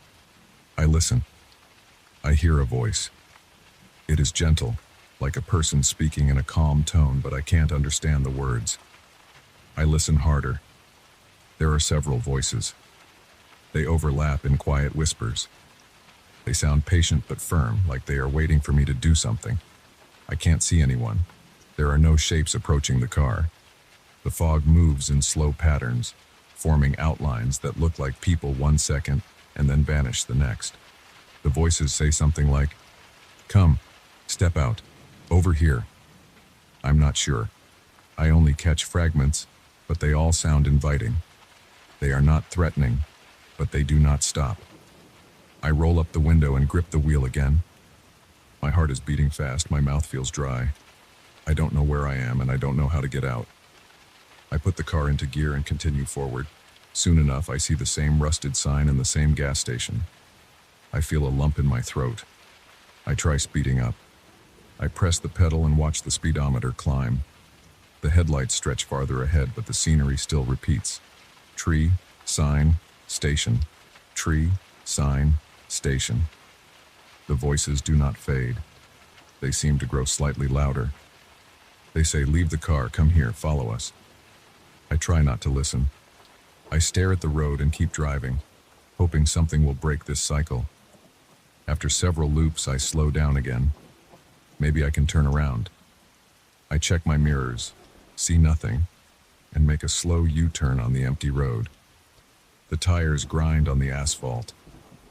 I listen. I hear a voice. It is gentle, like a person speaking in a calm tone, but I can't understand the words. I listen harder. There are several voices. They overlap in quiet whispers. They sound patient but firm, like they are waiting for me to do something. I can't see anyone. There are no shapes approaching the car. The fog moves in slow patterns, forming outlines that look like people 1 second and then vanish the next. The voices say something like, "Come, step out, over here." I'm not sure. I only catch fragments, but they all sound inviting. They are not threatening, but they do not stop. I roll up the window and grip the wheel again. My heart is beating fast, my mouth feels dry. I don't know where I am and I don't know how to get out. I put the car into gear and continue forward. Soon enough, I see the same rusted sign and the same gas station. I feel a lump in my throat. I try speeding up. I press the pedal and watch the speedometer climb. The headlights stretch farther ahead, but the scenery still repeats. Tree, sign, station. Tree, sign, station. The voices do not fade. They seem to grow slightly louder. They say, "Leave the car, come here, follow us." I try not to listen. I stare at the road and keep driving, hoping something will break this cycle. After several loops, I slow down again. Maybe I can turn around. I check my mirrors, see nothing, and make a slow U-turn on the empty road. The tires grind on the asphalt,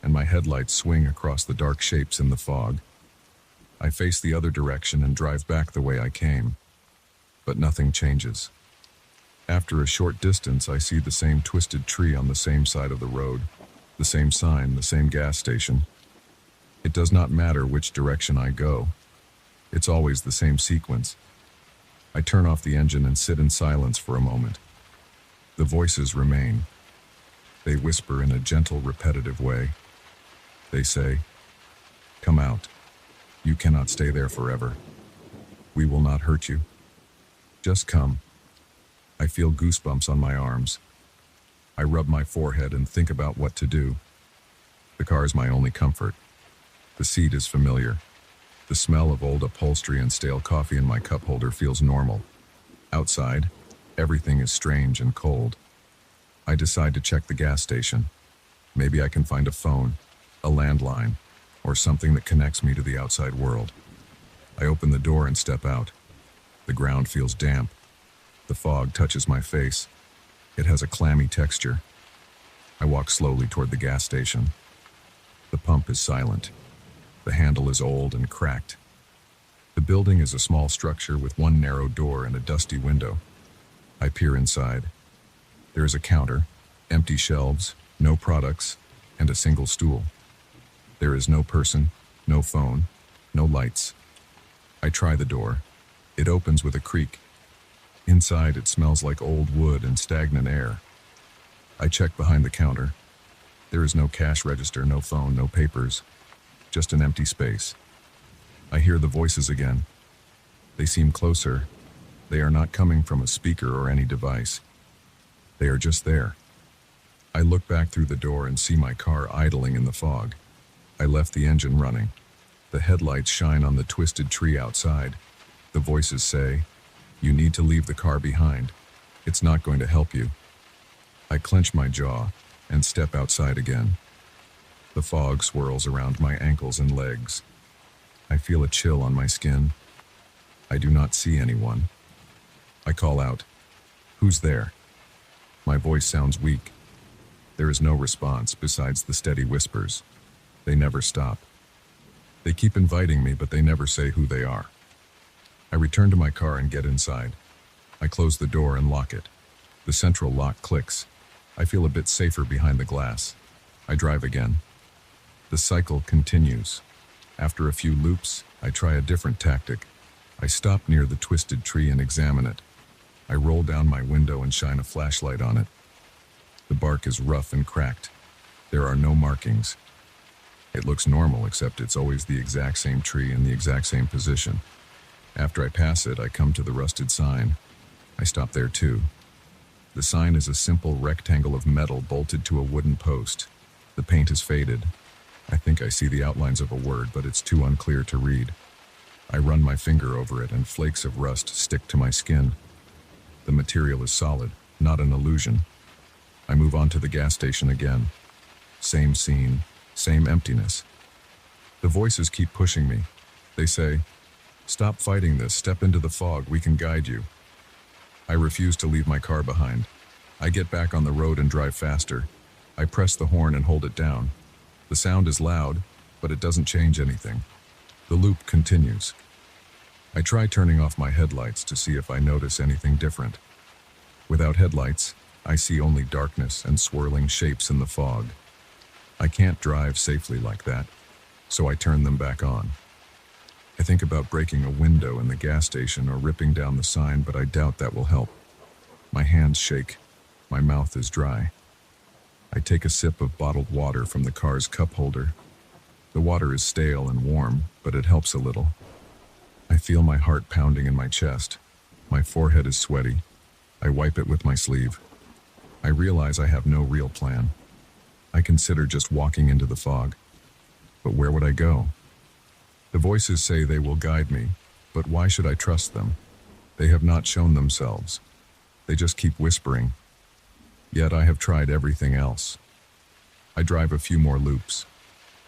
and my headlights swing across the dark shapes in the fog. I face the other direction and drive back the way I came, but nothing changes. After a short distance, I see the same twisted tree on the same side of the road, the same sign, the same gas station. It does not matter which direction I go. It's always the same sequence. I turn off the engine and sit in silence for a moment. The voices remain. They whisper in a gentle, repetitive way. They say, "Come out. You cannot stay there forever. We will not hurt you. Just come." I feel goosebumps on my arms. I rub my forehead and think about what to do. The car is my only comfort. The seat is familiar. The smell of old upholstery and stale coffee in my cup holder feels normal. Outside, everything is strange and cold. I decide to check the gas station. Maybe I can find a phone, a landline, or something that connects me to the outside world. I open the door and step out. The ground feels damp. The fog touches my face. It has a clammy texture. I walk slowly toward the gas station. The pump is silent. The handle is old and cracked. The building is a small structure with one narrow door and a dusty window. I peer inside. There is a counter, empty shelves, no products, and a single stool. There is no person, no phone, no lights. I try the door. It opens with a creak. Inside, it smells like old wood and stagnant air. I check behind the counter. There is no cash register, no phone, no papers. Just an empty space. I hear the voices again. They seem closer. They are not coming from a speaker or any device. They are just there. I look back through the door and see my car idling in the fog. I left the engine running. The headlights shine on the twisted tree outside. The voices say, "You need to leave the car behind. It's not going to help you." I clench my jaw and step outside again. The fog swirls around my ankles and legs. I feel a chill on my skin. I do not see anyone. I call out, "Who's there?" My voice sounds weak. There is no response besides the steady whispers. They never stop. They keep inviting me, but they never say who they are. I return to my car and get inside. I close the door and lock it. The central lock clicks. I feel a bit safer behind the glass. I drive again. The cycle continues. After a few loops, I try a different tactic. I stop near the twisted tree and examine it. I roll down my window and shine a flashlight on it. The bark is rough and cracked. There are no markings. It looks normal, except it's always the exact same tree in the exact same position. After I pass it, I come to the rusted sign. I stop there too. The sign is a simple rectangle of metal bolted to a wooden post. The paint is faded. I think I see the outlines of a word, but it's too unclear to read. I run my finger over it and flakes of rust stick to my skin. The material is solid, not an illusion. I move on to the gas station again. Same scene, same emptiness. The voices keep pushing me. They say, "Stop fighting this, step into the fog, we can guide you." I refuse to leave my car behind. I get back on the road and drive faster. I press the horn and hold it down. The sound is loud, but it doesn't change anything. The loop continues. I try turning off my headlights to see if I notice anything different. Without headlights, I see only darkness and swirling shapes in the fog. I can't drive safely like that, so I turn them back on. I think about breaking a window in the gas station or ripping down the sign, but I doubt that will help. My hands shake. My mouth is dry. I take a sip of bottled water from the car's cup holder. The water is stale and warm, but it helps a little. I feel my heart pounding in my chest. My forehead is sweaty. I wipe it with my sleeve. I realize I have no real plan. I consider just walking into the fog. But where would I go? The voices say they will guide me, but why should I trust them? They have not shown themselves. They just keep whispering. Yet I have tried everything else. I drive a few more loops.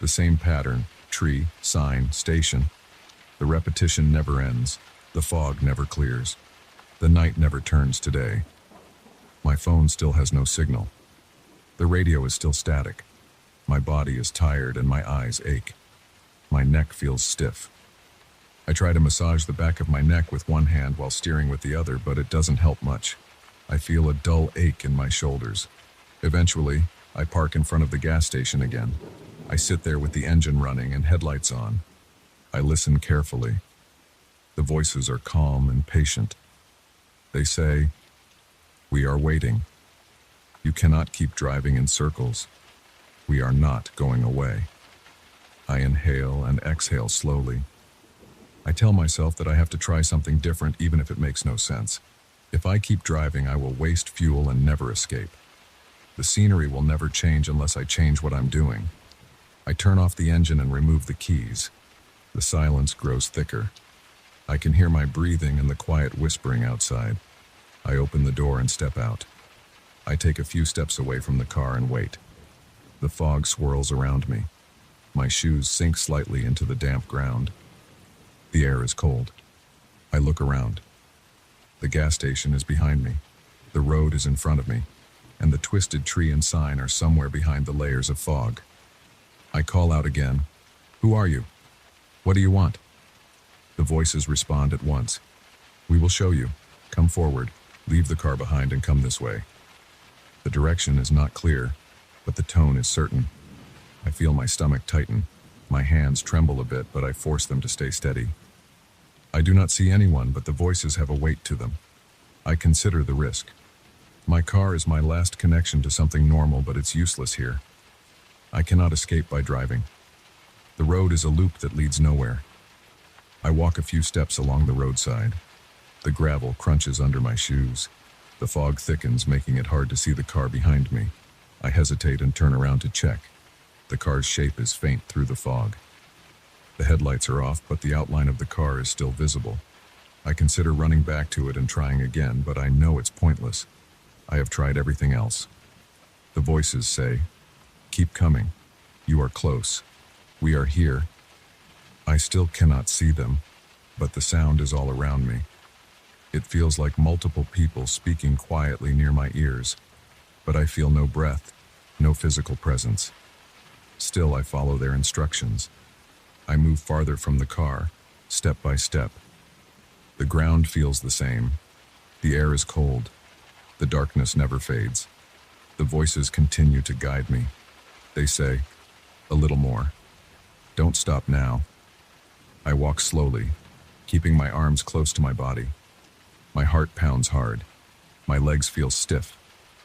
The same pattern, tree, sign, station. The repetition never ends. The fog never clears. The night never turns to day. My phone still has no signal. The radio is still static. My body is tired and my eyes ache. My neck feels stiff. I try to massage the back of my neck with one hand while steering with the other, but it doesn't help much. I feel a dull ache in my shoulders. Eventually, I park in front of the gas station again. I sit there with the engine running and headlights on. I listen carefully. The voices are calm and patient. They say, "We are waiting. You cannot keep driving in circles. We are not going away." I inhale and exhale slowly. I tell myself that I have to try something different even if it makes no sense. If I keep driving, I will waste fuel and never escape. The scenery will never change unless I change what I'm doing. I turn off the engine and remove the keys. The silence grows thicker. I can hear my breathing and the quiet whispering outside. I open the door and step out. I take a few steps away from the car and wait. The fog swirls around me. My shoes sink slightly into the damp ground. The air is cold. I look around. The gas station is behind me. The road is in front of me, and the twisted tree and sign are somewhere behind the layers of fog. I call out again, "Who are you? What do you want?" The voices respond at once. "We will show you. Come forward. Leave the car behind and come this way." The direction is not clear, but the tone is certain. I feel my stomach tighten. My hands tremble a bit, but I force them to stay steady. I do not see anyone, but the voices have a weight to them. I consider the risk. My car is my last connection to something normal, but it's useless here. I cannot escape by driving. The road is a loop that leads nowhere. I walk a few steps along the roadside. The gravel crunches under my shoes. The fog thickens, making it hard to see the car behind me. I hesitate and turn around to check. The car's shape is faint through the fog. The headlights are off, but the outline of the car is still visible. I consider running back to it and trying again, but I know it's pointless. I have tried everything else. The voices say, "Keep coming. You are close. We are here." I still cannot see them, but the sound is all around me. It feels like multiple people speaking quietly near my ears, but I feel no breath, no physical presence. Still, I follow their instructions. I move farther from the car, step by step. The ground feels the same. The air is cold. The darkness never fades. The voices continue to guide me. They say, "A little more. Don't stop now." I walk slowly, keeping my arms close to my body. My heart pounds hard. My legs feel stiff.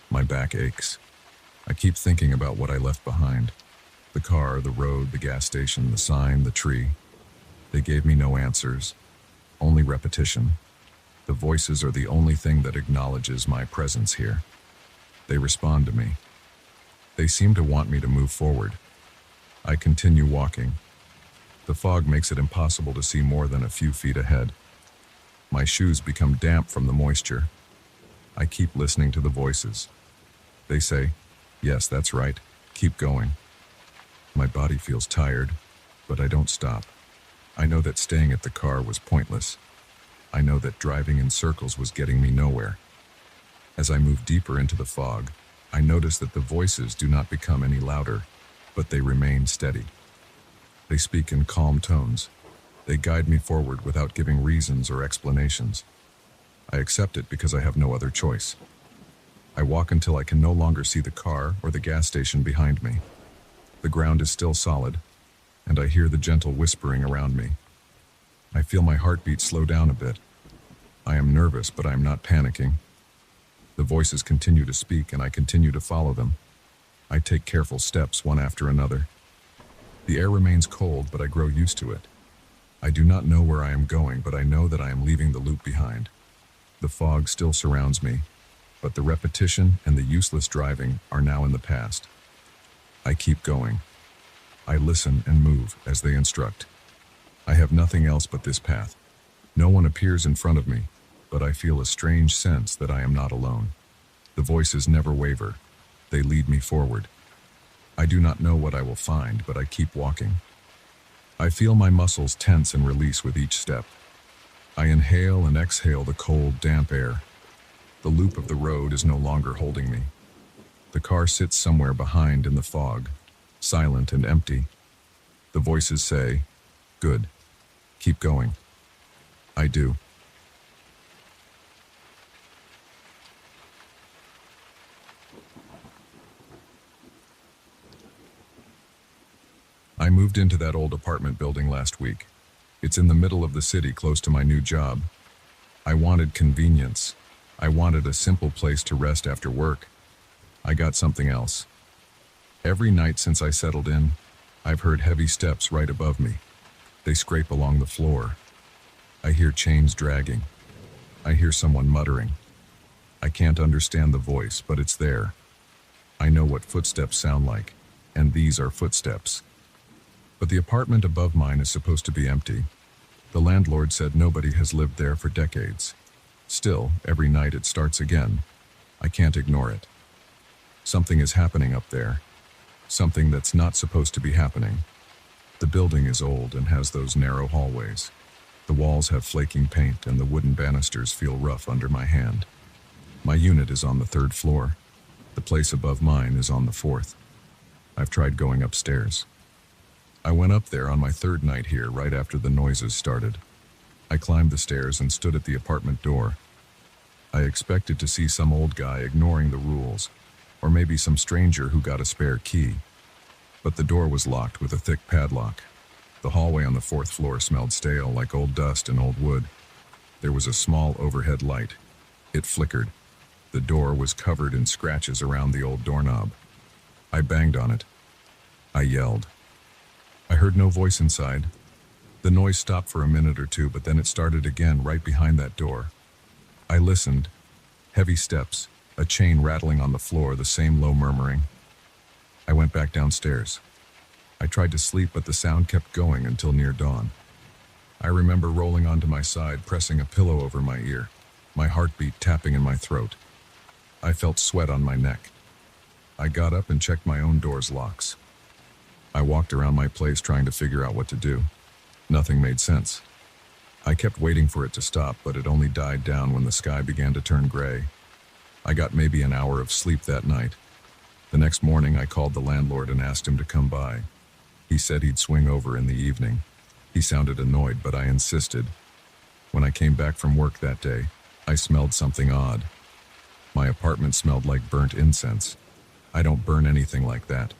My back aches. I keep thinking about what I left behind. The car, the road, the gas station, the sign, the tree. They gave me no answers, only repetition. The voices are the only thing that acknowledges my presence here. They respond to me. They seem to want me to move forward. I continue walking. The fog makes it impossible to see more than a few feet ahead. My shoes become damp from the moisture. I keep listening to the voices. They say, "Yes, that's right. Keep going." My body feels tired, but I don't stop. I know that staying at the car was pointless. I know that driving in circles was getting me nowhere. As I move deeper into the fog, I notice that the voices do not become any louder, but they remain steady. They speak in calm tones. They guide me forward without giving reasons or explanations. I accept it because I have no other choice. I walk until I can no longer see the car or the gas station behind me. The ground is still solid, and I hear the gentle whispering around me. I feel my heartbeat slow down a bit. I am nervous, but I am not panicking. The voices continue to speak, and I continue to follow them. I take careful steps, one after another. The air remains cold, but I grow used to it. I do not know where I am going, but I know that I am leaving the loop behind. The fog still surrounds me, but the repetition and the useless driving are now in the past. I keep going. I listen and move as they instruct. I have nothing else but this path. No one appears in front of me, but I feel a strange sense that I am not alone. The voices never waver. They lead me forward. I do not know what I will find, but I keep walking. I feel my muscles tense and release with each step. I inhale and exhale the cold, damp air. The loop of the road is no longer holding me. The car sits somewhere behind in the fog, silent and empty. The voices say, "Good. Keep going." I do. I moved into that old apartment building last week. It's in the middle of the city, close to my new job. I wanted convenience. I wanted a simple place to rest after work. I got something else. Every night since I settled in, I've heard heavy steps right above me. They scrape along the floor. I hear chains dragging. I hear someone muttering. I can't understand the voice, but it's there. I know what footsteps sound like, and these are footsteps. But the apartment above mine is supposed to be empty. The landlord said nobody has lived there for decades. Still, every night it starts again. I can't ignore it. Something is happening up there. Something that's not supposed to be happening. The building is old and has those narrow hallways. The walls have flaking paint and the wooden banisters feel rough under my hand. My unit is on the 3rd floor. The place above mine is on the 4th. I've tried going upstairs. I went up there on my 3rd night here right after the noises started. I climbed the stairs and stood at the apartment door. I expected to see some old guy ignoring the rules, or maybe some stranger who got a spare key. But the door was locked with a thick padlock. The hallway on the 4th floor smelled stale, like old dust and old wood. There was a small overhead light. It flickered. The door was covered in scratches around the old doorknob. I banged on it. I yelled. I heard no voice inside. The noise stopped for a minute or two, but then it started again right behind that door. I listened. Heavy steps, a chain rattling on the floor, the same low murmuring. I went back downstairs. I tried to sleep, but the sound kept going until near dawn. I remember rolling onto my side, pressing a pillow over my ear, my heartbeat tapping in my throat. I felt sweat on my neck. I got up and checked my own door's locks. I walked around my place trying to figure out what to do. Nothing made sense. I kept waiting for it to stop, but it only died down when the sky began to turn gray. I got maybe an hour of sleep that night. The next morning, I called the landlord and asked him to come by. He said he'd swing over in the evening. He sounded annoyed, but I insisted. When I came back from work that day, I smelled something odd. My apartment smelled like burnt incense. I don't burn anything like that.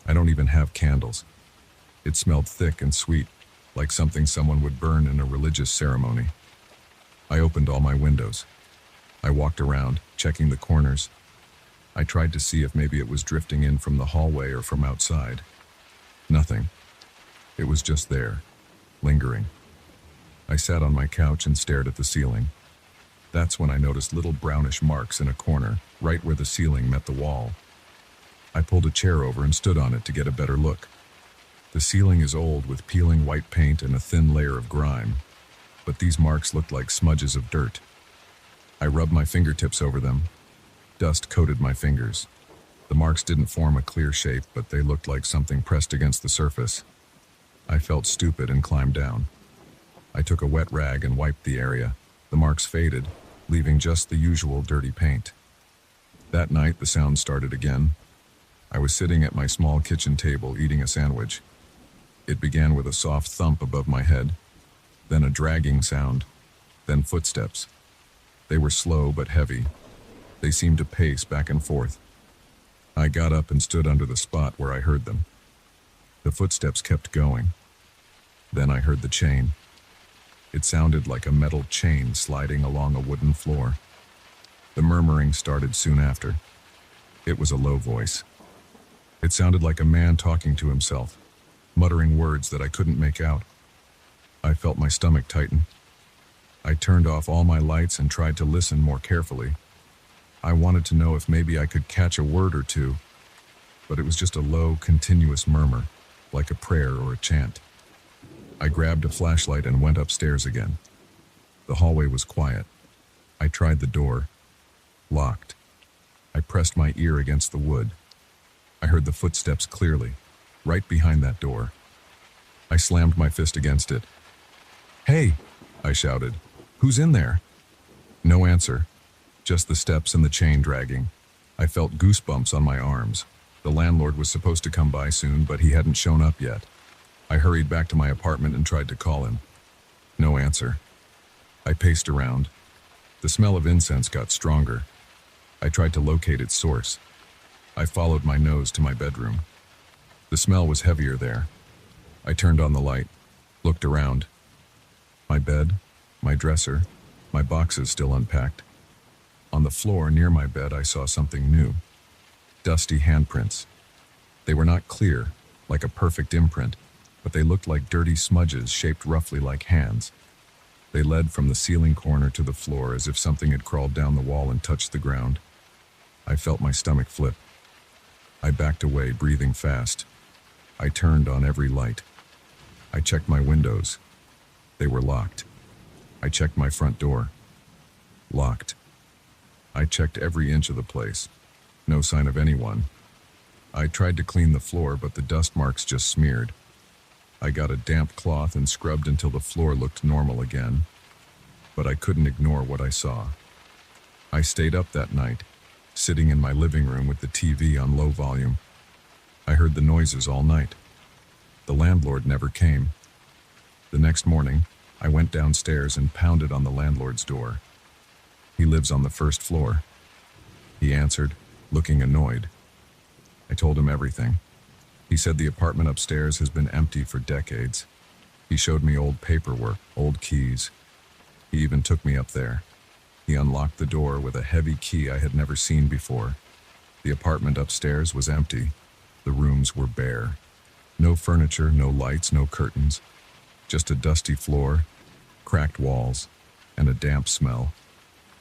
I don't even have candles. It smelled thick and sweet, like something someone would burn in a religious ceremony. I opened all my windows. I walked around, checking the corners. I tried to see if maybe it was drifting in from the hallway or from outside. Nothing. It was just there, lingering. I sat on my couch and stared at the ceiling. That's when I noticed little brownish marks in a corner, right where the ceiling met the wall. I pulled a chair over and stood on it to get a better look. The ceiling is old with peeling white paint and a thin layer of grime, but these marks looked like smudges of dirt. I rubbed my fingertips over them. Dust coated my fingers. The marks didn't form a clear shape, but they looked like something pressed against the surface. I felt stupid and climbed down. I took a wet rag and wiped the area. The marks faded, leaving just the usual dirty paint. That night, the sound started again. I was sitting at my small kitchen table eating a sandwich. It began with a soft thump above my head, then a dragging sound, then footsteps. They were slow but heavy. They seemed to pace back and forth. I got up and stood under the spot where I heard them. The footsteps kept going. Then I heard the chain. It sounded like a metal chain sliding along a wooden floor. The murmuring started soon after. It was a low voice. It sounded like a man talking to himself, muttering words that I couldn't make out. I felt my stomach tighten. I turned off all my lights and tried to listen more carefully. I wanted to know if maybe I could catch a word or two, but it was just a low, continuous murmur, like a prayer or a chant. I grabbed a flashlight and went upstairs again. The hallway was quiet. I tried the door. Locked. I pressed my ear against the wood. I heard the footsteps clearly, right behind that door. I slammed my fist against it. "Hey!" I shouted. "Who's in there?" No answer. Just the steps and the chain dragging. I felt goosebumps on my arms. The landlord was supposed to come by soon, but he hadn't shown up yet. I hurried back to my apartment and tried to call him. No answer. I paced around. The smell of incense got stronger. I tried to locate its source. I followed my nose to my bedroom. The smell was heavier there. I turned on the light, looked around. My bed, my dresser, my boxes still unpacked. On the floor near my bed, I saw something new. Dusty handprints. They were not clear, like a perfect imprint, but they looked like dirty smudges shaped roughly like hands. They led from the ceiling corner to the floor as if something had crawled down the wall and touched the ground. I felt my stomach flip. I backed away, breathing fast. I turned on every light. I checked my windows. They were locked. I checked my front door. Locked. I checked every inch of the place. No sign of anyone. I tried to clean the floor, but the dust marks just smeared. I got a damp cloth and scrubbed until the floor looked normal again. But I couldn't ignore what I saw. I stayed up that night, sitting in my living room with the TV on low volume. I heard the noises all night. The landlord never came. The next morning, I went downstairs and pounded on the landlord's door. He lives on the first floor. He answered, looking annoyed. I told him everything. He said the apartment upstairs has been empty for decades. He showed me old paperwork, old keys. He even took me up there. He unlocked the door with a heavy key I had never seen before. The apartment upstairs was empty. The rooms were bare. No furniture, no lights, no curtains. Just a dusty floor, cracked walls, and a damp smell.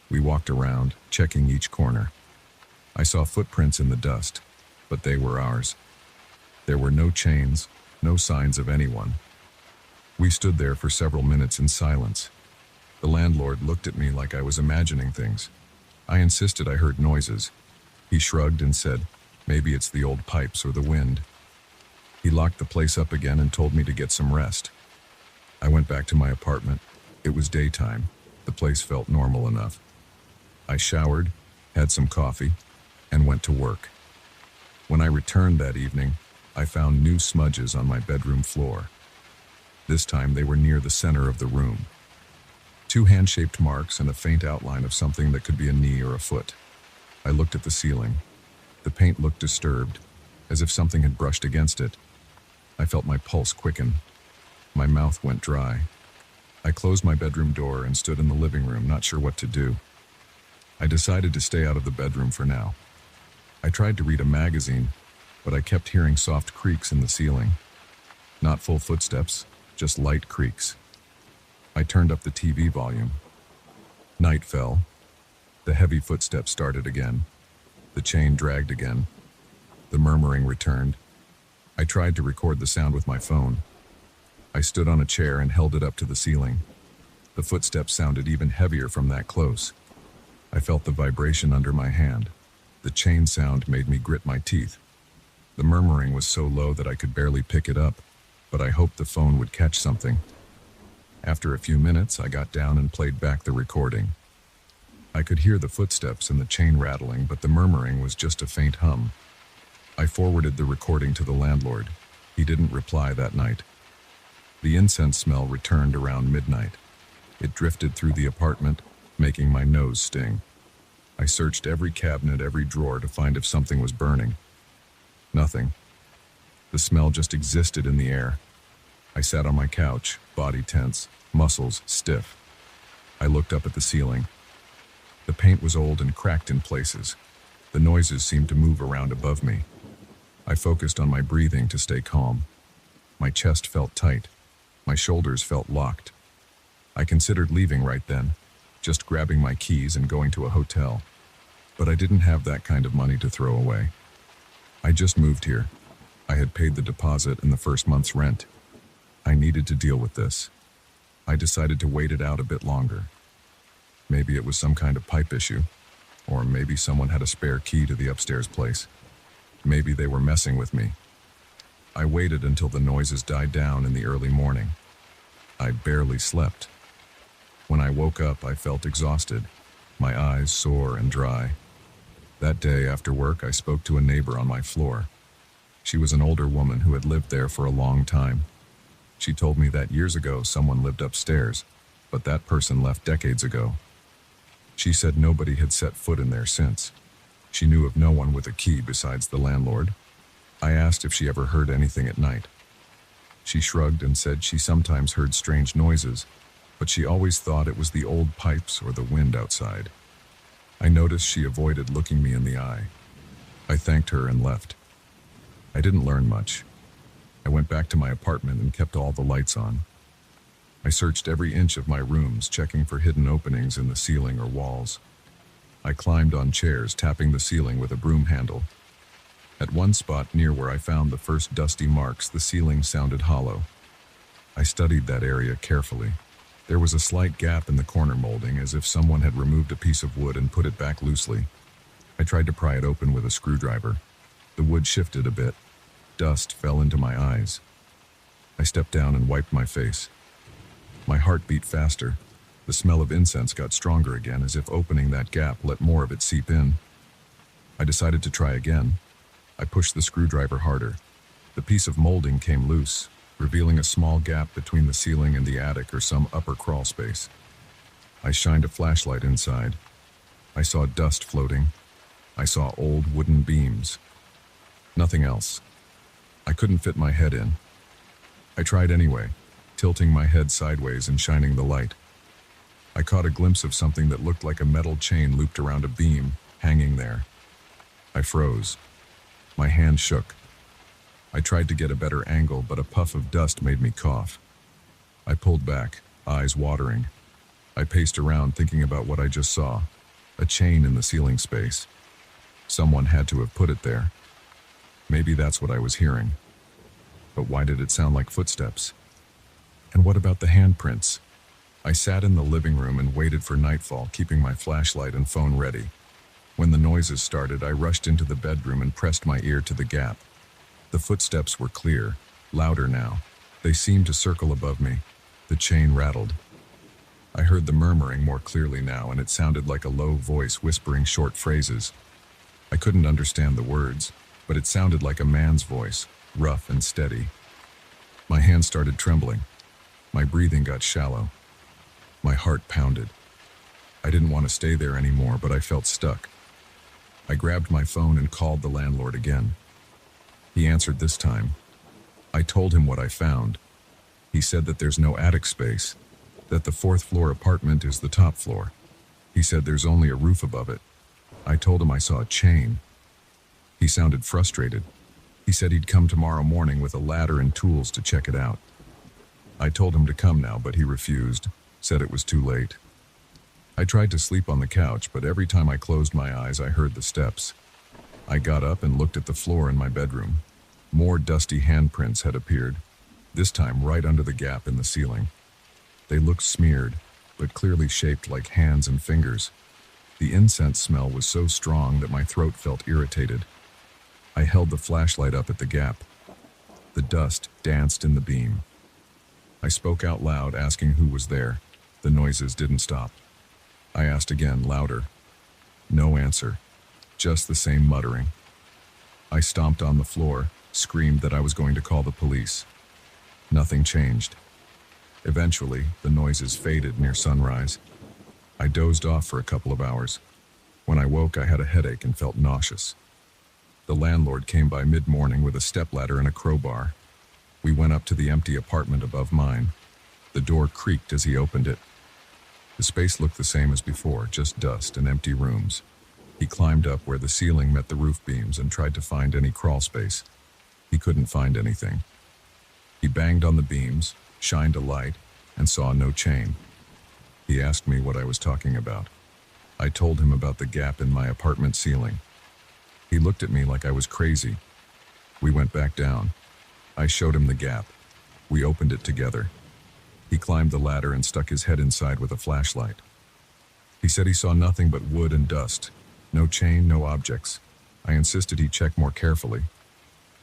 We walked around, checking each corner. I saw footprints in the dust, but they were ours. There were no chains, no signs of anyone. We stood there for several minutes in silence. The landlord looked at me like I was imagining things. I insisted I heard noises. He shrugged and said, "Maybe it's the old pipes or the wind." He locked the place up again and told me to get some rest. I went back to my apartment. It was daytime. The place felt normal enough. I showered, had some coffee, and went to work. When I returned that evening, I found new smudges on my bedroom floor. This time they were near the center of the room. 2 hand-shaped marks and a faint outline of something that could be a knee or a foot. I looked at the ceiling. The paint looked disturbed, as if something had brushed against it. I felt my pulse quicken. My mouth went dry. I closed my bedroom door and stood in the living room, not sure what to do. I decided to stay out of the bedroom for now. I tried to read a magazine, but I kept hearing soft creaks in the ceiling. Not full footsteps, just light creaks. I turned up the TV volume. Night fell. The heavy footsteps started again. The chain dragged again. The murmuring returned. I tried to record the sound with my phone. I stood on a chair and held it up to the ceiling. The footsteps sounded even heavier from that close. I felt the vibration under my hand. The chain sound made me grit my teeth. The murmuring was so low that I could barely pick it up, but I hoped the phone would catch something. After a few minutes, I got down and played back the recording. I could hear the footsteps and the chain rattling, but the murmuring was just a faint hum. I forwarded the recording to the landlord. He didn't reply that night. The incense smell returned around midnight. It drifted through the apartment, making my nose sting. I searched every cabinet, every drawer to find if something was burning. Nothing. The smell just existed in the air. I sat on my couch, body tense, muscles stiff. I looked up at the ceiling. The paint was old and cracked in places. The noises seemed to move around above me. I focused on my breathing to stay calm. My chest felt tight. My shoulders felt locked. I considered leaving right then, just grabbing my keys and going to a hotel. But I didn't have that kind of money to throw away. I just moved here. I had paid the deposit and the first month's rent. I needed to deal with this. I decided to wait it out a bit longer. Maybe it was some kind of pipe issue, or maybe someone had a spare key to the upstairs place. Maybe they were messing with me. I waited until the noises died down in the early morning. I barely slept. When I woke up, I felt exhausted, my eyes sore and dry. That day after work, I spoke to a neighbor on my floor. She was an older woman who had lived there for a long time. She told me that years ago someone lived upstairs, but that person left decades ago. She said nobody had set foot in there since. She knew of no one with a key besides the landlord. I asked if she ever heard anything at night. She shrugged and said she sometimes heard strange noises, but she always thought it was the old pipes or the wind outside. I noticed she avoided looking me in the eye. I thanked her and left. I didn't learn much. I went back to my apartment and kept all the lights on. I searched every inch of my rooms, checking for hidden openings in the ceiling or walls. I climbed on chairs, tapping the ceiling with a broom handle. At one spot near where I found the first dusty marks, the ceiling sounded hollow. I studied that area carefully. There was a slight gap in the corner molding, as if someone had removed a piece of wood and put it back loosely. I tried to pry it open with a screwdriver. The wood shifted a bit. Dust fell into my eyes. I stepped down and wiped my face. My heart beat faster. The smell of incense got stronger again, as if opening that gap let more of it seep in. I decided to try again. I pushed the screwdriver harder. The piece of molding came loose, revealing a small gap between the ceiling and the attic or some upper crawl space. I shined a flashlight inside. I saw dust floating. I saw old wooden beams. Nothing else. I couldn't fit my head in. I tried anyway, tilting my head sideways and shining the light. I caught a glimpse of something that looked like a metal chain looped around a beam, hanging there. I froze. My hand shook. I tried to get a better angle, but a puff of dust made me cough. I pulled back, eyes watering. I paced around thinking about what I just saw. A chain in the ceiling space. Someone had to have put it there. Maybe that's what I was hearing. But why did it sound like footsteps? And what about the handprints? I sat in the living room and waited for nightfall, keeping my flashlight and phone ready. When the noises started, I rushed into the bedroom and pressed my ear to the gap. The footsteps were clear, louder now. They seemed to circle above me. The chain rattled. I heard the murmuring more clearly now, and it sounded like a low voice whispering short phrases. I couldn't understand the words, but it sounded like a man's voice, rough and steady. My hands started trembling. My breathing got shallow. My heart pounded. I didn't want to stay there anymore, but I felt stuck. I grabbed my phone and called the landlord again. He answered this time. I told him what I found. He said that there's no attic space, that the fourth floor apartment is the top floor. He said there's only a roof above it. I told him I saw a chain. He sounded frustrated. He said he'd come tomorrow morning with a ladder and tools to check it out. I told him to come now, but he refused, said it was too late. I tried to sleep on the couch, but every time I closed my eyes, I heard the steps. I got up and looked at the floor in my bedroom. More dusty handprints had appeared, this time right under the gap in the ceiling. They looked smeared, but clearly shaped like hands and fingers. The incense smell was so strong that my throat felt irritated. I held the flashlight up at the gap. The dust danced in the beam. I spoke out loud, asking who was there. The noises didn't stop. I asked again, louder. No answer, just the same muttering. I stomped on the floor, screamed that I was going to call the police. Nothing changed. Eventually, the noises faded near sunrise. I dozed off for a couple of hours. When I woke, I had a headache and felt nauseous. The landlord came by mid-morning with a stepladder and a crowbar. We went up to the empty apartment above mine. The door creaked as he opened it. The space looked the same as before, just dust and empty rooms. He climbed up where the ceiling met the roof beams and tried to find any crawl space. He couldn't find anything. He banged on the beams, shined a light, and saw no chain. He asked me what I was talking about. I told him about the gap in my apartment ceiling. He looked at me like I was crazy. We went back down. I showed him the gap. We opened it together. He climbed the ladder and stuck his head inside with a flashlight. He said he saw nothing but wood and dust. No chain, no objects. I insisted he check more carefully.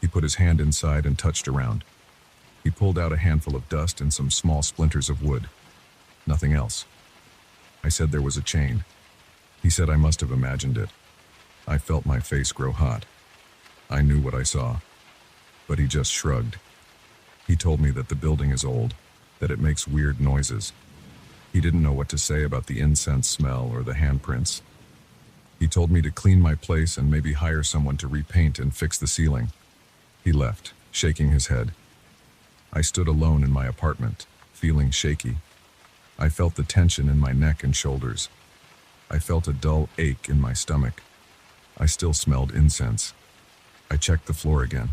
He put his hand inside and touched around. He pulled out a handful of dust and some small splinters of wood. Nothing else. I said there was a chain. He said I must have imagined it. I felt my face grow hot. I knew what I saw. But he just shrugged. He told me that the building is old, that it makes weird noises. He didn't know what to say about the incense smell or the handprints. He told me to clean my place and maybe hire someone to repaint and fix the ceiling. He left, shaking his head. I stood alone in my apartment, feeling shaky. I felt the tension in my neck and shoulders. I felt a dull ache in my stomach. I still smelled incense. I checked the floor again.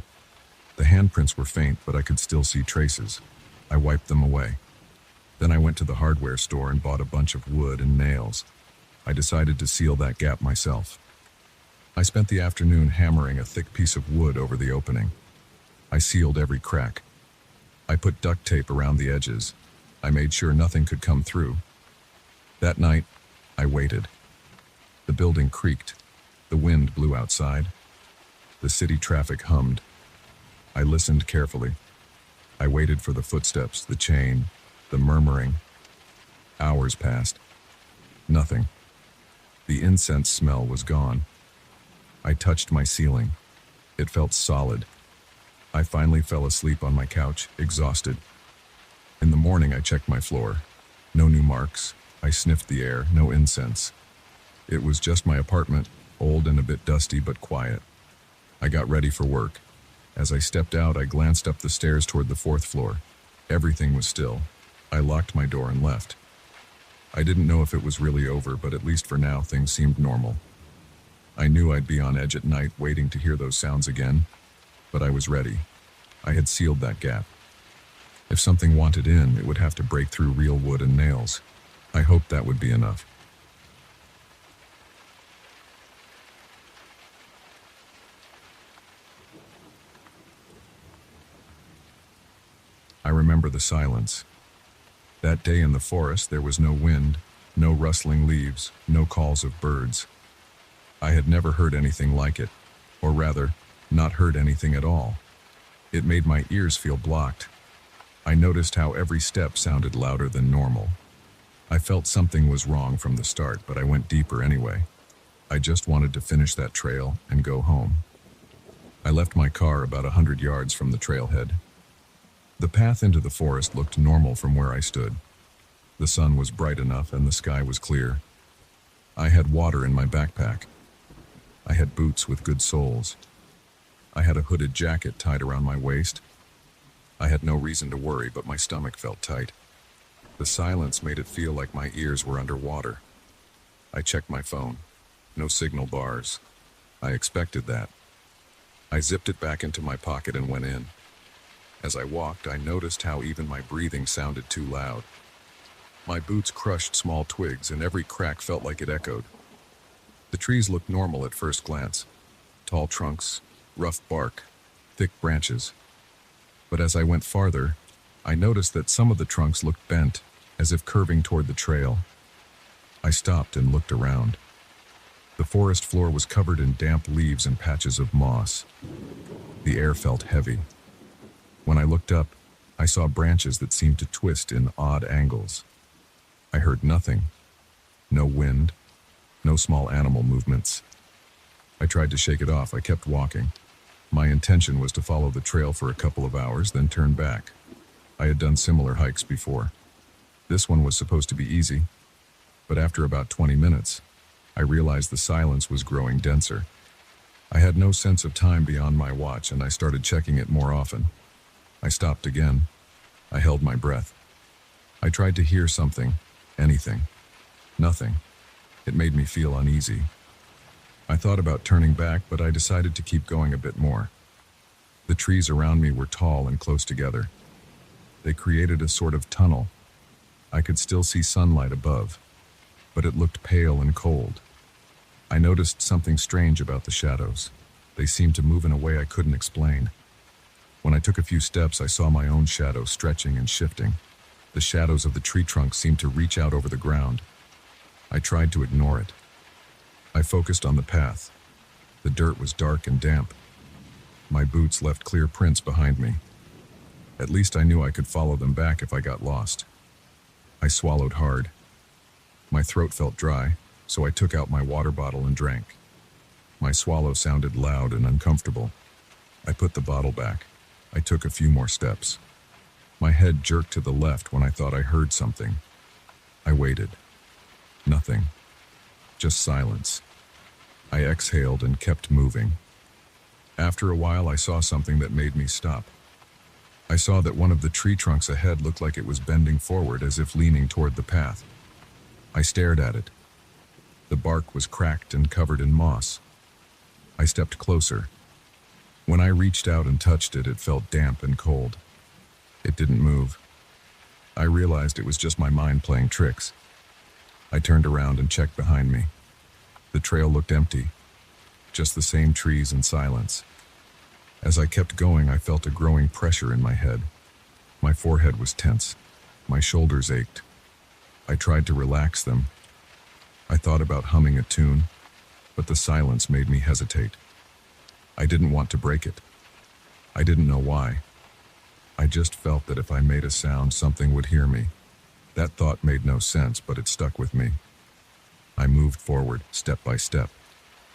The handprints were faint, but I could still see traces. I wiped them away. Then I went to the hardware store and bought a bunch of wood and nails. I decided to seal that gap myself. I spent the afternoon hammering a thick piece of wood over the opening. I sealed every crack. I put duct tape around the edges. I made sure nothing could come through. That night, I waited. The building creaked. The wind blew outside. The city traffic hummed. I listened carefully. I waited for the footsteps, the chain, the murmuring. Hours passed. Nothing. The incense smell was gone. I touched my ceiling. It felt solid. I finally fell asleep on my couch, exhausted. In the morning, I checked my floor. No new marks. I sniffed the air, no incense. It was just my apartment, old and a bit dusty but quiet. I got ready for work. As I stepped out, I glanced up the stairs toward the 4th floor. Everything was still. I locked my door and left. I didn't know if it was really over, but at least for now, things seemed normal. I knew I'd be on edge at night, waiting to hear those sounds again, but I was ready. I had sealed that gap. If something wanted in, it would have to break through real wood and nails. I hoped that would be enough. I remember the silence. That day in the forest, there was no wind, no rustling leaves, no calls of birds. I had never heard anything like it, or rather, not heard anything at all. It made my ears feel blocked. I noticed how every step sounded louder than normal. I felt something was wrong from the start, but I went deeper anyway. I just wanted to finish that trail and go home. I left my car about 100 yards from the trailhead. The path into the forest looked normal from where I stood. The sun was bright enough and the sky was clear. I had water in my backpack. I had boots with good soles. I had a hooded jacket tied around my waist. I had no reason to worry, but my stomach felt tight. The silence made it feel like my ears were underwater. I checked my phone. No signal bars. I expected that. I zipped it back into my pocket and went in. As I walked, I noticed how even my breathing sounded too loud. My boots crushed small twigs, and every crack felt like it echoed. The trees looked normal at first glance. Tall trunks, rough bark, thick branches. But as I went farther, I noticed that some of the trunks looked bent, as if curving toward the trail. I stopped and looked around. The forest floor was covered in damp leaves and patches of moss. The air felt heavy. When I looked up, I saw branches that seemed to twist in odd angles. I heard nothing. No wind. No small animal movements. I tried to shake it off. I kept walking. My intention was to follow the trail for a couple of hours, then turn back. I had done similar hikes before. This one was supposed to be easy, but after about 20 minutes, I realized the silence was growing denser. I had no sense of time beyond my watch, and I started checking it more often. I stopped again. I held my breath. I tried to hear something, anything. Nothing. It made me feel uneasy. I thought about turning back, but I decided to keep going a bit more. The trees around me were tall and close together. They created a sort of tunnel. I could still see sunlight above, but it looked pale and cold. I noticed something strange about the shadows. They seemed to move in a way I couldn't explain. When I took a few steps, I saw my own shadow stretching and shifting. The shadows of the tree trunks seemed to reach out over the ground. I tried to ignore it. I focused on the path. The dirt was dark and damp. My boots left clear prints behind me. At least I knew I could follow them back if I got lost. I swallowed hard. My throat felt dry, so I took out my water bottle and drank. My swallow sounded loud and uncomfortable. I put the bottle back. I took a few more steps. My head jerked to the left when I thought I heard something. I waited. Nothing. Just silence. I exhaled and kept moving. After a while, I saw something that made me stop. I saw that one of the tree trunks ahead looked like it was bending forward as if leaning toward the path. I stared at it. The bark was cracked and covered in moss. I stepped closer. When I reached out and touched it, it felt damp and cold. It didn't move. I realized it was just my mind playing tricks. I turned around and checked behind me. The trail looked empty, just the same trees and silence. As I kept going, I felt a growing pressure in my head. My forehead was tense. My shoulders ached. I tried to relax them. I thought about humming a tune, but the silence made me hesitate. I didn't want to break it. I didn't know why. I just felt that if I made a sound, something would hear me. That thought made no sense, but it stuck with me. I moved forward, step by step.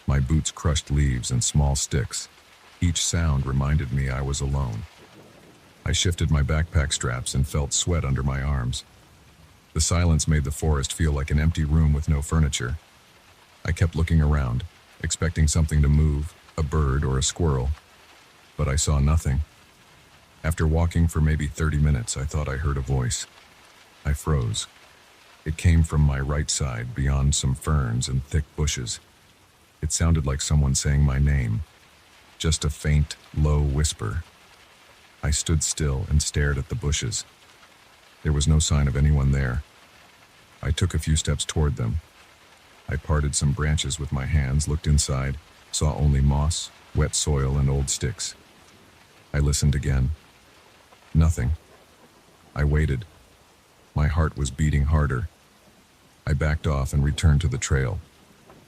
My boots crushed leaves and small sticks. Each sound reminded me I was alone. I shifted my backpack straps and felt sweat under my arms. The silence made the forest feel like an empty room with no furniture. I kept looking around, expecting something to move, a bird or a squirrel. But I saw nothing. After walking for maybe 30 minutes, I thought I heard a voice. I froze. It came from my right side, beyond some ferns and thick bushes. It sounded like someone saying my name. Just a faint, low whisper. I stood still and stared at the bushes. There was no sign of anyone there. I took a few steps toward them. I parted some branches with my hands, looked inside, saw only moss, wet soil, and old sticks. I listened again. Nothing. I waited. My heart was beating harder. I backed off and returned to the trail.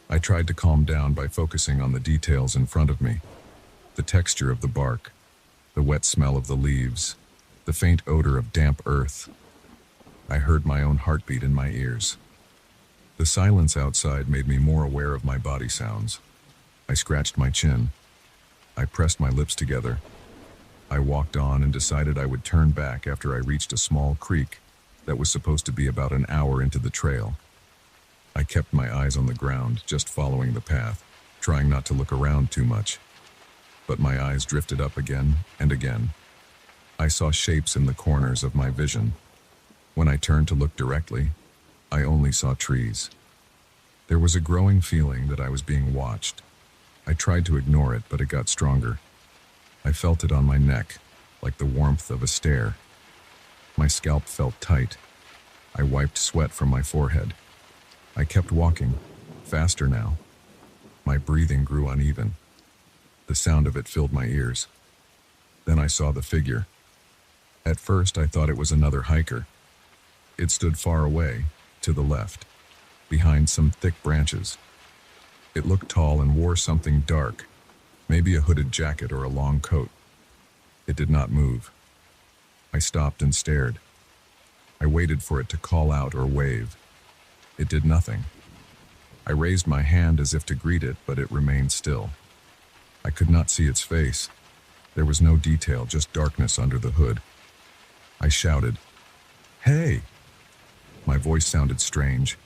I tried to calm down by focusing on the details in front of me. The texture of the bark, the wet smell of the leaves, the faint odor of damp earth. I heard my own heartbeat in my ears. The silence outside made me more aware of my body sounds. I scratched my chin. I pressed my lips together. I walked on and decided I would turn back after I reached a small creek that was supposed to be about an hour into the trail. I kept my eyes on the ground, just following the path, trying not to look around too much. But my eyes drifted up again and again. I saw shapes in the corners of my vision. When I turned to look directly, I only saw trees. There was a growing feeling that I was being watched. I tried to ignore it, but it got stronger. I felt it on my neck, like the warmth of a stare. My scalp felt tight. I wiped sweat from my forehead. I kept walking, faster now. My breathing grew uneven. The sound of it filled my ears. Then I saw the figure. At first, I thought it was another hiker. It stood far away, to the left, behind some thick branches. It looked tall and wore something dark, maybe a hooded jacket or a long coat. It did not move. I stopped and stared. I waited for it to call out or wave. It did nothing. I raised my hand as if to greet it, but it remained still. I could not see its face. There was no detail, just darkness under the hood. I shouted, "Hey!" My voice sounded strange.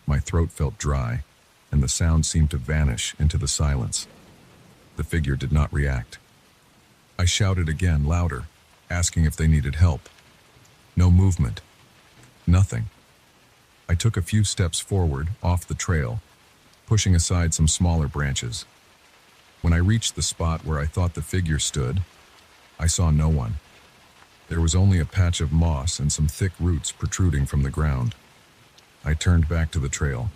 My throat felt dry, and the sound seemed to vanish into the silence. The figure did not react. I shouted again, louder, asking if they needed help. No movement. Nothing. I took a few steps forward, off the trail, pushing aside some smaller branches. When I reached the spot where I thought the figure stood, I saw no one. There was only a patch of moss and some thick roots protruding from the ground. I turned back to the trail.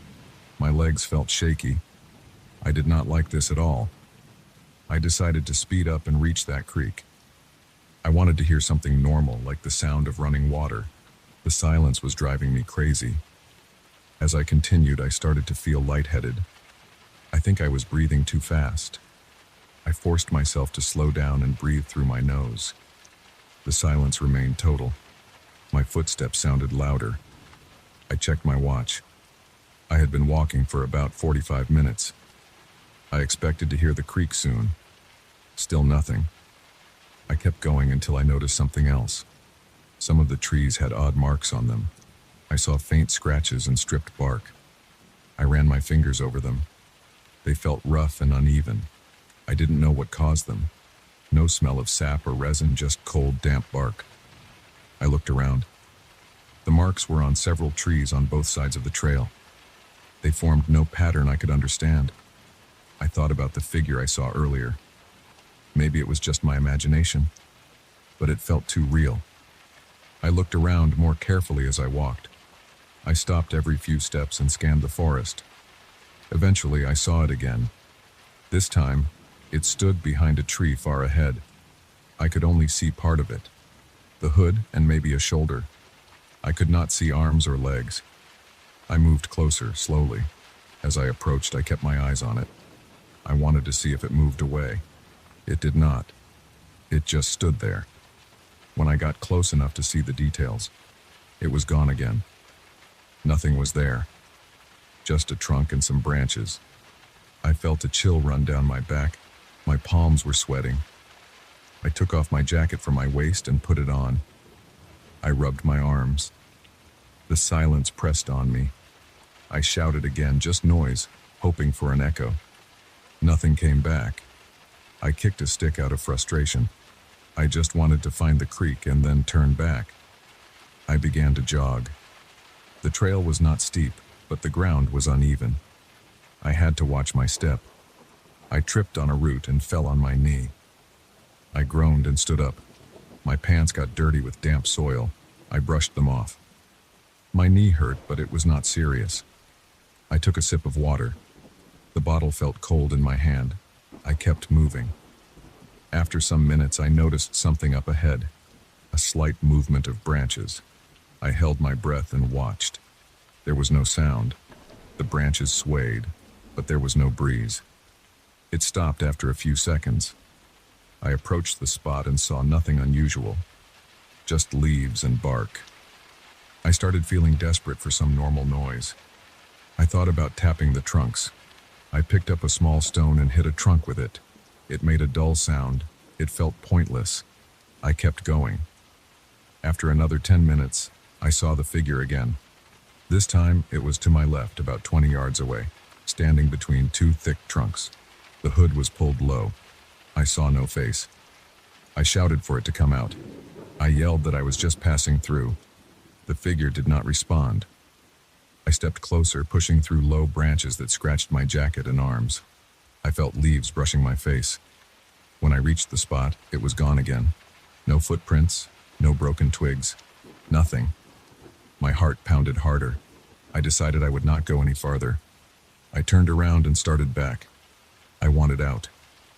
My legs felt shaky. I did not like this at all. I decided to speed up and reach that creek. I wanted to hear something normal, like the sound of running water. The silence was driving me crazy. As I continued, I started to feel lightheaded. I think I was breathing too fast. I forced myself to slow down and breathe through my nose. The silence remained total. My footsteps sounded louder. I checked my watch. I had been walking for about 45 minutes. I expected to hear the creek soon. Still nothing. I kept going until I noticed something else. Some of the trees had odd marks on them. I saw faint scratches and stripped bark. I ran my fingers over them. They felt rough and uneven. I didn't know what caused them. No smell of sap or resin, just cold, damp bark. I looked around. The marks were on several trees on both sides of the trail. They formed no pattern I could understand. I thought about the figure I saw earlier. Maybe it was just my imagination, but it felt too real. I looked around more carefully as I walked. I stopped every few steps and scanned the forest. Eventually, I saw it again. This time, it stood behind a tree far ahead. I could only see part of it, the hood and maybe a shoulder. I could not see arms or legs. I moved closer, slowly. As I approached, I kept my eyes on it. I wanted to see if it moved away. It did not. It just stood there. When I got close enough to see the details, it was gone again. Nothing was there. Just a trunk and some branches. I felt a chill run down my back. My palms were sweating. I took off my jacket from my waist and put it on. I rubbed my arms. The silence pressed on me. I shouted again, just noise, hoping for an echo. Nothing came back. I kicked a stick out of frustration. I just wanted to find the creek and then turn back. I began to jog. The trail was not steep, but the ground was uneven. I had to watch my step. I tripped on a root and fell on my knee. I groaned and stood up. My pants got dirty with damp soil. I brushed them off. My knee hurt, but it was not serious. I took a sip of water. The bottle felt cold in my hand. I kept moving. After some minutes, I noticed something up ahead, a slight movement of branches. I held my breath and watched. There was no sound. The branches swayed, but there was no breeze. It stopped after a few seconds. I approached the spot and saw nothing unusual, just leaves and bark. I started feeling desperate for some normal noise. I thought about tapping the trunks. I picked up a small stone and hit a trunk with it. It made a dull sound. It felt pointless. I kept going. After another 10 minutes, I saw the figure again. This time, it was to my left, about 20 yards away, standing between two thick trunks. The hood was pulled low. I saw no face. I shouted for it to come out. I yelled that I was just passing through. The figure did not respond. I stepped closer, pushing through low branches that scratched my jacket and arms. I felt leaves brushing my face. When I reached the spot, it was gone again. No footprints, no broken twigs, nothing. My heart pounded harder. I decided I would not go any farther. I turned around and started back. I wanted out.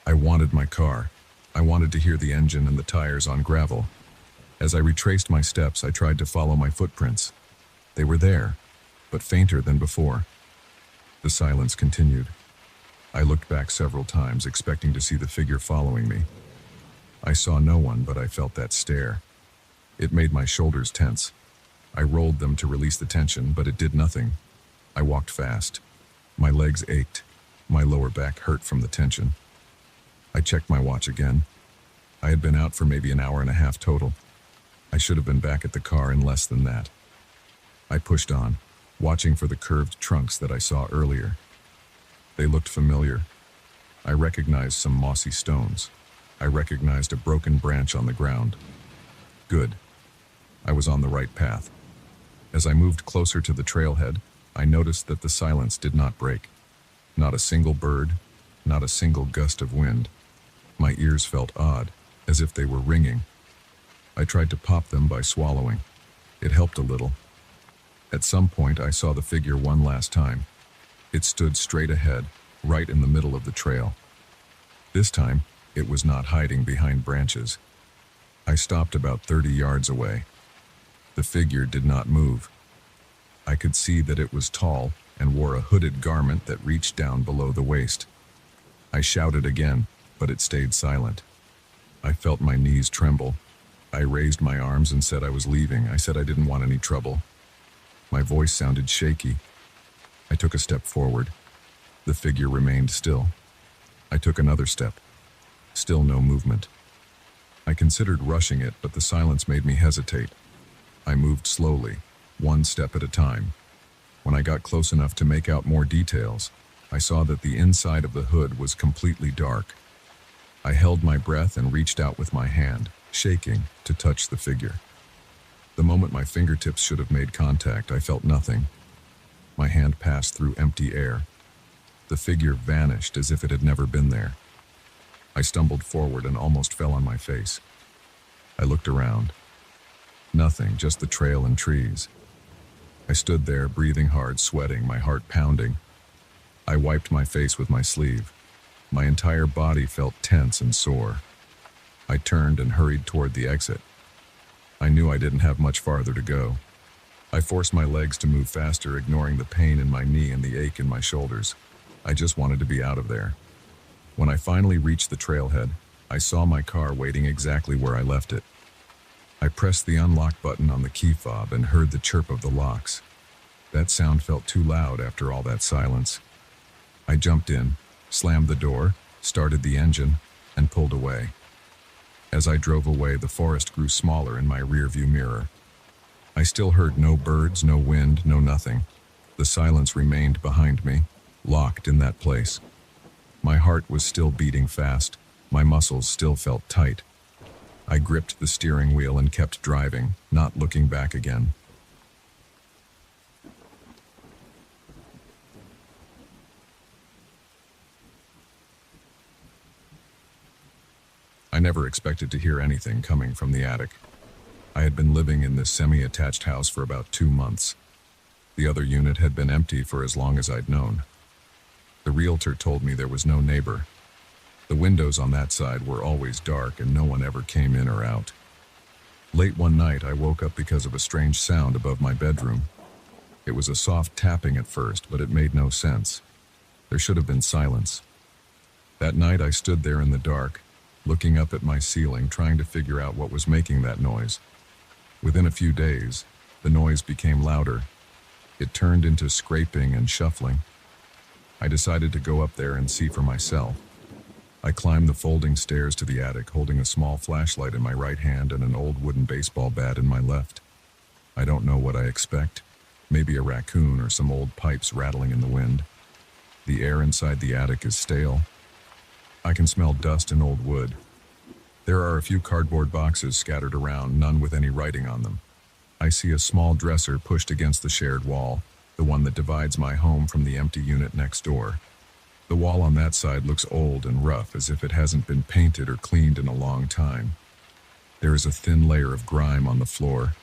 I wanted my car. I wanted to hear the engine and the tires on gravel. As I retraced my steps, I tried to follow my footprints. They were there, but fainter than before. The silence continued. I looked back several times, expecting to see the figure following me. I saw no one, but I felt that stare. It made my shoulders tense. I rolled them to release the tension, but it did nothing. I walked fast. My legs ached. My lower back hurt from the tension. I checked my watch again. I had been out for maybe an hour and a half total. I should have been back at the car in less than that. I pushed on, watching for the curved trunks that I saw earlier. They looked familiar. I recognized some mossy stones. I recognized a broken branch on the ground. Good. I was on the right path. As I moved closer to the trailhead, I noticed that the silence did not break. Not a single bird, not a single gust of wind. My ears felt odd, as if they were ringing. I tried to pop them by swallowing. It helped a little. At some point, I saw the figure one last time. It stood straight ahead, right in the middle of the trail. This time, it was not hiding behind branches. I stopped about 30 yards away. The figure did not move. I could see that it was tall and wore a hooded garment that reached down below the waist. I shouted again, but it stayed silent. I felt my knees tremble. I raised my arms and said I was leaving. I said I didn't want any trouble. My voice sounded shaky. I took a step forward. The figure remained still. I took another step. Still no movement. I considered rushing it, but the silence made me hesitate. I moved slowly, one step at a time. When I got close enough to make out more details, I saw that the inside of the hood was completely dark. I held my breath and reached out with my hand, shaking, to touch the figure. The moment my fingertips should have made contact, I felt nothing. My hand passed through empty air. The figure vanished as if it had never been there. I stumbled forward and almost fell on my face. I looked around. Nothing, just the trail and trees. I stood there, breathing hard, sweating, my heart pounding. I wiped my face with my sleeve. My entire body felt tense and sore. I turned and hurried toward the exit. I knew I didn't have much farther to go. I forced my legs to move faster, ignoring the pain in my knee and the ache in my shoulders. I just wanted to be out of there. When I finally reached the trailhead, I saw my car waiting exactly where I left it. I pressed the unlock button on the key fob and heard the chirp of the locks. That sound felt too loud after all that silence. I jumped in, slammed the door, started the engine, and pulled away. As I drove away, the forest grew smaller in my rearview mirror. I still heard no birds, no wind, no nothing. The silence remained behind me, locked in that place. My heart was still beating fast. My muscles still felt tight. I gripped the steering wheel and kept driving, not looking back again. I never expected to hear anything coming from the attic. I had been living in this semi-attached house for about 2 months. The other unit had been empty for as long as I'd known. The realtor told me there was no neighbor. The windows on that side were always dark and no one ever came in or out. Late one night, I woke up because of a strange sound above my bedroom. It was a soft tapping at first, but it made no sense. There should have been silence. That night, I stood there in the dark, looking up at my ceiling, trying to figure out what was making that noise. Within a few days, the noise became louder. It turned into scraping and shuffling. I decided to go up there and see for myself. I climbed the folding stairs to the attic, holding a small flashlight in my right hand and an old wooden baseball bat in my left. I don't know what I expect. Maybe a raccoon or some old pipes rattling in the wind. The air inside the attic is stale. I can smell dust and old wood. There are a few cardboard boxes scattered around, none with any writing on them. I see a small dresser pushed against the shared wall, the one that divides my home from the empty unit next door. The wall on that side looks old and rough, as if it hasn't been painted or cleaned in a long time. There is a thin layer of grime on the floor.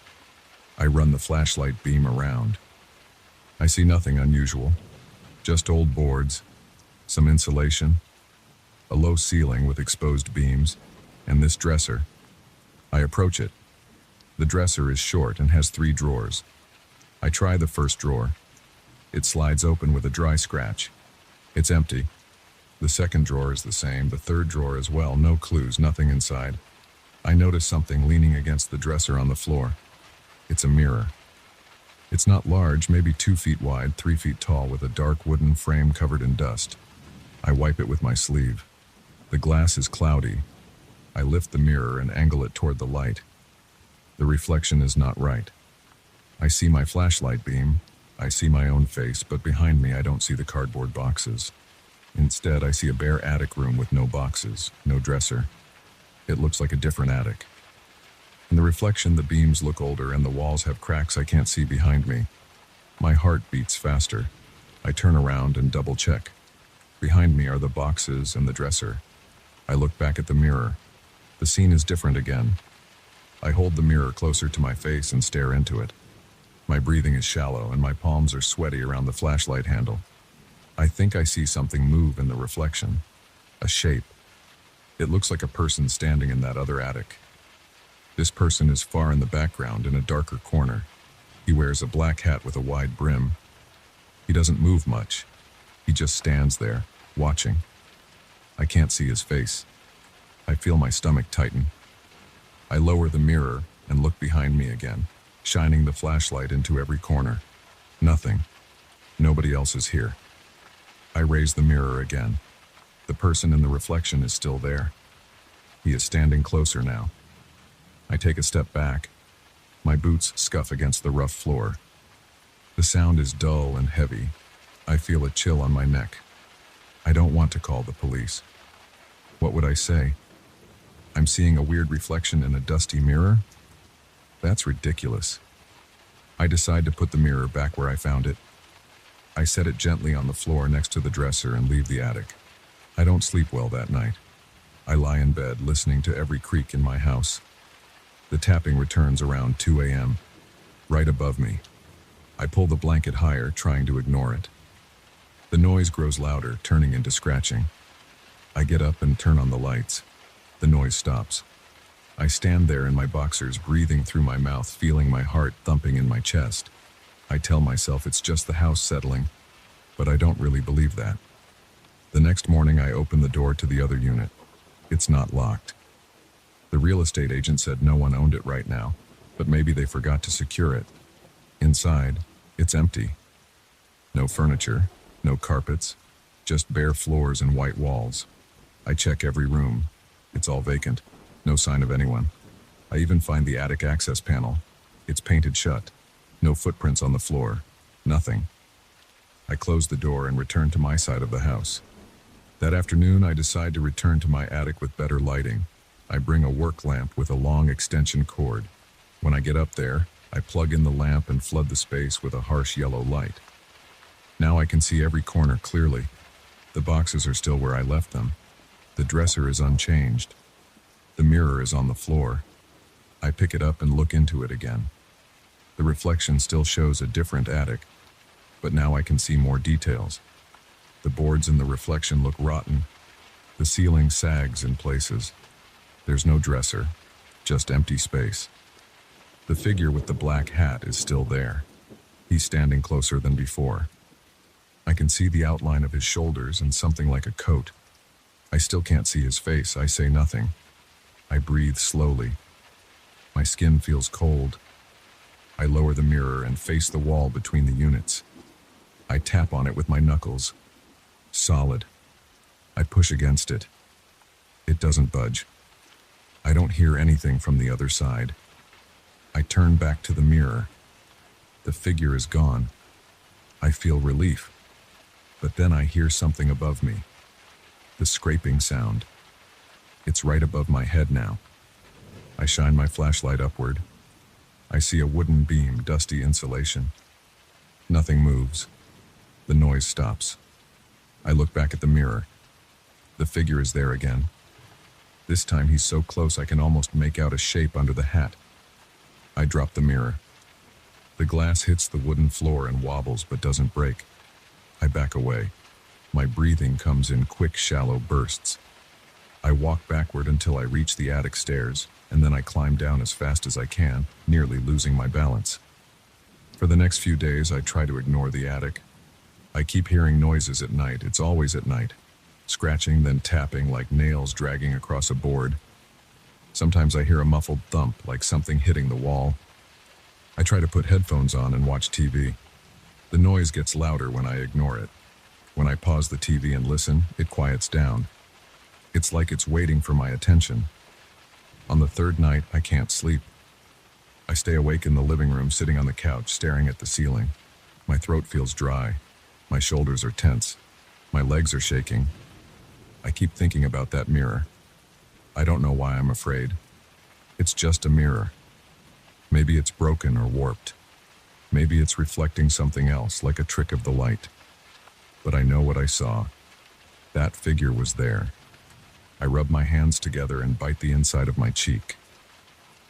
I run the flashlight beam around. I see nothing unusual, just old boards, some insulation, a low ceiling with exposed beams, and this dresser. I approach it. The dresser is short and has 3 drawers. I try the first drawer. It slides open with a dry scratch. It's empty. The second drawer is the same, the third drawer as well, no clues, nothing inside. I notice something leaning against the dresser on the floor. It's a mirror. It's not large, maybe 2 feet wide, 3 feet tall, with a dark wooden frame covered in dust. I wipe it with my sleeve. The glass is cloudy. I lift the mirror and angle it toward the light. The reflection is not right. I see my flashlight beam. I see my own face, but behind me I don't see the cardboard boxes. Instead, I see a bare attic room with no boxes, no dresser. It looks like a different attic. In the reflection, the beams look older and the walls have cracks I can't see behind me. My heart beats faster. I turn around and double check. Behind me are the boxes and the dresser. I look back at the mirror. The scene is different again. I hold the mirror closer to my face and stare into it. My breathing is shallow and my palms are sweaty around the flashlight handle. I think I see something move in the reflection. A shape. It looks like a person standing in that other attic. This person is far in the background in a darker corner. He wears a black hat with a wide brim. He doesn't move much. He just stands there, watching. I can't see his face. I feel my stomach tighten. I lower the mirror and look behind me again, shining the flashlight into every corner. Nothing. Nobody else is here. I raise the mirror again. The person in the reflection is still there. He is standing closer now. I take a step back. My boots scuff against the rough floor. The sound is dull and heavy. I feel a chill on my neck. I don't want to call the police. What would I say? I'm seeing a weird reflection in a dusty mirror? That's ridiculous. I decide to put the mirror back where I found it. I set it gently on the floor next to the dresser and leave the attic. I don't sleep well that night. I lie in bed listening to every creak in my house. The tapping returns around 2 a.m., right above me. I pull the blanket higher, trying to ignore it. The noise grows louder, turning into scratching. I get up and turn on the lights. The noise stops. I stand there in my boxers, breathing through my mouth, feeling my heart thumping in my chest. I tell myself it's just the house settling, but I don't really believe that. The next morning, I open the door to the other unit. It's not locked. The real estate agent said no one owned it right now, but maybe they forgot to secure it. Inside, it's empty. No furniture, no carpets, just bare floors and white walls. I check every room. It's all vacant. No sign of anyone. I even find the attic access panel. It's painted shut. No footprints on the floor. Nothing. I close the door and return to my side of the house. That afternoon, I decide to return to my attic with better lighting. I bring a work lamp with a long extension cord. When I get up there, I plug in the lamp and flood the space with a harsh yellow light. Now I can see every corner clearly. The boxes are still where I left them. The dresser is unchanged. The mirror is on the floor. I pick it up and look into it again. The reflection still shows a different attic, but now I can see more details. The boards in the reflection look rotten. The ceiling sags in places. There's no dresser, just empty space. The figure with the black hat is still there. He's standing closer than before. I can see the outline of his shoulders and something like a coat. I still can't see his face. I say nothing. I breathe slowly. My skin feels cold. I lower the mirror and face the wall between the units. I tap on it with my knuckles. Solid. I push against it. It doesn't budge. I don't hear anything from the other side. I turn back to the mirror. The figure is gone. I feel relief. But then I hear something above me. The scraping sound. It's right above my head now. I shine my flashlight upward. I see a wooden beam, dusty insulation. Nothing moves. The noise stops. I look back at the mirror. The figure is there again. This time he's so close I can almost make out a shape under the hat. I drop the mirror. The glass hits the wooden floor and wobbles but doesn't break. I back away. My breathing comes in quick, shallow bursts. I walk backward until I reach the attic stairs, and then I climb down as fast as I can, nearly losing my balance. For the next few days, I try to ignore the attic. I keep hearing noises at night. It's always at night. Scratching, then tapping like nails dragging across a board. Sometimes I hear a muffled thump, like something hitting the wall. I try to put headphones on and watch TV. The noise gets louder when I ignore it. When I pause the TV and listen, it quiets down. It's like it's waiting for my attention. On the third night, I can't sleep. I stay awake in the living room, sitting on the couch, staring at the ceiling. My throat feels dry. My shoulders are tense. My legs are shaking. I keep thinking about that mirror. I don't know why I'm afraid. It's just a mirror. Maybe it's broken or warped. Maybe it's reflecting something else, like a trick of the light. But I know what I saw. That figure was there. I rub my hands together and bite the inside of my cheek.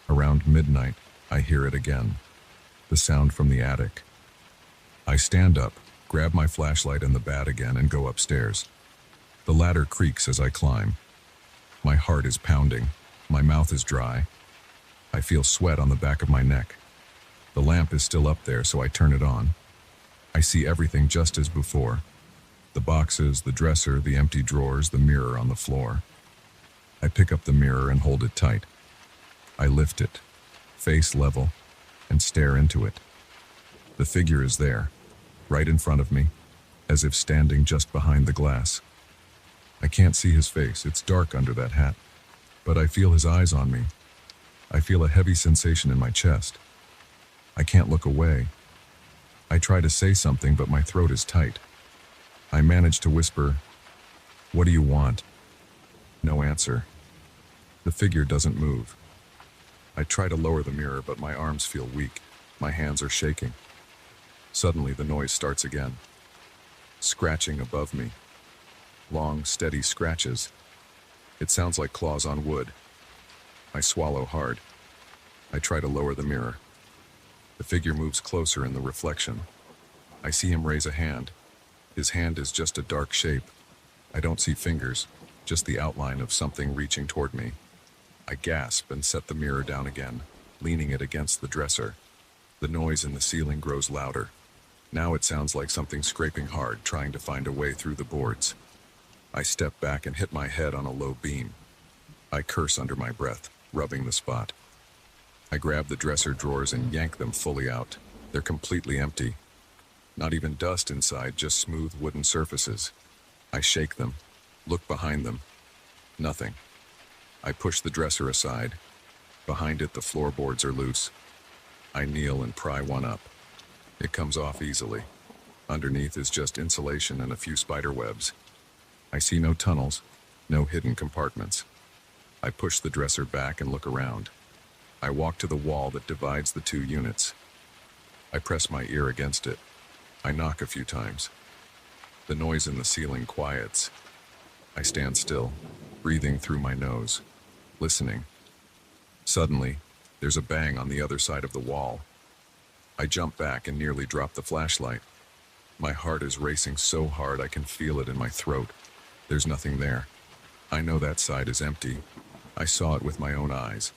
Around midnight, I hear it again. The sound from the attic. I stand up, grab my flashlight and the bat again and go upstairs. The ladder creaks as I climb. My heart is pounding. My mouth is dry. I feel sweat on the back of my neck. The lamp is still up there, so I turn it on. I see everything just as before. The boxes, the dresser, the empty drawers, the mirror on the floor. I pick up the mirror and hold it tight. I lift it, face level, and stare into it. The figure is there, right in front of me, as if standing just behind the glass. I can't see his face, it's dark under that hat, but I feel his eyes on me. I feel a heavy sensation in my chest. I can't look away. I try to say something, but my throat is tight. I manage to whisper, "What do you want?" No answer. The figure doesn't move. I try to lower the mirror, but my arms feel weak. My hands are shaking. Suddenly, the noise starts again. Scratching above me. Long, steady scratches. It sounds like claws on wood. I swallow hard. I try to lower the mirror. The figure moves closer in the reflection. I see him raise a hand. His hand is just a dark shape. I don't see fingers, just the outline of something reaching toward me. I gasp and set the mirror down again, leaning it against the dresser. The noise in the ceiling grows louder. Now it sounds like something scraping hard, trying to find a way through the boards. I step back and hit my head on a low beam. I curse under my breath, rubbing the spot. I grab the dresser drawers and yank them fully out. They're completely empty. Not even dust inside, just smooth wooden surfaces. I shake them, look behind them. Nothing. I push the dresser aside. Behind it, the floorboards are loose. I kneel and pry one up. It comes off easily. Underneath is just insulation and a few spider webs. I see no tunnels, no hidden compartments. I push the dresser back and look around. I walk to the wall that divides the two units. I press my ear against it. I knock a few times. The noise in the ceiling quiets. I stand still, breathing through my nose, listening. Suddenly, there's a bang on the other side of the wall. I jump back and nearly drop the flashlight. My heart is racing so hard I can feel it in my throat. There's nothing there. I know that side is empty. I saw it with my own eyes.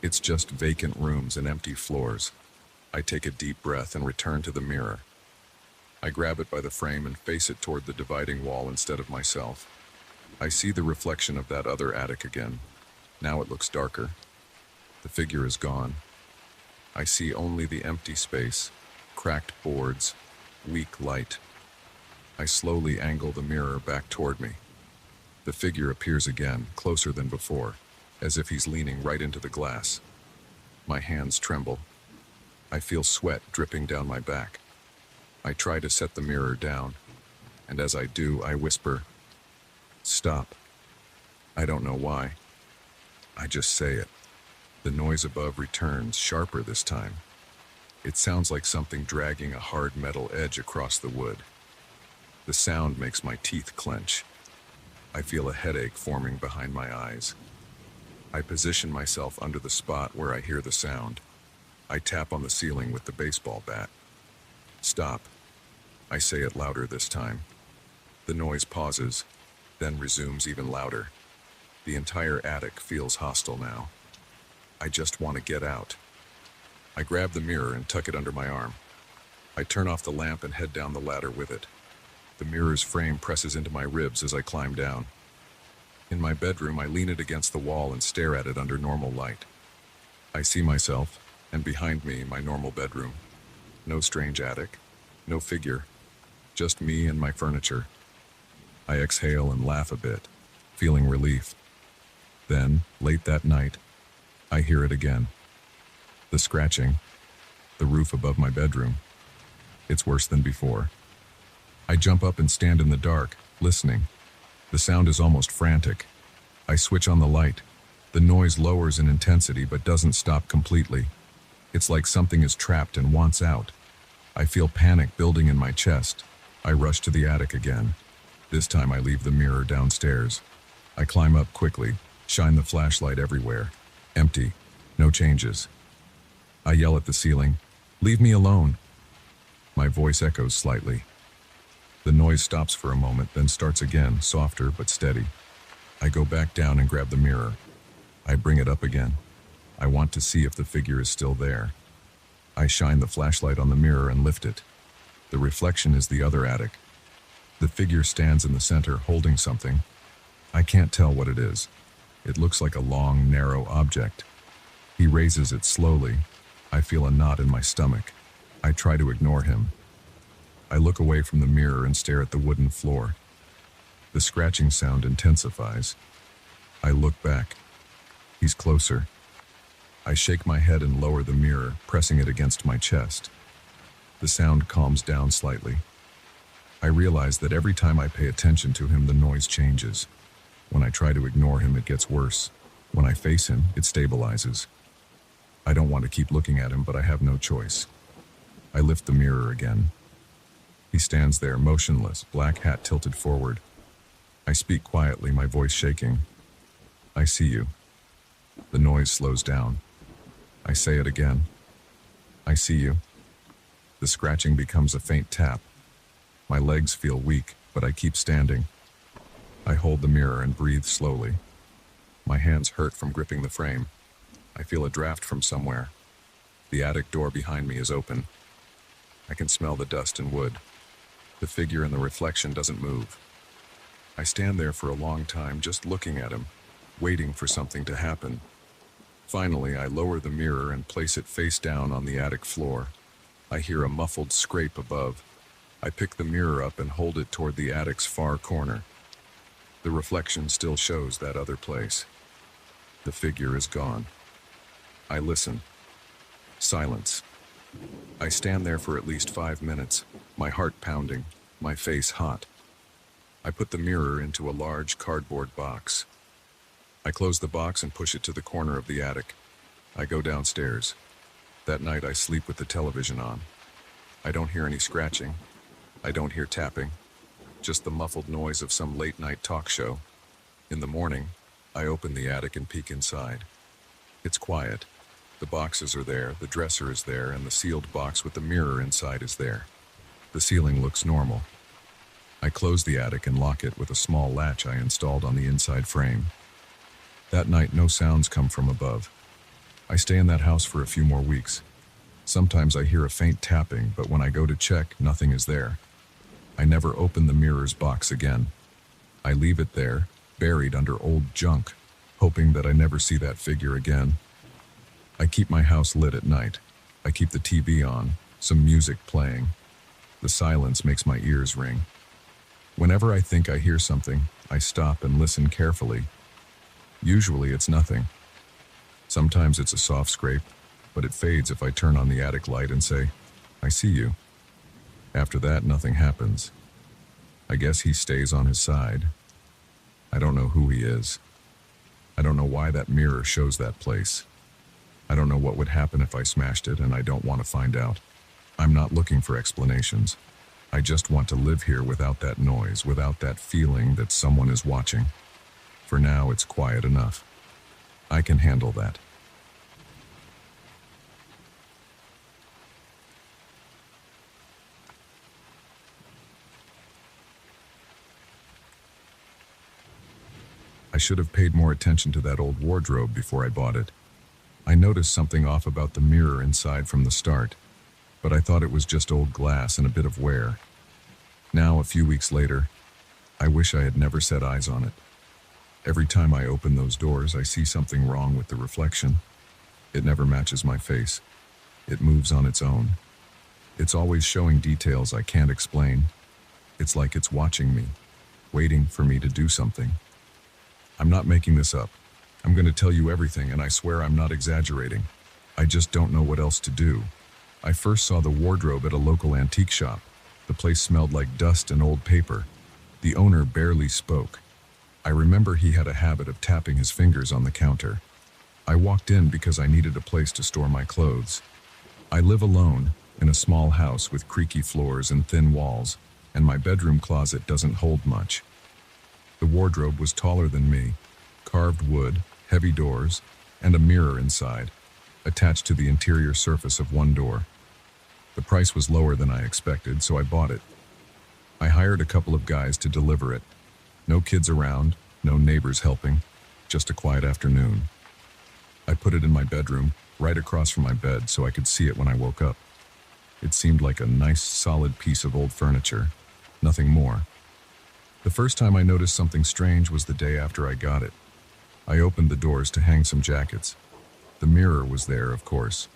It's just vacant rooms and empty floors. I take a deep breath and return to the mirror. I grab it by the frame and face it toward the dividing wall instead of myself. I see the reflection of that other attic again. Now it looks darker. The figure is gone. I see only the empty space, cracked boards, weak light. I slowly angle the mirror back toward me. The figure appears again, closer than before, as if he's leaning right into the glass. My hands tremble. I feel sweat dripping down my back. I try to set the mirror down, and as I do, I whisper, "Stop." I don't know why. I just say it. The noise above returns, sharper this time. It sounds like something dragging a hard metal edge across the wood. The sound makes my teeth clench. I feel a headache forming behind my eyes. I position myself under the spot where I hear the sound. I tap on the ceiling with the baseball bat. "Stop." I say it louder this time. The noise pauses, then resumes even louder. The entire attic feels hostile now. I just want to get out. I grab the mirror and tuck it under my arm. I turn off the lamp and head down the ladder with it. The mirror's frame presses into my ribs as I climb down. In my bedroom, I lean it against the wall and stare at it under normal light. I see myself, and behind me, my normal bedroom. No strange attic, no figure, just me and my furniture. I exhale and laugh a bit, feeling relief. Then, late that night, I hear it again. The scratching, the roof above my bedroom. It's worse than before. I jump up and stand in the dark, listening. The sound is almost frantic. I switch on the light. The noise lowers in intensity but doesn't stop completely. It's like something is trapped and wants out. I feel panic building in my chest. I rush to the attic again. This time I leave the mirror downstairs. I climb up quickly, shine the flashlight everywhere. Empty. No changes. I yell at the ceiling, "Leave me alone!" My voice echoes slightly. The noise stops for a moment, then starts again, softer but steady. I go back down and grab the mirror. I bring it up again. I want to see if the figure is still there. I shine the flashlight on the mirror and lift it. The reflection is the other attic. The figure stands in the center, holding something. I can't tell what it is. It looks like a long, narrow object. He raises it slowly. I feel a knot in my stomach. I try to ignore him. I look away from the mirror and stare at the wooden floor. The scratching sound intensifies. I look back. He's closer. I shake my head and lower the mirror, pressing it against my chest. The sound calms down slightly. I realize that every time I pay attention to him, the noise changes. When I try to ignore him, it gets worse. When I face him, it stabilizes. I don't want to keep looking at him, but I have no choice. I lift the mirror again. He stands there, motionless, black hat tilted forward. I speak quietly, my voice shaking. "I see you." The noise slows down. I say it again. "I see you." The scratching becomes a faint tap. My legs feel weak, but I keep standing. I hold the mirror and breathe slowly. My hands hurt from gripping the frame. I feel a draft from somewhere. The attic door behind me is open. I can smell the dust and wood. The figure in the reflection doesn't move. I stand there for a long time, just looking at him, waiting for something to happen. Finally, I lower the mirror and place it face down on the attic floor. I hear a muffled scrape above. I pick the mirror up and hold it toward the attic's far corner. The reflection still shows that other place. The figure is gone. I listen. Silence. I stand there for at least 5 minutes, my heart pounding, my face hot. I put the mirror into a large cardboard box. I close the box and push it to the corner of the attic. I go downstairs. That night I sleep with the television on. I don't hear any scratching. I don't hear tapping. Just the muffled noise of some late-night talk show. In the morning, I open the attic and peek inside. It's quiet. The boxes are there, the dresser is there, and the sealed box with the mirror inside is there. The ceiling looks normal. I close the attic and lock it with a small latch I installed on the inside frame. That night, no sounds come from above. I stay in that house for a few more weeks. Sometimes I hear a faint tapping, but when I go to check, nothing is there. I never open the mirror's box again. I leave it there, buried under old junk, hoping that I never see that figure again. I keep my house lit at night. I keep the TV on, some music playing. The silence makes my ears ring. Whenever I think I hear something, I stop and listen carefully. Usually it's nothing. Sometimes it's a soft scrape, but it fades if I turn on the attic light and say, "I see you." After that, nothing happens. I guess he stays on his side. I don't know who he is. I don't know why that mirror shows that place. I don't know what would happen if I smashed it, and I don't want to find out. I'm not looking for explanations. I just want to live here without that noise, without that feeling that someone is watching. For now, it's quiet enough. I can handle that. I should have paid more attention to that old wardrobe before I bought it. I noticed something off about the mirror inside from the start, but I thought it was just old glass and a bit of wear. Now, a few weeks later, I wish I had never set eyes on it. Every time I open those doors, I see something wrong with the reflection. It never matches my face. It moves on its own. It's always showing details I can't explain. It's like it's watching me, waiting for me to do something. I'm not making this up. I'm going to tell you everything, and I swear I'm not exaggerating. I just don't know what else to do. I first saw the wardrobe at a local antique shop. The place smelled like dust and old paper. The owner barely spoke. I remember he had a habit of tapping his fingers on the counter. I walked in because I needed a place to store my clothes. I live alone, in a small house with creaky floors and thin walls, and my bedroom closet doesn't hold much. The wardrobe was taller than me, carved wood, heavy doors, and a mirror inside. attached to the interior surface of one door. The price was lower than I expected, so I bought it. I hired a couple of guys to deliver it. No kids around, no neighbors helping, just a quiet afternoon. I put it in my bedroom, right across from my bed, so I could see it when I woke up. It seemed like a nice, solid piece of old furniture, nothing more. The first time I noticed something strange was the day after I got it. I opened the doors to hang some jackets. The mirror was there, of course,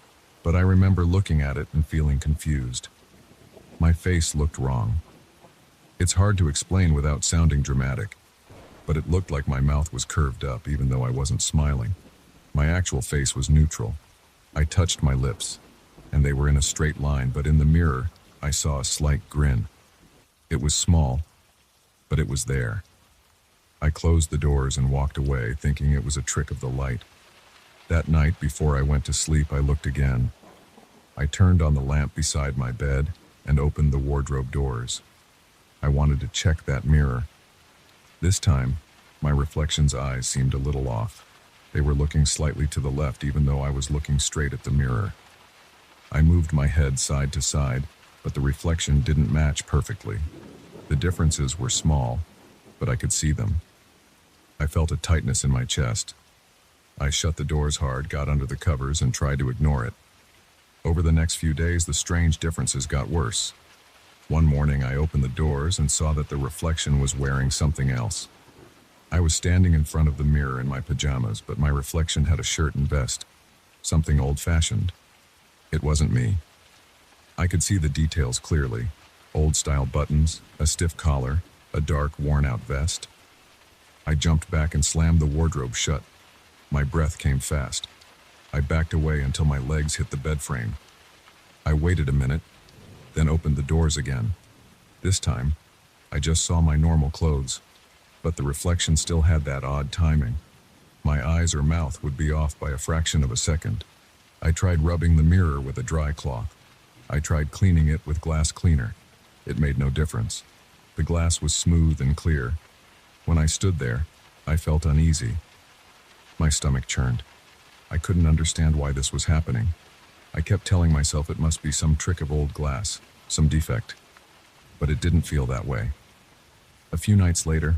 but I remember looking at it and feeling confused. My face looked wrong. It's hard to explain without sounding dramatic, but it looked like my mouth was curved up even though I wasn't smiling. My actual face was neutral. I touched my lips, and they were in a straight line, but in the mirror, I saw a slight grin. It was small, but it was there. I closed the doors and walked away, thinking it was a trick of the light. That night, before I went to sleep, I looked again. I turned on the lamp beside my bed and opened the wardrobe doors. I wanted to check that mirror. This time, my reflection's eyes seemed a little off. They were looking slightly to the left, even though I was looking straight at the mirror. I moved my head side to side, but the reflection didn't match perfectly. The differences were small, but I could see them. I felt a tightness in my chest. I shut the doors hard, got under the covers, and tried to ignore it. Over the next few days, the strange differences got worse. One morning, I opened the doors and saw that the reflection was wearing something else. I was standing in front of the mirror in my pajamas, but my reflection had a shirt and vest, something old-fashioned. It wasn't me. I could see the details clearly. Old-style buttons, a stiff collar, a dark, worn-out vest. I jumped back and slammed the wardrobe shut. My breath came fast. I backed away until my legs hit the bed frame. I waited a minute, then opened the doors again. This time, I just saw my normal clothes, but the reflection still had that odd timing. My eyes or mouth would be off by a fraction of a second. I tried rubbing the mirror with a dry cloth. I tried cleaning it with glass cleaner. It made no difference. The glass was smooth and clear. When I stood there, I felt uneasy. My stomach churned. I couldn't understand why this was happening. I kept telling myself it must be some trick of old glass, some defect. But it didn't feel that way. A few nights later,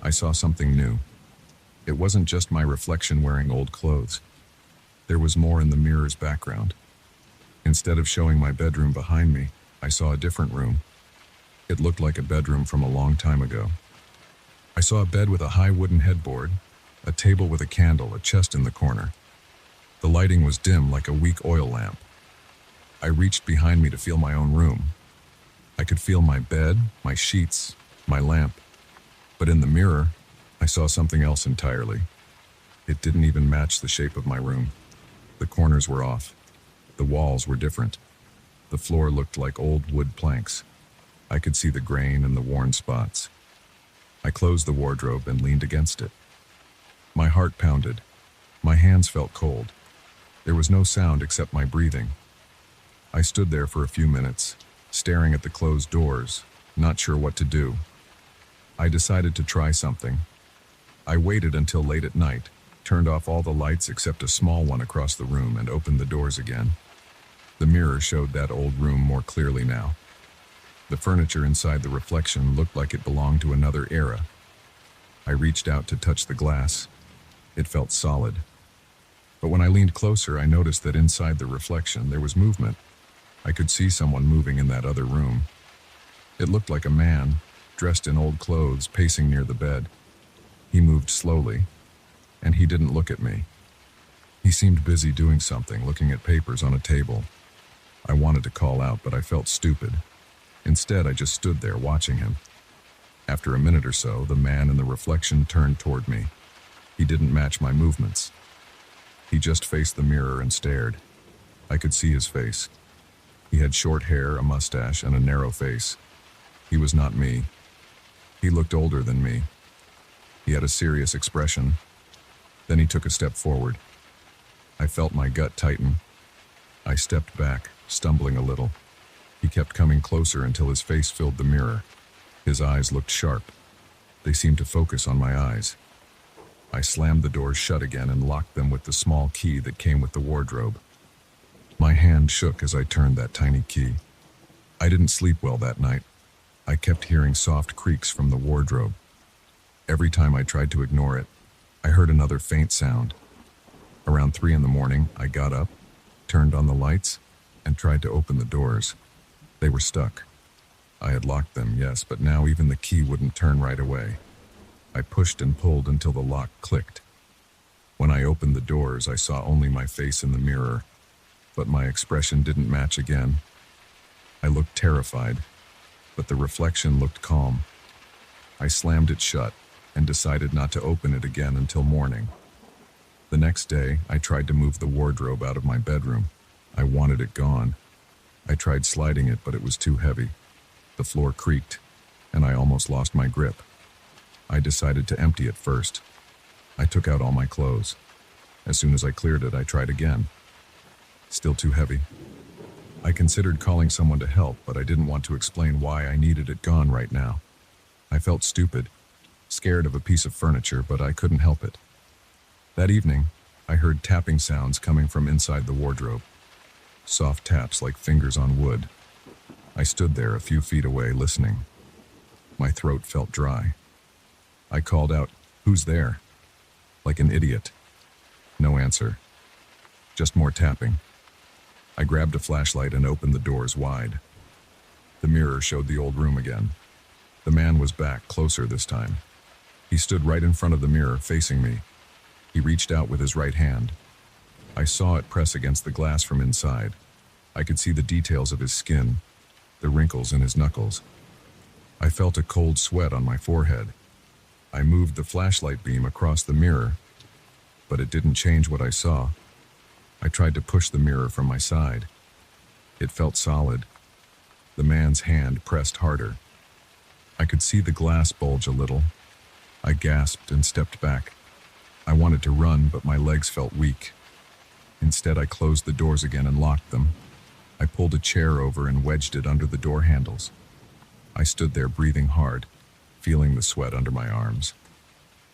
I saw something new. It wasn't just my reflection wearing old clothes. There was more in the mirror's background. Instead of showing my bedroom behind me, I saw a different room. It looked like a bedroom from a long time ago. I saw a bed with a high wooden headboard, a table with a candle, a chest in the corner. The lighting was dim like a weak oil lamp. I reached behind me to feel my own room. I could feel my bed, my sheets, my lamp. But in the mirror, I saw something else entirely. It didn't even match the shape of my room. The corners were off. The walls were different. The floor looked like old wood planks. I could see the grain and the worn spots. I closed the wardrobe and leaned against it. My heart pounded. My hands felt cold. There was no sound except my breathing. I stood there for a few minutes, staring at the closed doors, not sure what to do. I decided to try something. I waited until late at night, turned off all the lights except a small one across the room, and opened the doors again. The mirror showed that old room more clearly now. The furniture inside the reflection looked like it belonged to another era. I reached out to touch the glass. It felt solid. But when I leaned closer, I noticed that inside the reflection there was movement. I could see someone moving in that other room. It looked like a man, dressed in old clothes, pacing near the bed. He moved slowly, and he didn't look at me. He seemed busy doing something, looking at papers on a table. I wanted to call out, but I felt stupid. Instead, I just stood there watching him. After a minute or so, the man in the reflection turned toward me. He didn't match my movements. He just faced the mirror and stared. I could see his face. He had short hair, a mustache, and a narrow face. He was not me. He looked older than me. He had a serious expression. Then he took a step forward. I felt my gut tighten. I stepped back, stumbling a little. He kept coming closer until his face filled the mirror. His eyes looked sharp. They seemed to focus on my eyes. I slammed the doors shut again and locked them with the small key that came with the wardrobe. My hand shook as I turned that tiny key. I didn't sleep well that night. I kept hearing soft creaks from the wardrobe. Every time I tried to ignore it, I heard another faint sound. Around 3 in the morning, I got up, turned on the lights, and tried to open the doors. They were stuck. I had locked them, yes, but now even the key wouldn't turn right away. I pushed and pulled until the lock clicked. When I opened the doors, I saw only my face in the mirror, but my expression didn't match again. I looked terrified, but the reflection looked calm. I slammed it shut and decided not to open it again until morning. The next day, I tried to move the wardrobe out of my bedroom. I wanted it gone. I tried sliding it, but it was too heavy. The floor creaked, and I almost lost my grip. I decided to empty it first. I took out all my clothes. As soon as I cleared it, I tried again. Still too heavy. I considered calling someone to help, but I didn't want to explain why I needed it gone right now. I felt stupid, scared of a piece of furniture, but I couldn't help it. That evening, I heard tapping sounds coming from inside the wardrobe. Soft taps like fingers on wood. I stood there a few feet away listening. My throat felt dry. I called out, "Who's there?" Like an idiot. No answer. Just more tapping. I grabbed a flashlight and opened the doors wide. The mirror showed the old room again. The man was back, closer this time. He stood right in front of the mirror, facing me. He reached out with his right hand. I saw it press against the glass from inside. I could see the details of his skin, the wrinkles in his knuckles. I felt a cold sweat on my forehead. I moved the flashlight beam across the mirror, but it didn't change what I saw. I tried to push the mirror from my side. It felt solid. The man's hand pressed harder. I could see the glass bulge a little. I gasped and stepped back. I wanted to run, but my legs felt weak. Instead, I closed the doors again and locked them. I pulled a chair over and wedged it under the door handles. I stood there breathing hard, feeling the sweat under my arms.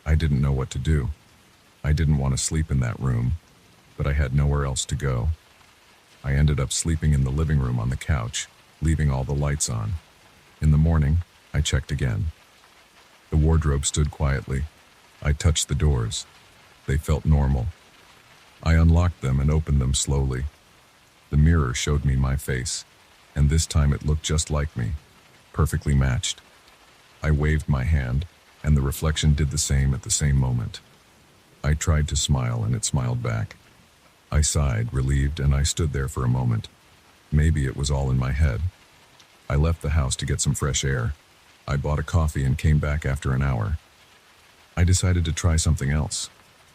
I didn't know what to do. I didn't want to sleep in that room, but I had nowhere else to go. I ended up sleeping in the living room on the couch, leaving all the lights on. In the morning, I checked again. The wardrobe stood quietly. I touched the doors. They felt normal. I unlocked them and opened them slowly. The mirror showed me my face, and this time it looked just like me, perfectly matched. I waved my hand, and the reflection did the same at the same moment. I tried to smile, and it smiled back. I sighed, relieved, and I stood there for a moment. Maybe it was all in my head. I left the house to get some fresh air. I bought a coffee and came back after an hour. I decided to try something else.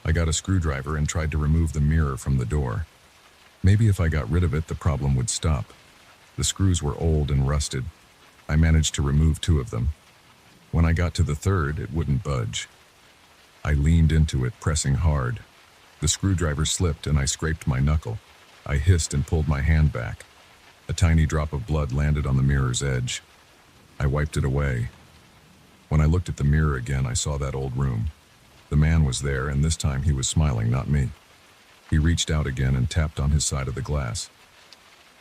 I got a screwdriver and tried to remove the mirror from the door. Maybe if I got rid of it, the problem would stop. The screws were old and rusted. I managed to remove 2 of them. When I got to the third, it wouldn't budge. I leaned into it, pressing hard. The screwdriver slipped and I scraped my knuckle. I hissed and pulled my hand back. A tiny drop of blood landed on the mirror's edge. I wiped it away. When I looked at the mirror again, I saw that old room. The man was there, and this time he was smiling, not me. He reached out again and tapped on his side of the glass.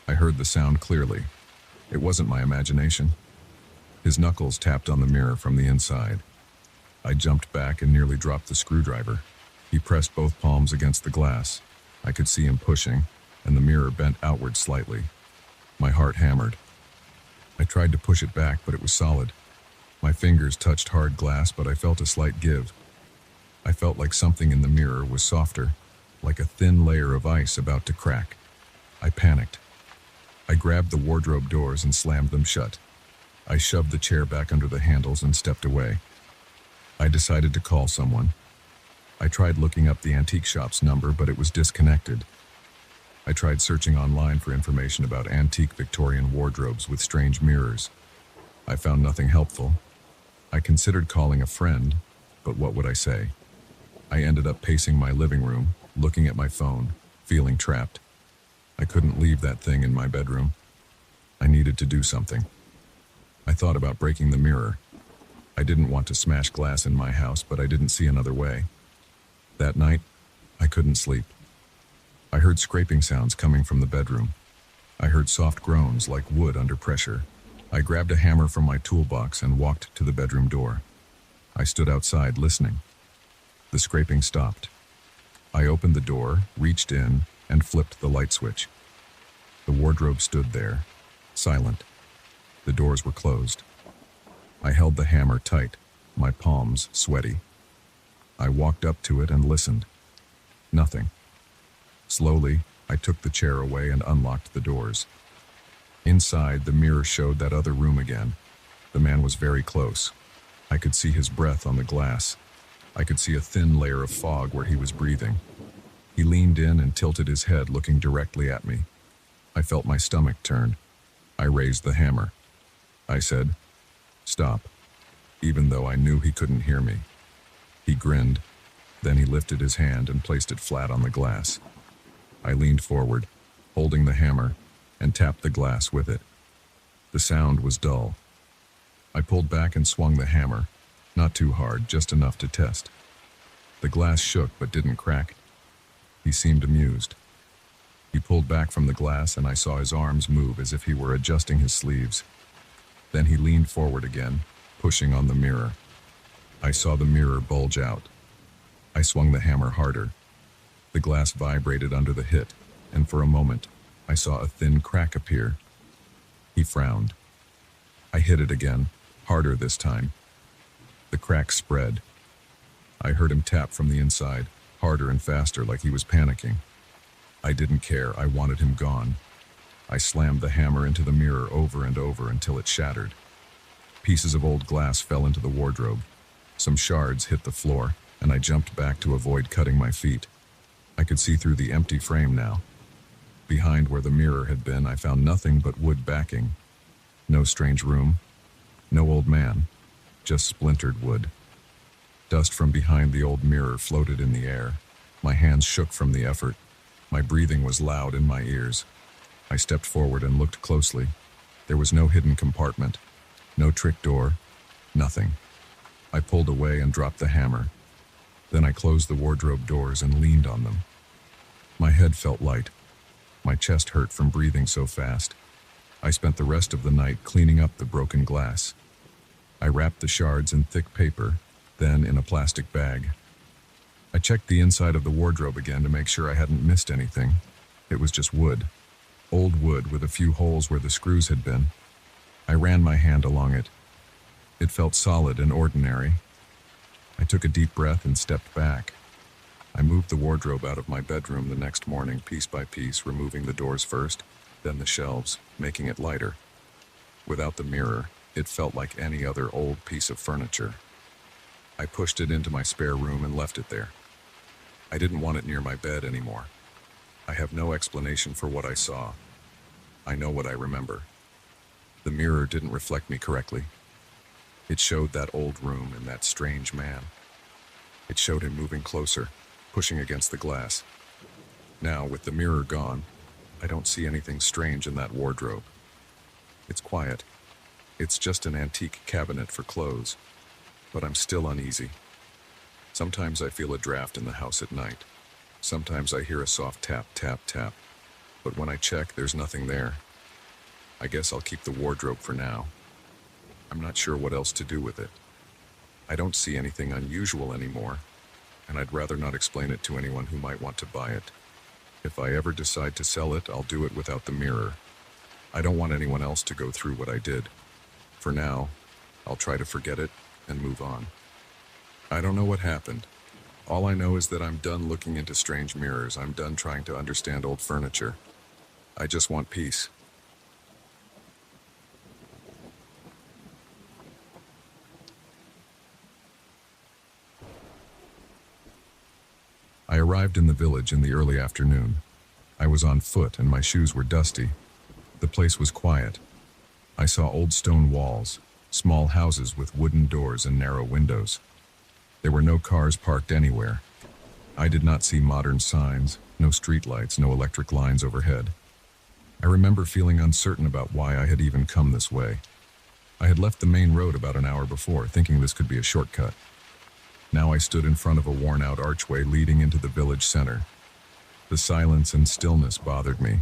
I heard the sound clearly. It wasn't my imagination. His knuckles tapped on the mirror from the inside. I jumped back and nearly dropped the screwdriver. He pressed both palms against the glass. I could see him pushing, and the mirror bent outward slightly. My heart hammered. I tried to push it back, but it was solid. My fingers touched hard glass, but I felt a slight give. I felt like something in the mirror was softer, like a thin layer of ice about to crack. I panicked. I grabbed the wardrobe doors and slammed them shut. I shoved the chair back under the handles and stepped away. I decided to call someone. I tried looking up the antique shop's number, but it was disconnected. I tried searching online for information about antique Victorian wardrobes with strange mirrors. I found nothing helpful. I considered calling a friend, but what would I say? I ended up pacing my living room, looking at my phone, feeling trapped. I couldn't leave that thing in my bedroom. I needed to do something. I thought about breaking the mirror. I didn't want to smash glass in my house, but I didn't see another way. That night, I couldn't sleep. I heard scraping sounds coming from the bedroom. I heard soft groans like wood under pressure. I grabbed a hammer from my toolbox and walked to the bedroom door. I stood outside listening. The scraping stopped. I opened the door, reached in, and flipped the light switch. The wardrobe stood there, silent. The doors were closed. I held the hammer tight, my palms sweaty. I walked up to it and listened. Nothing. Slowly, I took the chair away and unlocked the doors. Inside, the mirror showed that other room again. The man was very close. I could see his breath on the glass. I could see a thin layer of fog where he was breathing. He leaned in and tilted his head, looking directly at me. I felt my stomach turn. I raised the hammer. I said, "Stop," even though I knew he couldn't hear me. He grinned. Then he lifted his hand and placed it flat on the glass. I leaned forward, holding the hammer, and tapped the glass with it. The sound was dull. I pulled back and swung the hammer, not too hard, just enough to test. The glass shook but didn't crack. He seemed amused. He pulled back from the glass and I saw his arms move as if he were adjusting his sleeves. Then he leaned forward again, pushing on the mirror. I saw the mirror bulge out. I swung the hammer harder. The glass vibrated under the hit, and for a moment, I saw a thin crack appear. He frowned. I hit it again, harder this time. The crack spread. I heard him tap from the inside, harder and faster, like he was panicking. I didn't care. I wanted him gone. I slammed the hammer into the mirror over and over until it shattered. Pieces of old glass fell into the wardrobe. Some shards hit the floor, and I jumped back to avoid cutting my feet. I could see through the empty frame now. Behind where the mirror had been, I found nothing but wood backing. No strange room, no old man, just splintered wood. Dust from behind the old mirror floated in the air. My hands shook from the effort. My breathing was loud in my ears. I stepped forward and looked closely. There was no hidden compartment, no trick door, nothing. I pulled away and dropped the hammer. Then I closed the wardrobe doors and leaned on them. My head felt light. My chest hurt from breathing so fast. I spent the rest of the night cleaning up the broken glass. I wrapped the shards in thick paper, then in a plastic bag. I checked the inside of the wardrobe again to make sure I hadn't missed anything. It was just wood. Old wood with a few holes where the screws had been. I ran my hand along it. It felt solid and ordinary. I took a deep breath and stepped back. I moved the wardrobe out of my bedroom the next morning, piece by piece, removing the doors first, then the shelves, making it lighter. Without the mirror, it felt like any other old piece of furniture. I pushed it into my spare room and left it there. I didn't want it near my bed anymore. I have no explanation for what I saw. I know what I remember. The mirror didn't reflect me correctly. It showed that old room and that strange man. It showed him moving closer, pushing against the glass. Now, with the mirror gone, I don't see anything strange in that wardrobe. It's quiet. It's just an antique cabinet for clothes. But I'm still uneasy. Sometimes I feel a draft in the house at night. Sometimes I hear a soft tap, tap, tap. But when I check, there's nothing there. I guess I'll keep the wardrobe for now. I'm not sure what else to do with it. I don't see anything unusual anymore, and I'd rather not explain it to anyone who might want to buy it. If I ever decide to sell it, I'll do it without the mirror. I don't want anyone else to go through what I did. For now, I'll try to forget it and move on. I don't know what happened. All I know is that I'm done looking into strange mirrors. I'm done trying to understand old furniture. I just want peace. I arrived in the village in the early afternoon. I was on foot and my shoes were dusty. The place was quiet. I saw old stone walls, small houses with wooden doors and narrow windows. There were no cars parked anywhere. I did not see modern signs, no streetlights, no electric lines overhead. I remember feeling uncertain about why I had even come this way. I had left the main road about an hour before, thinking this could be a shortcut. Now I stood in front of a worn-out archway leading into the village center. The silence and stillness bothered me.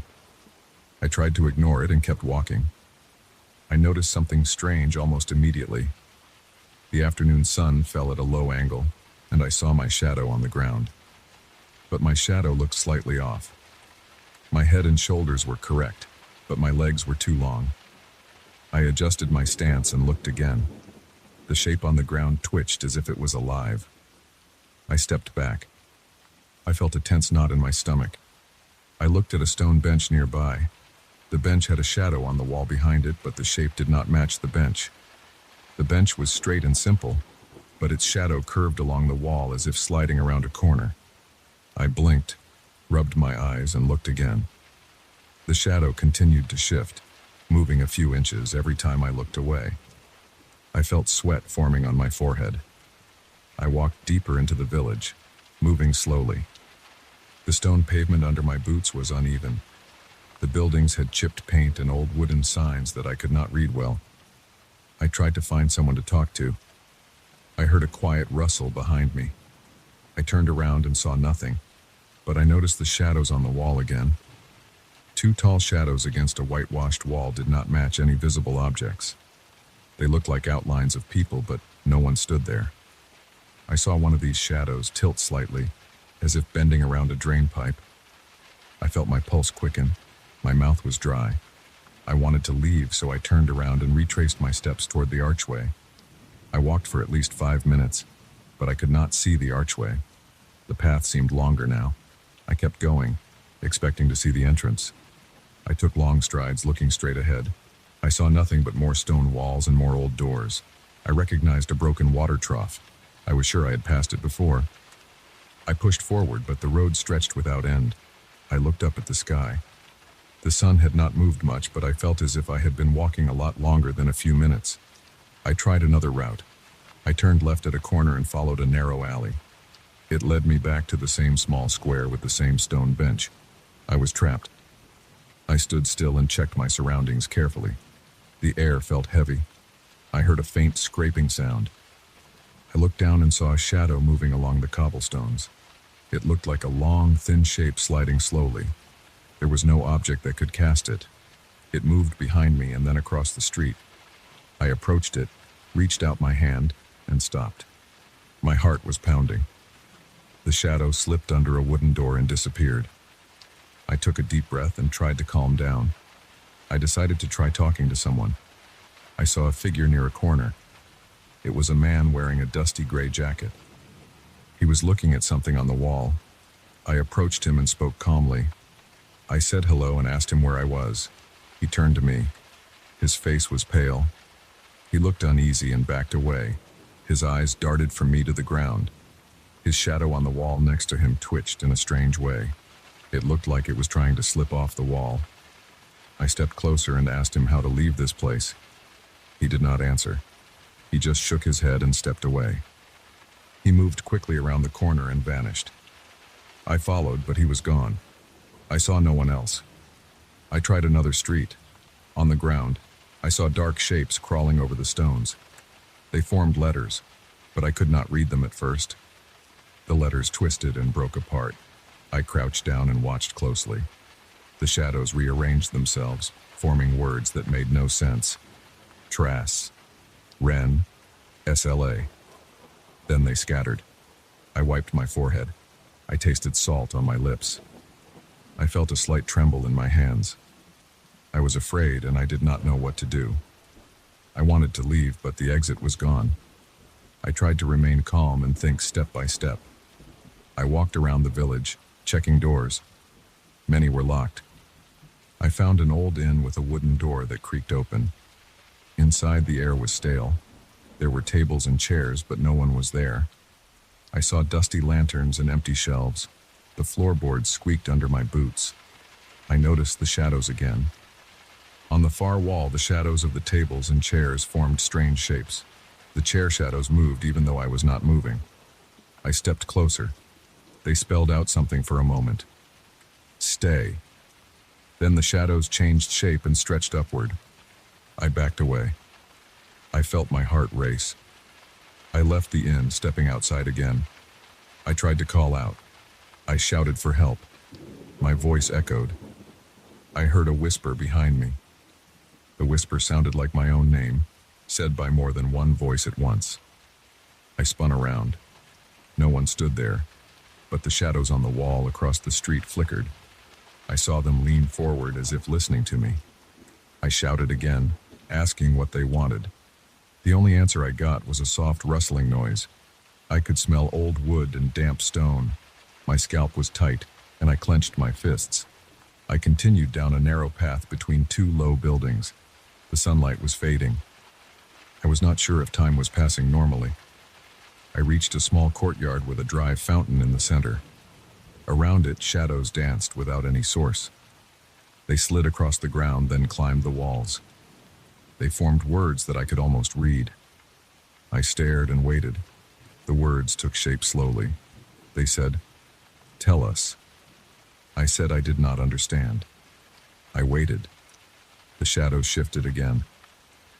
I tried to ignore it and kept walking. I noticed something strange almost immediately. The afternoon sun fell at a low angle, and I saw my shadow on the ground. But my shadow looked slightly off. My head and shoulders were correct, but my legs were too long. I adjusted my stance and looked again. The shape on the ground twitched as if it was alive. I stepped back. I felt a tense knot in my stomach. I looked at a stone bench nearby. The bench had a shadow on the wall behind it, but the shape did not match the bench. The bench was straight and simple, but its shadow curved along the wall as if sliding around a corner. I blinked, rubbed my eyes, and looked again. The shadow continued to shift, moving a few inches every time I looked away. I felt sweat forming on my forehead. I walked deeper into the village, moving slowly. The stone pavement under my boots was uneven. The buildings had chipped paint and old wooden signs that I could not read well. I tried to find someone to talk to. I heard a quiet rustle behind me. I turned around and saw nothing, but I noticed the shadows on the wall again. Two tall shadows against a whitewashed wall did not match any visible objects. They looked like outlines of people, but no one stood there. I saw one of these shadows tilt slightly, as if bending around a drain pipe. I felt my pulse quicken. My mouth was dry. I wanted to leave, so I turned around and retraced my steps toward the archway. I walked for at least 5 minutes, but I could not see the archway. The path seemed longer now. I kept going, expecting to see the entrance. I took long strides, looking straight ahead. I saw nothing but more stone walls and more old doors. I recognized a broken water trough. I was sure I had passed it before. I pushed forward, but the road stretched without end. I looked up at the sky. The sun had not moved much, but I felt as if I had been walking a lot longer than a few minutes. I tried another route. I turned left at a corner and followed a narrow alley. It led me back to the same small square with the same stone bench. I was trapped. I stood still and checked my surroundings carefully. The air felt heavy. I heard a faint scraping sound. I looked down and saw a shadow moving along the cobblestones. It looked like a long, thin shape sliding slowly. There was no object that could cast it. It moved behind me and then across the street. I approached it, reached out my hand, and stopped. My heart was pounding. The shadow slipped under a wooden door and disappeared. I took a deep breath and tried to calm down. I decided to try talking to someone. I saw a figure near a corner. It was a man wearing a dusty gray jacket. He was looking at something on the wall. I approached him and spoke calmly. I said hello and asked him where I was. He turned to me. His face was pale. He looked uneasy and backed away. His eyes darted from me to the ground. His shadow on the wall next to him twitched in a strange way. It looked like it was trying to slip off the wall. I stepped closer and asked him how to leave this place. He did not answer. He just shook his head and stepped away. He moved quickly around the corner and vanished. I followed, but he was gone. I saw no one else. I tried another street. On the ground, I saw dark shapes crawling over the stones. They formed letters, but I could not read them at first. The letters twisted and broke apart. I crouched down and watched closely. The shadows rearranged themselves, forming words that made no sense. Trass, Ren, SLA. Then they scattered. I wiped my forehead. I tasted salt on my lips. I felt a slight tremble in my hands. I was afraid and I did not know what to do. I wanted to leave, but the exit was gone. I tried to remain calm and think step by step. I walked around the village, checking doors. Many were locked. I found an old inn with a wooden door that creaked open. Inside, the air was stale. There were tables and chairs, but no one was there. I saw dusty lanterns and empty shelves. The floorboards squeaked under my boots. I noticed the shadows again. On the far wall, the shadows of the tables and chairs formed strange shapes. The chair shadows moved even though I was not moving. I stepped closer. They spelled out something for a moment. Stay. Then the shadows changed shape and stretched upward. I backed away. I felt my heart race. I left the inn, stepping outside again. I tried to call out. I shouted for help. My voice echoed. I heard a whisper behind me. The whisper sounded like my own name, said by more than one voice at once. I spun around. No one stood there, but the shadows on the wall across the street flickered. I saw them lean forward as if listening to me. I shouted again, asking what they wanted. The only answer I got was a soft rustling noise. I could smell old wood and damp stone. My scalp was tight, and I clenched my fists. I continued down a narrow path between two low buildings. The sunlight was fading. I was not sure if time was passing normally. I reached a small courtyard with a dry fountain in the center. Around it, shadows danced without any source. They slid across the ground, then climbed the walls. They formed words that I could almost read. I stared and waited. The words took shape slowly. They said, "Tell us." I said I did not understand. I waited. The shadows shifted again.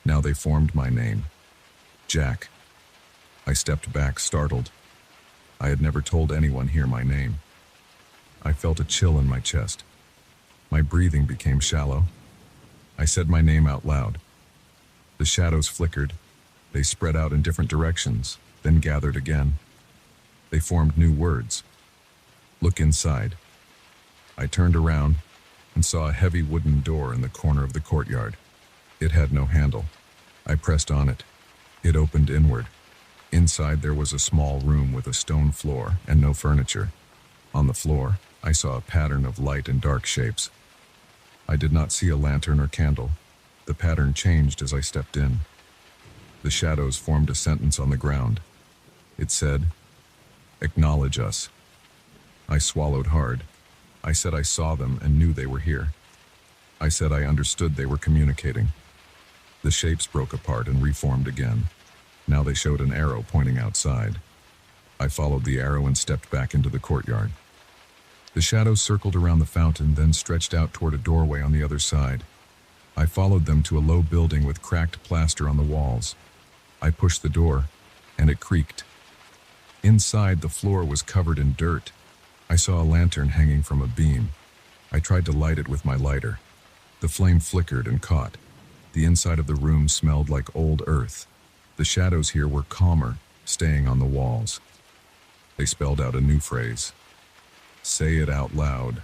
Now they formed my name, Jack. I stepped back, startled. I had never told anyone here my name. I felt a chill in my chest. My breathing became shallow. I said my name out loud. The shadows flickered. They spread out in different directions, then gathered again. They formed new words. "Look inside." I turned around and saw a heavy wooden door in the corner of the courtyard. It had no handle. I pressed on it. It opened inward. Inside there was a small room with a stone floor and no furniture. On the floor, I saw a pattern of light and dark shapes. I did not see a lantern or candle. The pattern changed as I stepped in. The shadows formed a sentence on the ground. It said, "Acknowledge us." I swallowed hard. I said I saw them and knew they were here. I said I understood they were communicating. The shapes broke apart and reformed again. Now they showed an arrow pointing outside. I followed the arrow and stepped back into the courtyard. The shadows circled around the fountain, then stretched out toward a doorway on the other side. I followed them to a low building with cracked plaster on the walls. I pushed the door, and it creaked. Inside, the floor was covered in dirt. I saw a lantern hanging from a beam. I tried to light it with my lighter. The flame flickered and caught. The inside of the room smelled like old earth. The shadows here were calmer, staying on the walls. They spelled out a new phrase. "Say it out loud."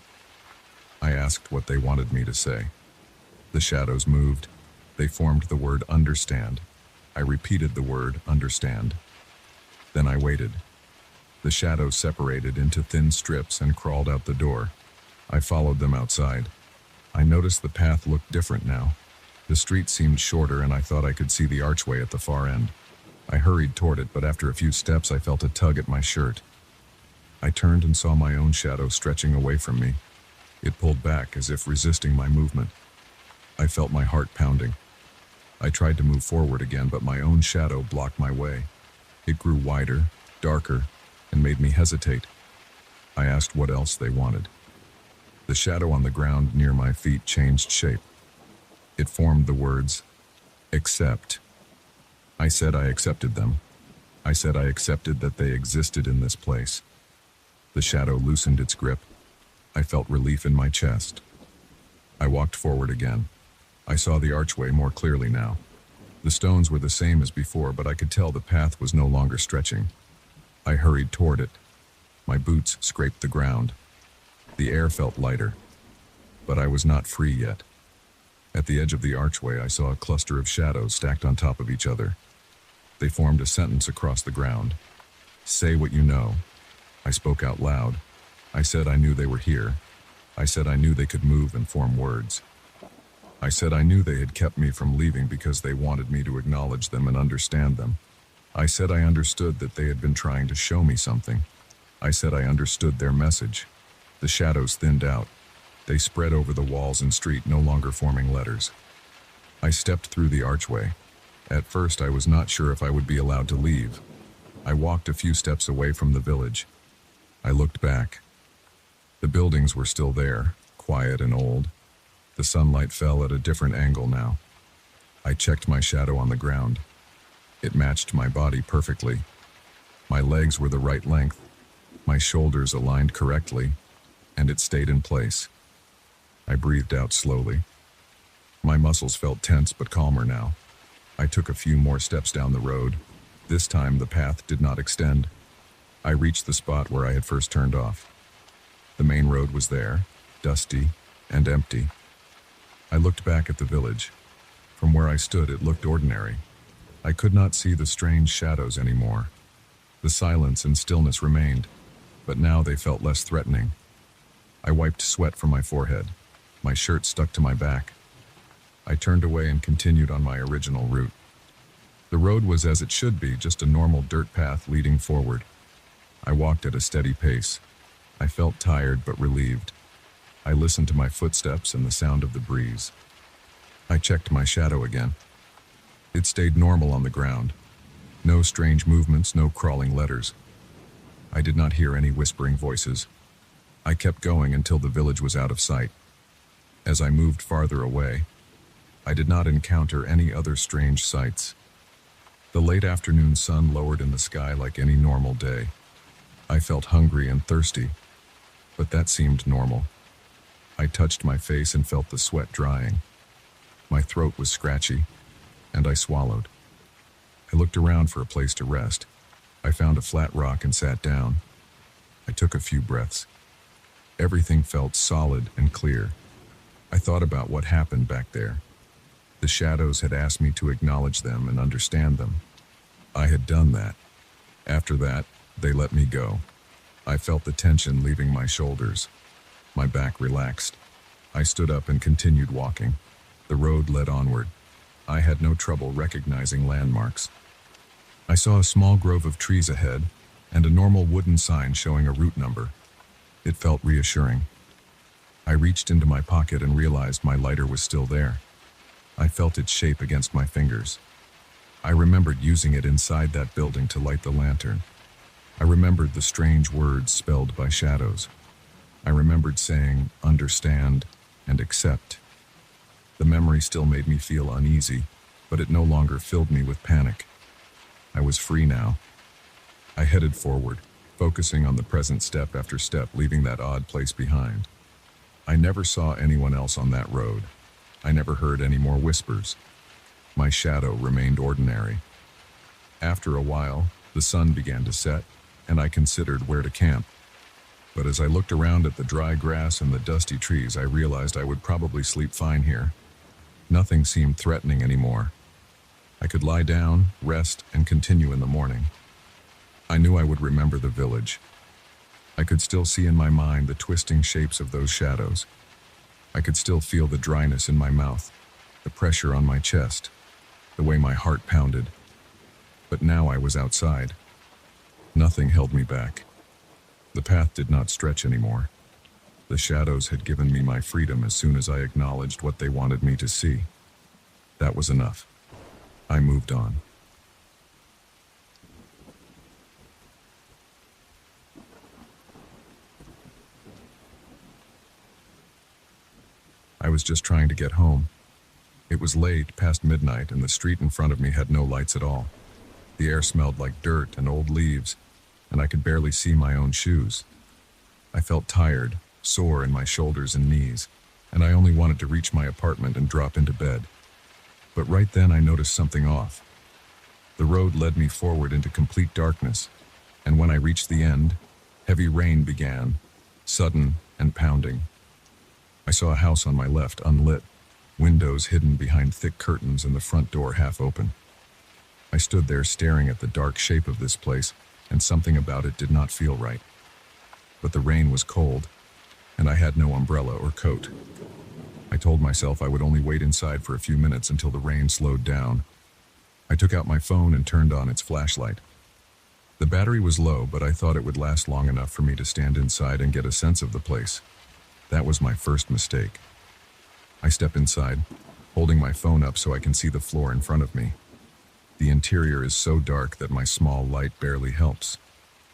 I asked what they wanted me to say. The shadows moved. They formed the word understand. I repeated the word understand. Then I waited. The shadows separated into thin strips and crawled out the door. I followed them outside. I noticed the path looked different now. The street seemed shorter, and I thought I could see the archway at the far end. I hurried toward it, but after a few steps I felt a tug at my shirt. I turned and saw my own shadow stretching away from me. It pulled back as if resisting my movement. I felt my heart pounding. I tried to move forward again, but my own shadow blocked my way. It grew wider, darker, and made me hesitate. I asked what else they wanted. The shadow on the ground near my feet changed shape. It formed the words, "Accept." I said I accepted them. I said I accepted that they existed in this place. The shadow loosened its grip. I felt relief in my chest. I walked forward again. I saw the archway more clearly now. The stones were the same as before, but I could tell the path was no longer stretching. I hurried toward it. My boots scraped the ground. The air felt lighter, but I was not free yet. At the edge of the archway, I saw a cluster of shadows stacked on top of each other. They formed a sentence across the ground. "Say what you know." I spoke out loud. I said I knew they were here. I said I knew they could move and form words. I said I knew they had kept me from leaving because they wanted me to acknowledge them and understand them. I said I understood that they had been trying to show me something. I said I understood their message. The shadows thinned out. They spread over the walls and street, no longer forming letters. I stepped through the archway. At first, I was not sure if I would be allowed to leave. I walked a few steps away from the village. I looked back. The buildings were still there, quiet and old. The sunlight fell at a different angle now. I checked my shadow on the ground. It matched my body perfectly. My legs were the right length, my shoulders aligned correctly, and it stayed in place. I breathed out slowly. My muscles felt tense but calmer now. I took a few more steps down the road. This time the path did not extend. I reached the spot where I had first turned off. The main road was there, dusty and empty. I looked back at the village. From where I stood, it looked ordinary. I could not see the strange shadows anymore. The silence and stillness remained, but now they felt less threatening. I wiped sweat from my forehead. My shirt stuck to my back. I turned away and continued on my original route. The road was as it should be, just a normal dirt path leading forward. I walked at a steady pace. I felt tired but relieved. I listened to my footsteps and the sound of the breeze. I checked my shadow again. It stayed normal on the ground. No strange movements, no crawling letters. I did not hear any whispering voices. I kept going until the village was out of sight. As I moved farther away, I did not encounter any other strange sights. The late afternoon sun lowered in the sky like any normal day. I felt hungry and thirsty, but that seemed normal. I touched my face and felt the sweat drying. My throat was scratchy, and I swallowed. I looked around for a place to rest. I found a flat rock and sat down. I took a few breaths. Everything felt solid and clear. I thought about what happened back there. The shadows had asked me to acknowledge them and understand them. I had done that. After that, they let me go. I felt the tension leaving my shoulders. My back relaxed. I stood up and continued walking. The road led onward. I had no trouble recognizing landmarks. I saw a small grove of trees ahead and a normal wooden sign showing a route number. It felt reassuring. I reached into my pocket and realized my lighter was still there. I felt its shape against my fingers. I remembered using it inside that building to light the lantern. I remembered the strange words spelled by shadows. I remembered saying, understand and accept. The memory still made me feel uneasy, but it no longer filled me with panic. I was free now. I headed forward, focusing on the present step after step, leaving that odd place behind. I never saw anyone else on that road. I never heard any more whispers. My shadow remained ordinary. After a while, the sun began to set, and I considered where to camp. But as I looked around at the dry grass and the dusty trees, I realized I would probably sleep fine here. Nothing seemed threatening anymore. I could lie down, rest, and continue in the morning. I knew I would remember the village. I could still see in my mind the twisting shapes of those shadows. I could still feel the dryness in my mouth, the pressure on my chest, the way my heart pounded. But now I was outside. Nothing held me back. The path did not stretch anymore. The shadows had given me my freedom as soon as I acknowledged what they wanted me to see. That was enough. I moved on. I was just trying to get home. It was late, past midnight, and the street in front of me had no lights at all. The air smelled like dirt and old leaves, and I could barely see my own shoes. I felt tired, sore in my shoulders and knees, and I only wanted to reach my apartment and drop into bed. But right then I noticed something off. The road led me forward into complete darkness, and when I reached the end, heavy rain began, sudden and pounding. I saw a house on my left, unlit, windows hidden behind thick curtains and the front door half open. I stood there staring at the dark shape of this place, and something about it did not feel right. But the rain was cold, and I had no umbrella or coat. I told myself I would only wait inside for a few minutes until the rain slowed down. I took out my phone and turned on its flashlight. The battery was low, but I thought it would last long enough for me to stand inside and get a sense of the place. That was my first mistake. I step inside, holding my phone up so I can see the floor in front of me. The interior is so dark that my small light barely helps.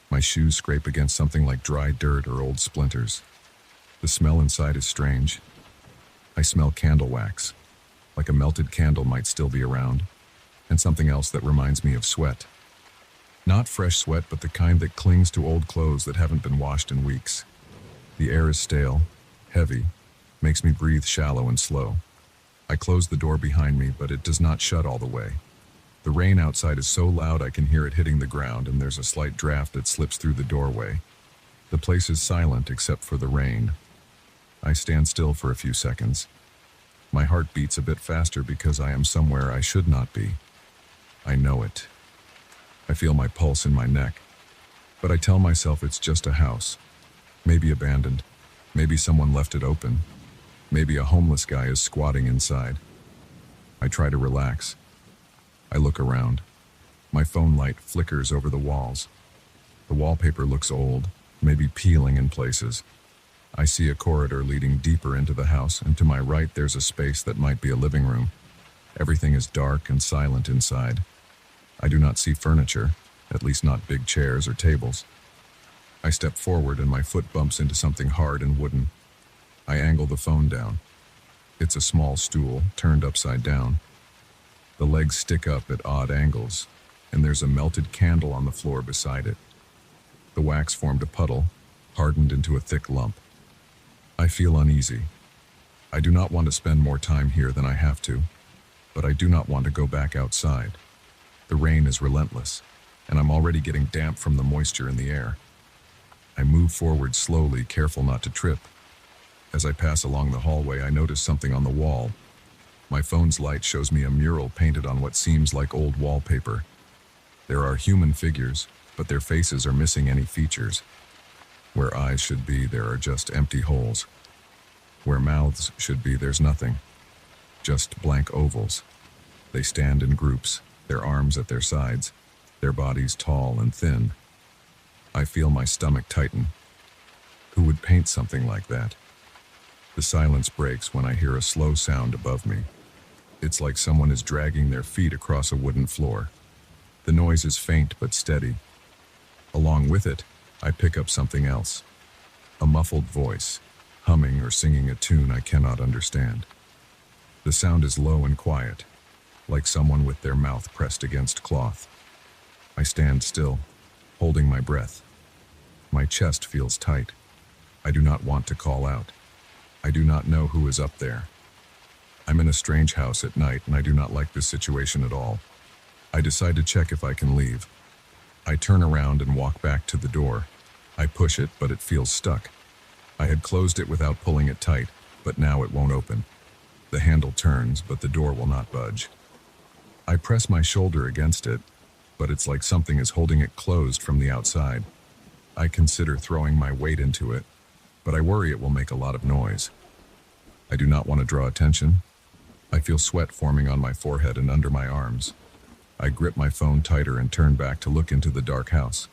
My shoes scrape against something like dry dirt or old splinters. The smell inside is strange. I smell candle wax, like a melted candle might still be around. and something else that reminds me of sweat. Not fresh sweat, but the kind that clings to old clothes that haven't been washed in weeks. The air is stale, heavy, makes me breathe shallow and slow. I close the door behind me, but it does not shut all the way. The rain outside is so loud I can hear it hitting the ground, and there's a slight draft that slips through the doorway. The place is silent except for the rain. I stand still for a few seconds. My heart beats a bit faster because I am somewhere I should not be. I know it. I feel my pulse in my neck. But I tell myself it's just a house. Maybe abandoned. Maybe someone left it open. Maybe a homeless guy is squatting inside. I try to relax. I look around. My phone light flickers over the walls. The wallpaper looks old, maybe peeling in places. I see a corridor leading deeper into the house, and to my right there's a space that might be a living room. Everything is dark and silent inside. I do not see furniture, at least not big chairs or tables. I step forward and my foot bumps into something hard and wooden. I angle the phone down. It's a small stool, turned upside down. The legs stick up at odd angles, and there's a melted candle on the floor beside it. The wax formed a puddle, hardened into a thick lump. I feel uneasy. I do not want to spend more time here than I have to, but I do not want to go back outside. The rain is relentless, and I'm already getting damp from the moisture in the air. I move forward slowly, careful not to trip. As I pass along the hallway, I notice something on the wall. My phone's light shows me a mural painted on what seems like old wallpaper. There are human figures, but their faces are missing any features. Where eyes should be, there are just empty holes. Where mouths should be, there's nothing. Just blank ovals. They stand in groups, their arms at their sides, their bodies tall and thin. I feel my stomach tighten. Who would paint something like that? The silence breaks when I hear a slow sound above me. It's like someone is dragging their feet across a wooden floor. The noise is faint but steady. Along with it, I pick up something else. A muffled voice, humming or singing a tune I cannot understand. The sound is low and quiet, like someone with their mouth pressed against cloth. I stand still, holding my breath. My chest feels tight. I do not want to call out. I do not know who is up there. I'm in a strange house at night, and I do not like this situation at all. I decide to check if I can leave. I turn around and walk back to the door. I push it, but it feels stuck. I had closed it without pulling it tight, but now it won't open. The handle turns, but the door will not budge. I press my shoulder against it, but it's like something is holding it closed from the outside. I consider throwing my weight into it, but I worry it will make a lot of noise. I do not want to draw attention. I feel sweat forming on my forehead and under my arms. I grip my phone tighter and turn back to look into the dark house.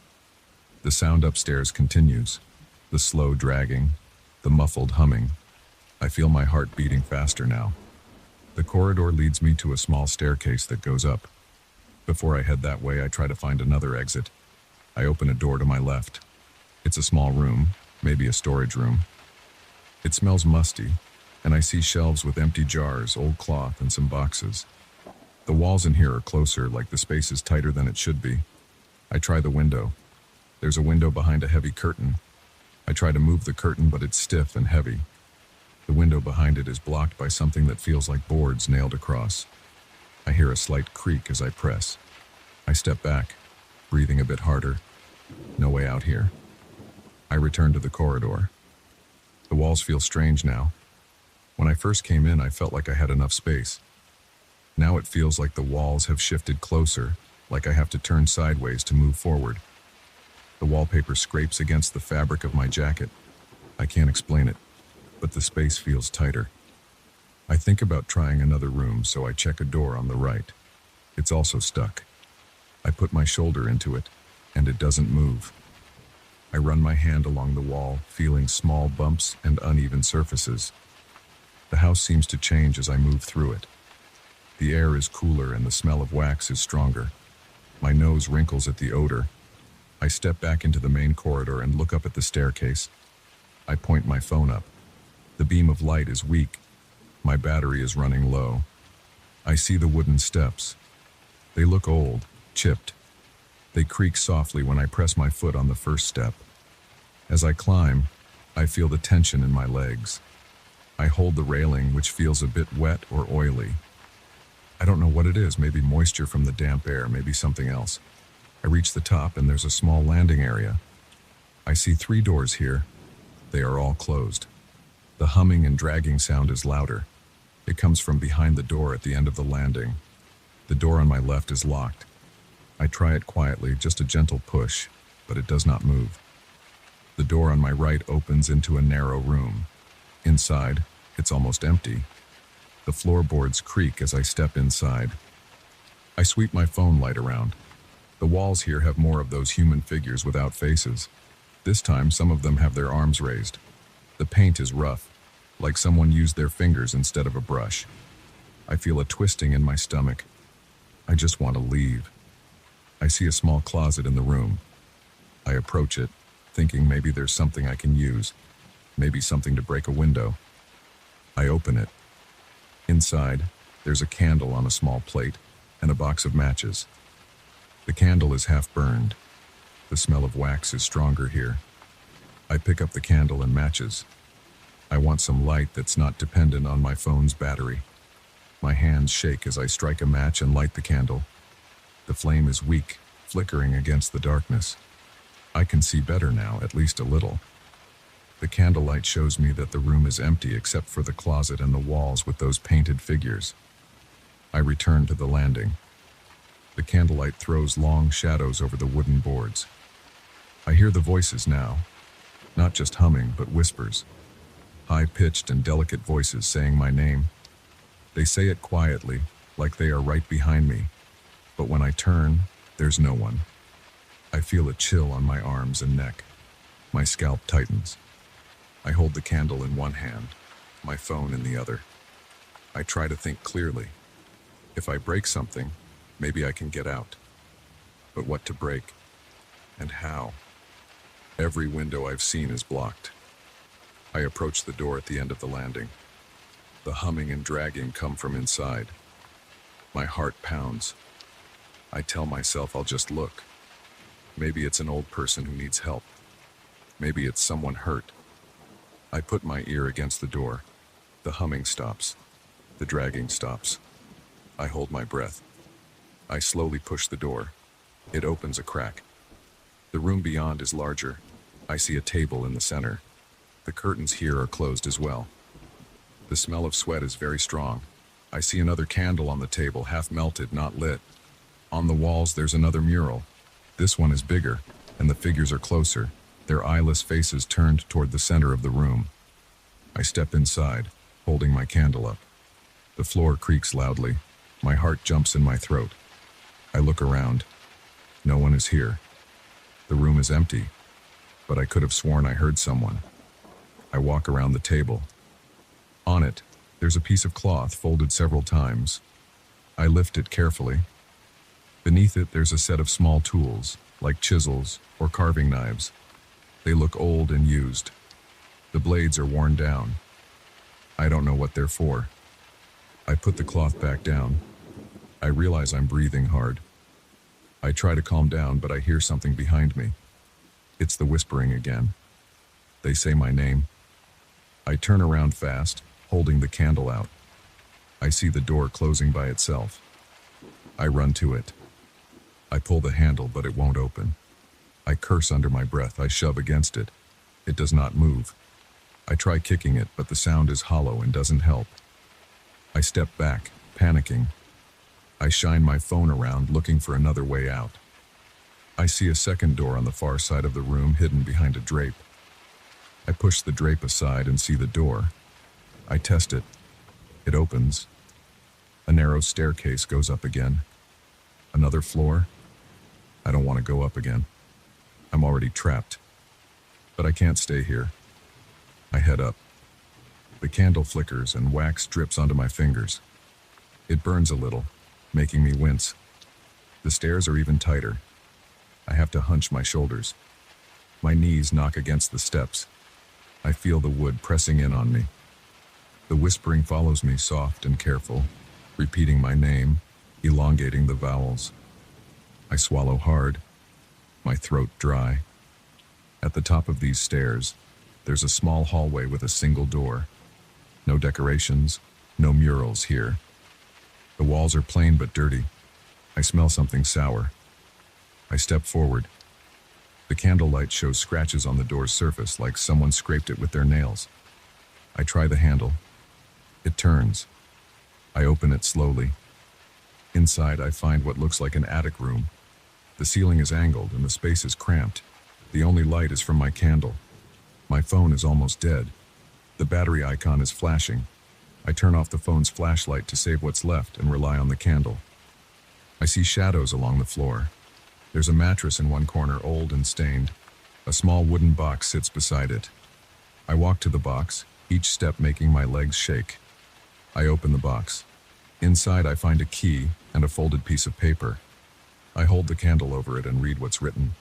The sound upstairs continues, the slow dragging, the muffled humming. I feel my heart beating faster now. The corridor leads me to a small staircase that goes up. Before I head that way, I try to find another exit. I open a door to my left. It's a small room, maybe a storage room. It smells musty, and I see shelves with empty jars, old cloth, and some boxes. The walls in here are closer, like the space is tighter than it should be. I try the window. There's a window behind a heavy curtain. I try to move the curtain, but it's stiff and heavy. The window behind it is blocked by something that feels like boards nailed across. I hear a slight creak as I press. I step back, breathing a bit harder. No way out here. I return to the corridor. The walls feel strange now. When I first came in, I felt like I had enough space. Now it feels like the walls have shifted closer, like I have to turn sideways to move forward. The wallpaper scrapes against the fabric of my jacket. I can't explain it, but the space feels tighter. I think about trying another room, so I check a door on the right. It's also stuck. I put my shoulder into it, and it doesn't move. I run my hand along the wall, feeling small bumps and uneven surfaces. The house seems to change as I move through it. The air is cooler and the smell of wax is stronger. My nose wrinkles at the odor. I step back into the main corridor and look up at the staircase. I point my phone up. The beam of light is weak. My battery is running low. I see the wooden steps. They look old, chipped. They creak softly when I press my foot on the first step. As I climb, I feel the tension in my legs. I hold the railing, which feels a bit wet or oily. I don't know what it is, maybe moisture from the damp air, maybe something else. I reach the top and there's a small landing area. I see 3 doors here. They are all closed. The humming and dragging sound is louder. It comes from behind the door at the end of the landing. The door on my left is locked. I try it quietly, just a gentle push, but it does not move. The door on my right opens into a narrow room. Inside, it's almost empty. The floorboards creak as I step inside. I sweep my phone light around. The walls here have more of those human figures without faces. This time, some of them have their arms raised. The paint is rough, like someone used their fingers instead of a brush. I feel a twisting in my stomach. I just want to leave. I see a small closet in the room. I approach it, thinking maybe there's something I can use, maybe something to break a window. I open it. Inside, there's a candle on a small plate and a box of matches. The candle is half burned. The smell of wax is stronger here. I pick up the candle and matches. I want some light that's not dependent on my phone's battery. My hands shake as I strike a match and light the candle. The flame is weak, flickering against the darkness. I can see better now, at least a little. The candlelight shows me that the room is empty except for the closet and the walls with those painted figures. I return to the landing. The candlelight throws long shadows over the wooden boards. I hear the voices now, not just humming, but whispers. High-pitched and delicate voices saying my name. They say it quietly, like they are right behind me. But when I turn, there's no one. I feel a chill on my arms and neck. My scalp tightens. I hold the candle in one hand, my phone in the other. I try to think clearly. If I break something, maybe I can get out. But what to break? And how? Every window I've seen is blocked. I approach the door at the end of the landing. The humming and dragging come from inside. My heart pounds. I tell myself I'll just look. Maybe it's an old person who needs help. Maybe it's someone hurt. I put my ear against the door. The humming stops. The dragging stops. I hold my breath. I slowly push the door. It opens a crack. The room beyond is larger. I see a table in the center. The curtains here are closed as well. The smell of sweat is very strong. I see another candle on the table, half melted, not lit. On the walls, there's another mural. This one is bigger, and the figures are closer, their eyeless faces turned toward the center of the room. I step inside, holding my candle up. The floor creaks loudly. My heart jumps in my throat. I look around. No one is here. The room is empty, but I could have sworn I heard someone. I walk around the table. On it, there's a piece of cloth folded several times. I lift it carefully. Beneath it, there's a set of small tools, like chisels or carving knives. They look old and used. The blades are worn down. I don't know what they're for. I put the cloth back down. I realize I'm breathing hard. I try to calm down, but I hear something behind me. It's the whispering again. They say my name. I turn around fast, holding the candle out. I see the door closing by itself. I run to it. I pull the handle, but it won't open. I curse under my breath. I shove against it. It does not move. I try kicking it, but the sound is hollow and doesn't help. I step back, panicking. I shine my phone around, looking for another way out. I see a second door on the far side of the room, hidden behind a drape. I push the drape aside and see the door. I test it. It opens. A narrow staircase goes up again. Another floor. I don't want to go up again. I'm already trapped. But I can't stay here. I head up. The candle flickers and wax drips onto my fingers. It burns a little, making me wince. The stairs are even tighter. I have to hunch my shoulders. My knees knock against the steps. I feel the wood pressing in on me. The whispering follows me, soft and careful, repeating my name, elongating the vowels. I swallow hard, my throat dry. At the top of these stairs, there's a small hallway with a single door. No decorations, no murals here. The walls are plain but dirty. I smell something sour. I step forward. The candlelight shows scratches on the door's surface like someone scraped it with their nails. I try the handle. It turns. I open it slowly. Inside, I find what looks like an attic room. The ceiling is angled and the space is cramped. The only light is from my candle. My phone is almost dead. The battery icon is flashing. I turn off the phone's flashlight to save what's left and rely on the candle. I see shadows along the floor. There's a mattress in one corner, old and stained. A small wooden box sits beside it. I walk to the box, each step making my legs shake. I open the box. Inside, I find a key and a folded piece of paper. I hold the candle over it and read what's written.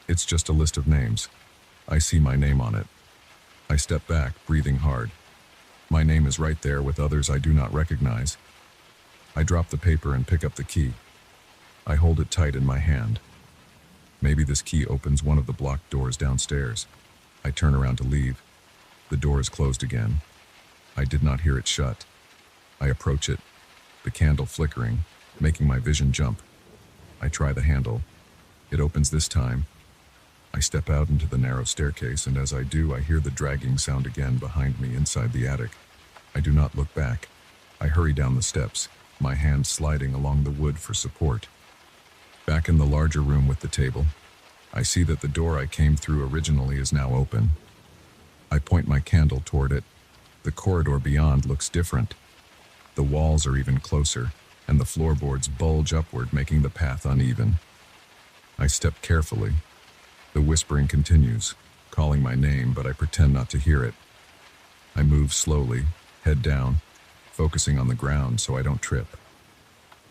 It's just a list of names. I see my name on it. I step back, breathing hard. My name is right there with others I do not recognize. I drop the paper and pick up the key. I hold it tight in my hand. Maybe this key opens one of the blocked doors downstairs. I turn around to leave. The door is closed again. I did not hear it shut. I approach it, the candle flickering, making my vision jump. I try the handle. It opens this time. I step out into the narrow staircase, and as I do, I hear the dragging sound again behind me inside the attic. I do not look back. I hurry down the steps, my hand sliding along the wood for support. Back in the larger room with the table, I see that the door I came through originally is now open. I point my candle toward it. The corridor beyond looks different. The walls are even closer, and the floorboards bulge upward, making the path uneven. I step carefully. The whispering continues, calling my name, but I pretend not to hear it. I move slowly, head down, focusing on the ground so I don't trip.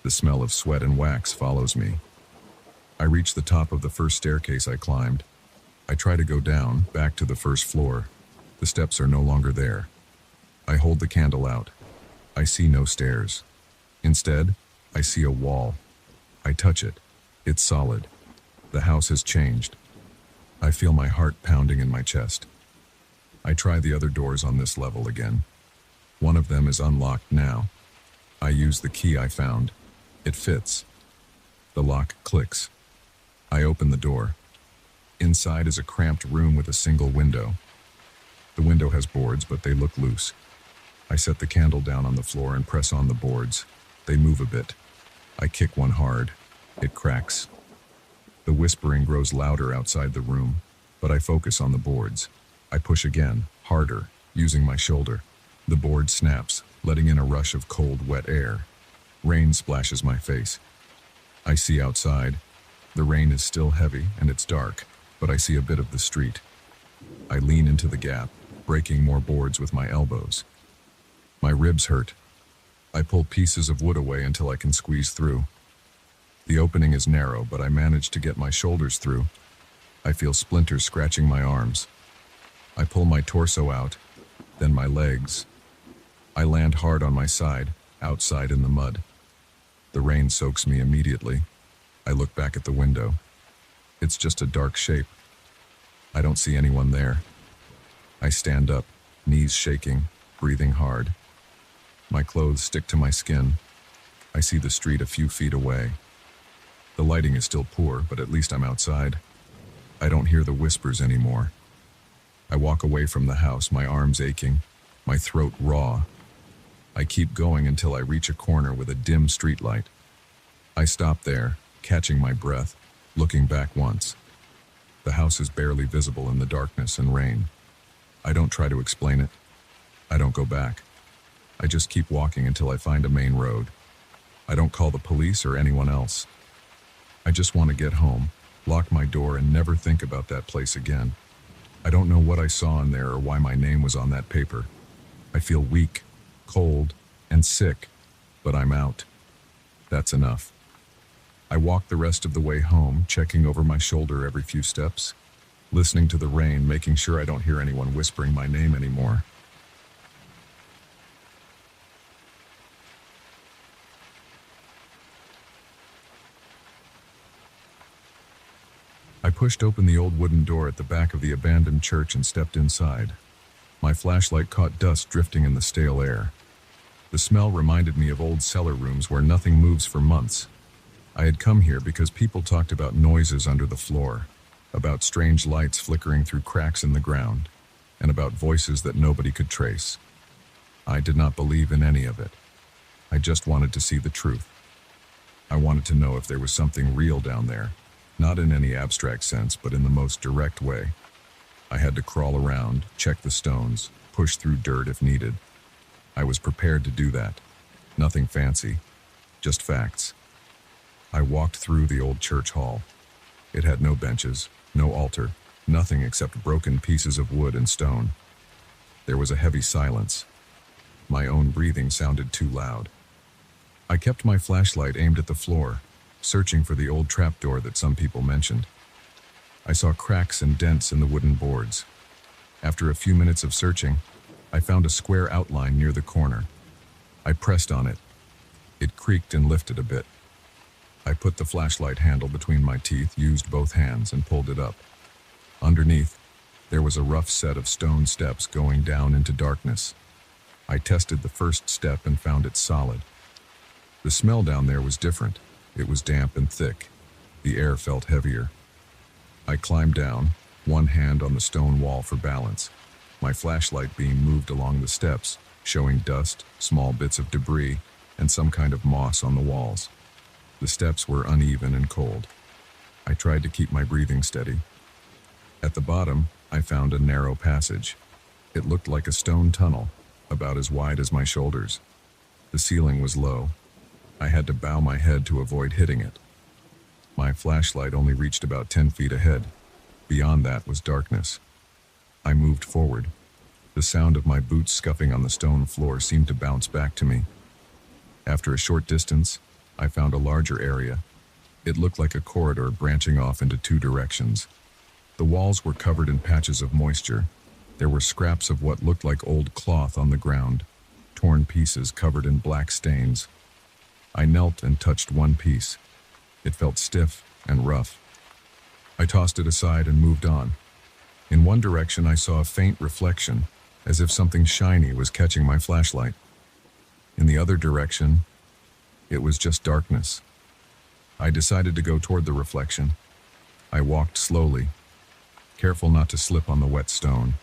The smell of sweat and wax follows me. I reach the top of the first staircase I climbed. I try to go down, back to the first floor. The steps are no longer there. I hold the candle out. I see no stairs. Instead, I see a wall. I touch it. It's solid. The house has changed. I feel my heart pounding in my chest. I try the other doors on this level again. One of them is unlocked now. I use the key I found. It fits. The lock clicks. I open the door. Inside is a cramped room with a single window. The window has boards, but they look loose. I set the candle down on the floor and press on the boards. They move a bit. I kick one hard. It cracks. The whispering grows louder outside the room, but I focus on the boards. I push again, harder, using my shoulder. The board snaps, letting in a rush of cold, wet air. Rain splashes my face. I see outside. The rain is still heavy and it's dark, but I see a bit of the street. I lean into the gap, breaking more boards with my elbows. My ribs hurt. I pull pieces of wood away until I can squeeze through. The opening is narrow, but I manage to get my shoulders through. I feel splinters scratching my arms. I pull my torso out, then my legs. I land hard on my side, outside in the mud. The rain soaks me immediately. I look back at the window. It's just a dark shape. I don't see anyone there. I stand up, knees shaking, breathing hard. My clothes stick to my skin. I see the street a few feet away. The lighting is still poor, but at least I'm outside. I don't hear the whispers anymore. I walk away from the house, my arms aching, my throat raw. I keep going until I reach a corner with a dim streetlight. I stop there, catching my breath, looking back once. The house is barely visible in the darkness and rain. I don't try to explain it. I don't go back. I just keep walking until I find a main road. I don't call the police or anyone else. I just want to get home, lock my door, and never think about that place again. I don't know what I saw in there or why my name was on that paper. I feel weak, cold, and sick, but I'm out. That's enough. I walk the rest of the way home, checking over my shoulder every few steps, listening to the rain, making sure I don't hear anyone whispering my name anymore. I pushed open the old wooden door at the back of the abandoned church and stepped inside. My flashlight caught dust drifting in the stale air. The smell reminded me of old cellar rooms where nothing moves for months. I had come here because people talked about noises under the floor, about strange lights flickering through cracks in the ground, and about voices that nobody could trace. I did not believe in any of it. I just wanted to see the truth. I wanted to know if there was something real down there, not in any abstract sense, but in the most direct way. I had to crawl around, check the stones, push through dirt if needed. I was prepared to do that. Nothing fancy, just facts. I walked through the old church hall. It had no benches, no altar, nothing except broken pieces of wood and stone. There was a heavy silence. My own breathing sounded too loud. I kept my flashlight aimed at the floor, searching for the old trapdoor that some people mentioned. I saw cracks and dents in the wooden boards. After a few minutes of searching, I found a square outline near the corner. I pressed on it. It creaked and lifted a bit. I put the flashlight handle between my teeth, used both hands, and pulled it up. Underneath, there was a rough set of stone steps going down into darkness. I tested the first step and found it solid. The smell down there was different. It was damp and thick. The air felt heavier. I climbed down, one hand on the stone wall for balance. My flashlight beam moved along the steps, showing dust, small bits of debris, and some kind of moss on the walls. The steps were uneven and cold. I tried to keep my breathing steady. At the bottom, I found a narrow passage. It looked like a stone tunnel, about as wide as my shoulders. The ceiling was low. I had to bow my head to avoid hitting it. My flashlight only reached about 10 feet ahead. Beyond that was darkness. I moved forward. The sound of my boots scuffing on the stone floor seemed to bounce back to me. After a short distance, I found a larger area. It looked like a corridor branching off into two directions. The walls were covered in patches of moisture. There were scraps of what looked like old cloth on the ground, torn pieces covered in black stains. I knelt and touched one piece. It felt stiff and rough. I tossed it aside and moved on. In one direction, I saw a faint reflection, as if something shiny was catching my flashlight. In the other direction, it was just darkness. I decided to go toward the reflection. I walked slowly, careful not to slip on the wet stone.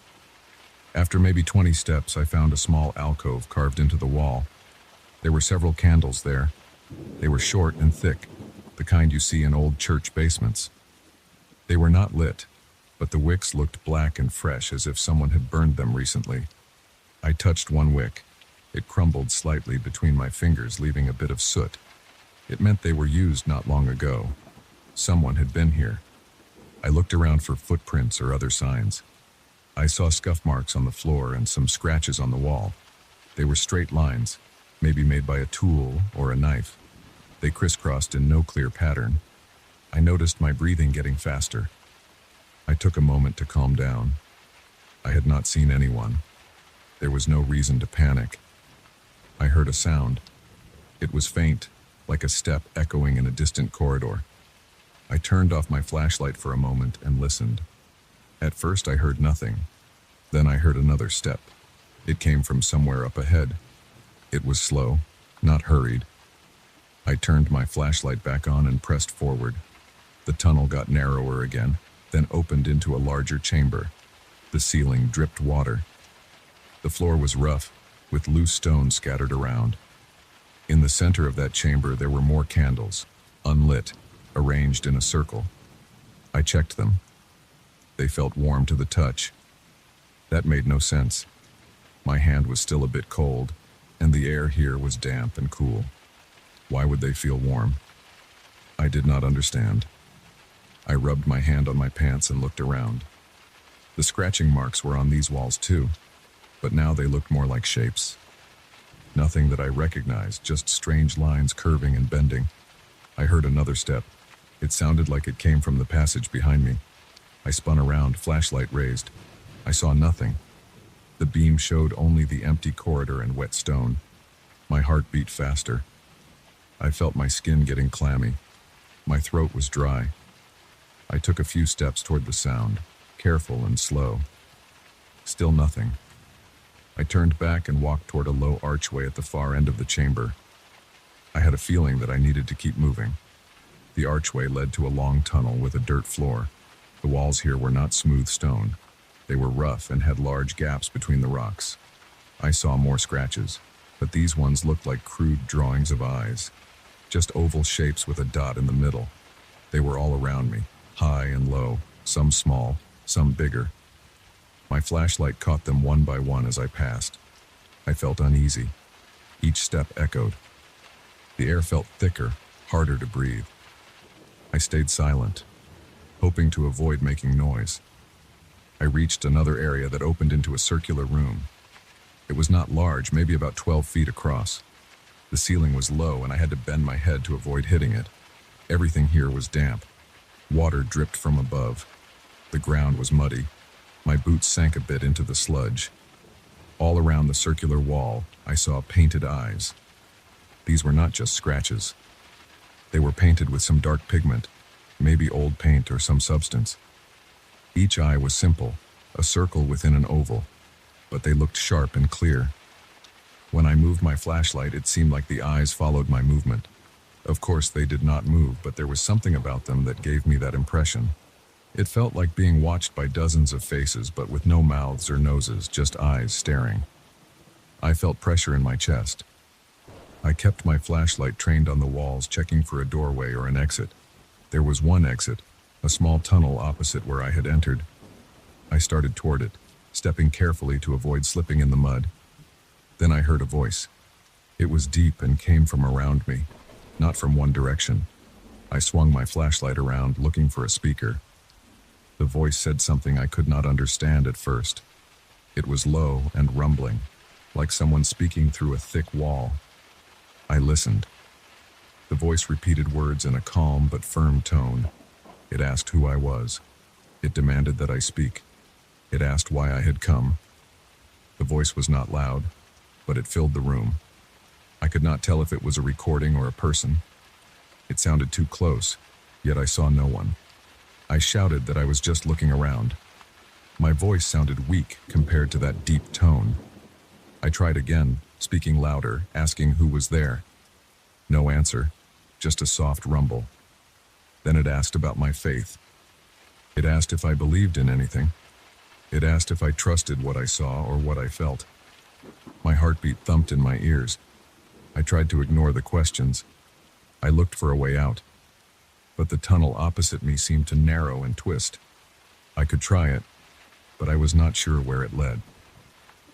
After maybe 20 steps, I found a small alcove carved into the wall. There were several candles there. They were short and thick, the kind you see in old church basements. They were not lit, but the wicks looked black and fresh, as if someone had burned them recently. I touched one wick. It crumbled slightly between my fingers, leaving a bit of soot. It meant they were used not long ago. Someone had been here. I looked around for footprints or other signs. I saw scuff marks on the floor and some scratches on the wall. They were straight lines, maybe made by a tool or a knife. They crisscrossed in no clear pattern. I noticed my breathing getting faster. I took a moment to calm down. I had not seen anyone. There was no reason to panic. I heard a sound. It was faint, like a step echoing in a distant corridor. I turned off my flashlight for a moment and listened. At first I heard nothing. Then I heard another step. It came from somewhere up ahead. It was slow, not hurried. I turned my flashlight back on and pressed forward. The tunnel got narrower again, then opened into a larger chamber. The ceiling dripped water. The floor was rough, with loose stones scattered around. In the center of that chamber there were more candles, unlit, arranged in a circle. I checked them. They felt warm to the touch. That made no sense. My hand was still a bit cold, and the air here was damp and cool. Why would they feel warm? I did not understand. I rubbed my hand on my pants and looked around. The scratching marks were on these walls too, but now they looked more like shapes. Nothing that I recognized, just strange lines curving and bending. I heard another step. It sounded like it came from the passage behind me. I spun around, flashlight raised. I saw nothing. The beam showed only the empty corridor and wet stone. My heart beat faster. I felt my skin getting clammy. My throat was dry. I took a few steps toward the sound, careful and slow. Still nothing. I turned back and walked toward a low archway at the far end of the chamber. I had a feeling that I needed to keep moving. The archway led to a long tunnel with a dirt floor. The walls here were not smooth stone. They were rough and had large gaps between the rocks. I saw more scratches, but these ones looked like crude drawings of eyes. Just oval shapes with a dot in the middle. They were all around me, high and low, some small, some bigger. My flashlight caught them one by one as I passed. I felt uneasy. Each step echoed. The air felt thicker, harder to breathe. I stayed silent, hoping to avoid making noise. I reached another area that opened into a circular room. It was not large, maybe about 12 feet across. The ceiling was low and I had to bend my head to avoid hitting it. Everything here was damp. Water dripped from above. The ground was muddy. My boots sank a bit into the sludge. All around the circular wall, I saw painted eyes. These were not just scratches. They were painted with some dark pigment, maybe old paint or some substance. Each eye was simple, a circle within an oval, but they looked sharp and clear. When I moved my flashlight, it seemed like the eyes followed my movement. Of course, they did not move, but there was something about them that gave me that impression. It felt like being watched by dozens of faces, but with no mouths or noses, just eyes staring. I felt pressure in my chest. I kept my flashlight trained on the walls, checking for a doorway or an exit. There was one exit, a small tunnel opposite where I had entered. I started toward it, stepping carefully to avoid slipping in the mud. Then I heard a voice. It was deep and came from around me, not from one direction. I swung my flashlight around, looking for a speaker. The voice said something I could not understand at first. It was low and rumbling, like someone speaking through a thick wall. I listened. The voice repeated words in a calm but firm tone. It asked who I was. It demanded that I speak. It asked why I had come. The voice was not loud, but it filled the room. I could not tell if it was a recording or a person. It sounded too close, yet I saw no one. I shouted that I was just looking around. My voice sounded weak compared to that deep tone. I tried again, speaking louder, asking who was there. No answer, just a soft rumble. Then it asked about my faith. It asked if I believed in anything. It asked if I trusted what I saw or what I felt. My heartbeat thumped in my ears. I tried to ignore the questions. I looked for a way out. But the tunnel opposite me seemed to narrow and twist. I could try it, but I was not sure where it led.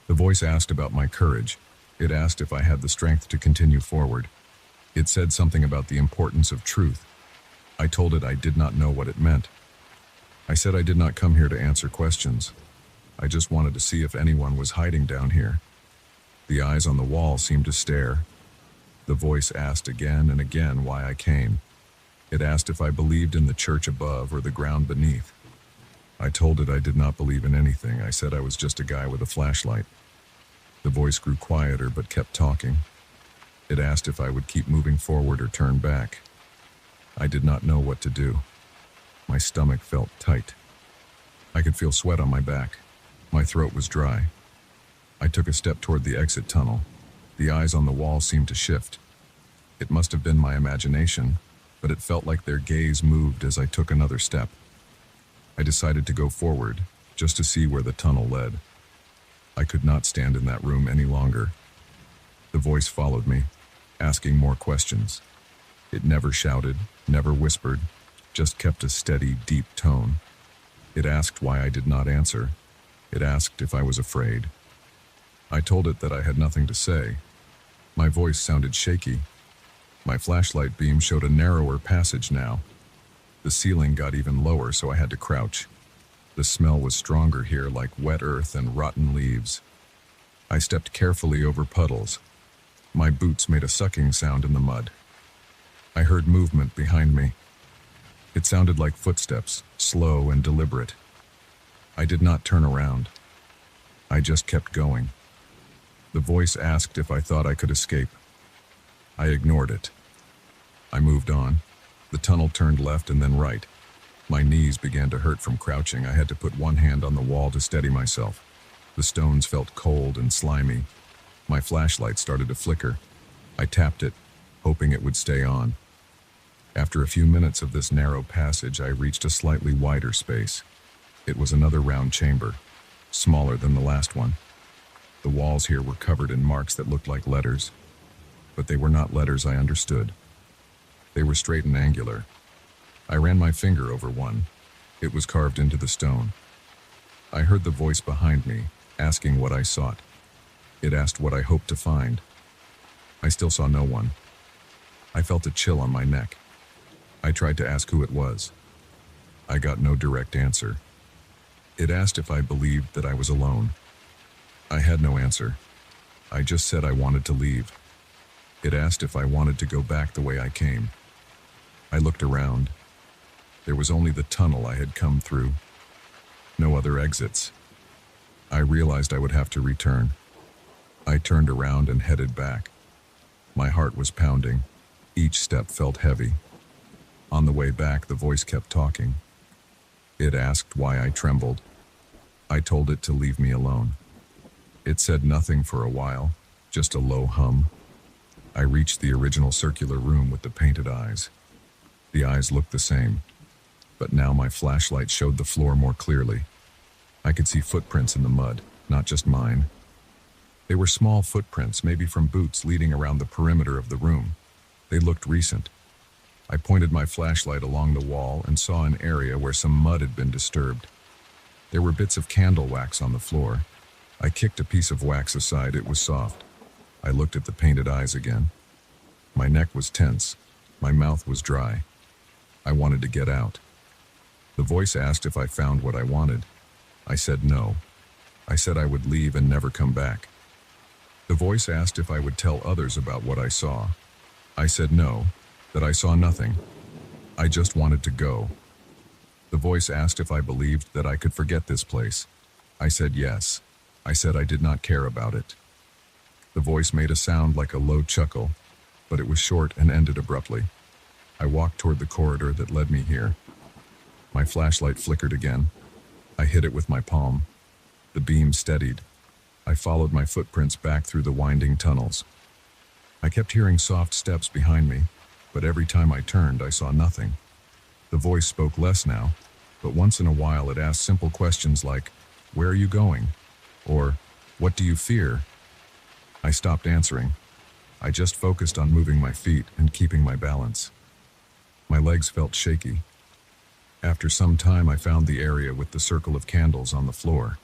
The voice asked about my courage. It asked if I had the strength to continue forward. It said something about the importance of truth. I told it I did not know what it meant. I said I did not come here to answer questions. I just wanted to see if anyone was hiding down here. The eyes on the wall seemed to stare. The voice asked again and again why I came. It asked if I believed in the church above or the ground beneath. I told it I did not believe in anything. I said I was just a guy with a flashlight. The voice grew quieter but kept talking. It asked if I would keep moving forward or turn back. I did not know what to do. My stomach felt tight. I could feel sweat on my back. My throat was dry. I took a step toward the exit tunnel. The eyes on the wall seemed to shift. It must have been my imagination, but it felt like their gaze moved as I took another step. I decided to go forward, just to see where the tunnel led. I could not stand in that room any longer. The voice followed me, asking more questions. It never shouted, never whispered, just kept a steady, deep tone. It asked why I did not answer. It asked if I was afraid. I told it that I had nothing to say. My voice sounded shaky. My flashlight beam showed a narrower passage now. The ceiling got even lower, so I had to crouch. The smell was stronger here, like wet earth and rotten leaves. I stepped carefully over puddles. My boots made a sucking sound in the mud. I heard movement behind me. It sounded like footsteps, slow and deliberate. I did not turn around. I just kept going. The voice asked if I thought I could escape. I ignored it. I moved on. The tunnel turned left and then right. My knees began to hurt from crouching. I had to put one hand on the wall to steady myself. The stones felt cold and slimy. My flashlight started to flicker. I tapped it, hoping it would stay on. After a few minutes of this narrow passage, I reached a slightly wider space. It was another round chamber, smaller than the last one. The walls here were covered in marks that looked like letters, but they were not letters I understood. They were straight and angular. I ran my finger over one. It was carved into the stone. I heard the voice behind me, asking what I sought. It asked what I hoped to find. I still saw no one. I felt a chill on my neck. I tried to ask who it was. I got no direct answer. It asked if I believed that I was alone. I had no answer. I just said I wanted to leave. It asked if I wanted to go back the way I came. I looked around. There was only the tunnel I had come through. No other exits. I realized I would have to return. I turned around and headed back. My heart was pounding. Each step felt heavy. On the way back, the voice kept talking. It asked why I trembled. I told it to leave me alone. It said nothing for a while, just a low hum. I reached the original circular room with the painted eyes. The eyes looked the same, but now my flashlight showed the floor more clearly. I could see footprints in the mud, not just mine. They were small footprints, maybe from boots leading around the perimeter of the room. They looked recent. I pointed my flashlight along the wall and saw an area where some mud had been disturbed. There were bits of candle wax on the floor. I kicked a piece of wax aside. It was soft. I looked at the painted eyes again. My neck was tense. My mouth was dry. I wanted to get out. The voice asked if I found what I wanted. I said no. I said I would leave and never come back. The voice asked if I would tell others about what I saw. I said no, that I saw nothing. I just wanted to go. The voice asked if I believed that I could forget this place. I said yes. I said I did not care about it. The voice made a sound like a low chuckle, but it was short and ended abruptly. I walked toward the corridor that led me here. My flashlight flickered again. I hit it with my palm. The beam steadied. I followed my footprints back through the winding tunnels. I kept hearing soft steps behind me, but every time I turned, I saw nothing. The voice spoke less now, but once in a while it asked simple questions like, "Where are you going?" Or, "What do you fear?" I stopped answering. I just focused on moving my feet and keeping my balance. My legs felt shaky. After some time, I found the area with the circle of candles on the floor.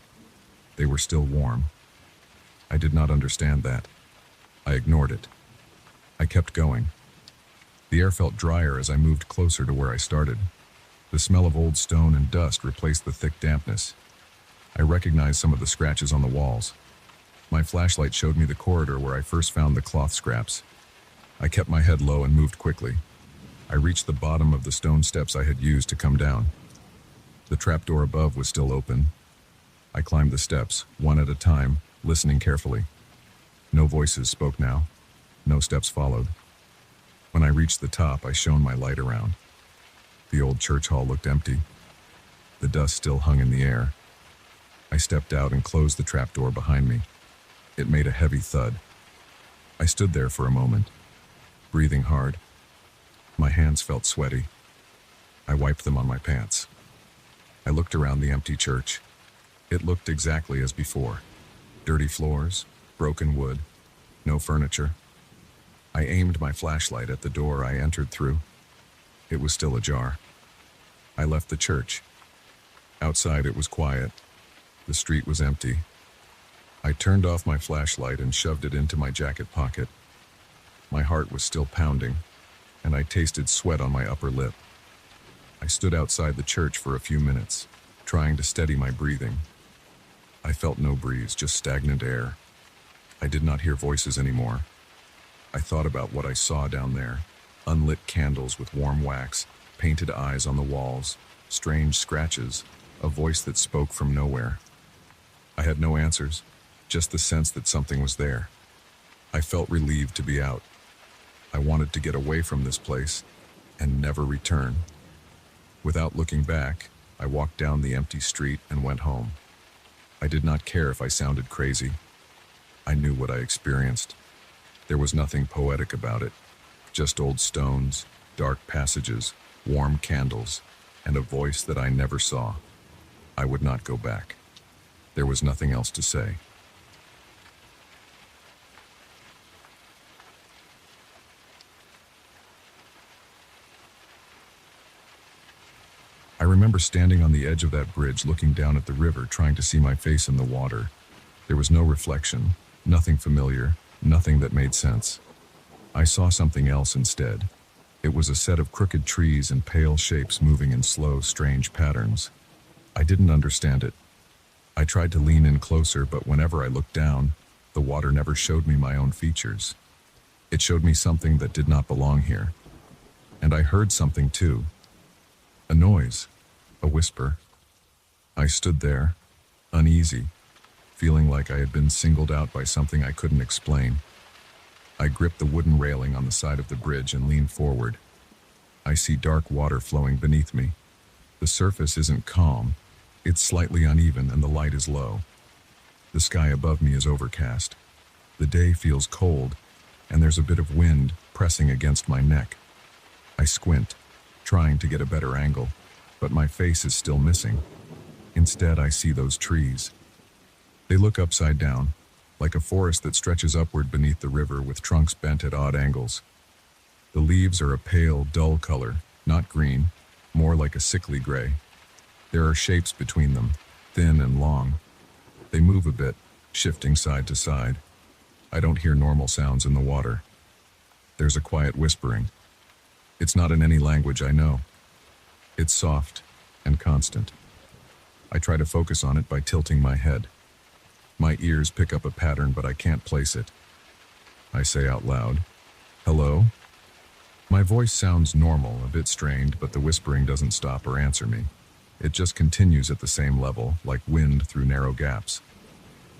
They were still warm. I did not understand that. I ignored it. I kept going. The air felt drier as I moved closer to where I started. The smell of old stone and dust replaced the thick dampness. I recognized some of the scratches on the walls. My flashlight showed me the corridor where I first found the cloth scraps. I kept my head low and moved quickly. I reached the bottom of the stone steps I had used to come down. The trapdoor above was still open. I climbed the steps, one at a time, listening carefully. No voices spoke now. No steps followed. When I reached the top, I shone my light around. The old church hall looked empty. The dust still hung in the air. I stepped out and closed the trapdoor behind me. It made a heavy thud. I stood there for a moment, breathing hard. My hands felt sweaty. I wiped them on my pants. I looked around the empty church. It looked exactly as before. Dirty floors, broken wood, no furniture. I aimed my flashlight at the door I entered through. It was still ajar. I left the church. Outside it was quiet. The street was empty. I turned off my flashlight and shoved it into my jacket pocket. My heart was still pounding, and I tasted sweat on my upper lip. I stood outside the church for a few minutes, trying to steady my breathing. I felt no breeze, just stagnant air. I did not hear voices anymore. I thought about what I saw down there. Unlit candles with warm wax, painted eyes on the walls, strange scratches, a voice that spoke from nowhere. I had no answers, just the sense that something was there. I felt relieved to be out. I wanted to get away from this place and never return. Without looking back, I walked down the empty street and went home. I did not care if I sounded crazy. I knew what I experienced. There was nothing poetic about it, just old stones, dark passages, warm candles, and a voice that I never saw. I would not go back. There was nothing else to say. I remember standing on the edge of that bridge looking down at the river trying to see my face in the water. There was no reflection, nothing familiar, nothing that made sense. I saw something else instead. It was a set of crooked trees and pale shapes moving in slow, strange patterns. I didn't understand it. I tried to lean in closer, but whenever I looked down, the water never showed me my own features. It showed me something that did not belong here. And I heard something too. A noise, a whisper. I stood there, uneasy, feeling like I had been singled out by something I couldn't explain. I gripped the wooden railing on the side of the bridge and leaned forward. I see dark water flowing beneath me. The surface isn't calm, it's slightly uneven and the light is low. The sky above me is overcast. The day feels cold, and there's a bit of wind pressing against my neck. I squint, trying to get a better angle, but my face is still missing. Instead, I see those trees. They look upside down, like a forest that stretches upward beneath the river with trunks bent at odd angles. The leaves are a pale, dull color, not green, more like a sickly gray. There are shapes between them, thin and long. They move a bit, shifting side to side. I don't hear normal sounds in the water. There's a quiet whispering. It's not in any language I know. It's soft and constant. I try to focus on it by tilting my head. My ears pick up a pattern, but I can't place it. I say out loud, "Hello?" My voice sounds normal, a bit strained, but the whispering doesn't stop or answer me. It just continues at the same level, like wind through narrow gaps.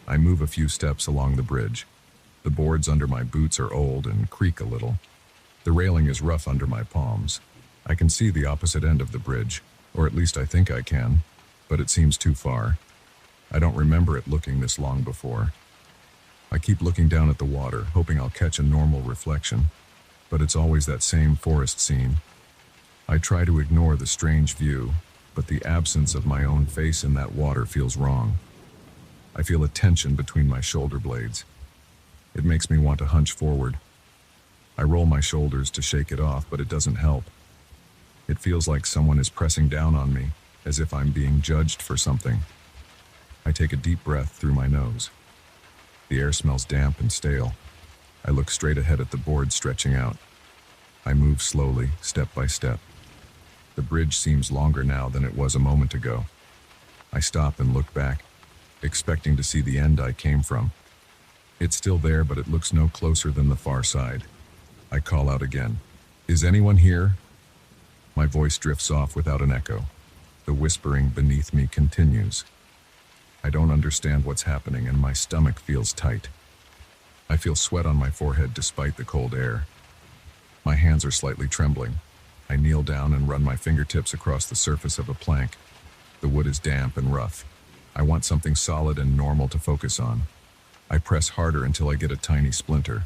I move a few steps along the bridge. The boards under my boots are old and creak a little. The railing is rough under my palms. I can see the opposite end of the bridge, or at least I think I can, but it seems too far. I don't remember it looking this long before. I keep looking down at the water, hoping I'll catch a normal reflection, but it's always that same forest scene. I try to ignore the strange view, but the absence of my own face in that water feels wrong. I feel a tension between my shoulder blades. It makes me want to hunch forward. I roll my shoulders to shake it off, but it doesn't help. It feels like someone is pressing down on me, as if I'm being judged for something. I take a deep breath through my nose. The air smells damp and stale. I look straight ahead at the board stretching out. I move slowly, step by step. The bridge seems longer now than it was a moment ago. I stop and look back, expecting to see the end I came from. It's still there, but it looks no closer than the far side. I call out again. "Is anyone here?" My voice drifts off without an echo. The whispering beneath me continues. I don't understand what's happening, and my stomach feels tight. I feel sweat on my forehead despite the cold air. My hands are slightly trembling. I kneel down and run my fingertips across the surface of a plank. The wood is damp and rough. I want something solid and normal to focus on. I press harder until I get a tiny splinter.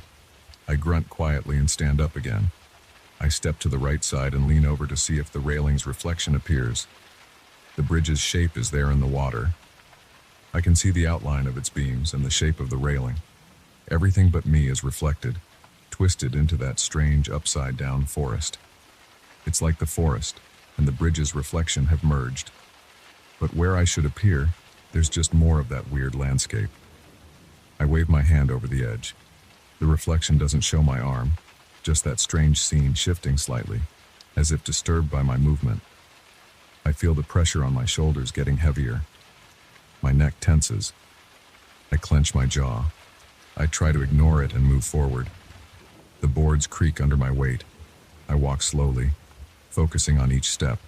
I grunt quietly and stand up again. I step to the right side and lean over to see if the railing's reflection appears. The bridge's shape is there in the water. I can see the outline of its beams and the shape of the railing. Everything but me is reflected, twisted into that strange upside-down forest. It's like the forest and the bridge's reflection have merged. But where I should appear, there's just more of that weird landscape. I wave my hand over the edge. The reflection doesn't show my arm, just that strange scene shifting slightly, as if disturbed by my movement. I feel the pressure on my shoulders getting heavier. My neck tenses. I clench my jaw. I try to ignore it and move forward. The boards creak under my weight. I walk slowly, focusing on each step.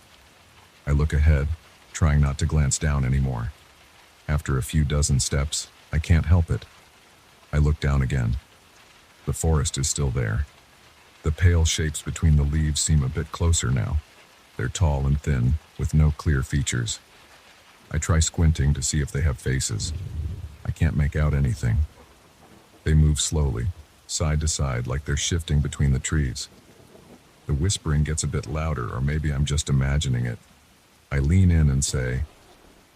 I look ahead, trying not to glance down anymore. After a few dozen steps, I can't help it. I look down again. The forest is still there. The pale shapes between the leaves seem a bit closer now. They're tall and thin, with no clear features. I try squinting to see if they have faces. I can't make out anything. They move slowly, side to side, like they're shifting between the trees. The whispering gets a bit louder, or maybe I'm just imagining it. I lean in and say,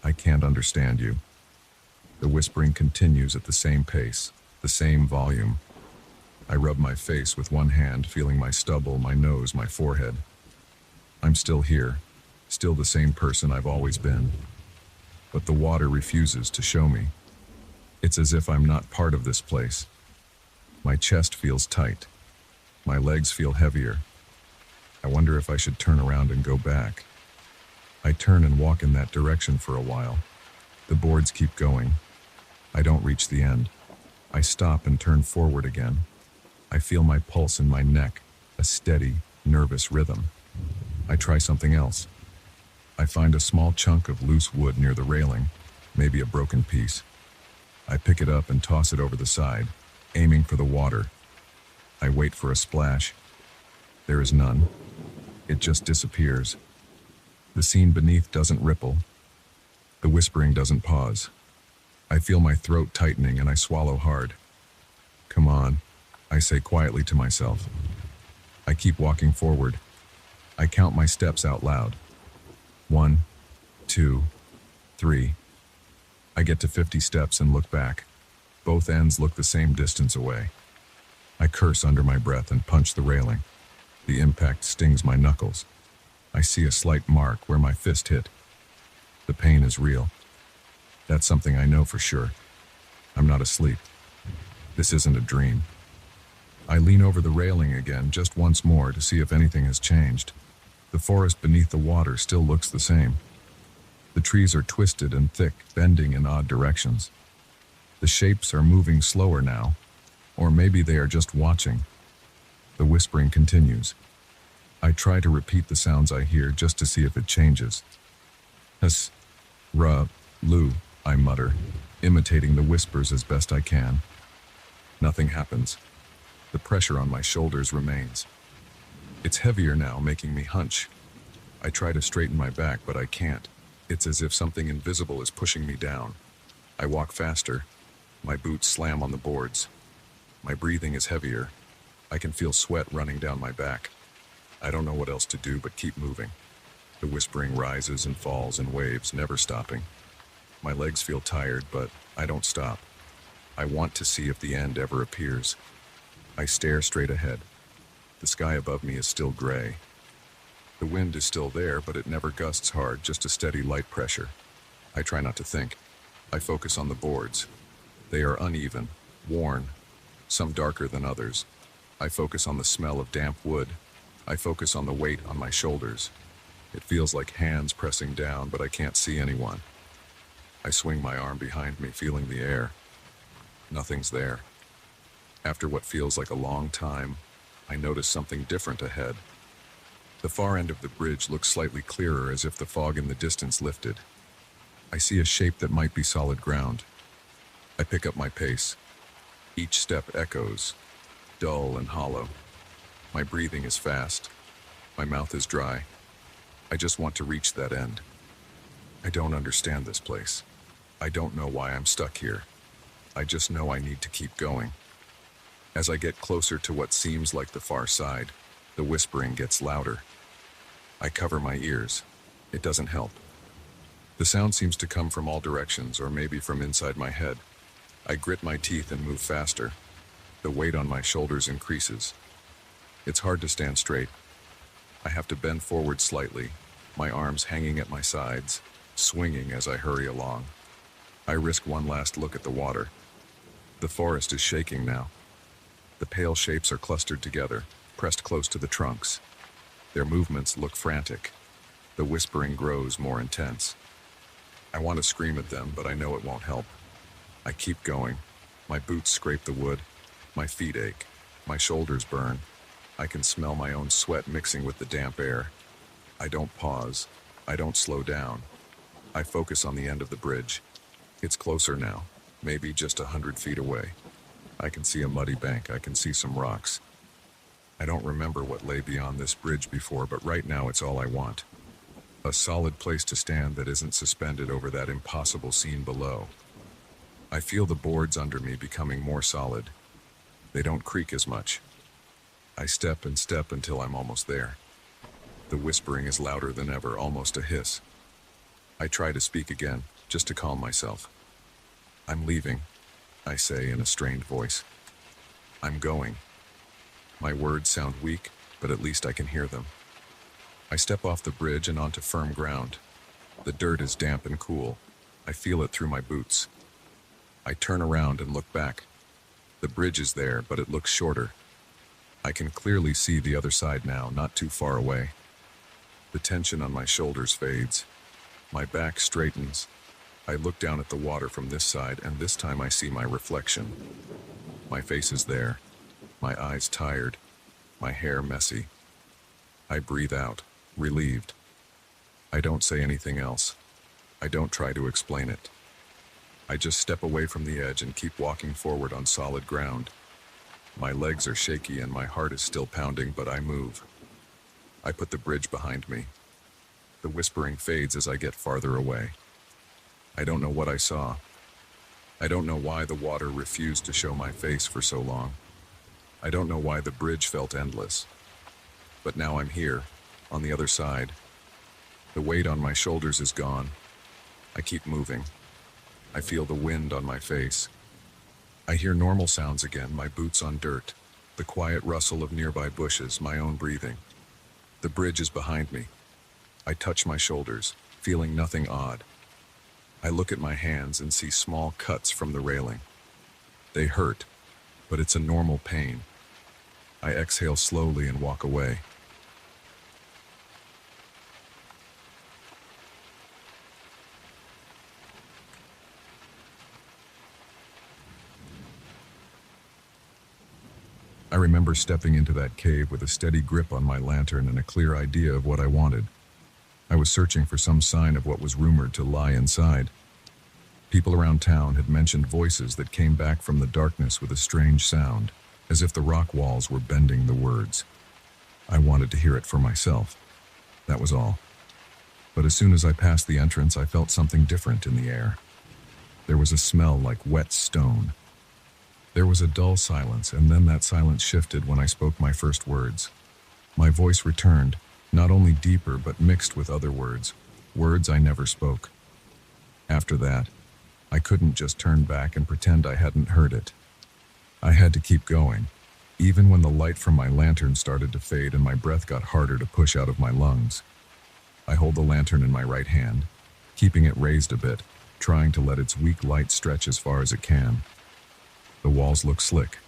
"I can't understand you." The whispering continues at the same pace, the same volume. I rub my face with one hand, feeling my stubble, my nose, my forehead. I'm still here, still the same person I've always been. But the water refuses to show me. It's as if I'm not part of this place. My chest feels tight. My legs feel heavier. I wonder if I should turn around and go back. I turn and walk in that direction for a while. The boards keep going. I don't reach the end. I stop and turn forward again. I feel my pulse in my neck, a steady, nervous rhythm. I try something else. I find a small chunk of loose wood near the railing, maybe a broken piece. I pick it up and toss it over the side, aiming for the water. I wait for a splash. There is none. It just disappears. The scene beneath doesn't ripple. The whispering doesn't pause. I feel my throat tightening and I swallow hard. "Come on," I say quietly to myself. I keep walking forward. I count my steps out loud. 1, 2, 3. I get to 50 steps and look back. Both ends look the same distance away. I curse under my breath and punch the railing. The impact stings my knuckles. I see a slight mark where my fist hit. The pain is real. That's something I know for sure. I'm not asleep. This isn't a dream. I lean over the railing again just once more to see if anything has changed. The forest beneath the water still looks the same. The trees are twisted and thick, bending in odd directions. The shapes are moving slower now, or maybe they are just watching. The whispering continues. I try to repeat the sounds I hear just to see if it changes. "Hus, ra, lu," I mutter, imitating the whispers as best I can. Nothing happens. The pressure on my shoulders remains. It's heavier now, making me hunch. I try to straighten my back, but I can't. It's as if something invisible is pushing me down. I walk faster. My boots slam on the boards. My breathing is heavier. I can feel sweat running down my back. I don't know what else to do but keep moving. The whispering rises and falls in waves, never stopping. My legs feel tired, but I don't stop. I want to see if the end ever appears. I stare straight ahead. The sky above me is still gray. The wind is still there, but it never gusts hard, just a steady light pressure. I try not to think. I focus on the boards. They are uneven, worn, some darker than others. I focus on the smell of damp wood. I focus on the weight on my shoulders. It feels like hands pressing down, but I can't see anyone. I swing my arm behind me, feeling the air. Nothing's there. After what feels like a long time, I notice something different ahead. The far end of the bridge looks slightly clearer, as if the fog in the distance lifted. I see a shape that might be solid ground. I pick up my pace. Each step echoes, dull and hollow. My breathing is fast. My mouth is dry. I just want to reach that end. I don't understand this place. I don't know why I'm stuck here. I just know I need to keep going. As I get closer to what seems like the far side, the whispering gets louder. I cover my ears. It doesn't help. The sound seems to come from all directions, or maybe from inside my head. I grit my teeth and move faster. The weight on my shoulders increases. It's hard to stand straight. I have to bend forward slightly, my arms hanging at my sides, swinging as I hurry along. I risk one last look at the water. The forest is shaking now. The pale shapes are clustered together, pressed close to the trunks. Their movements look frantic. The whispering grows more intense. I want to scream at them, but I know it won't help. I keep going. My boots scrape the wood. My feet ache. My shoulders burn. I can smell my own sweat mixing with the damp air. I don't pause. I don't slow down. I focus on the end of the bridge. It's closer now, maybe just 100 feet away. I can see a muddy bank. I can see some rocks. I don't remember what lay beyond this bridge before, but right now it's all I want. A solid place to stand that isn't suspended over that impossible scene below. I feel the boards under me becoming more solid. They don't creak as much. I step and step until I'm almost there. The whispering is louder than ever, almost a hiss. I try to speak again, just to calm myself. "I'm leaving," I say in a strained voice. "I'm going." My words sound weak, but at least I can hear them. I step off the bridge and onto firm ground. The dirt is damp and cool. I feel it through my boots. I turn around and look back. The bridge is there, but it looks shorter. I can clearly see the other side now, not too far away. The tension on my shoulders fades. My back straightens. I look down at the water from this side, and this time I see my reflection. My face is there. My eyes tired. My hair messy. I breathe out, relieved. I don't say anything else. I don't try to explain it. I just step away from the edge and keep walking forward on solid ground. My legs are shaky and my heart is still pounding, but I move. I put the bridge behind me. The whispering fades as I get farther away. I don't know what I saw. I don't know why the water refused to show my face for so long. I don't know why the bridge felt endless. But now I'm here, on the other side. The weight on my shoulders is gone. I keep moving. I feel the wind on my face. I hear normal sounds again, my boots on dirt, the quiet rustle of nearby bushes, my own breathing. The bridge is behind me. I touch my shoulders, feeling nothing odd. I look at my hands and see small cuts from the railing. They hurt, but it's a normal pain. I exhale slowly and walk away. I remember stepping into that cave with a steady grip on my lantern and a clear idea of what I wanted. I was searching for some sign of what was rumored to lie inside. People around town had mentioned voices that came back from the darkness with a strange sound, as if the rock walls were bending the words. I wanted to hear it for myself. That was all. But as soon as I passed the entrance, I felt something different in the air. There was a smell like wet stone. There was a dull silence, and then that silence shifted when I spoke my first words. My voice returned, not only deeper but mixed with other words, words I never spoke. After that, I couldn't just turn back and pretend I hadn't heard it. I had to keep going, even when the light from my lantern started to fade and my breath got harder to push out of my lungs. I hold the lantern in my right hand, keeping it raised a bit, trying to let its weak light stretch as far as it can. The walls look slick.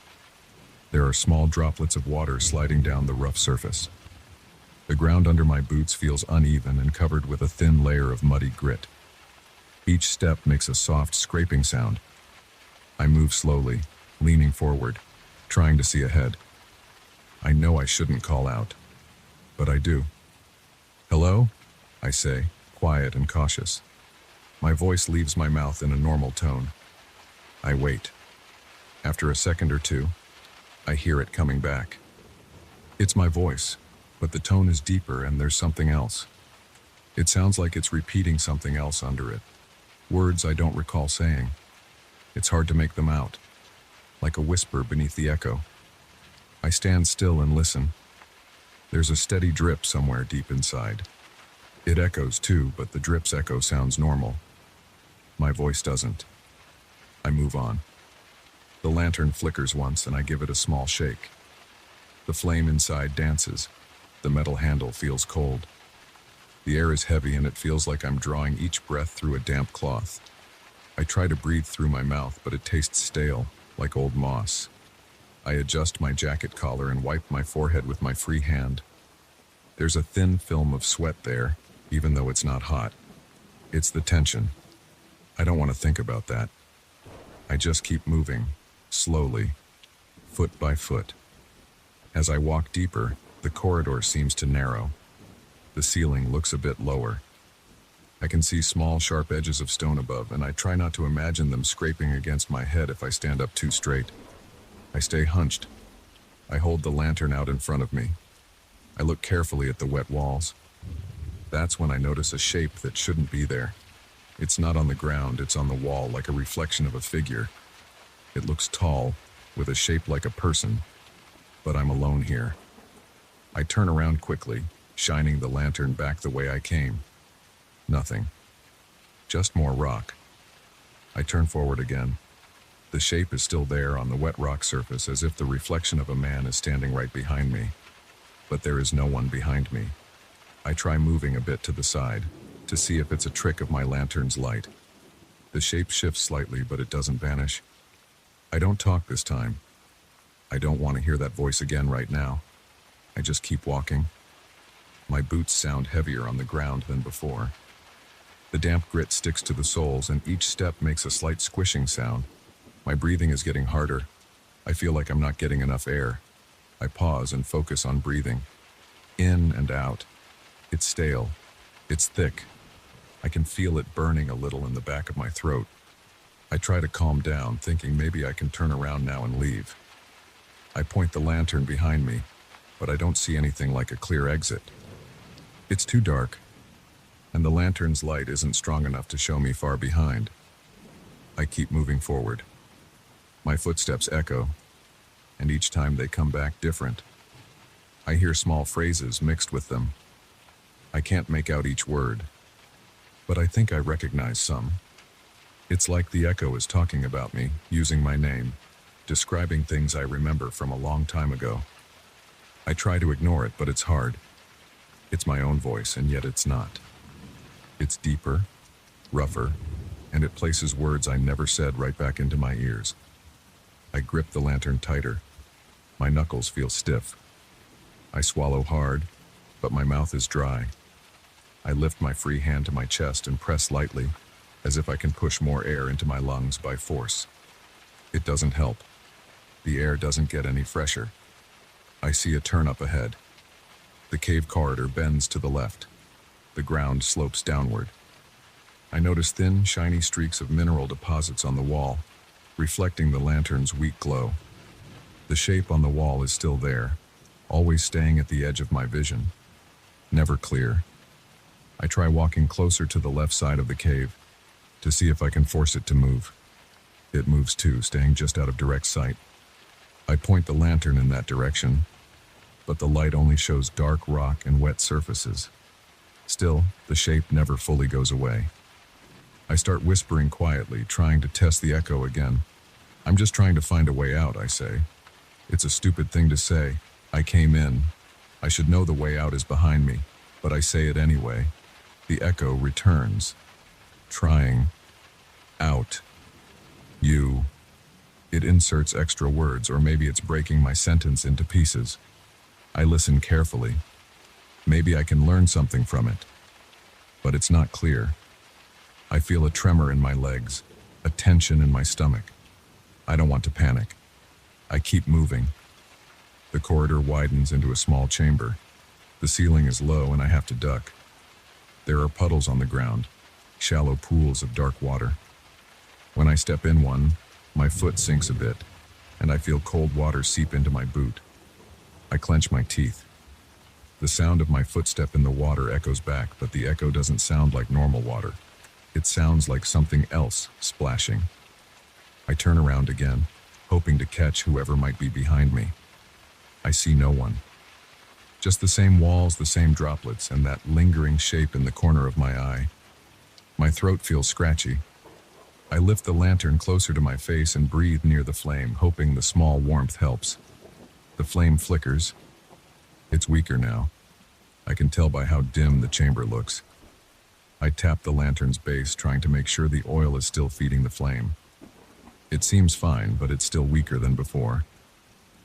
There are small droplets of water sliding down the rough surface. The ground under my boots feels uneven and covered with a thin layer of muddy grit. Each step makes a soft scraping sound. I move slowly, leaning forward, trying to see ahead. I know I shouldn't call out, but I do. "Hello?" I say, quiet and cautious. My voice leaves my mouth in a normal tone. I wait. After a second or two, I hear it coming back. It's my voice, but the tone is deeper and there's something else. It sounds like it's repeating something else under it. Words I don't recall saying. It's hard to make them out, like a whisper beneath the echo. I stand still and listen. There's a steady drip somewhere deep inside. It echoes too, but the drip's echo sounds normal. My voice doesn't. I move on. The lantern flickers once and I give it a small shake. The flame inside dances. The metal handle feels cold. The air is heavy and it feels like I'm drawing each breath through a damp cloth. I try to breathe through my mouth, but it tastes stale, like old moss. I adjust my jacket collar and wipe my forehead with my free hand. There's a thin film of sweat there, even though it's not hot. It's the tension. I don't want to think about that. I just keep moving, slowly, foot by foot. As I walk deeper, the corridor seems to narrow. The ceiling looks a bit lower. I can see small, sharp edges of stone above, and I try not to imagine them scraping against my head if I stand up too straight. I stay hunched. I hold the lantern out in front of me. I look carefully at the wet walls. That's when I notice a shape that shouldn't be there. It's not on the ground, it's on the wall like a reflection of a figure. It looks tall, with a shape like a person, but I'm alone here. I turn around quickly, shining the lantern back the way I came. Nothing. Just more rock. I turn forward again. The shape is still there on the wet rock surface, as if the reflection of a man is standing right behind me. But there is no one behind me. I try moving a bit to the side, to see if it's a trick of my lantern's light. The shape shifts slightly, but it doesn't vanish. I don't talk this time. I don't want to hear that voice again right now. I just keep walking. My boots sound heavier on the ground than before. The damp grit sticks to the soles, and each step makes a slight squishing sound. My breathing is getting harder. I feel like I'm not getting enough air. I pause and focus on breathing. In and out. It's stale. It's thick. I can feel it burning a little in the back of my throat. I try to calm down, thinking maybe I can turn around now and leave. I point the lantern behind me, but I don't see anything like a clear exit. It's too dark, and the lantern's light isn't strong enough to show me far behind. I keep moving forward. My footsteps echo, and each time they come back different. I hear small phrases mixed with them. I can't make out each word, but I think I recognize some. It's like the echo is talking about me, using my name, describing things I remember from a long time ago. I try to ignore it, but it's hard. It's my own voice, and yet it's not. It's deeper, rougher, and it places words I never said right back into my ears. I grip the lantern tighter. My knuckles feel stiff. I swallow hard, but my mouth is dry. I lift my free hand to my chest and press lightly, as if I can push more air into my lungs by force. It doesn't help. The air doesn't get any fresher. I see a turn up ahead. The cave corridor bends to the left. The ground slopes downward. I notice thin, shiny streaks of mineral deposits on the wall, reflecting the lantern's weak glow. The shape on the wall is still there, always staying at the edge of my vision. Never clear. I try walking closer to the left side of the cave, to see if I can force it to move. It moves too, staying just out of direct sight. I point the lantern in that direction, but the light only shows dark rock and wet surfaces. Still, the shape never fully goes away. I start whispering quietly, trying to test the echo again. I'm just trying to find a way out, I say. It's a stupid thing to say. I came in. I should know the way out is behind me, but I say it anyway. The echo returns. Trying. Out. You. It inserts extra words, or maybe it's breaking my sentence into pieces. I listen carefully. Maybe I can learn something from it. But it's not clear. I feel a tremor in my legs, a tension in my stomach. I don't want to panic. I keep moving. The corridor widens into a small chamber. The ceiling is low and I have to duck. There are puddles on the ground, shallow pools of dark water. When I step in one, my foot sinks a bit, and I feel cold water seep into my boot. I clench my teeth. The sound of my footstep in the water echoes back, but the echo doesn't sound like normal water. It sounds like something else splashing. I turn around again, hoping to catch whoever might be behind me. I see no one. Just the same walls, the same droplets, and that lingering shape in the corner of my eye. My throat feels scratchy. I lift the lantern closer to my face and breathe near the flame, hoping the small warmth helps. The flame flickers. It's weaker now. I can tell by how dim the chamber looks. I tap the lantern's base, trying to make sure the oil is still feeding the flame. It seems fine, but it's still weaker than before.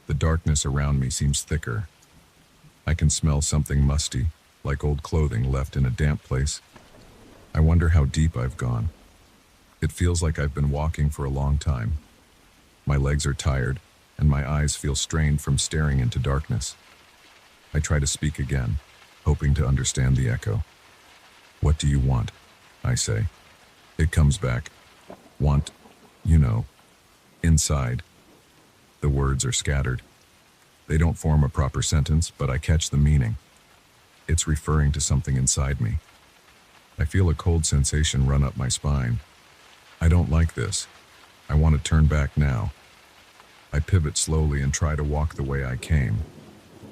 The darkness around me seems thicker. I can smell something musty, like old clothing left in a damp place. I wonder how deep I've gone. It feels like I've been walking for a long time. My legs are tired, and my eyes feel strained from staring into darkness. I try to speak again, hoping to understand the echo. "What do you want?" I say. It comes back. "Want, you know, inside." The words are scattered. They don't form a proper sentence, but I catch the meaning. It's referring to something inside me. I feel a cold sensation run up my spine. I don't like this. I want to turn back now. I pivot slowly and try to walk the way I came.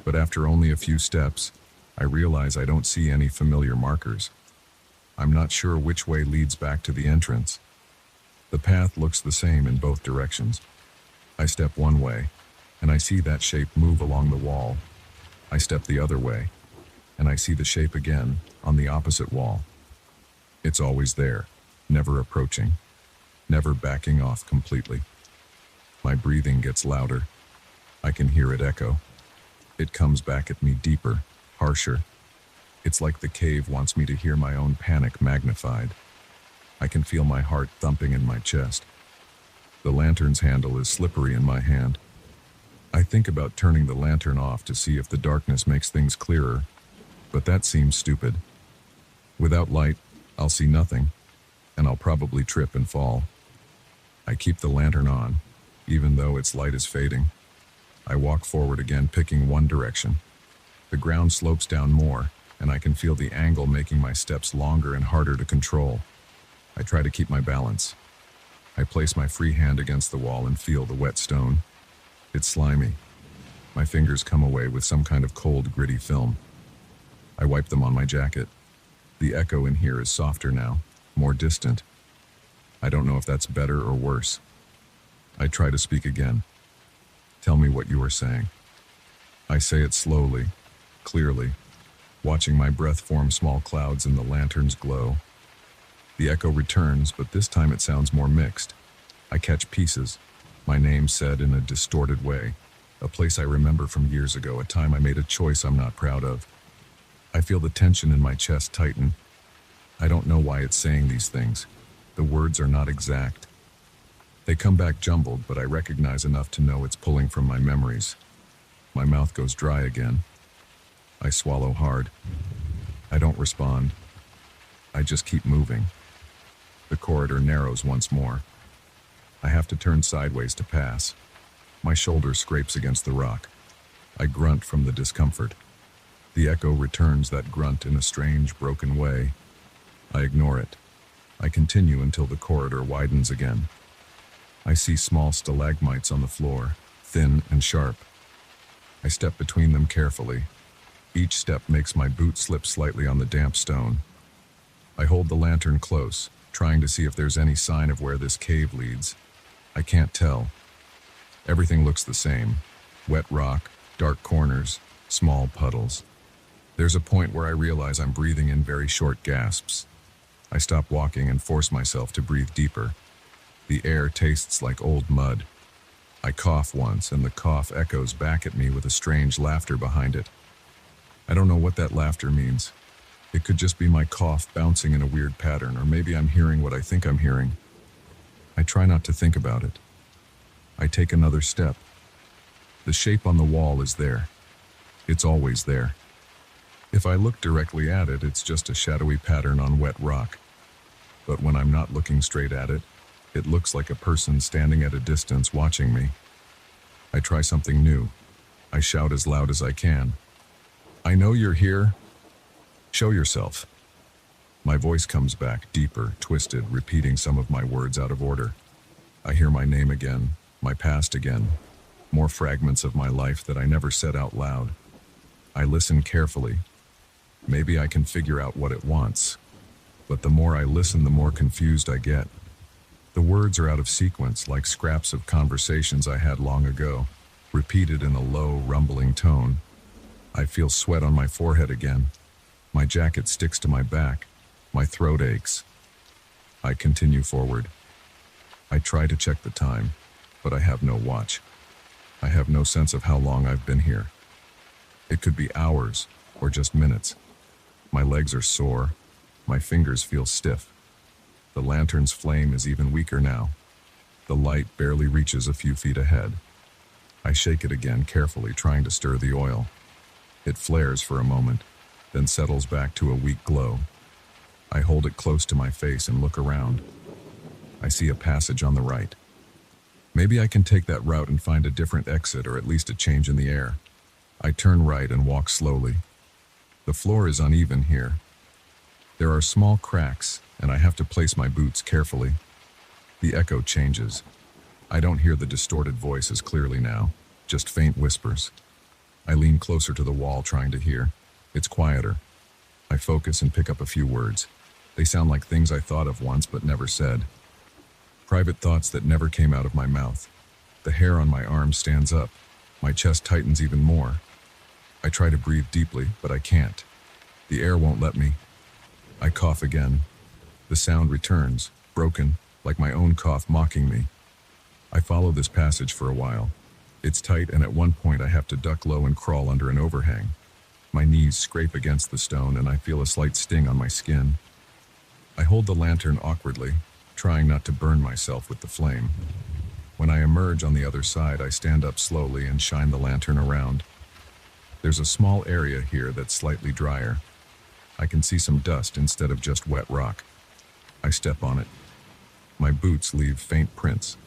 But after only a few steps, I realize I don't see any familiar markers. I'm not sure which way leads back to the entrance. The path looks the same in both directions. I step one way, and I see that shape move along the wall. I step the other way, and I see the shape again on the opposite wall. It's always there, never approaching, never backing off completely. My breathing gets louder. I can hear it echo. It comes back at me deeper, harsher. It's like the cave wants me to hear my own panic magnified. I can feel my heart thumping in my chest. The lantern's handle is slippery in my hand. I think about turning the lantern off to see if the darkness makes things clearer, but that seems stupid. Without light, I'll see nothing, and I'll probably trip and fall. I keep the lantern on, even though its light is fading. I walk forward again, picking one direction. The ground slopes down more, and I can feel the angle making my steps longer and harder to control. I try to keep my balance. I place my free hand against the wall and feel the wet stone. It's slimy. My fingers come away with some kind of cold, gritty film. I wipe them on my jacket. The echo in here is softer now, more distant. I don't know if that's better or worse. I try to speak again. Tell me what you are saying. I say it slowly, clearly, watching my breath form small clouds in the lantern's glow. The echo returns, but this time it sounds more mixed. I catch pieces, my name said in a distorted way, a place I remember from years ago, a time I made a choice I'm not proud of. I feel the tension in my chest tighten. I don't know why it's saying these things. The words are not exact. They come back jumbled, but I recognize enough to know it's pulling from my memories. My mouth goes dry again. I swallow hard. I don't respond. I just keep moving. The corridor narrows once more. I have to turn sideways to pass. My shoulder scrapes against the rock. I grunt from the discomfort. The echo returns that grunt in a strange, broken way. I ignore it. I continue until the corridor widens again. I see small stalagmites on the floor, thin and sharp. I step between them carefully. Each step makes my boot slip slightly on the damp stone. I hold the lantern close, trying to see if there's any sign of where this cave leads. I can't tell. Everything looks the same. Wet rock, dark corners, small puddles. There's a point where I realize I'm breathing in very short gasps. I stop walking and force myself to breathe deeper. The air tastes like old mud. I cough once, and the cough echoes back at me with a strange laughter behind it. I don't know what that laughter means. It could just be my cough bouncing in a weird pattern, or maybe I'm hearing what I think I'm hearing. I try not to think about it. I take another step. The shape on the wall is there. It's always there. If I look directly at it, it's just a shadowy pattern on wet rock. But when I'm not looking straight at it, it looks like a person standing at a distance watching me. I try something new. I shout as loud as I can. I know you're here. Show yourself. My voice comes back, deeper, twisted, repeating some of my words out of order. I hear my name again, my past again, more fragments of my life that I never said out loud. I listen carefully. Maybe I can figure out what it wants. But the more I listen, the more confused I get. The words are out of sequence, like scraps of conversations I had long ago, repeated in a low, rumbling tone. I feel sweat on my forehead again. My jacket sticks to my back. My throat aches. I continue forward. I try to check the time, but I have no watch. I have no sense of how long I've been here. It could be hours or just minutes. My legs are sore. My fingers feel stiff. The lantern's flame is even weaker now. The light barely reaches a few feet ahead. I shake it again carefully, trying to stir the oil. It flares for a moment, then settles back to a weak glow. I hold it close to my face and look around. I see a passage on the right. Maybe I can take that route and find a different exit, or at least a change in the air. I turn right and walk slowly. The floor is uneven here. There are small cracks, and I have to place my boots carefully. The echo changes. I don't hear the distorted voice as clearly now, just faint whispers. I lean closer to the wall trying to hear. It's quieter. I focus and pick up a few words. They sound like things I thought of once but never said. Private thoughts that never came out of my mouth. The hair on my arm stands up. My chest tightens even more. I try to breathe deeply, but I can't. The air won't let me. I cough again. The sound returns, broken, like my own cough mocking me. I follow this passage for a while. It's tight, and at one point I have to duck low and crawl under an overhang. My knees scrape against the stone, and I feel a slight sting on my skin. I hold the lantern awkwardly, trying not to burn myself with the flame. When I emerge on the other side, I stand up slowly and shine the lantern around. There's a small area here that's slightly drier. I can see some dust instead of just wet rock. I step on it. My boots leave faint prints.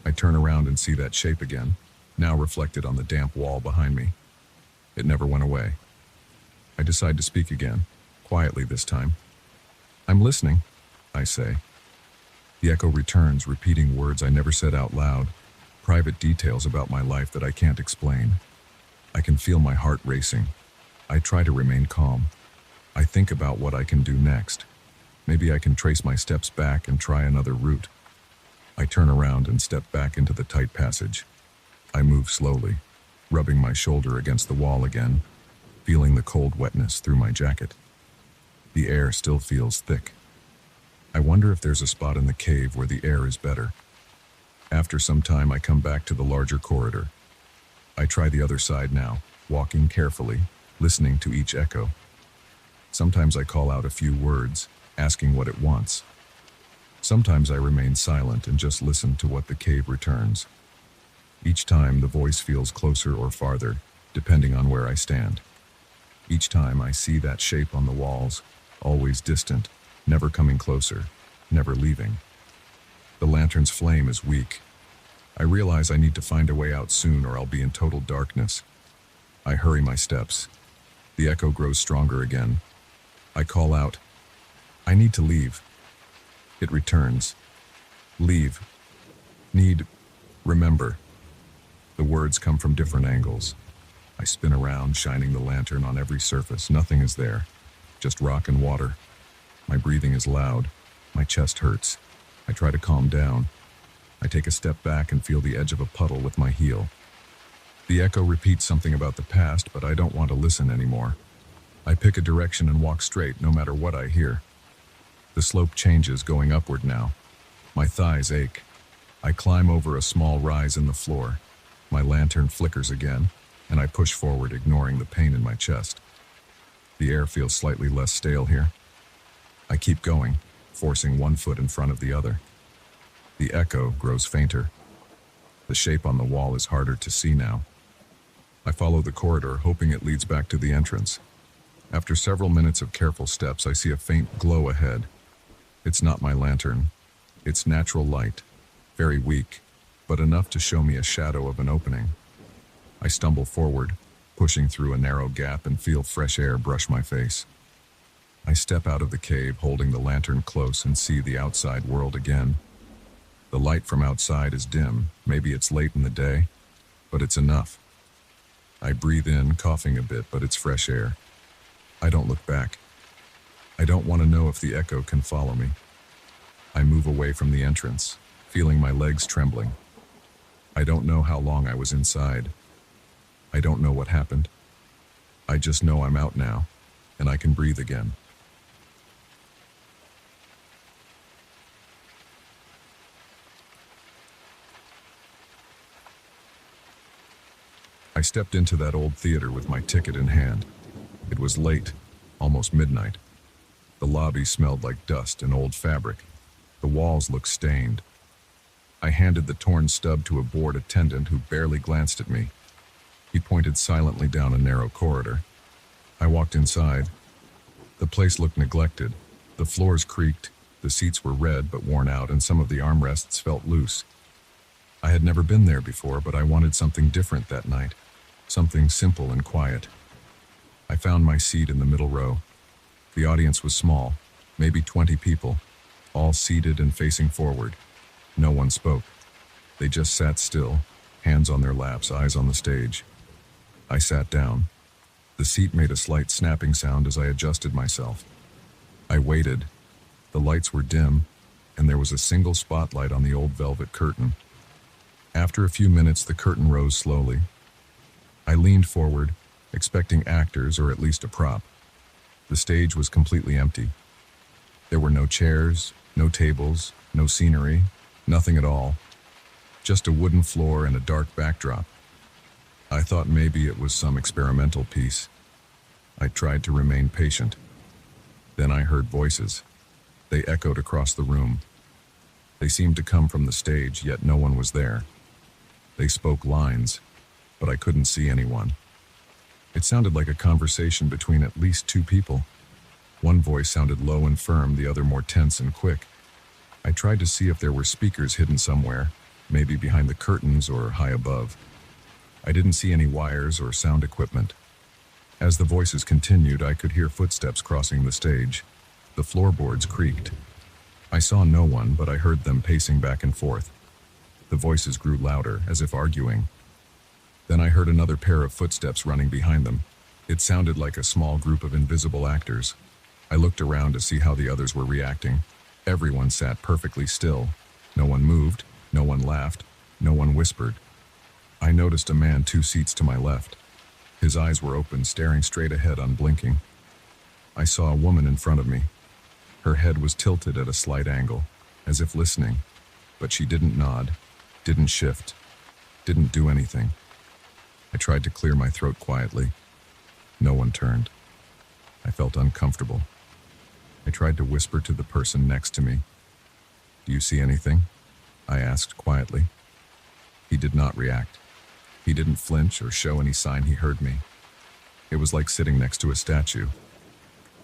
I turn around and see that shape again, now reflected on the damp wall behind me. It never went away. I decide to speak again, quietly this time. "I'm listening," I say. The echo returns, repeating words I never said out loud, private details about my life that I can't explain. I can feel my heart racing. I try to remain calm. I think about what I can do next. Maybe I can trace my steps back and try another route. I turn around and step back into the tight passage. I move slowly, rubbing my shoulder against the wall again, feeling the cold wetness through my jacket. The air still feels thick. I wonder if there's a spot in the cave where the air is better. After some time, I come back to the larger corridor. I try the other side now, walking carefully, listening to each echo. Sometimes I call out a few words, asking what it wants. Sometimes I remain silent and just listen to what the cave returns. Each time the voice feels closer or farther, depending on where I stand. Each time I see that shape on the walls, always distant, never coming closer, never leaving. The lantern's flame is weak. I realize I need to find a way out soon or I'll be in total darkness. I hurry my steps. The echo grows stronger again. I call out, "I need to leave." It returns. Leave. Need. Remember. The words come from different angles. I spin around, shining the lantern on every surface. Nothing is there. Just rock and water. My breathing is loud. My chest hurts. I try to calm down. I take a step back and feel the edge of a puddle with my heel. The echo repeats something about the past, but I don't want to listen anymore. I pick a direction and walk straight, no matter what I hear. The slope changes, going upward now. My thighs ache. I climb over a small rise in the floor. My lantern flickers again, and I push forward, ignoring the pain in my chest. The air feels slightly less stale here. I keep going, forcing one foot in front of the other. The echo grows fainter. The shape on the wall is harder to see now. I follow the corridor, hoping it leads back to the entrance. After several minutes of careful steps, I see a faint glow ahead. It's not my lantern. It's natural light, very weak, but enough to show me a shadow of an opening. I stumble forward, pushing through a narrow gap, and feel fresh air brush my face. I step out of the cave, holding the lantern close, and see the outside world again. The light from outside is dim. Maybe it's late in the day, but it's enough. I breathe in, coughing a bit, but it's fresh air. I don't look back. I don't want to know if the echo can follow me. I move away from the entrance, feeling my legs trembling. I don't know how long I was inside. I don't know what happened. I just know I'm out now, and I can breathe again. I stepped into that old theater with my ticket in hand. It was late, almost midnight. The lobby smelled like dust and old fabric. The walls looked stained. I handed the torn stub to a bored attendant who barely glanced at me. He pointed silently down a narrow corridor. I walked inside. The place looked neglected. The floors creaked, the seats were red but worn out, and some of the armrests felt loose. I had never been there before, but I wanted something different that night. Something simple and quiet. I found my seat in the middle row. The audience was small, maybe 20 people, all seated and facing forward. No one spoke. They just sat still, hands on their laps, eyes on the stage. I sat down. The seat made a slight snapping sound as I adjusted myself. I waited. The lights were dim, and there was a single spotlight on the old velvet curtain. After a few minutes, the curtain rose slowly. I leaned forward, expecting actors or at least a prop. The stage was completely empty. There were no chairs, no tables, no scenery, nothing at all. Just a wooden floor and a dark backdrop. I thought maybe it was some experimental piece. I tried to remain patient. Then I heard voices. They echoed across the room. They seemed to come from the stage, yet no one was there. They spoke lines, but I couldn't see anyone. It sounded like a conversation between at least two people. One voice sounded low and firm, the other more tense and quick. I tried to see if there were speakers hidden somewhere, maybe behind the curtains or high above. I didn't see any wires or sound equipment. As the voices continued, I could hear footsteps crossing the stage. The floorboards creaked. I saw no one, but I heard them pacing back and forth. The voices grew louder, as if arguing. Then I heard another pair of footsteps running behind them. It sounded like a small group of invisible actors. I looked around to see how the others were reacting. Everyone sat perfectly still. No one moved, no one laughed, no one whispered. I noticed a man 2 seats to my left. His eyes were open, staring straight ahead, unblinking. I saw a woman in front of me. Her head was tilted at a slight angle, as if listening, but she didn't nod, didn't shift, didn't do anything. I tried to clear my throat quietly. No one turned. I felt uncomfortable. I tried to whisper to the person next to me. "Do you see anything?" I asked quietly. He did not react. He didn't flinch or show any sign he heard me. It was like sitting next to a statue.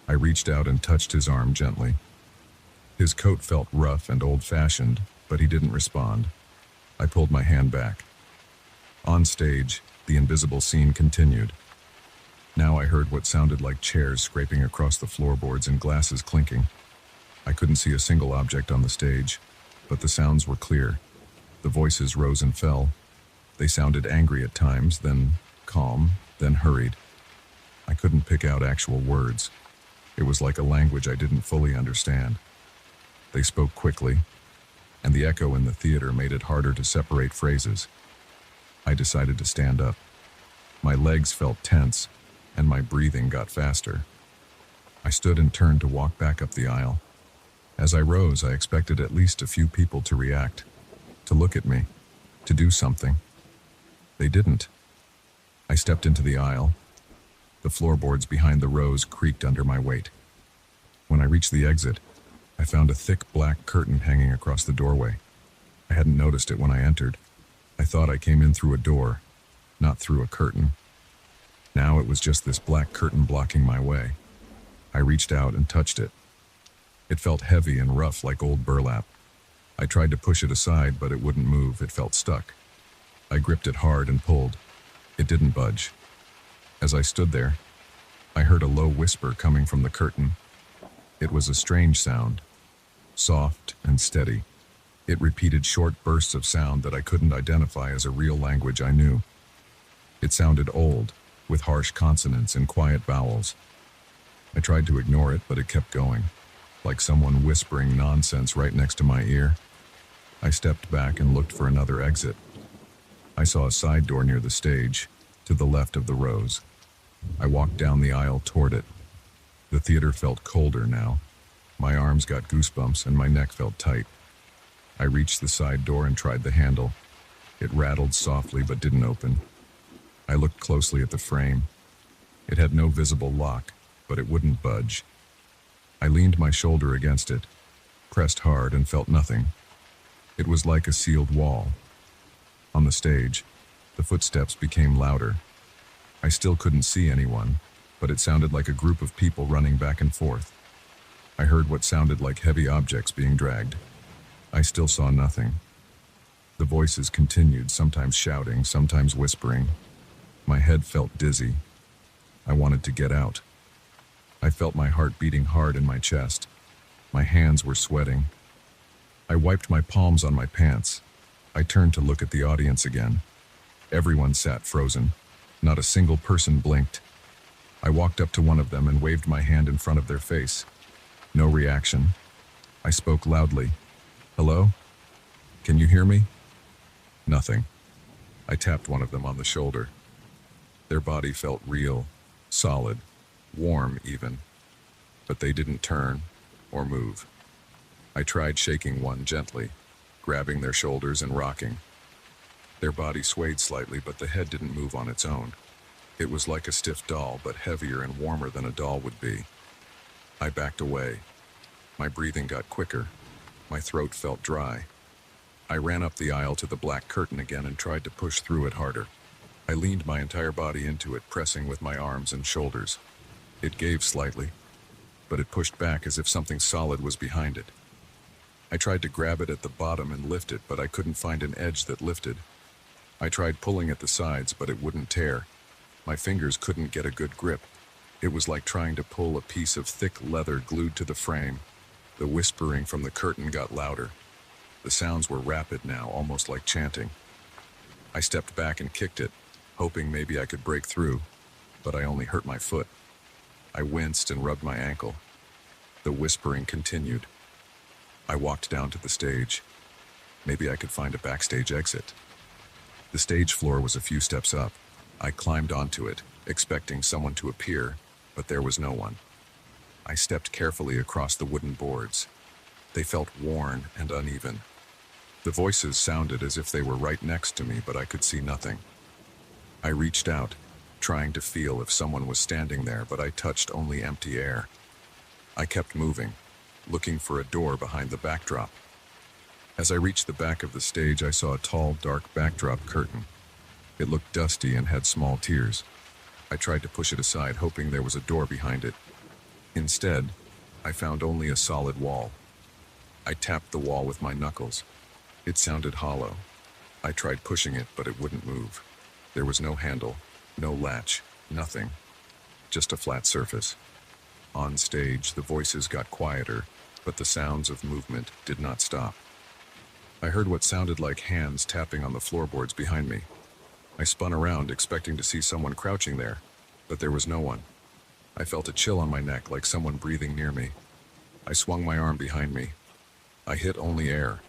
I reached out and touched his arm gently. His coat felt rough and old-fashioned, but he didn't respond. I pulled my hand back. On stage, the invisible scene continued. Now I heard what sounded like chairs scraping across the floorboards and glasses clinking. I couldn't see a single object on the stage, but the sounds were clear. The voices rose and fell. They sounded angry at times, then calm, then hurried. I couldn't pick out actual words. It was like a language I didn't fully understand. They spoke quickly, and the echo in the theater made it harder to separate phrases. I decided to stand up. My legs felt tense, and my breathing got faster. I stood and turned to walk back up the aisle. As I rose, I expected at least a few people to react, to look at me, to do something. They didn't. I stepped into the aisle. The floorboards behind the rows creaked under my weight. When I reached the exit, I found a thick black curtain hanging across the doorway. I hadn't noticed it when I entered. I thought I came in through a door, not through a curtain. Now it was just this black curtain blocking my way. I reached out and touched it. It felt heavy and rough like old burlap. I tried to push it aside, but it wouldn't move. It felt stuck. I gripped it hard and pulled. It didn't budge. As I stood there, I heard a low whisper coming from the curtain. It was a strange sound, soft and steady. It repeated short bursts of sound that I couldn't identify as a real language I knew. It sounded old, with harsh consonants and quiet vowels. I tried to ignore it, but it kept going, like someone whispering nonsense right next to my ear. I stepped back and looked for another exit. I saw a side door near the stage, to the left of the rows. I walked down the aisle toward it. The theater felt colder now. My arms got goosebumps and my neck felt tight. I reached the side door and tried the handle. It rattled softly but didn't open. I looked closely at the frame. It had no visible lock, but it wouldn't budge. I leaned my shoulder against it, pressed hard, and felt nothing. It was like a sealed wall. On the stage, the footsteps became louder. I still couldn't see anyone, but it sounded like a group of people running back and forth. I heard what sounded like heavy objects being dragged. I still saw nothing. The voices continued, sometimes shouting, sometimes whispering. My head felt dizzy. I wanted to get out. I felt my heart beating hard in my chest. My hands were sweating. I wiped my palms on my pants. I turned to look at the audience again. Everyone sat frozen. Not a single person blinked. I walked up to one of them and waved my hand in front of their face. No reaction. I spoke loudly. "Hello? Can you hear me?" Nothing. I tapped one of them on the shoulder. Their body felt real, solid, warm even, but they didn't turn or move. I tried shaking one gently, grabbing their shoulders and rocking. Their body swayed slightly, but the head didn't move on its own. It was like a stiff doll, but heavier and warmer than a doll would be. I backed away. My breathing got quicker. My throat felt dry. I ran up the aisle to the black curtain again and tried to push through it harder. I leaned my entire body into it, pressing with my arms and shoulders. It gave slightly, but it pushed back as if something solid was behind it. I tried to grab it at the bottom and lift it, but I couldn't find an edge that lifted. I tried pulling at the sides, but it wouldn't tear. My fingers couldn't get a good grip. It was like trying to pull a piece of thick leather glued to the frame. The whispering from the curtain got louder. The sounds were rapid now, almost like chanting. I stepped back and kicked it, hoping maybe I could break through, but I only hurt my foot. I winced and rubbed my ankle. The whispering continued. I walked down to the stage. Maybe I could find a backstage exit. The stage floor was a few steps up. I climbed onto it, expecting someone to appear, but there was no one. I stepped carefully across the wooden boards. They felt worn and uneven. The voices sounded as if they were right next to me, but I could see nothing. I reached out, trying to feel if someone was standing there, but I touched only empty air. I kept moving, looking for a door behind the backdrop. As I reached the back of the stage, I saw a tall, dark backdrop curtain. It looked dusty and had small tiers. I tried to push it aside, hoping there was a door behind it. Instead, I found only a solid wall. I tapped the wall with my knuckles. It sounded hollow. I tried pushing it, but it wouldn't move. There was no handle, no latch, nothing. Just a flat surface. On stage, the voices got quieter, but the sounds of movement did not stop. I heard what sounded like hands tapping on the floorboards behind me. I spun around, expecting to see someone crouching there, but there was no one. I felt a chill on my neck, like someone breathing near me. I swung my arm behind me. I hit only air.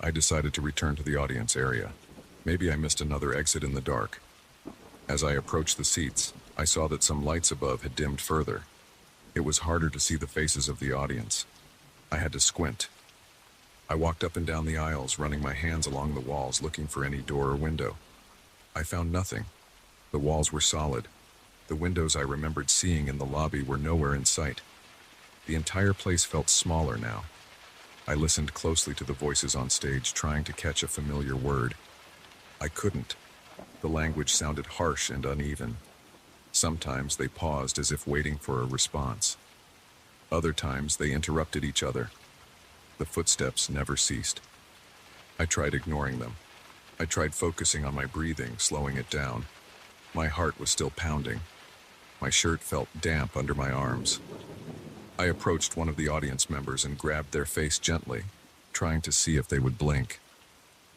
I decided to return to the audience area. Maybe I missed another exit in the dark. As I approached the seats, I saw that some lights above had dimmed further. It was harder to see the faces of the audience. I had to squint. I walked up and down the aisles, running my hands along the walls, looking for any door or window. I found nothing. The walls were solid. The windows I remembered seeing in the lobby were nowhere in sight. The entire place felt smaller now. I listened closely to the voices on stage, trying to catch a familiar word. I couldn't. The language sounded harsh and uneven. Sometimes they paused as if waiting for a response. Other times they interrupted each other. The footsteps never ceased. I tried ignoring them. I tried focusing on my breathing, slowing it down. My heart was still pounding. My shirt felt damp under my arms. I approached one of the audience members and grabbed their face gently, trying to see if they would blink.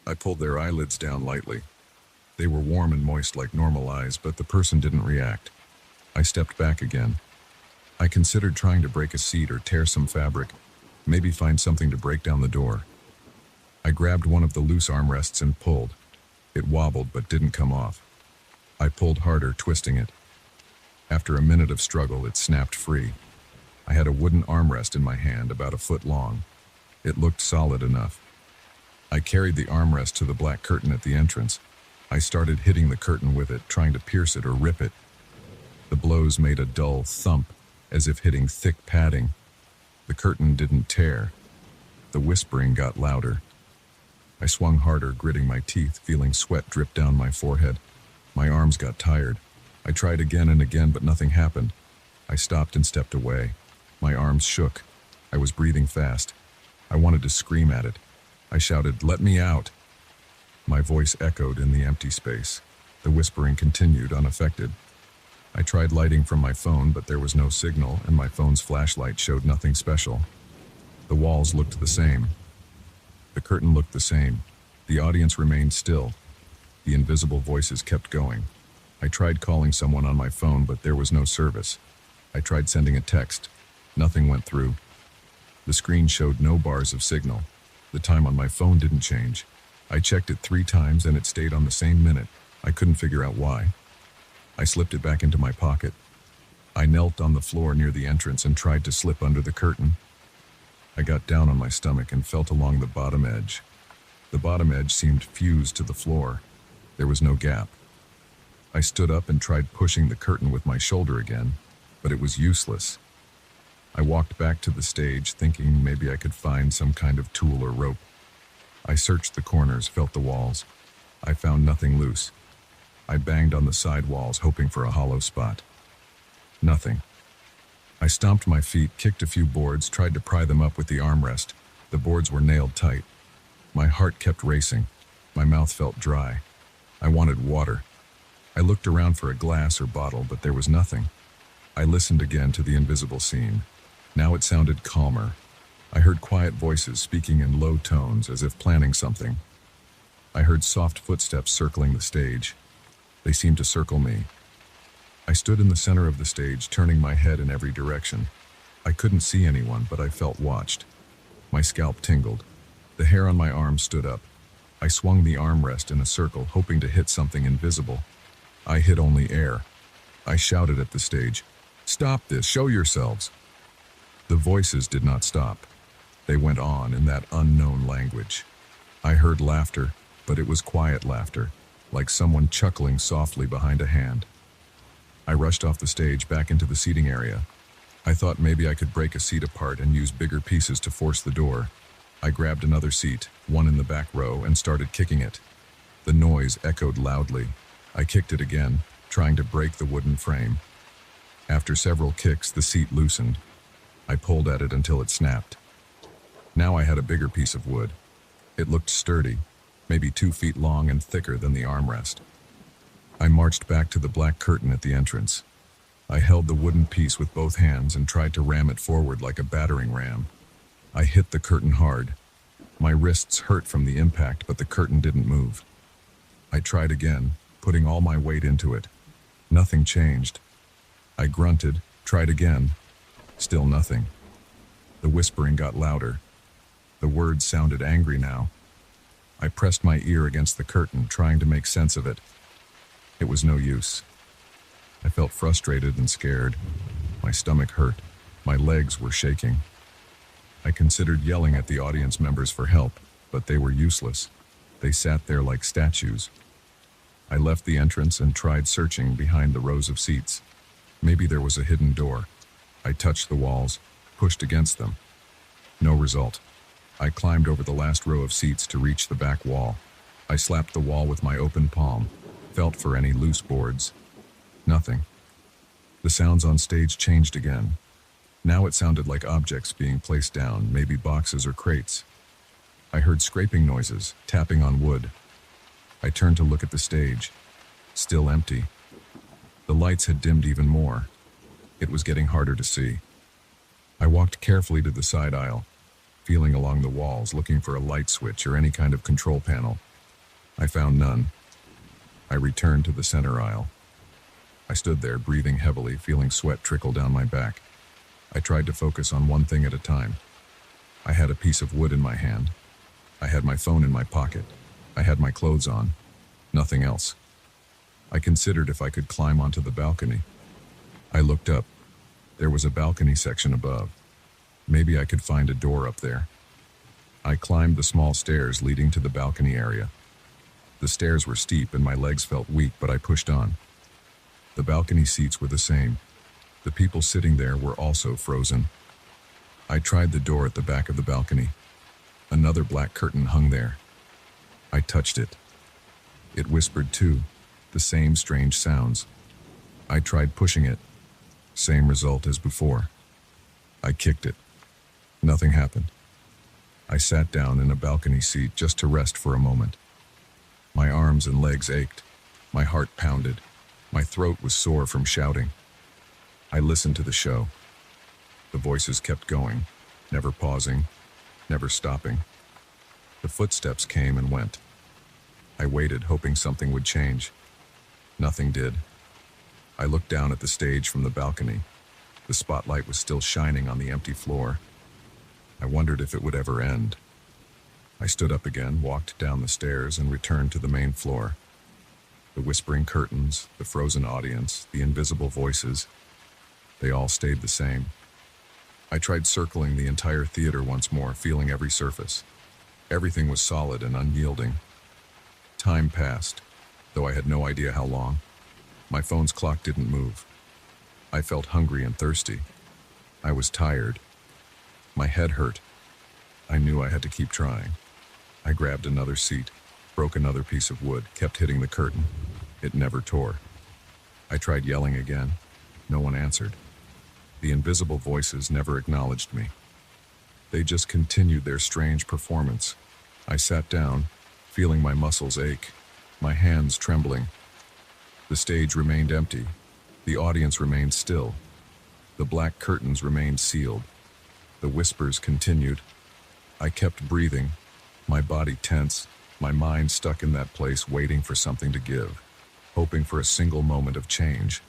I pulled their eyelids down lightly. They were warm and moist like normal eyes, but the person didn't react. I stepped back again. I considered trying to break a seat or tear some fabric, maybe find something to break down the door. I grabbed one of the loose armrests and pulled. It wobbled but didn't come off. I pulled harder, twisting it. After a minute of struggle, it snapped free. I had a wooden armrest in my hand, about a foot long. It looked solid enough. I carried the armrest to the black curtain at the entrance. I started hitting the curtain with it, trying to pierce it or rip it. The blows made a dull thump, as if hitting thick padding. The curtain didn't tear. The whispering got louder. I swung harder, gritting my teeth, feeling sweat drip down my forehead. My arms got tired. I tried again and again, but nothing happened. I stopped and stepped away. My arms shook. I was breathing fast. I wanted to scream at it. I shouted, "Let me out!" My voice echoed in the empty space. The whispering continued, unaffected. I tried lighting from my phone, but there was no signal, and my phone's flashlight showed nothing special. The walls looked the same. The curtain looked the same. The audience remained still. The invisible voices kept going. I tried calling someone on my phone, but there was no service. I tried sending a text. Nothing went through. The screen showed no bars of signal. The time on my phone didn't change. I checked it 3 times and it stayed on the same minute. I couldn't figure out why. I slipped it back into my pocket. I knelt on the floor near the entrance and tried to slip under the curtain. I got down on my stomach and felt along the bottom edge. The bottom edge seemed fused to the floor. There was no gap. I stood up and tried pushing the curtain with my shoulder again, but it was useless. I walked back to the stage, thinking maybe I could find some kind of tool or rope. I searched the corners, felt the walls. I found nothing loose. I banged on the side walls, hoping for a hollow spot. Nothing. I stomped my feet, kicked a few boards, tried to pry them up with the armrest. The boards were nailed tight. My heart kept racing. My mouth felt dry. I wanted water. I looked around for a glass or bottle, but there was nothing. I listened again to the invisible scene. Now it sounded calmer. I heard quiet voices speaking in low tones, as if planning something. I heard soft footsteps circling the stage. They seemed to circle me. I stood in the center of the stage, turning my head in every direction. I couldn't see anyone, but I felt watched. My scalp tingled. The hair on my arm stood up. I swung the armrest in a circle, hoping to hit something invisible. I hit only air. I shouted at the stage, "Stop this! Show yourselves!" The voices did not stop. They went on in that unknown language. I heard laughter, but it was quiet laughter, like someone chuckling softly behind a hand. I rushed off the stage back into the seating area. I thought maybe I could break a seat apart and use bigger pieces to force the door. I grabbed another seat, one in the back row, and started kicking it. The noise echoed loudly. I kicked it again, trying to break the wooden frame. After several kicks, the seat loosened. I pulled at it until it snapped. Now I had a bigger piece of wood. It looked sturdy, maybe 2 feet long and thicker than the armrest. I marched back to the black curtain at the entrance. I held the wooden piece with both hands and tried to ram it forward like a battering ram. I hit the curtain hard. My wrists hurt from the impact, but the curtain didn't move. I tried again, putting all my weight into it. Nothing changed. I grunted, tried again. Still nothing. The whispering got louder. The words sounded angry now. I pressed my ear against the curtain, trying to make sense of it. It was no use. I felt frustrated and scared. My stomach hurt. My legs were shaking. I considered yelling at the audience members for help, but they were useless. They sat there like statues. I left the entrance and tried searching behind the rows of seats. Maybe there was a hidden door. I touched the walls, pushed against them. No result. I climbed over the last row of seats to reach the back wall. I slapped the wall with my open palm, felt for any loose boards. Nothing. The sounds on stage changed again. Now it sounded like objects being placed down, maybe boxes or crates. I heard scraping noises, tapping on wood. I turned to look at the stage. Still empty. The lights had dimmed even more. It was getting harder to see. I walked carefully to the side aisle, feeling along the walls, looking for a light switch or any kind of control panel. I found none. I returned to the center aisle. I stood there, breathing heavily, feeling sweat trickle down my back. I tried to focus on one thing at a time. I had a piece of wood in my hand. I had my phone in my pocket. I had my clothes on. Nothing else. I considered if I could climb onto the balcony. I looked up. There was a balcony section above. Maybe I could find a door up there. I climbed the small stairs leading to the balcony area. The stairs were steep and my legs felt weak, but I pushed on. The balcony seats were the same. The people sitting there were also frozen. I tried the door at the back of the balcony. Another black curtain hung there. I touched it. It whispered too, the same strange sounds. I tried pushing it. Same result as before. I kicked it. Nothing happened. I sat down in a balcony seat just to rest for a moment. My arms and legs ached. My heart pounded. My throat was sore from shouting. I listened to the show. The voices kept going, never pausing, never stopping. The footsteps came and went. I waited, hoping something would change. Nothing did. I looked down at the stage from the balcony. The spotlight was still shining on the empty floor. I wondered if it would ever end. I stood up again, walked down the stairs, and returned to the main floor. The whispering curtains, the frozen audience, the invisible voices, they all stayed the same. I tried circling the entire theater once more, feeling every surface. Everything was solid and unyielding. Time passed, though I had no idea how long. My phone's clock didn't move. I felt hungry and thirsty. I was tired. My head hurt. I knew I had to keep trying. I grabbed another seat, broke another piece of wood, kept hitting the curtain. It never tore. I tried yelling again. No one answered. The invisible voices never acknowledged me. They just continued their strange performance. I sat down, feeling my muscles ache, my hands trembling. The stage remained empty. The audience remained still. The black curtains remained sealed. The whispers continued. I kept breathing, my body tense, my mind stuck in that place waiting for something to give, hoping for a single moment of change.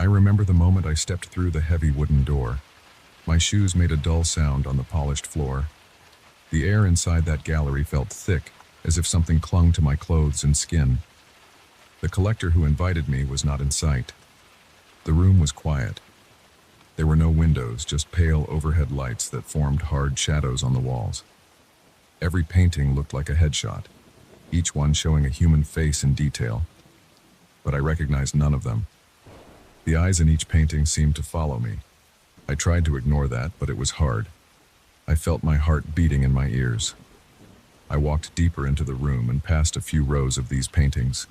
I remember the moment I stepped through the heavy wooden door. My shoes made a dull sound on the polished floor. The air inside that gallery felt thick, as if something clung to my clothes and skin. The collector who invited me was not in sight. The room was quiet. There were no windows, just pale overhead lights that formed hard shadows on the walls. Every painting looked like a headshot, each one showing a human face in detail. But I recognized none of them. The eyes in each painting seemed to follow me. I tried to ignore that, but it was hard. I felt my heart beating in my ears. I walked deeper into the room and past a few rows of these paintings.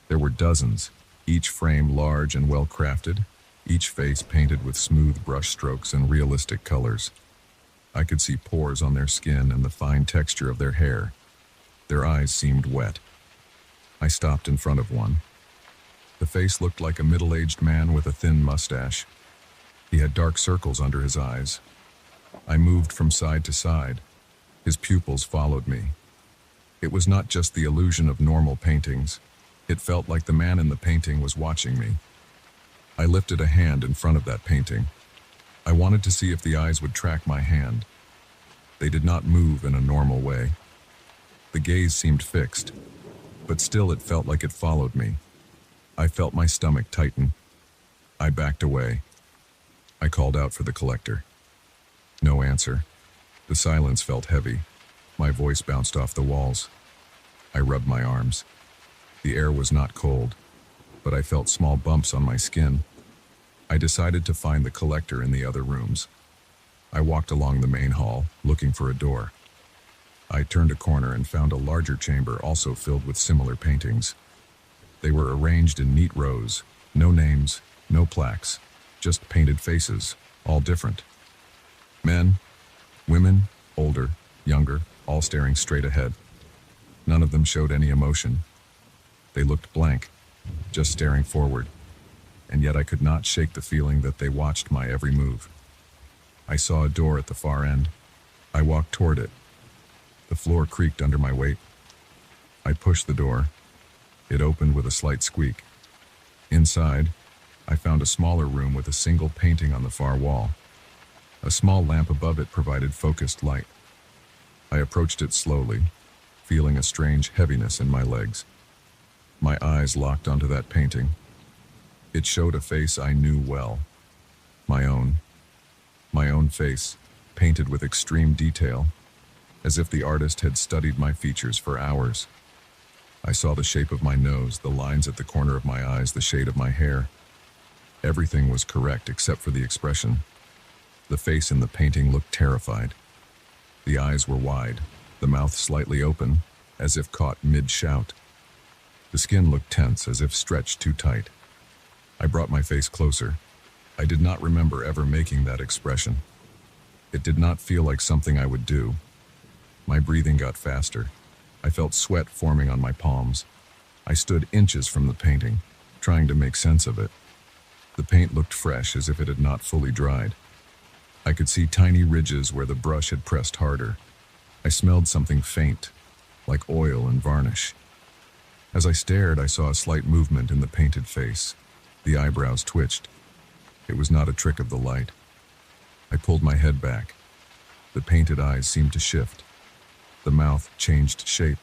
There were dozens, each frame large and well-crafted, each face painted with smooth brush strokes and realistic colors. I could see pores on their skin and the fine texture of their hair. Their eyes seemed wet. I stopped in front of one. The face looked like a middle-aged man with a thin mustache. He had dark circles under his eyes. I moved from side to side. His pupils followed me. It was not just the illusion of normal paintings. It felt like the man in the painting was watching me. I lifted a hand in front of that painting. I wanted to see if the eyes would track my hand. They did not move in a normal way. The gaze seemed fixed, but still it felt like it followed me. I felt my stomach tighten. I backed away. I called out for the collector. No answer. The silence felt heavy. My voice bounced off the walls. I rubbed my arms. The air was not cold, but I felt small bumps on my skin. I decided to find the collector in the other rooms. I walked along the main hall, looking for a door. I turned a corner and found a larger chamber also filled with similar paintings. They were arranged in neat rows, no names, no plaques, just painted faces, all different. Men, women, older, younger, all staring straight ahead. None of them showed any emotion. They looked blank, just staring forward, and yet I could not shake the feeling that they watched my every move. I saw a door at the far end. I walked toward it. The floor creaked under my weight. I pushed the door. It opened with a slight squeak. Inside, I found a smaller room with a single painting on the far wall. A small lamp above it provided focused light. I approached it slowly, feeling a strange heaviness in my legs. My eyes locked onto that painting. It showed a face I knew well. My own. My own face, painted with extreme detail, as if the artist had studied my features for hours. I saw the shape of my nose, the lines at the corner of my eyes, the shade of my hair. Everything was correct except for the expression. The face in the painting looked terrified. The eyes were wide, the mouth slightly open, as if caught mid-shout. The skin looked tense, as if stretched too tight. I brought my face closer. I did not remember ever making that expression. It did not feel like something I would do. My breathing got faster. I felt sweat forming on my palms. I stood inches from the painting, trying to make sense of it. The paint looked fresh, as if it had not fully dried. I could see tiny ridges where the brush had pressed harder. I smelled something faint, like oil and varnish. As I stared, I saw a slight movement in the painted face. The eyebrows twitched. It was not a trick of the light. I pulled my head back. The painted eyes seemed to shift. The mouth changed shape.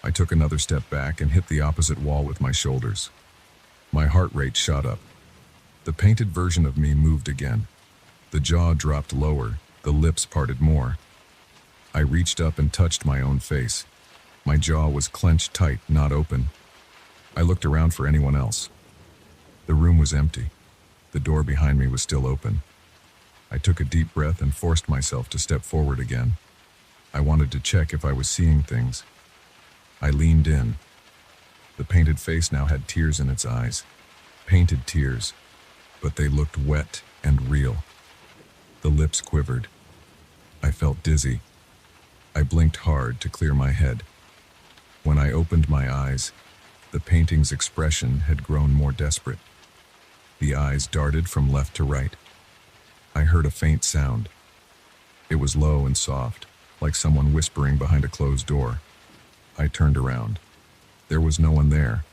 I took another step back and hit the opposite wall with my shoulders. My heart rate shot up. The painted version of me moved again. The jaw dropped lower, the lips parted more. I reached up and touched my own face. My jaw was clenched tight, not open. I looked around for anyone else. The room was empty. The door behind me was still open. I took a deep breath and forced myself to step forward again. I wanted to check if I was seeing things. I leaned in. The painted face now had tears in its eyes. Painted tears, but they looked wet and real. The lips quivered. I felt dizzy. I blinked hard to clear my head. When I opened my eyes, the painting's expression had grown more desperate. The eyes darted from left to right. I heard a faint sound. It was low and soft, like someone whispering behind a closed door. I turned around. There was no one there.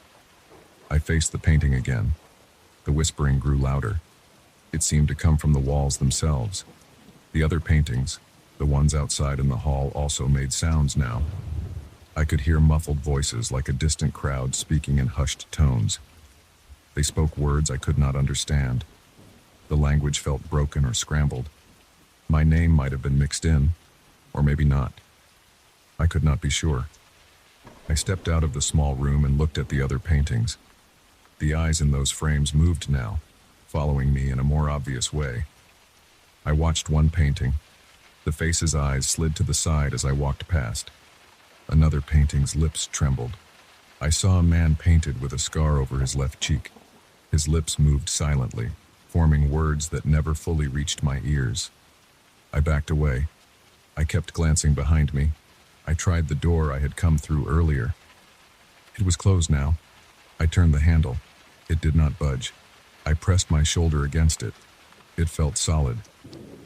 I faced the painting again. The whispering grew louder. It seemed to come from the walls themselves. The other paintings, the ones outside in the hall, also made sounds now. I could hear muffled voices like a distant crowd speaking in hushed tones. They spoke words I could not understand. The language felt broken or scrambled. My name might have been mixed in, or maybe not. I could not be sure. I stepped out of the small room and looked at the other paintings. The eyes in those frames moved now, following me in a more obvious way. I watched one painting. The face's eyes slid to the side as I walked past. Another painting's lips trembled. I saw a man painted with a scar over his left cheek. His lips moved silently, forming words that never fully reached my ears. I backed away. I kept glancing behind me. I tried the door I had come through earlier. It was closed now. I turned the handle. It did not budge. I pressed my shoulder against it. It felt solid.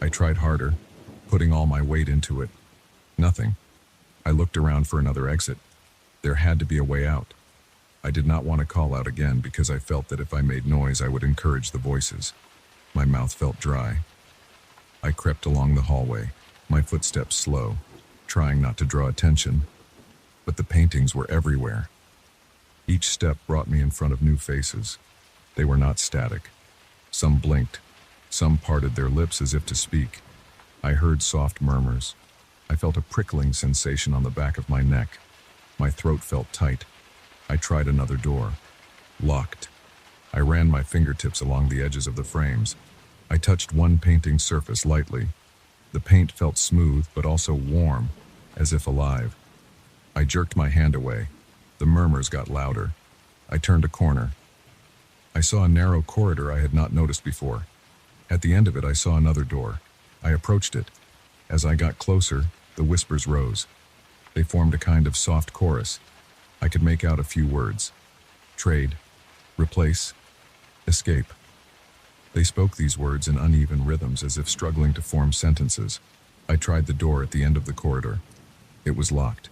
I tried harder, putting all my weight into it. Nothing. I looked around for another exit. There had to be a way out. I did not want to call out again because I felt that if I made noise, I would encourage the voices. My mouth felt dry. I crept along the hallway, my footsteps slow, trying not to draw attention. But the paintings were everywhere. Each step brought me in front of new faces. They were not static. Some blinked. Some parted their lips as if to speak. I heard soft murmurs. I felt a prickling sensation on the back of my neck. My throat felt tight. I tried another door. Locked. I ran my fingertips along the edges of the frames. I touched one painting's surface lightly. The paint felt smooth but also warm, as if alive. I jerked my hand away. The murmurs got louder. I turned a corner. I saw a narrow corridor I had not noticed before. At the end of it, I saw another door. I approached it. As I got closer, the whispers rose. They formed a kind of soft chorus. I could make out a few words. Trade, replace, escape. They spoke these words in uneven rhythms as if struggling to form sentences. I tried the door at the end of the corridor. It was locked.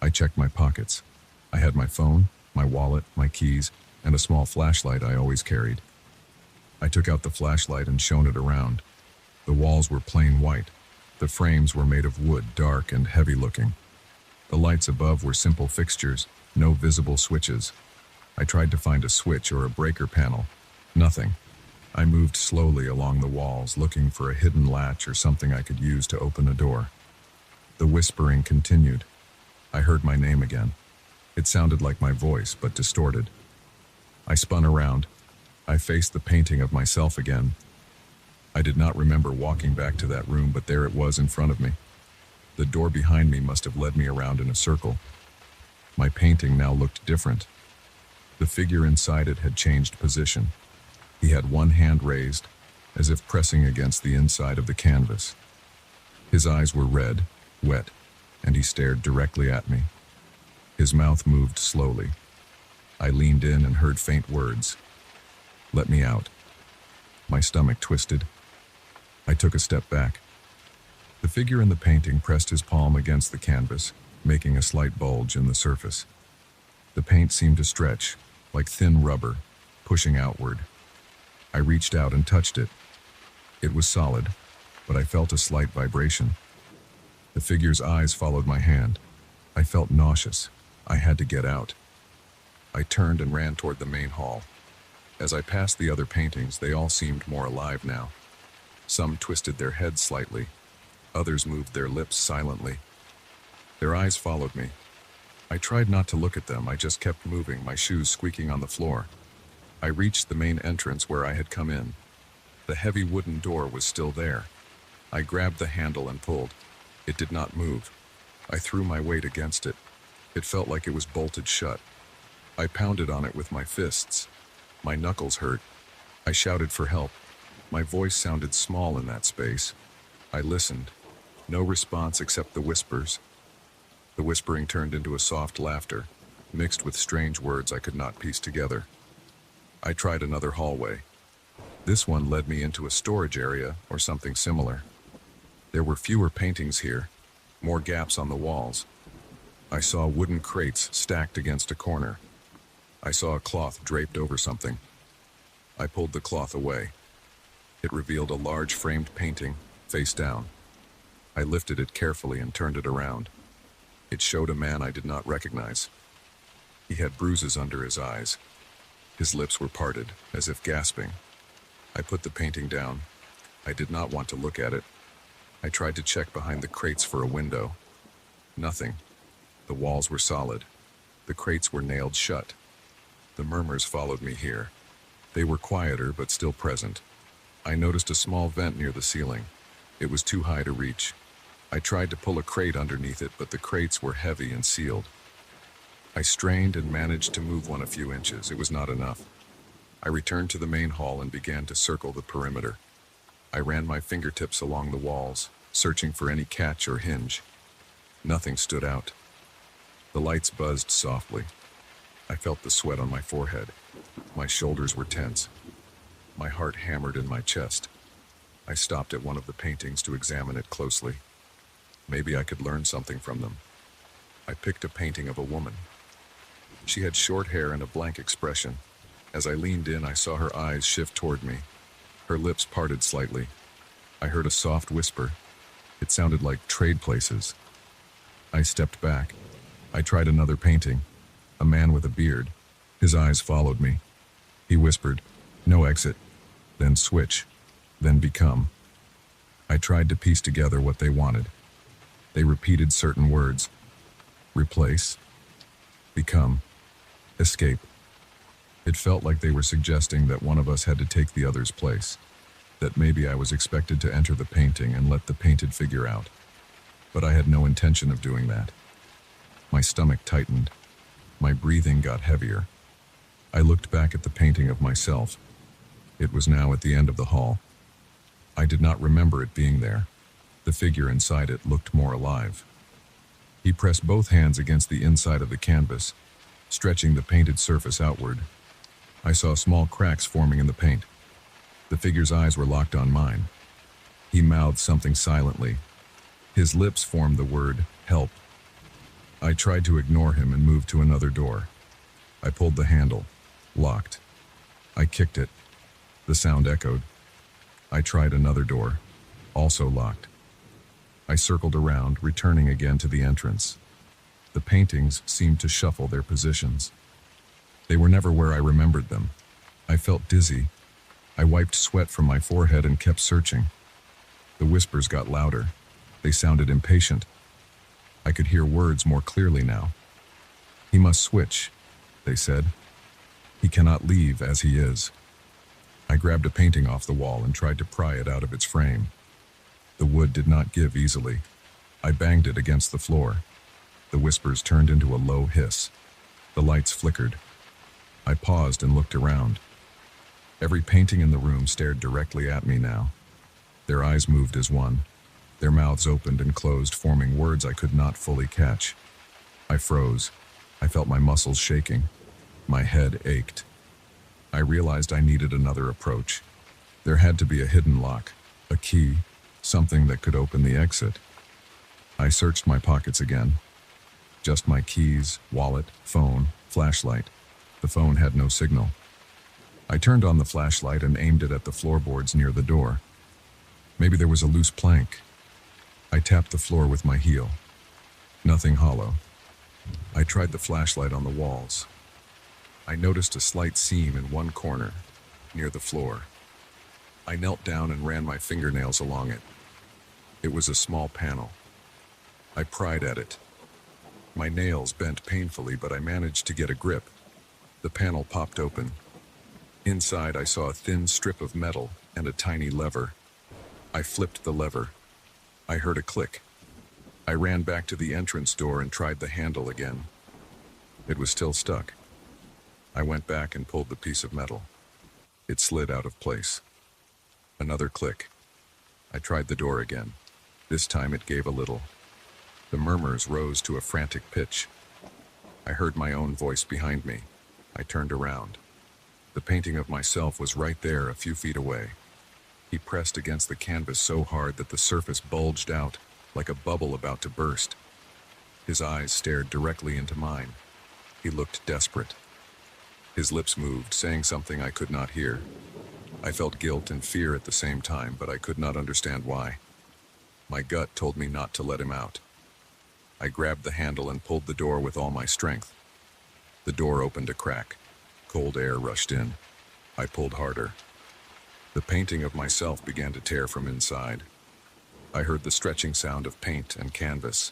I checked my pockets. I had my phone, my wallet, my keys, and a small flashlight I always carried. I took out the flashlight and shone it around. The walls were plain white. The frames were made of wood, dark and heavy-looking. The lights above were simple fixtures, no visible switches. I tried to find a switch or a breaker panel. Nothing. I moved slowly along the walls, looking for a hidden latch or something I could use to open a door. The whispering continued. I heard my name again. It sounded like my voice, but distorted. I spun around. I faced the painting of myself again. I did not remember walking back to that room, but there it was in front of me. The door behind me must have led me around in a circle. My painting now looked different. The figure inside it had changed position. He had one hand raised, as if pressing against the inside of the canvas. His eyes were red, wet, and he stared directly at me. His mouth moved slowly. I leaned in and heard faint words. "Let me out." My stomach twisted. I took a step back. The figure in the painting pressed his palm against the canvas, making a slight bulge in the surface. The paint seemed to stretch, like thin rubber, pushing outward. I reached out and touched it. It was solid, but I felt a slight vibration. The figure's eyes followed my hand. I felt nauseous. I had to get out. I turned and ran toward the main hall. As I passed the other paintings, they all seemed more alive now. Some twisted their heads slightly. Others moved their lips silently. Their eyes followed me. I tried not to look at them. I just kept moving, my shoes squeaking on the floor. I reached the main entrance where I had come in. The heavy wooden door was still there. I grabbed the handle and pulled. It did not move. I threw my weight against it. It felt like it was bolted shut. I pounded on it with my fists. My knuckles hurt. I shouted for help. My voice sounded small in that space. I listened. No response except the whispers. The whispering turned into a soft laughter, mixed with strange words I could not piece together. I tried another hallway. This one led me into a storage area or something similar. There were fewer paintings here, more gaps on the walls. I saw wooden crates stacked against a corner. I saw a cloth draped over something. I pulled the cloth away. It revealed a large framed painting, face down. I lifted it carefully and turned it around. It showed a man I did not recognize. He had bruises under his eyes. His lips were parted, as if gasping. I put the painting down. I did not want to look at it. I tried to check behind the crates for a window. Nothing. The walls were solid. The crates were nailed shut. The murmurs followed me here. They were quieter but still present. I noticed a small vent near the ceiling. It was too high to reach. I tried to pull a crate underneath it, but the crates were heavy and sealed. I strained and managed to move one a few inches. It was not enough. I returned to the main hall and began to circle the perimeter. I ran my fingertips along the walls, searching for any catch or hinge. Nothing stood out. The lights buzzed softly. I felt the sweat on my forehead. My shoulders were tense. My heart hammered in my chest. I stopped at one of the paintings to examine it closely. Maybe I could learn something from them. I picked a painting of a woman. She had short hair and a blank expression. As I leaned in, I saw her eyes shift toward me. Her lips parted slightly. I heard a soft whisper. It sounded like trade places. I stepped back. I tried another painting. A man with a beard. His eyes followed me. He whispered, "No exit." Then switch. Then become. I tried to piece together what they wanted. They repeated certain words. Replace. Become. Escape. It felt like they were suggesting that one of us had to take the other's place. That maybe I was expected to enter the painting and let the painted figure out. But I had no intention of doing that. My stomach tightened. My breathing got heavier. I looked back at the painting of myself. It was now at the end of the hall. I did not remember it being there. The figure inside it looked more alive. He pressed both hands against the inside of the canvas, stretching the painted surface outward. I saw small cracks forming in the paint. The figure's eyes were locked on mine. He mouthed something silently. His lips formed the word, "Help." I tried to ignore him and moved to another door. I pulled the handle. Locked. I kicked it. The sound echoed. I tried another door. Also locked. I circled around, returning again to the entrance. The paintings seemed to shuffle their positions. They were never where I remembered them. I felt dizzy. I wiped sweat from my forehead and kept searching. The whispers got louder. They sounded impatient. I could hear words more clearly now. "He must switch," they said. "He cannot leave as he is." I grabbed a painting off the wall and tried to pry it out of its frame. The wood did not give easily. I banged it against the floor. The whispers turned into a low hiss. The lights flickered. I paused and looked around. Every painting in the room stared directly at me now. Their eyes moved as one. Their mouths opened and closed, forming words I could not fully catch. I froze. I felt my muscles shaking. My head ached. I realized I needed another approach. There had to be a hidden lock, a key, something that could open the exit. I searched my pockets again. Just my keys, wallet, phone, flashlight. The phone had no signal. I turned on the flashlight and aimed it at the floorboards near the door. Maybe there was a loose plank. I tapped the floor with my heel. Nothing hollow. I tried the flashlight on the walls. I noticed a slight seam in one corner, near the floor. I knelt down and ran my fingernails along it. It was a small panel. I pried at it. My nails bent painfully, but I managed to get a grip. The panel popped open. Inside, I saw a thin strip of metal and a tiny lever. I flipped the lever. I heard a click. I ran back to the entrance door and tried the handle again. It was still stuck. I went back and pulled the piece of metal. It slid out of place. Another click. I tried the door again. This time it gave a little. The murmurs rose to a frantic pitch. I heard my own voice behind me. I turned around. The painting of myself was right there, a few feet away. He pressed against the canvas so hard that the surface bulged out, like a bubble about to burst. His eyes stared directly into mine. He looked desperate. His lips moved, saying something I could not hear. I felt guilt and fear at the same time, but I could not understand why. My gut told me not to let him out. I grabbed the handle and pulled the door with all my strength. The door opened a crack. Cold air rushed in. I pulled harder. The painting of myself began to tear from inside. I heard the stretching sound of paint and canvas.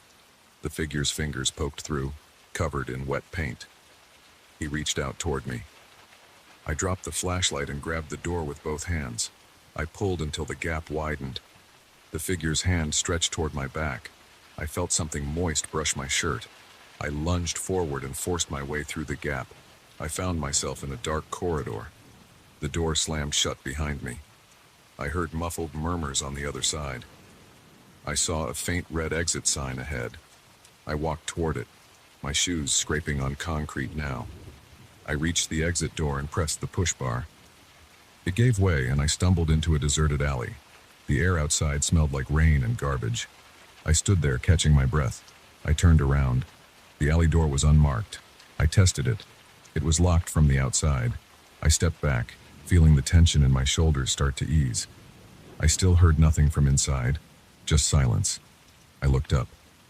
The figure's fingers poked through, covered in wet paint. He reached out toward me. I dropped the flashlight and grabbed the door with both hands. I pulled until the gap widened. The figure's hand stretched toward my back. I felt something moist brush my shirt. I lunged forward and forced my way through the gap. I found myself in a dark corridor. The door slammed shut behind me. I heard muffled murmurs on the other side. I saw a faint red exit sign ahead. I walked toward it, my shoes scraping on concrete now. I reached the exit door and pressed the push bar. It gave way and I stumbled into a deserted alley. The air outside smelled like rain and garbage. I stood there catching my breath. I turned around. The alley door was unmarked. I tested it. It was locked from the outside. I stepped back, feeling the tension in my shoulders start to ease. I still heard nothing from inside, just silence. I looked up.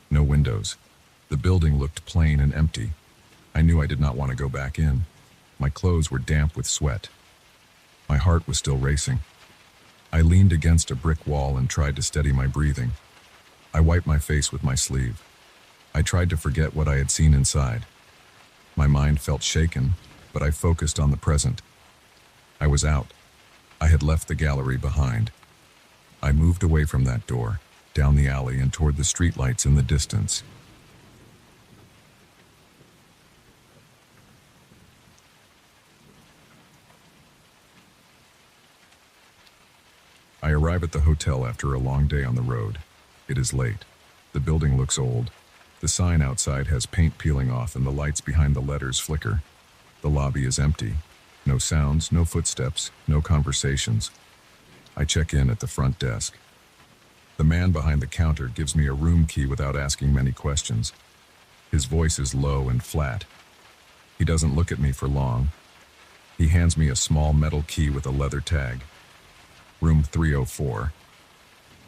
No windows. The building looked plain and empty. I knew I did not want to go back in. My clothes were damp with sweat. My heart was still racing. I leaned against a brick wall and tried to steady my breathing. I wiped my face with my sleeve. I tried to forget what I had seen inside. My mind felt shaken, but I focused on the present. I was out. I had left the gallery behind. I moved away from that door, down the alley and toward the streetlights in the distance. I arrive at the hotel after a long day on the road. It is late. The building looks old. The sign outside has paint peeling off and the lights behind the letters flicker. The lobby is empty. No sounds, no footsteps, no conversations. I check in at the front desk. The man behind the counter gives me a room key without asking many questions. His voice is low and flat. He doesn't look at me for long. He hands me a small metal key with a leather tag. Room 304.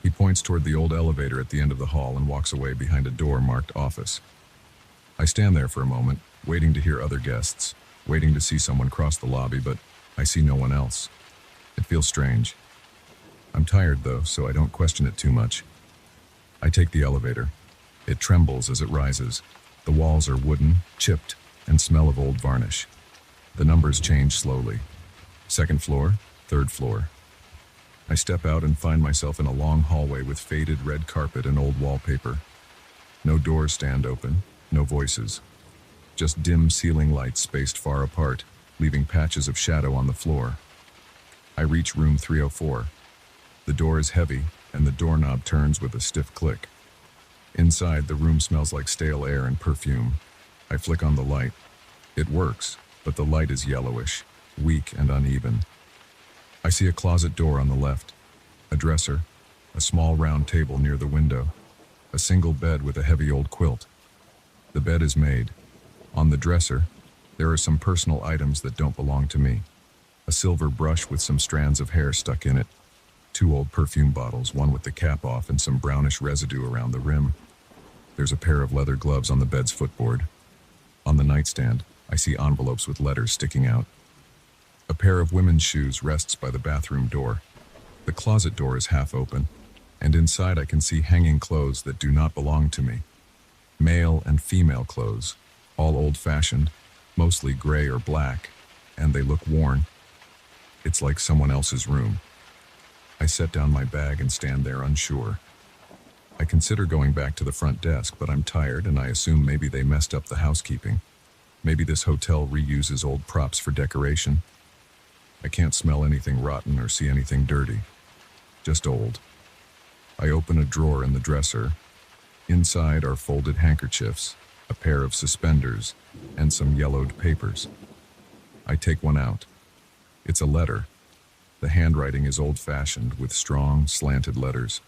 He points toward the old elevator at the end of the hall and walks away behind a door marked office. I stand there for a moment, waiting to hear other guests, waiting to see someone cross the lobby, but I see no one else. It feels strange. I'm tired though, so I don't question it too much. I take the elevator. It trembles as it rises. The walls are wooden, chipped, and smell of old varnish. The numbers change slowly. Second floor, third floor. I step out and find myself in a long hallway with faded red carpet and old wallpaper. No doors stand open, no voices. Just dim ceiling lights spaced far apart, leaving patches of shadow on the floor. I reach room 304. The door is heavy, and the doorknob turns with a stiff click. Inside, the room smells like stale air and perfume. I flick on the light. It works, but the light is yellowish, weak and uneven. I see a closet door on the left, a dresser, a small round table near the window, a single bed with a heavy old quilt. The bed is made. On the dresser, there are some personal items that don't belong to me. A silver brush with some strands of hair stuck in it, 2 old perfume bottles, one with the cap off and some brownish residue around the rim. There's a pair of leather gloves on the bed's footboard. On the nightstand, I see envelopes with letters sticking out. A pair of women's shoes rests by the bathroom door. The closet door is half open, and inside I can see hanging clothes that do not belong to me. Male and female clothes, all old-fashioned, mostly gray or black, and they look worn. It's like someone else's room. I set down my bag and stand there unsure. I consider going back to the front desk, but I'm tired and I assume maybe they messed up the housekeeping. Maybe this hotel reuses old props for decoration. I can't smell anything rotten or see anything dirty. Just old. I open a drawer in the dresser. Inside are folded handkerchiefs, a pair of suspenders, and some yellowed papers. I take one out. It's a letter. The handwriting is old-fashioned with strong, slanted letters.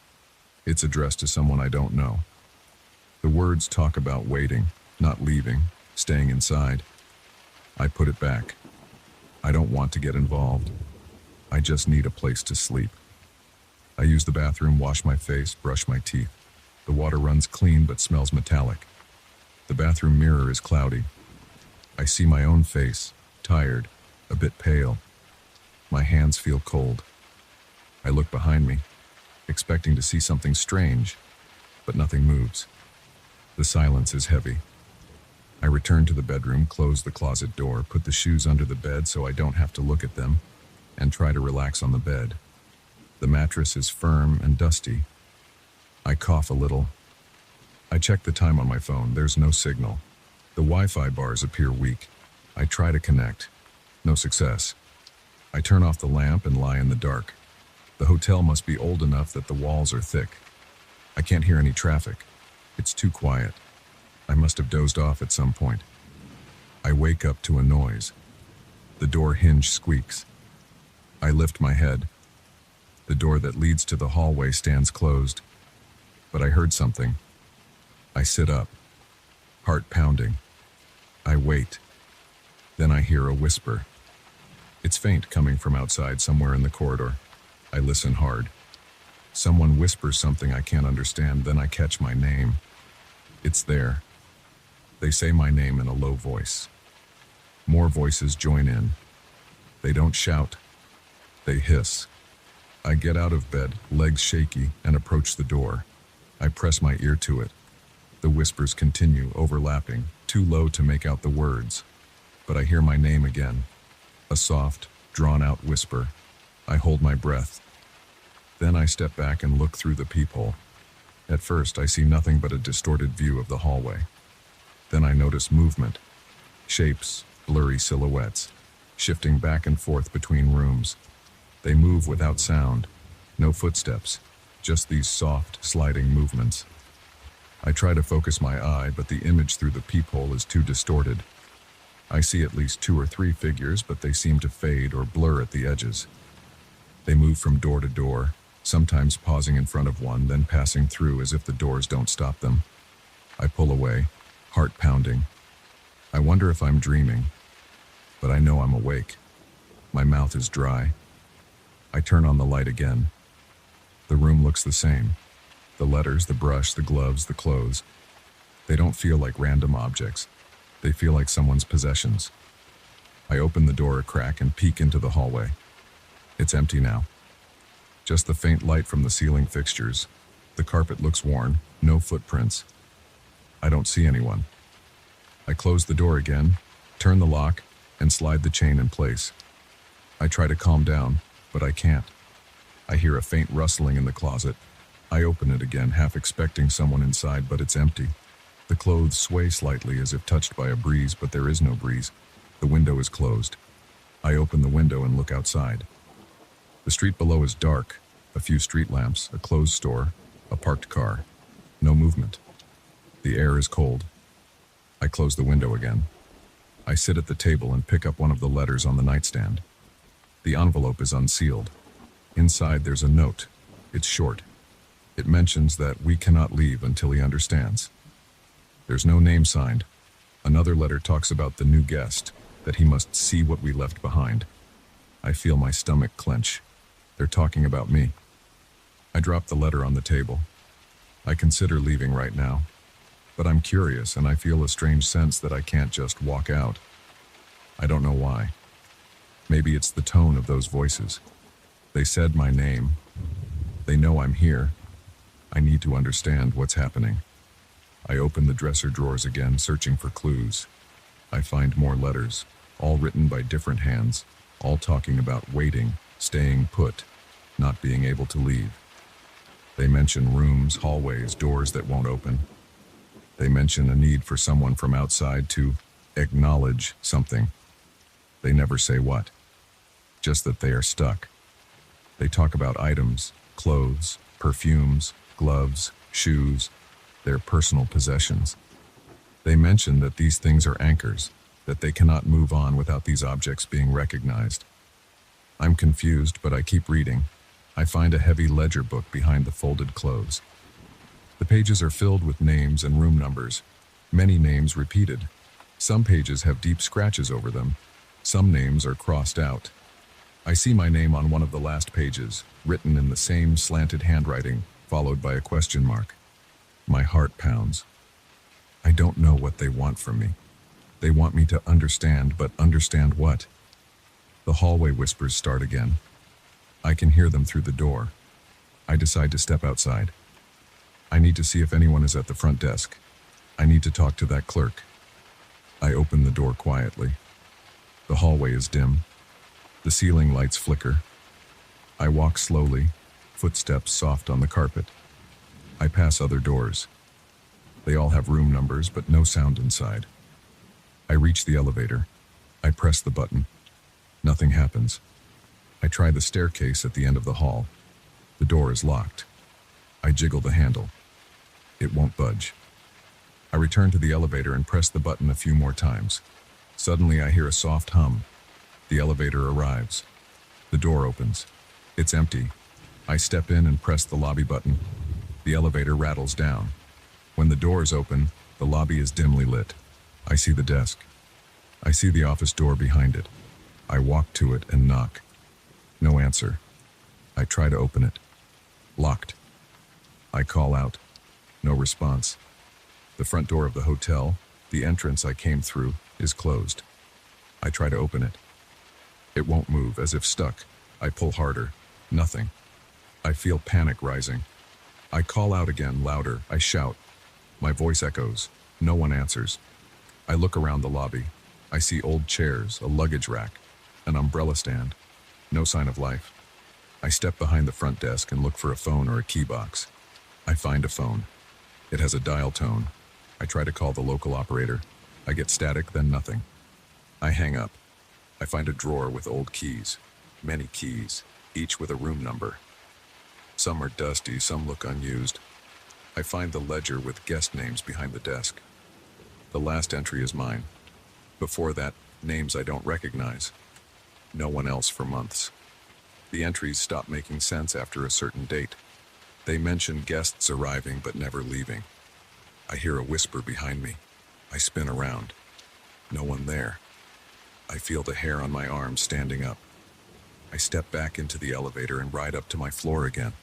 It's addressed to someone I don't know. The words talk about waiting, not leaving, staying inside. I put it back. I don't want to get involved. I just need a place to sleep. I use the bathroom, wash my face, brush my teeth. The water runs clean but smells metallic. The bathroom mirror is cloudy. I see my own face, tired, a bit pale. My hands feel cold. I look behind me, expecting to see something strange, but nothing moves. The silence is heavy. I return to the bedroom, close the closet door, put the shoes under the bed so I don't have to look at them, and try to relax on the bed. The mattress is firm and dusty. I cough a little. I check the time on my phone. There's no signal. The Wi-Fi bars appear weak. I try to connect. No success. I turn off the lamp and lie in the dark. The hotel must be old enough that the walls are thick. I can't hear any traffic. It's too quiet. I must have dozed off at some point. I wake up to a noise. The door hinge squeaks. I lift my head. The door that leads to the hallway stands closed. But I heard something. I sit up, heart pounding. I wait. Then I hear a whisper. It's faint, coming from outside somewhere in the corridor. I listen hard. Someone whispers something I can't understand, then I catch my name. It's there. They say my name in a low voice. More voices join in. They don't shout. They hiss. I get out of bed, legs shaky, and approach the door. I press my ear to it. The whispers continue, overlapping, too low to make out the words. But I hear my name again. A soft, drawn-out whisper. I hold my breath. Then I step back and look through the peephole. At first, I see nothing but a distorted view of the hallway. Then I notice movement. Shapes, blurry silhouettes, shifting back and forth between rooms. They move without sound. No footsteps, just these soft, sliding movements. I try to focus my eye, but the image through the peephole is too distorted. I see at least 2 or 3 figures, but they seem to fade or blur at the edges. They move from door to door, sometimes pausing in front of one, then passing through as if the doors don't stop them. I pull away, heart pounding. I wonder if I'm dreaming, but I know I'm awake. My mouth is dry. I turn on the light again. The room looks the same. The letters, the brush, the gloves, the clothes. They don't feel like random objects. They feel like someone's possessions. I open the door a crack and peek into the hallway. It's empty now. Just the faint light from the ceiling fixtures. The carpet looks worn, no footprints. I don't see anyone. I close the door again, turn the lock, and slide the chain in place. I try to calm down, but I can't. I hear a faint rustling in the closet. I open it again, half expecting someone inside, but it's empty. The clothes sway slightly as if touched by a breeze, but there is no breeze. The window is closed. I open the window and look outside. The street below is dark, A few street lamps, a closed store, a parked car. No movement. The air is cold. I close the window again. I sit at the table and pick up one of the letters on the nightstand. The envelope is unsealed. Inside there's a note. It's short. It mentions that we cannot leave until he understands. There's no name signed. Another letter talks about the new guest, that he must see what we left behind. I feel my stomach clench. They're talking about me. I drop the letter on the table. I consider leaving right now, but I'm curious and I feel a strange sense that I can't just walk out. I don't know why. Maybe it's the tone of those voices. They said my name. They know I'm here. I need to understand what's happening. I open the dresser drawers again, searching for clues. I find more letters, all written by different hands, all talking about waiting, staying put, not being able to leave. They mention rooms, hallways, doors that won't open. They mention a need for someone from outside to acknowledge something. They never say what, just that they are stuck. They talk about items, clothes, perfumes, gloves, shoes, their personal possessions. They mention that these things are anchors, that they cannot move on without these objects being recognized. I'm confused, but I keep reading. I find a heavy ledger book behind the folded clothes. The pages are filled with names and room numbers, many names repeated. Some pages have deep scratches over them. Some names are crossed out. I see my name on one of the last pages, written in the same slanted handwriting, followed by a question mark. My heart pounds. I don't know what they want from me. They want me to understand, but understand what? The hallway whispers start again. I can hear them through the door. I decide to step outside. I need to see if anyone is at the front desk. I need to talk to that clerk. I open the door quietly. The hallway is dim. The ceiling lights flicker. I walk slowly, footsteps soft on the carpet. I pass other doors. They all have room numbers, but no sound inside. I reach the elevator. I press the button. Nothing happens. I try the staircase at the end of the hall. The door is locked. I jiggle the handle. It won't budge. I return to the elevator and press the button a few more times. Suddenly I hear a soft hum. The elevator arrives. The door opens. It's empty. I step in and press the lobby button. The elevator rattles down. When the doors open, the lobby is dimly lit. I see the desk. I see the office door behind it. I walk to it and knock. No answer. I try to open it. Locked. I call out. No response. The front door of the hotel, the entrance I came through, is closed. I try to open it. It won't move, as if stuck. I pull harder. Nothing. I feel panic rising. I call out again, louder. I shout. My voice echoes. No one answers. I look around the lobby. I see old chairs, a luggage rack, an umbrella stand. No sign of life. I step behind the front desk and look for a phone or a key box. I find a phone. It has a dial tone. I try to call the local operator. I get static, then nothing. I hang up. I find a drawer with old keys. Many keys, each with a room number. Some are dusty, some look unused. I find the ledger with guest names behind the desk. The last entry is mine. Before that, names I don't recognize. No one else for months. The entries stop making sense after a certain date. They mention guests arriving but never leaving. I hear a whisper behind me. I spin around. No one there. I feel the hair on my arm standing up. I step back into the elevator and ride up to my floor again.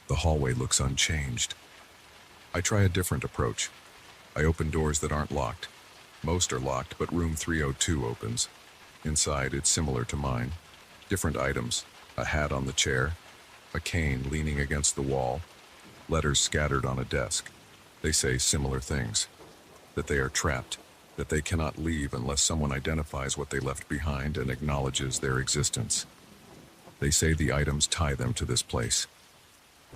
The hallway looks unchanged. I try a different approach. I open doors that aren't locked. Most are locked, but room 302 opens. Inside, it's similar to mine. Different items, a hat on the chair, a cane leaning against the wall, letters scattered on a desk. They say similar things, that they are trapped, that they cannot leave unless someone identifies what they left behind and acknowledges their existence. They say the items tie them to this place.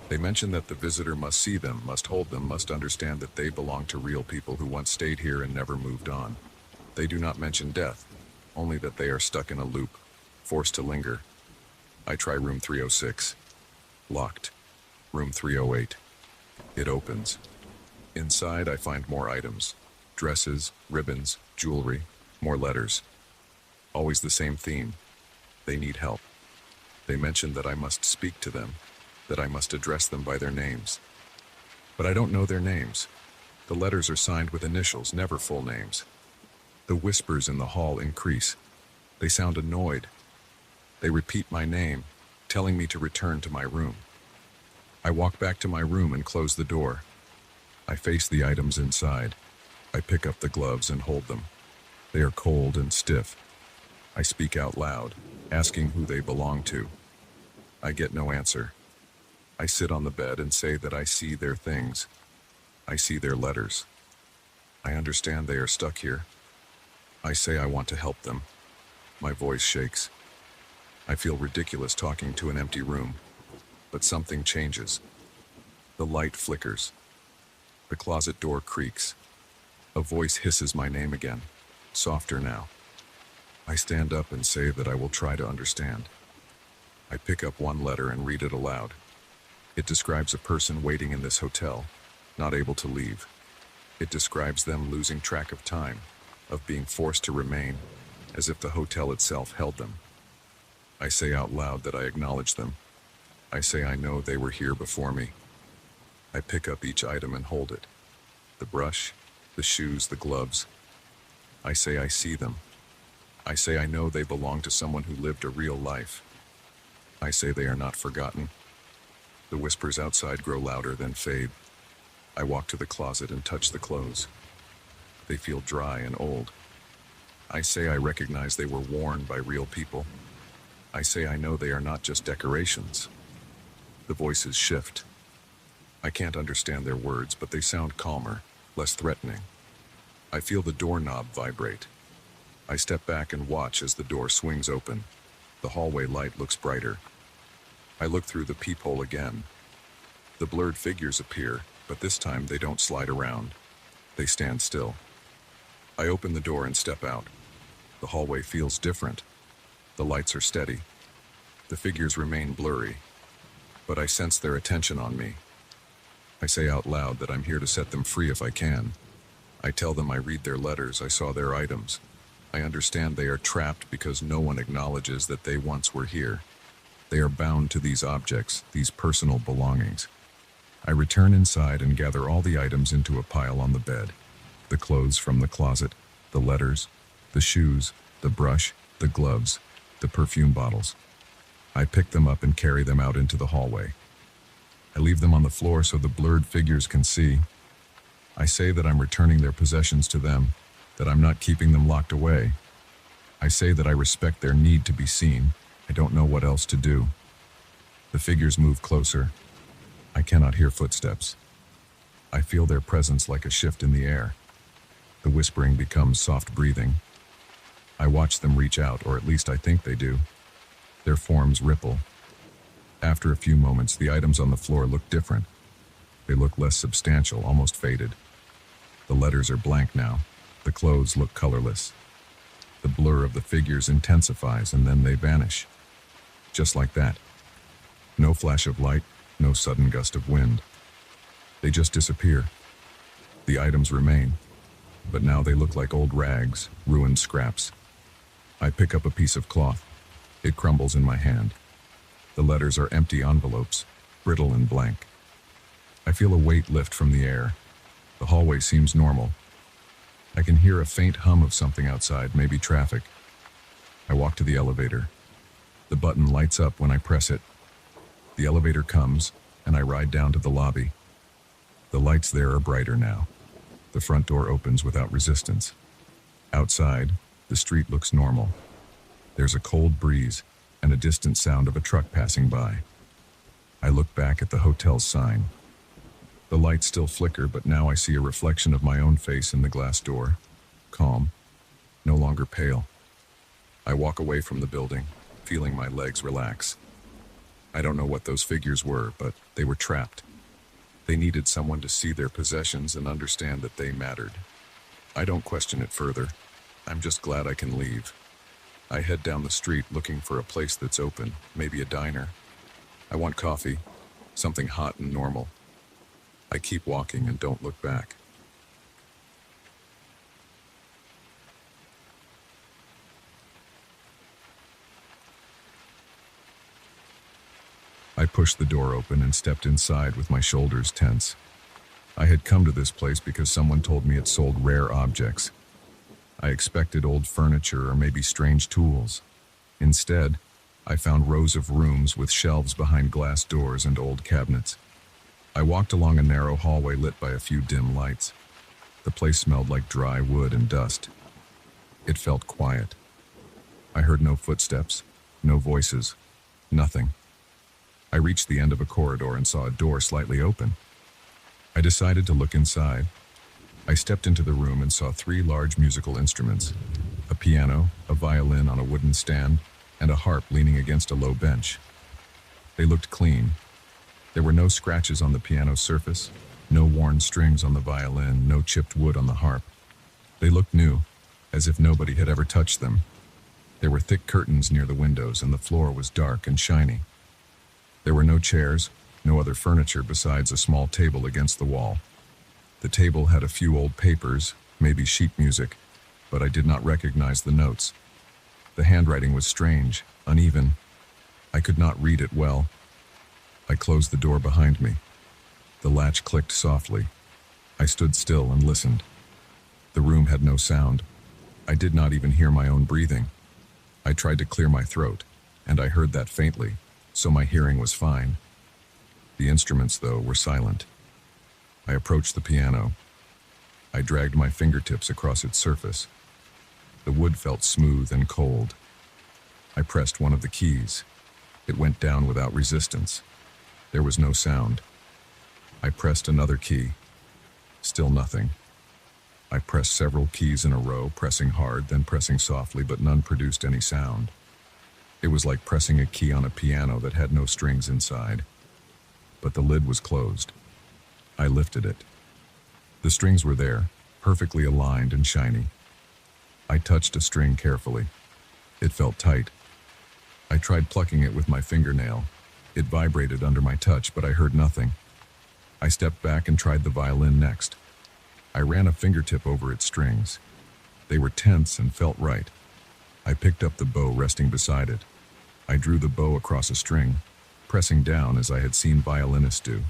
They mention that the visitor must see them, must hold them, must understand that they belong to real people who once stayed here and never moved on. They do not mention death, only that they are stuck in a loop, forced to linger. I try room 306. Locked. Room 308. It opens. Inside, I find more items. Dresses, ribbons, jewelry, more letters. Always the same theme. They need help. They mention that I must speak to them, that I must address them by their names. But I don't know their names. The letters are signed with initials, never full names. The whispers in the hall increase. They sound annoyed. They repeat my name, telling me to return to my room. I walk back to my room and close the door. I face the items inside. I pick up the gloves and hold them. They are cold and stiff. I speak out loud, asking who they belong to. I get no answer. I sit on the bed and say that I see their things. I see their letters. I understand they are stuck here. I say I want to help them. My voice shakes. I feel ridiculous talking to an empty room, but something changes. The light flickers. The closet door creaks. A voice hisses my name again, softer now. I stand up and say that I will try to understand. I pick up one letter and read it aloud. It describes a person waiting in this hotel, not able to leave. It describes them losing track of time, of being forced to remain, as if the hotel itself held them. I say out loud that I acknowledge them. I say I know they were here before me. I pick up each item and hold it. The brush, the shoes, the gloves. I say I see them. I say I know they belong to someone who lived a real life. I say they are not forgotten. The whispers outside grow louder, then fade. I walk to the closet and touch the clothes. They feel dry and old. I say I recognize they were worn by real people. I say I know they are not just decorations. The voices shift. I can't understand their words, but they sound calmer, less threatening. I feel the doorknob vibrate. I step back and watch as the door swings open. The hallway light looks brighter. I look through the peephole again. The blurred figures appear, but this time they don't slide around. They stand still. I open the door and step out. The hallway feels different. The lights are steady. The figures remain blurry, but I sense their attention on me. I say out loud that I'm here to set them free if I can. I tell them I read their letters, I saw their items. I understand they are trapped because no one acknowledges that they once were here. They are bound to these objects, these personal belongings. I return inside and gather all the items into a pile on the bed. The clothes from the closet, the letters, the shoes, the brush, the gloves, the perfume bottles. I pick them up and carry them out into the hallway. I leave them on the floor so the blurred figures can see. I say that I'm returning their possessions to them, that I'm not keeping them locked away. I say that I respect their need to be seen. I don't know what else to do. The figures move closer. I cannot hear footsteps. I feel their presence like a shift in the air. The whispering becomes soft breathing. I watch them reach out, or at least I think they do. Their forms ripple. After a few moments, the items on the floor look different. They look less substantial, almost faded. The letters are blank now. The clothes look colorless. The blur of the figures intensifies and then they vanish. Just like that. No flash of light, no sudden gust of wind. They just disappear. The items remain, but now they look like old rags, ruined scraps. I pick up a piece of cloth. It crumbles in my hand. The letters are empty envelopes, brittle and blank. I feel a weight lift from the air. The hallway seems normal. I can hear a faint hum of something outside, maybe traffic. I walk to the elevator. The button lights up when I press it. The elevator comes, and I ride down to the lobby. The lights there are brighter now. The front door opens without resistance. Outside, the street looks normal. There's a cold breeze and a distant sound of a truck passing by. I look back at the hotel's sign. The lights still flicker, but now I see a reflection of my own face in the glass door. Calm, no longer pale. I walk away from the building, feeling my legs relax. I don't know what those figures were, but they were trapped. They needed someone to see their possessions and understand that they mattered. I don't question it further. I'm just glad I can leave. I head down the street looking for a place that's open, maybe a diner. I want coffee, something hot and normal. I keep walking and don't look back. I pushed the door open and stepped inside with my shoulders tense. I had come to this place because someone told me it sold rare objects. I expected old furniture or maybe strange tools. Instead, I found rows of rooms with shelves behind glass doors and old cabinets. I walked along a narrow hallway lit by a few dim lights. The place smelled like dry wood and dust. It felt quiet. I heard no footsteps, no voices, nothing. I reached the end of a corridor and saw a door slightly open. I decided to look inside. I stepped into the room and saw 3 large musical instruments: a piano, a violin on a wooden stand, and a harp leaning against a low bench. They looked clean. There were no scratches on the piano surface, no worn strings on the violin, no chipped wood on the harp. They looked new, as if nobody had ever touched them. There were thick curtains near the windows, and the floor was dark and shiny. There were no chairs, no other furniture besides a small table against the wall. The table had a few old papers, maybe sheet music, but I did not recognize the notes. The handwriting was strange, uneven. I could not read it well. I closed the door behind me. The latch clicked softly. I stood still and listened. The room had no sound. I did not even hear my own breathing. I tried to clear my throat, and I heard that faintly, so my hearing was fine. The instruments, though, were silent. I approached the piano. I dragged my fingertips across its surface. The wood felt smooth and cold. I pressed one of the keys. It went down without resistance. There was no sound. I pressed another key. Still nothing. I pressed several keys in a row, pressing hard, then pressing softly, but none produced any sound. It was like pressing a key on a piano that had no strings inside. But the lid was closed. I lifted it. The strings were there, perfectly aligned and shiny. I touched a string carefully. It felt tight. I tried plucking it with my fingernail. It vibrated under my touch, but I heard nothing. I stepped back and tried the violin next. I ran a fingertip over its strings. They were tense and felt right. I picked up the bow resting beside it. I drew the bow across a string, pressing down as I had seen violinists do.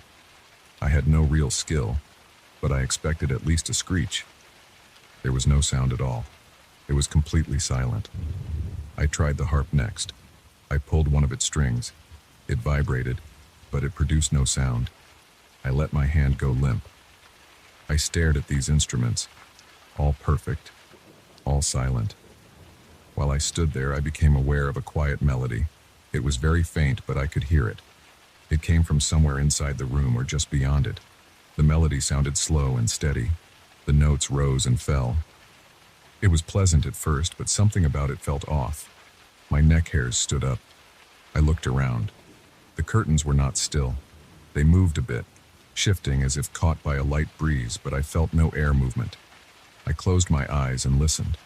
I had no real skill, but I expected at least a screech. There was no sound at all. It was completely silent. I tried the harp next. I pulled one of its strings. It vibrated, but it produced no sound. I let my hand go limp. I stared at these instruments, all perfect, all silent. While I stood there, I became aware of a quiet melody. It was very faint, but I could hear it. It came from somewhere inside the room or just beyond it. The melody sounded slow and steady. The notes rose and fell. It was pleasant at first, but something about it felt off. My neck hairs stood up. I looked around. The curtains were not still. They moved a bit, shifting as if caught by a light breeze, but I felt no air movement. I closed my eyes and listened.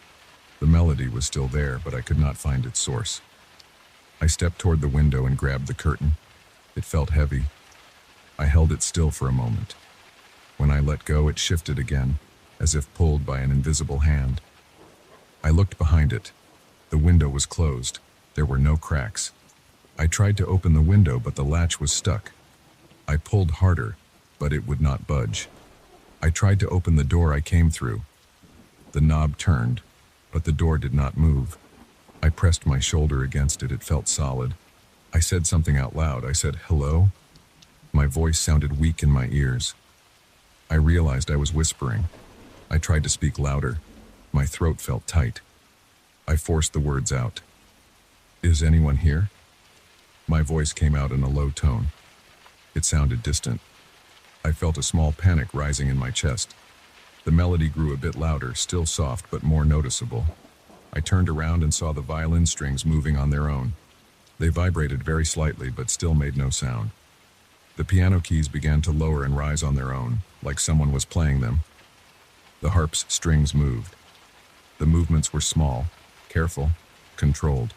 The melody was still there, but I could not find its source. I stepped toward the window and grabbed the curtain. It felt heavy. I held it still for a moment. When I let go, it shifted again, as if pulled by an invisible hand. I looked behind it. The window was closed. There were no cracks. I tried to open the window, but the latch was stuck. I pulled harder, but it would not budge. I tried to open the door I came through. The knob turned, but the door did not move. I pressed my shoulder against it. It felt solid. I said something out loud. I said, "Hello?" My voice sounded weak in my ears. I realized I was whispering. I tried to speak louder. My throat felt tight. I forced the words out. "Is anyone here?" My voice came out in a low tone. It sounded distant. I felt a small panic rising in my chest. The melody grew a bit louder, still soft but more noticeable. I turned around and saw the violin strings moving on their own. They vibrated very slightly but still made no sound. The piano keys began to lower and rise on their own, like someone was playing them. The harp's strings moved. The movements were small, careful, controlled.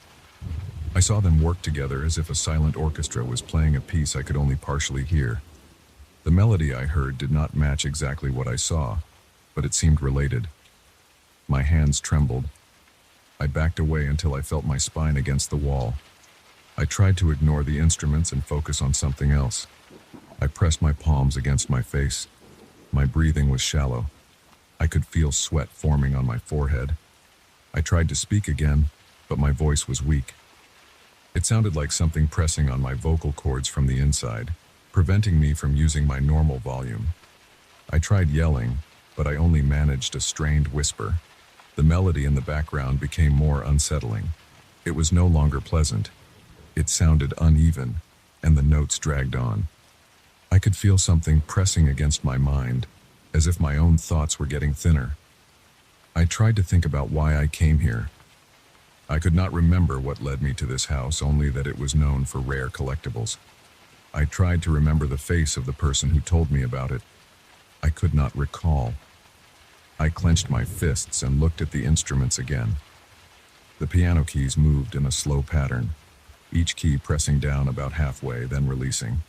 I saw them work together as if a silent orchestra was playing a piece I could only partially hear. The melody I heard did not match exactly what I saw, but it seemed related. My hands trembled. I backed away until I felt my spine against the wall. I tried to ignore the instruments and focus on something else. I pressed my palms against my face. My breathing was shallow. I could feel sweat forming on my forehead. I tried to speak again, but my voice was weak. It sounded like something pressing on my vocal cords from the inside, preventing me from using my normal volume. I tried yelling, but I only managed a strained whisper. The melody in the background became more unsettling. It was no longer pleasant. It sounded uneven, and the notes dragged on. I could feel something pressing against my mind, as if my own thoughts were getting thinner. I tried to think about why I came here. I could not remember what led me to this house, only that it was known for rare collectibles. I tried to remember the face of the person who told me about it. I could not recall. I clenched my fists and looked at the instruments again. The piano keys moved in a slow pattern, each key pressing down about halfway, then releasing.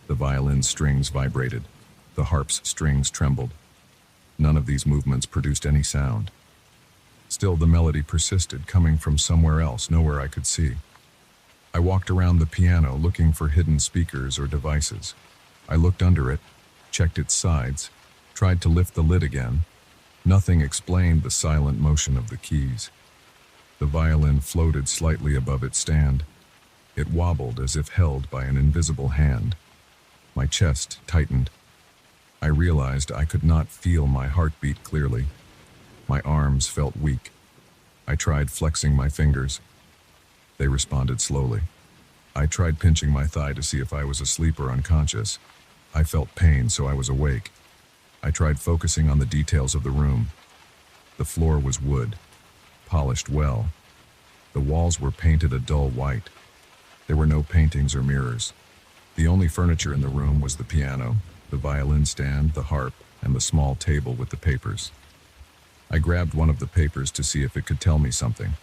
The violin's strings vibrated. The harp's strings trembled. None of these movements produced any sound. Still, the melody persisted, coming from somewhere else, nowhere I could see. I walked around the piano looking for hidden speakers or devices. I looked under it, checked its sides, tried to lift the lid again. Nothing explained the silent motion of the keys. The violin floated slightly above its stand. It wobbled as if held by an invisible hand. My chest tightened. I realized I could not feel my heartbeat clearly. My arms felt weak. I tried flexing my fingers. They responded slowly. I tried pinching my thigh to see if I was asleep or unconscious. I felt pain, so I was awake. I tried focusing on the details of the room. The floor was wood, polished well. The walls were painted a dull white. There were no paintings or mirrors. The only furniture in the room was the piano, the violin stand, the harp, and the small table with the papers. I grabbed one of the papers to see if it could tell me something.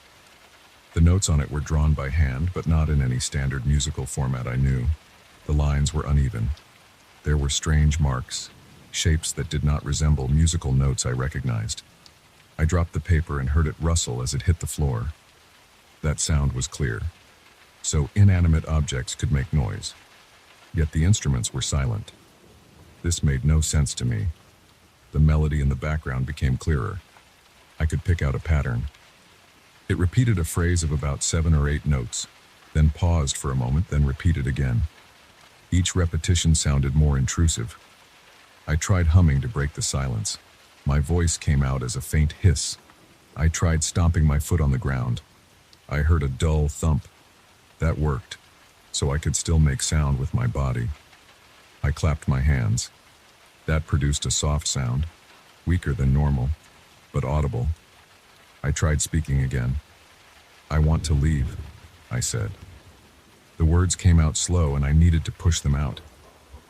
The notes on it were drawn by hand, but not in any standard musical format I knew. The lines were uneven. There were strange marks, shapes that did not resemble musical notes I recognized. I dropped the paper and heard it rustle as it hit the floor. That sound was clear. So inanimate objects could make noise. Yet the instruments were silent. This made no sense to me. The melody in the background became clearer. I could pick out a pattern. It repeated a phrase of about 7 or 8 notes, then paused for a moment, then repeated again. Each repetition sounded more intrusive. I tried humming to break the silence. My voice came out as a faint hiss. I tried stomping my foot on the ground. I heard a dull thump. That worked, so I could still make sound with my body. I clapped my hands. That produced a soft sound, weaker than normal, but audible. I tried speaking again. "I want to leave," I said. The words came out slow and I needed to push them out.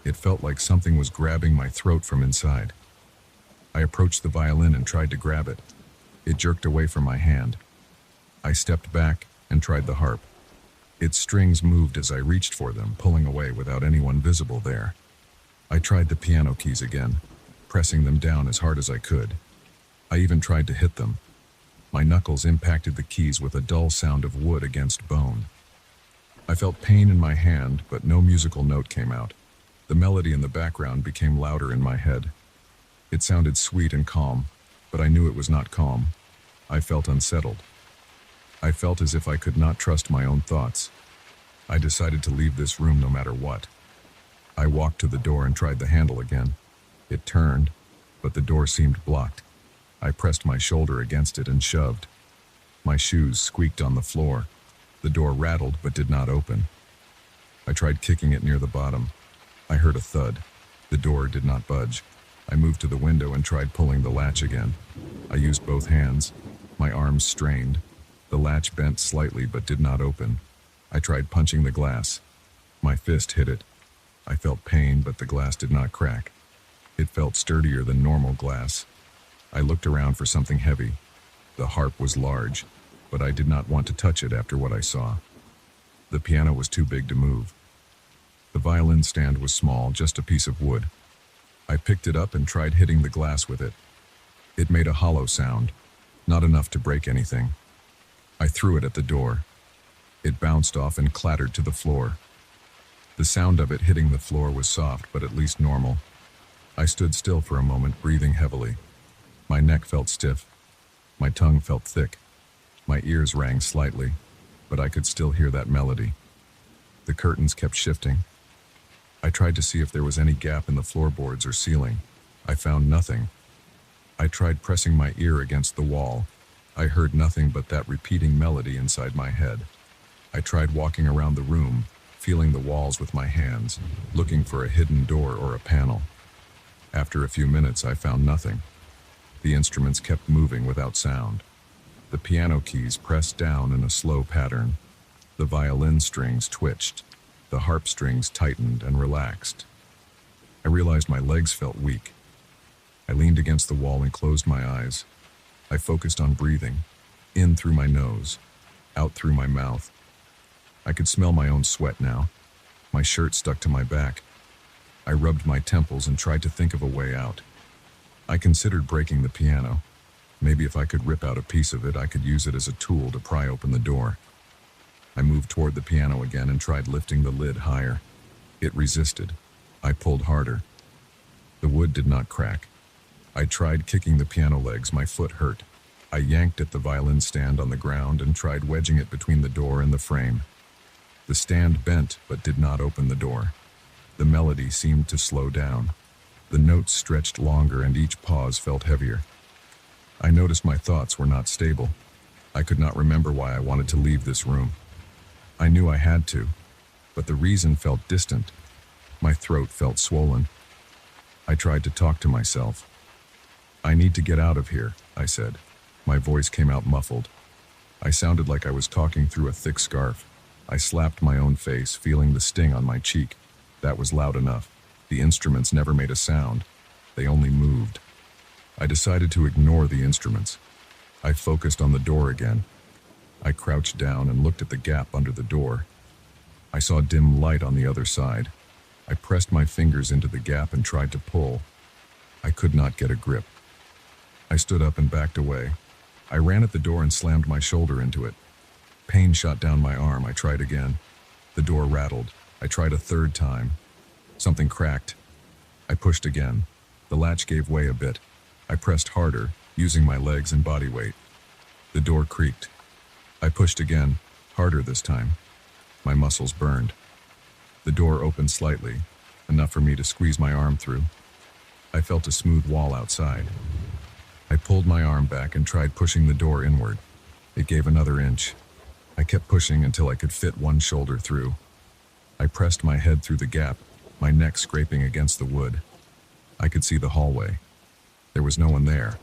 It felt like something was grabbing my throat from inside. I approached the violin and tried to grab it. It jerked away from my hand. I stepped back and tried the harp. Its strings moved as I reached for them, pulling away without anyone visible there. I tried the piano keys again, pressing them down as hard as I could. I even tried to hit them. My knuckles impacted the keys with a dull sound of wood against bone. I felt pain in my hand, but no musical note came out. The melody in the background became louder in my head. It sounded sweet and calm, but I knew it was not calm. I felt unsettled. I felt as if I could not trust my own thoughts. I decided to leave this room no matter what. I walked to the door and tried the handle again. It turned, but the door seemed blocked. I pressed my shoulder against it and shoved. My shoes squeaked on the floor. The door rattled but did not open. I tried kicking it near the bottom. I heard a thud. The door did not budge. I moved to the window and tried pulling the latch again. I used both hands. My arms strained. The latch bent slightly but did not open. I tried punching the glass. My fist hit it. I felt pain, but the glass did not crack. It felt sturdier than normal glass. I looked around for something heavy. The harp was large, but I did not want to touch it after what I saw. The piano was too big to move. The violin stand was small, just a piece of wood. I picked it up and tried hitting the glass with it. It made a hollow sound, not enough to break anything. I threw it at the door. It bounced off and clattered to the floor. The sound of it hitting the floor was soft, but at least normal. I stood still for a moment, breathing heavily. My neck felt stiff. My tongue felt thick. My ears rang slightly, but I could still hear that melody. The curtains kept shifting. I tried to see if there was any gap in the floorboards or ceiling. I found nothing. I tried pressing my ear against the wall. I heard nothing but that repeating melody inside my head. I tried walking around the room, feeling the walls with my hands, looking for a hidden door or a panel. After a few minutes, I found nothing. The instruments kept moving without sound. The piano keys pressed down in a slow pattern. The violin strings twitched. The harp strings tightened and relaxed. I realized my legs felt weak. I leaned against the wall and closed my eyes. I focused on breathing, in through my nose, out through my mouth. I could smell my own sweat now. My shirt stuck to my back. I rubbed my temples and tried to think of a way out. I considered breaking the piano. Maybe if I could rip out a piece of it, I could use it as a tool to pry open the door. I moved toward the piano again and tried lifting the lid higher. It resisted. I pulled harder. The wood did not crack. I tried kicking the piano legs. My foot hurt. I yanked at the violin stand on the ground and tried wedging it between the door and the frame. The stand bent but did not open the door. The melody seemed to slow down. The notes stretched longer and each pause felt heavier. I noticed my thoughts were not stable. I could not remember why I wanted to leave this room. I knew I had to, but the reason felt distant. My throat felt swollen. I tried to talk to myself. "I need to get out of here," I said. My voice came out muffled. I sounded like I was talking through a thick scarf. I slapped my own face, feeling the sting on my cheek. That was loud enough. The instruments never made a sound. They only moved. I decided to ignore the instruments. I focused on the door again. I crouched down and looked at the gap under the door. I saw dim light on the other side. I pressed my fingers into the gap and tried to pull. I could not get a grip. I stood up and backed away. I ran at the door and slammed my shoulder into it. Pain shot down my arm. I tried again. The door rattled. I tried a third time. Something cracked. I pushed again. The latch gave way a bit. I pressed harder, using my legs and body weight. The door creaked. I pushed again, harder this time. My muscles burned. The door opened slightly, enough for me to squeeze my arm through. I felt a smooth wall outside. I pulled my arm back and tried pushing the door inward. It gave another inch. I kept pushing until I could fit one shoulder through. I pressed my head through the gap, my neck scraping against the wood. I could see the hallway. There was no one there.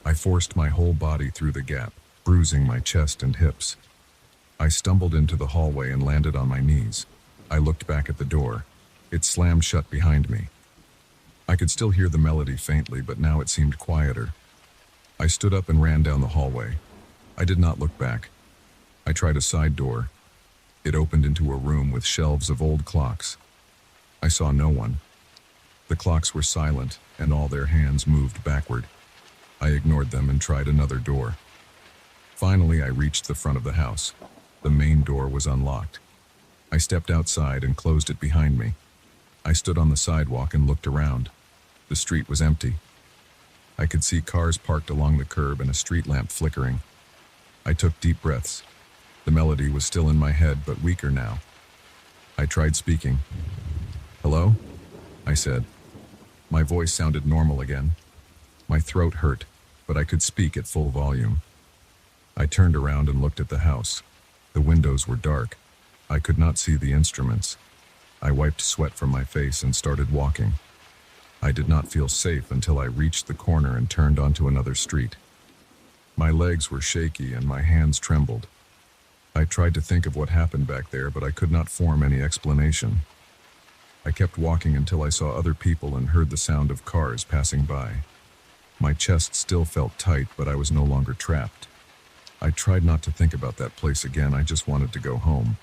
I forced my whole body through the gap, bruising my chest and hips. I stumbled into the hallway and landed on my knees. I looked back at the door. It slammed shut behind me. I could still hear the melody faintly, but now it seemed quieter. I stood up and ran down the hallway. I did not look back. I tried a side door. It opened into a room with shelves of old clocks. I saw no one. The clocks were silent, and all their hands moved backward. I ignored them and tried another door. Finally, I reached the front of the house. The main door was unlocked. I stepped outside and closed it behind me. I stood on the sidewalk and looked around. The street was empty. I could see cars parked along the curb and a street lamp flickering. I took deep breaths. The melody was still in my head, but weaker now. I tried speaking. "Hello?" I said. My voice sounded normal again. My throat hurt, but I could speak at full volume. I turned around and looked at the house. The windows were dark. I could not see the instruments. I wiped sweat from my face and started walking. I did not feel safe until I reached the corner and turned onto another street. My legs were shaky and my hands trembled. I tried to think of what happened back there, but I could not form any explanation. I kept walking until I saw other people and heard the sound of cars passing by. My chest still felt tight, but I was no longer trapped. I tried not to think about that place again. I just wanted to go home.